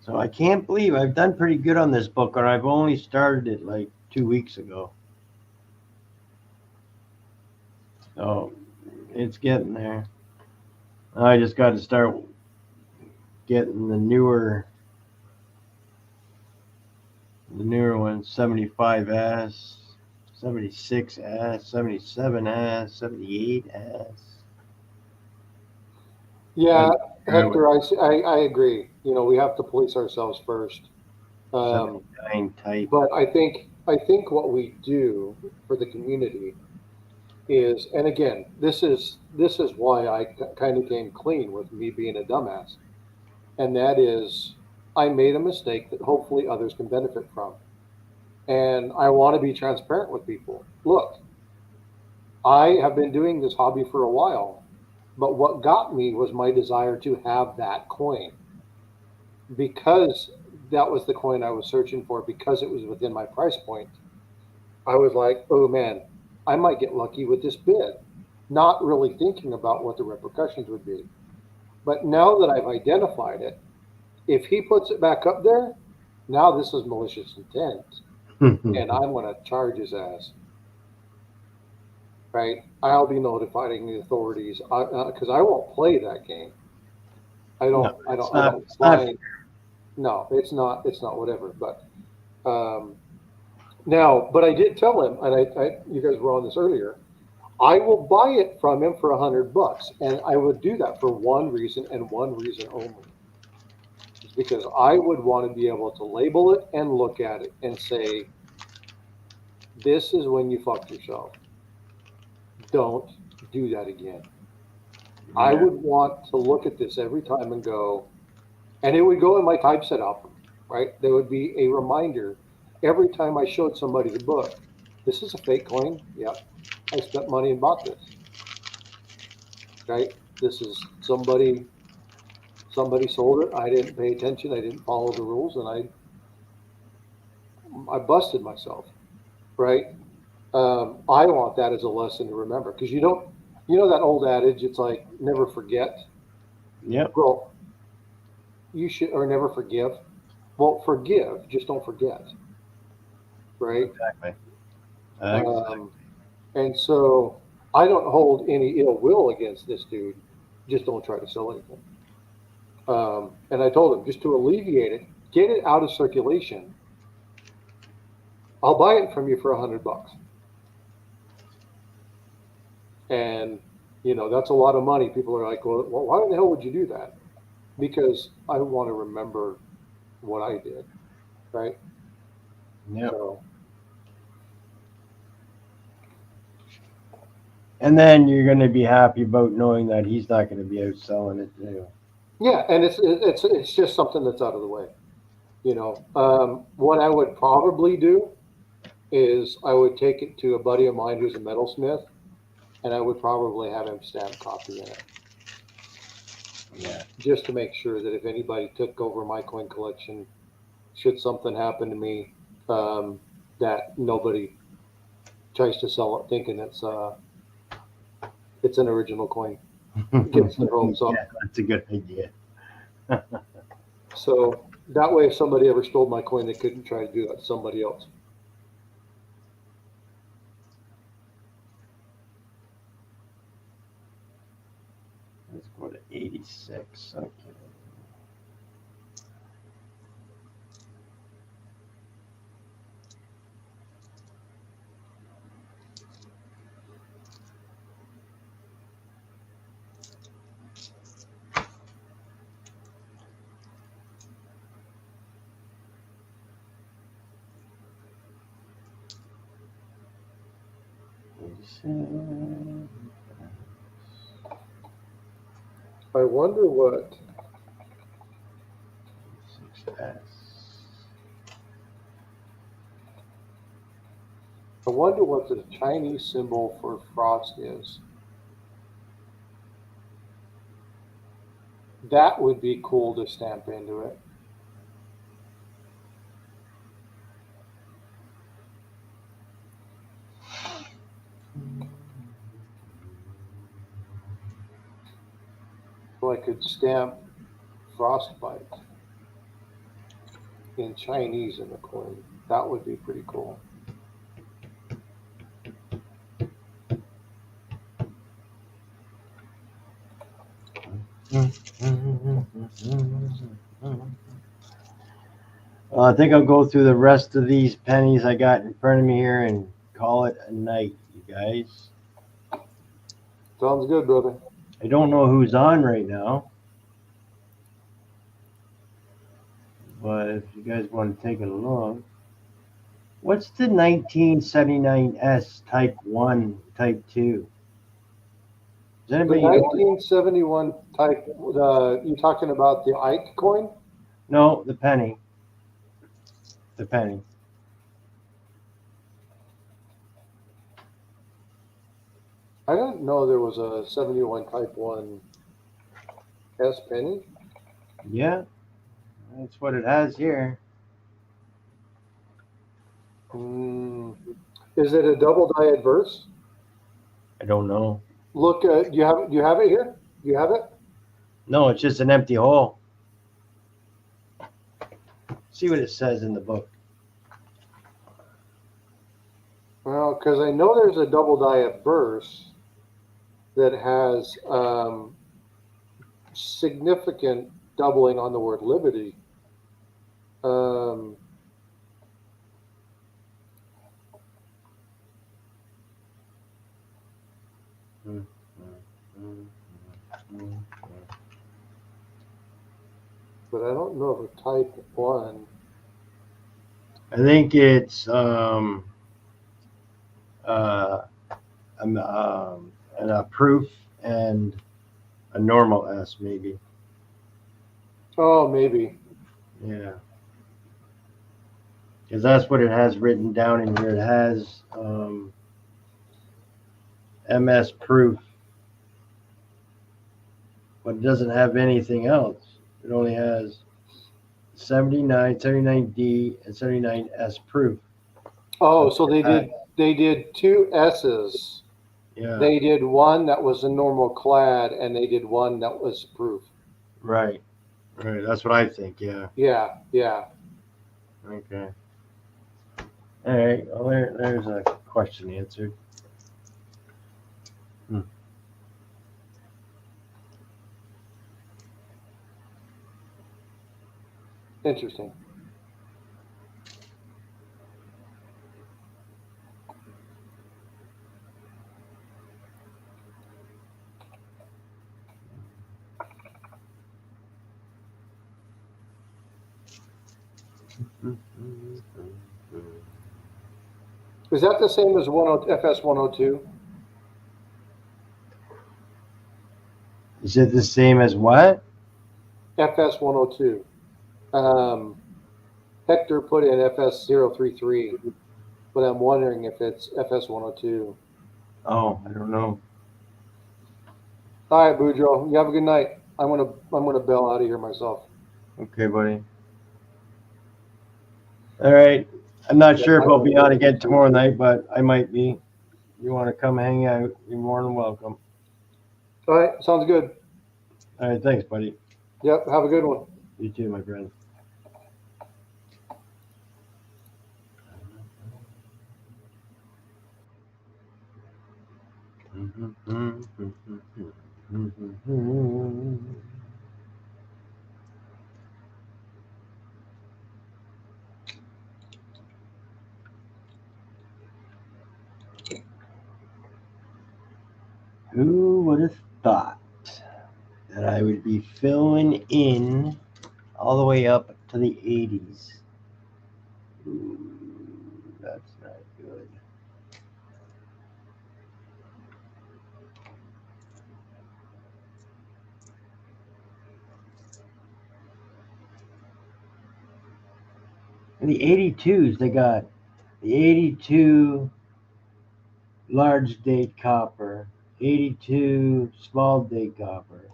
Speaker 1: So I can't believe I've done pretty good on this book, and I've only started it like 2 weeks ago. So it's getting there. I just got to start getting the newer ones, 75S, 76S, 77S, 78S.
Speaker 4: Yeah,
Speaker 1: And
Speaker 4: Hector, I agree. You know, we have to police ourselves first.
Speaker 1: 79 type.
Speaker 4: But I think what we do for the community is, and again, this is why I kind of came clean with me being a dumbass, and that is I made a mistake that hopefully others can benefit from, and I want to be transparent with people. Look, I have been doing this hobby for a while, but what got me was my desire to have that coin because that was the coin I was searching for because it was within my price point. I was like, oh man, I might get lucky with this bid, not really thinking about what the repercussions would be. But now that I've identified it, if he puts it back up there, now this is malicious intent, and I'm going to charge his ass. Right? I'll be notifying the authorities because I won't play that game. I don't.
Speaker 1: No,
Speaker 4: I
Speaker 1: it's
Speaker 4: don't. I
Speaker 1: not-
Speaker 4: don't
Speaker 1: it's not
Speaker 4: play. No, it's not. It's not. Whatever. But now, but I did tell him, and you guys were on this earlier. I will buy it from him for $100, and I would do that for one reason and one reason only. It's because I would want to be able to label it and look at it and say, "This is when you fucked yourself. Don't do that again." I
Speaker 1: Yeah.
Speaker 4: would want to look at this every time and go, and it would go in my typeset album, right? There would be a reminder every time I showed somebody the book. This is a fake coin. Yep. I spent money and bought this. Right? This is somebody sold it. I didn't pay attention. I didn't follow the rules, and I busted myself. Right? I want that as a lesson to remember because you know that old adage. It's like never forget.
Speaker 1: Yep.
Speaker 4: Well, you should or never forgive. Well, forgive, just don't forget. Right?
Speaker 1: Exactly.
Speaker 4: Um, and so I don't hold any ill will against this dude. Just don't try to sell anything. And I told him just to alleviate it, get it out of circulation. I'll buy it from you for $100. And that's a lot of money. People are like, well, why the hell would you do that? Because I want to remember what I did, right?
Speaker 1: Yep.
Speaker 4: So
Speaker 1: And then you're going to be happy about knowing that he's not going to be out selling it too.
Speaker 4: yeah, and it's just something that's out of the way. What I would probably do is I would take it to a buddy of mine who's a metalsmith, and I would probably have him stamp copy in it.
Speaker 1: Yeah.
Speaker 4: Just to make sure that if anybody took over my coin collection, should something happen to me, that nobody tries to sell it thinking it's an original coin. Gets their hopes up.
Speaker 1: Yeah, that's a good idea.
Speaker 4: So that way, if somebody ever stole my coin, they couldn't try to do that to somebody else.
Speaker 1: Let's go to 86. Okay.
Speaker 4: I wonder what
Speaker 1: 6S.
Speaker 4: the Chinese symbol for frost is. That would be cool to stamp into it. So I could stamp frostbite in Chinese in the coin. That would be pretty cool.
Speaker 1: I think I'll go through the rest of these pennies I got in front of me here and call it a night, you guys.
Speaker 4: Sounds good, brother.
Speaker 1: I don't know who's on right now, but if you guys want to take a look, what's the 1979S Type 1, Type 2? Does
Speaker 4: The
Speaker 1: anybody know?
Speaker 4: 1971 type, you talking about the Ike coin?
Speaker 1: No, the penny. The penny.
Speaker 4: I didn't know there was a 71 type 1 S penny.
Speaker 1: Yeah, that's what it has here.
Speaker 4: Is it a double die adverse?
Speaker 1: I don't know.
Speaker 4: Look, do you have it here? Do you have it?
Speaker 1: No, it's just an empty hole. See what it says in the book.
Speaker 4: Well, because I know there's a double die adverse that has significant doubling on the word liberty. But I don't know if a type 1.
Speaker 1: I think it's a proof and a normal S maybe.
Speaker 4: Oh, maybe.
Speaker 1: Yeah. Because that's what it has written down in here. It has MS proof, but it doesn't have anything else. It only has 79, 79D, and 79S proof.
Speaker 4: Oh, so they did two S's.
Speaker 1: Yeah.
Speaker 4: They did one that was a normal clad, and they did one that was proof.
Speaker 1: Right. Right. That's what I think. Yeah.
Speaker 4: Yeah. Yeah.
Speaker 1: Okay. All right. Well, there's a question answered.
Speaker 4: Interesting. Is that the same as FS 102?
Speaker 1: Is it the same as what?
Speaker 4: FS 102. Hector put in FS 033, but I'm wondering if it's FS 102.
Speaker 1: Oh, I don't know.
Speaker 4: All right, Boudreaux, you have a good night. I'm gonna bail out of here myself.
Speaker 1: Okay, buddy. All right. I'm not sure if I'll be on again tomorrow night, but I might be. You want to come hang out, you're more than welcome.
Speaker 4: All right, sounds good.
Speaker 1: All right, thanks, buddy.
Speaker 4: Yep, have a good one.
Speaker 1: You too, my friend. Who would have thought that I would be filling in all the way up to the 80s? Ooh, that's not good. In the 82s, they got the 82 large date copper, 82 small date copper,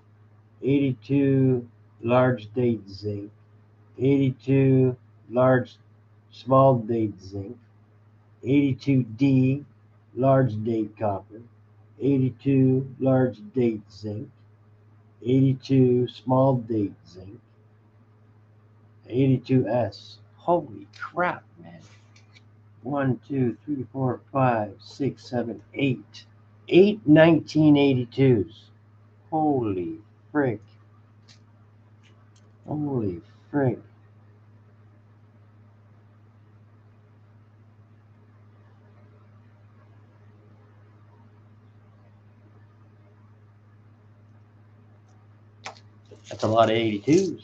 Speaker 1: 82 large date zinc, 82 large small date zinc, 82D large date copper, 82 large date zinc, 82 small date zinc, 82S. Holy crap, man. 1, 2, 3, 4, 5, 6, 7, 8. 8 1982s. Holy frick. Holy frick. That's a lot of 82s.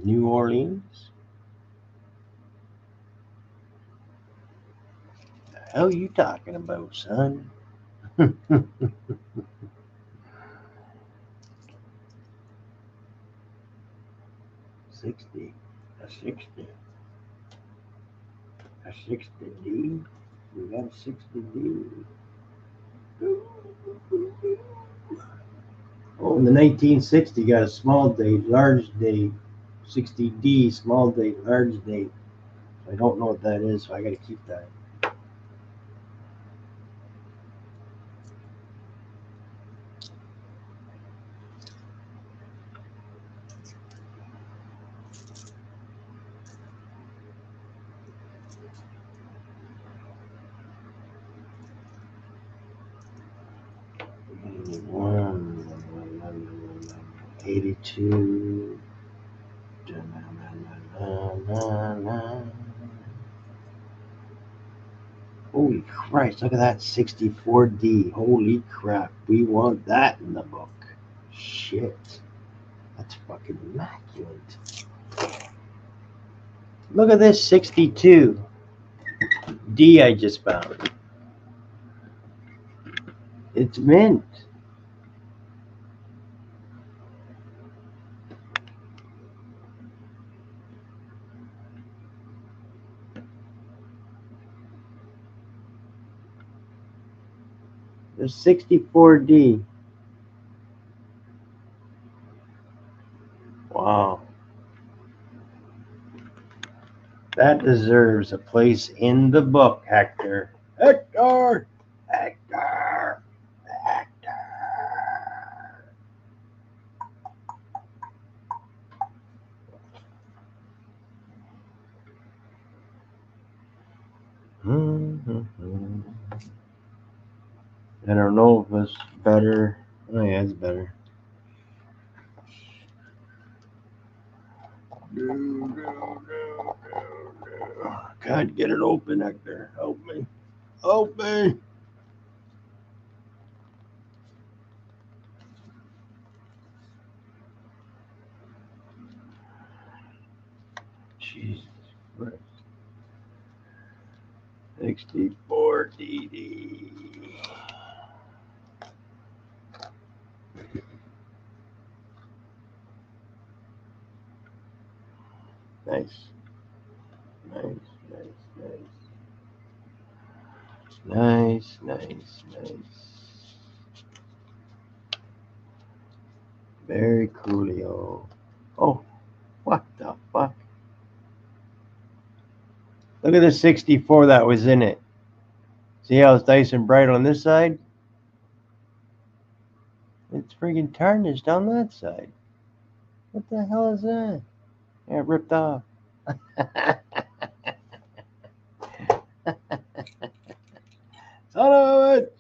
Speaker 1: New Orleans. The hell you talking about, son? 60. A 60. A 60D. We got a 60D. Oh, in the 1960 got a small date, large date, 60D, small date, large date. I don't know what that is, so I got to keep that. One, 82. Holy Christ, look at that 64D. Holy crap, we want that in the book. Shit, that's fucking immaculate. Look at this 62D I just found. It's mint. There's 64D. Wow. That deserves a place in the book, Hector. Hector! Hector! Hector! I don't know if it's better. Oh yeah, it's better. God, get it open, Hector. Help me. Help me. Jesus Christ. 64DD. Nice. Nice, nice, nice. Nice, nice, nice. Very coolio. Oh, what the fuck? Look at the 64 that was in it. See how it's nice and bright on this side? It's friggin' tarnished on that side. What the hell is that? Yeah, it ripped off. Son of it!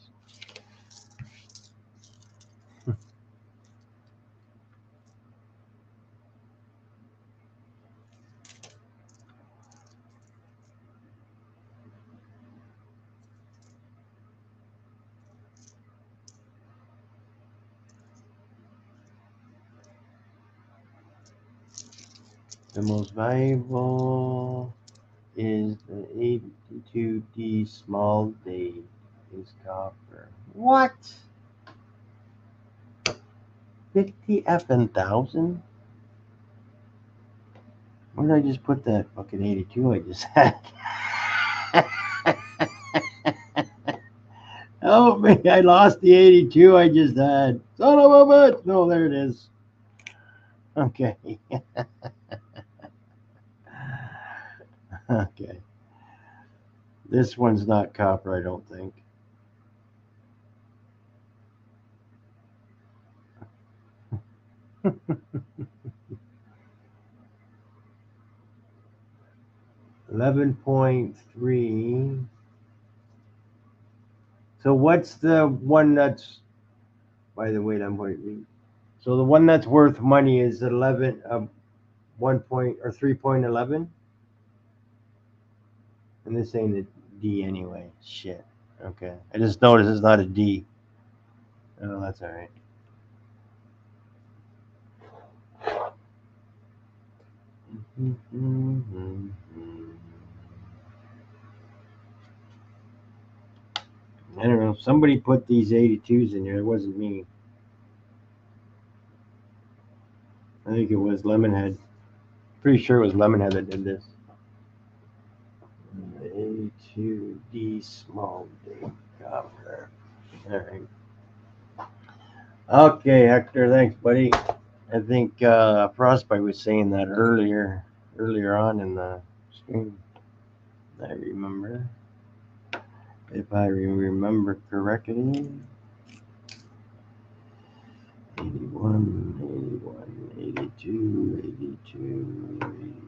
Speaker 1: The most valuable is the 82D small date is copper. What? 50 effing thousand? Where did I just put that fucking 82 I just had? Help me, I lost the 82 I just had. Son of a bitch! No, there it is. Okay. Okay. This one's not copper, I don't think. $11.3. So what's the one that's by the weight on point. So the one that's worth money is 11, 1 point or 3.11. And this ain't a D anyway. Shit. Okay. I just noticed it's not a D. Oh, that's all right. I don't know. Somebody put these 82s in here. It wasn't me. I think it was Lemonhead. Pretty sure it was Lemonhead that did this. 82D small D copper. All right. Okay, Hector. Thanks, buddy. I think Frostbite was saying that earlier on in the stream. I remember. If I remember correctly. 81, 82, 82,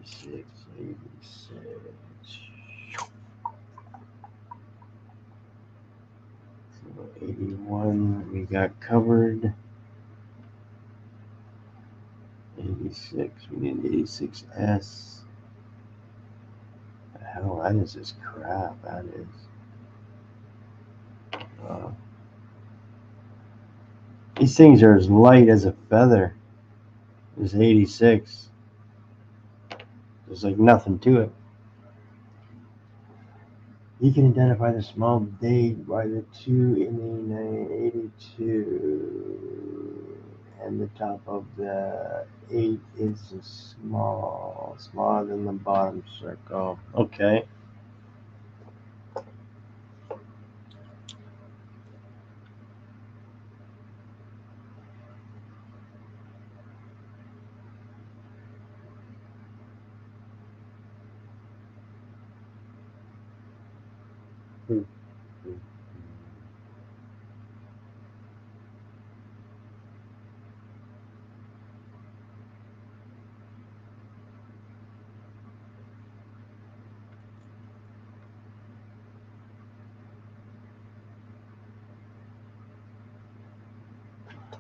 Speaker 1: 86, 86. So 81 we got covered. 86, we need 86S. The hell, that is just crap, that is. These things are as light as a feather. There's 86. There's like nothing to it. You can identify the small date by the 2 in the 82, and the top of the 8 is smaller than the bottom circle. Okay.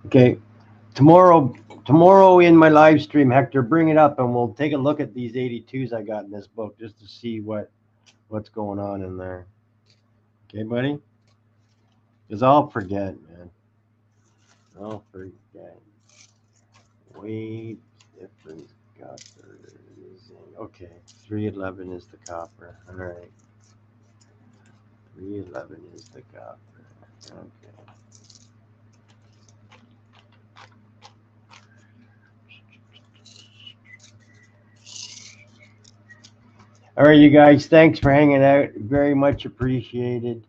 Speaker 1: Okay, tomorrow in my live stream, Hector, bring it up and we'll take a look at these 82s I got in this book just to see what's going on in there. Okay, buddy? Because I'll forget, man. I'll forget. Weight difference copper. Okay, 311 is the copper. All right. 311 is the copper. Okay. All right, you guys, thanks for hanging out. Very much appreciated.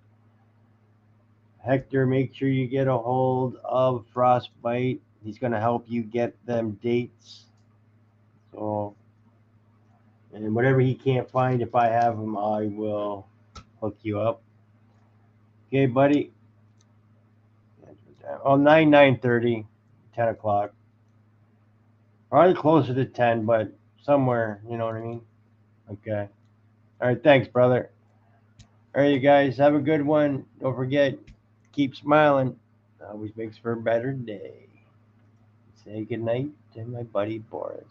Speaker 1: Hector, make sure you get a hold of Frostbite. He's going to help you get them dates. So, and whatever he can't find, if I have them, I will hook you up. Okay, buddy. Oh, 9:30, 10 o'clock. Probably closer to 10, but somewhere, you know what I mean? Okay. All right, thanks, brother. All right, you guys, have a good one. Don't forget, keep smiling. Always makes for a better day. Say goodnight to my buddy Boris.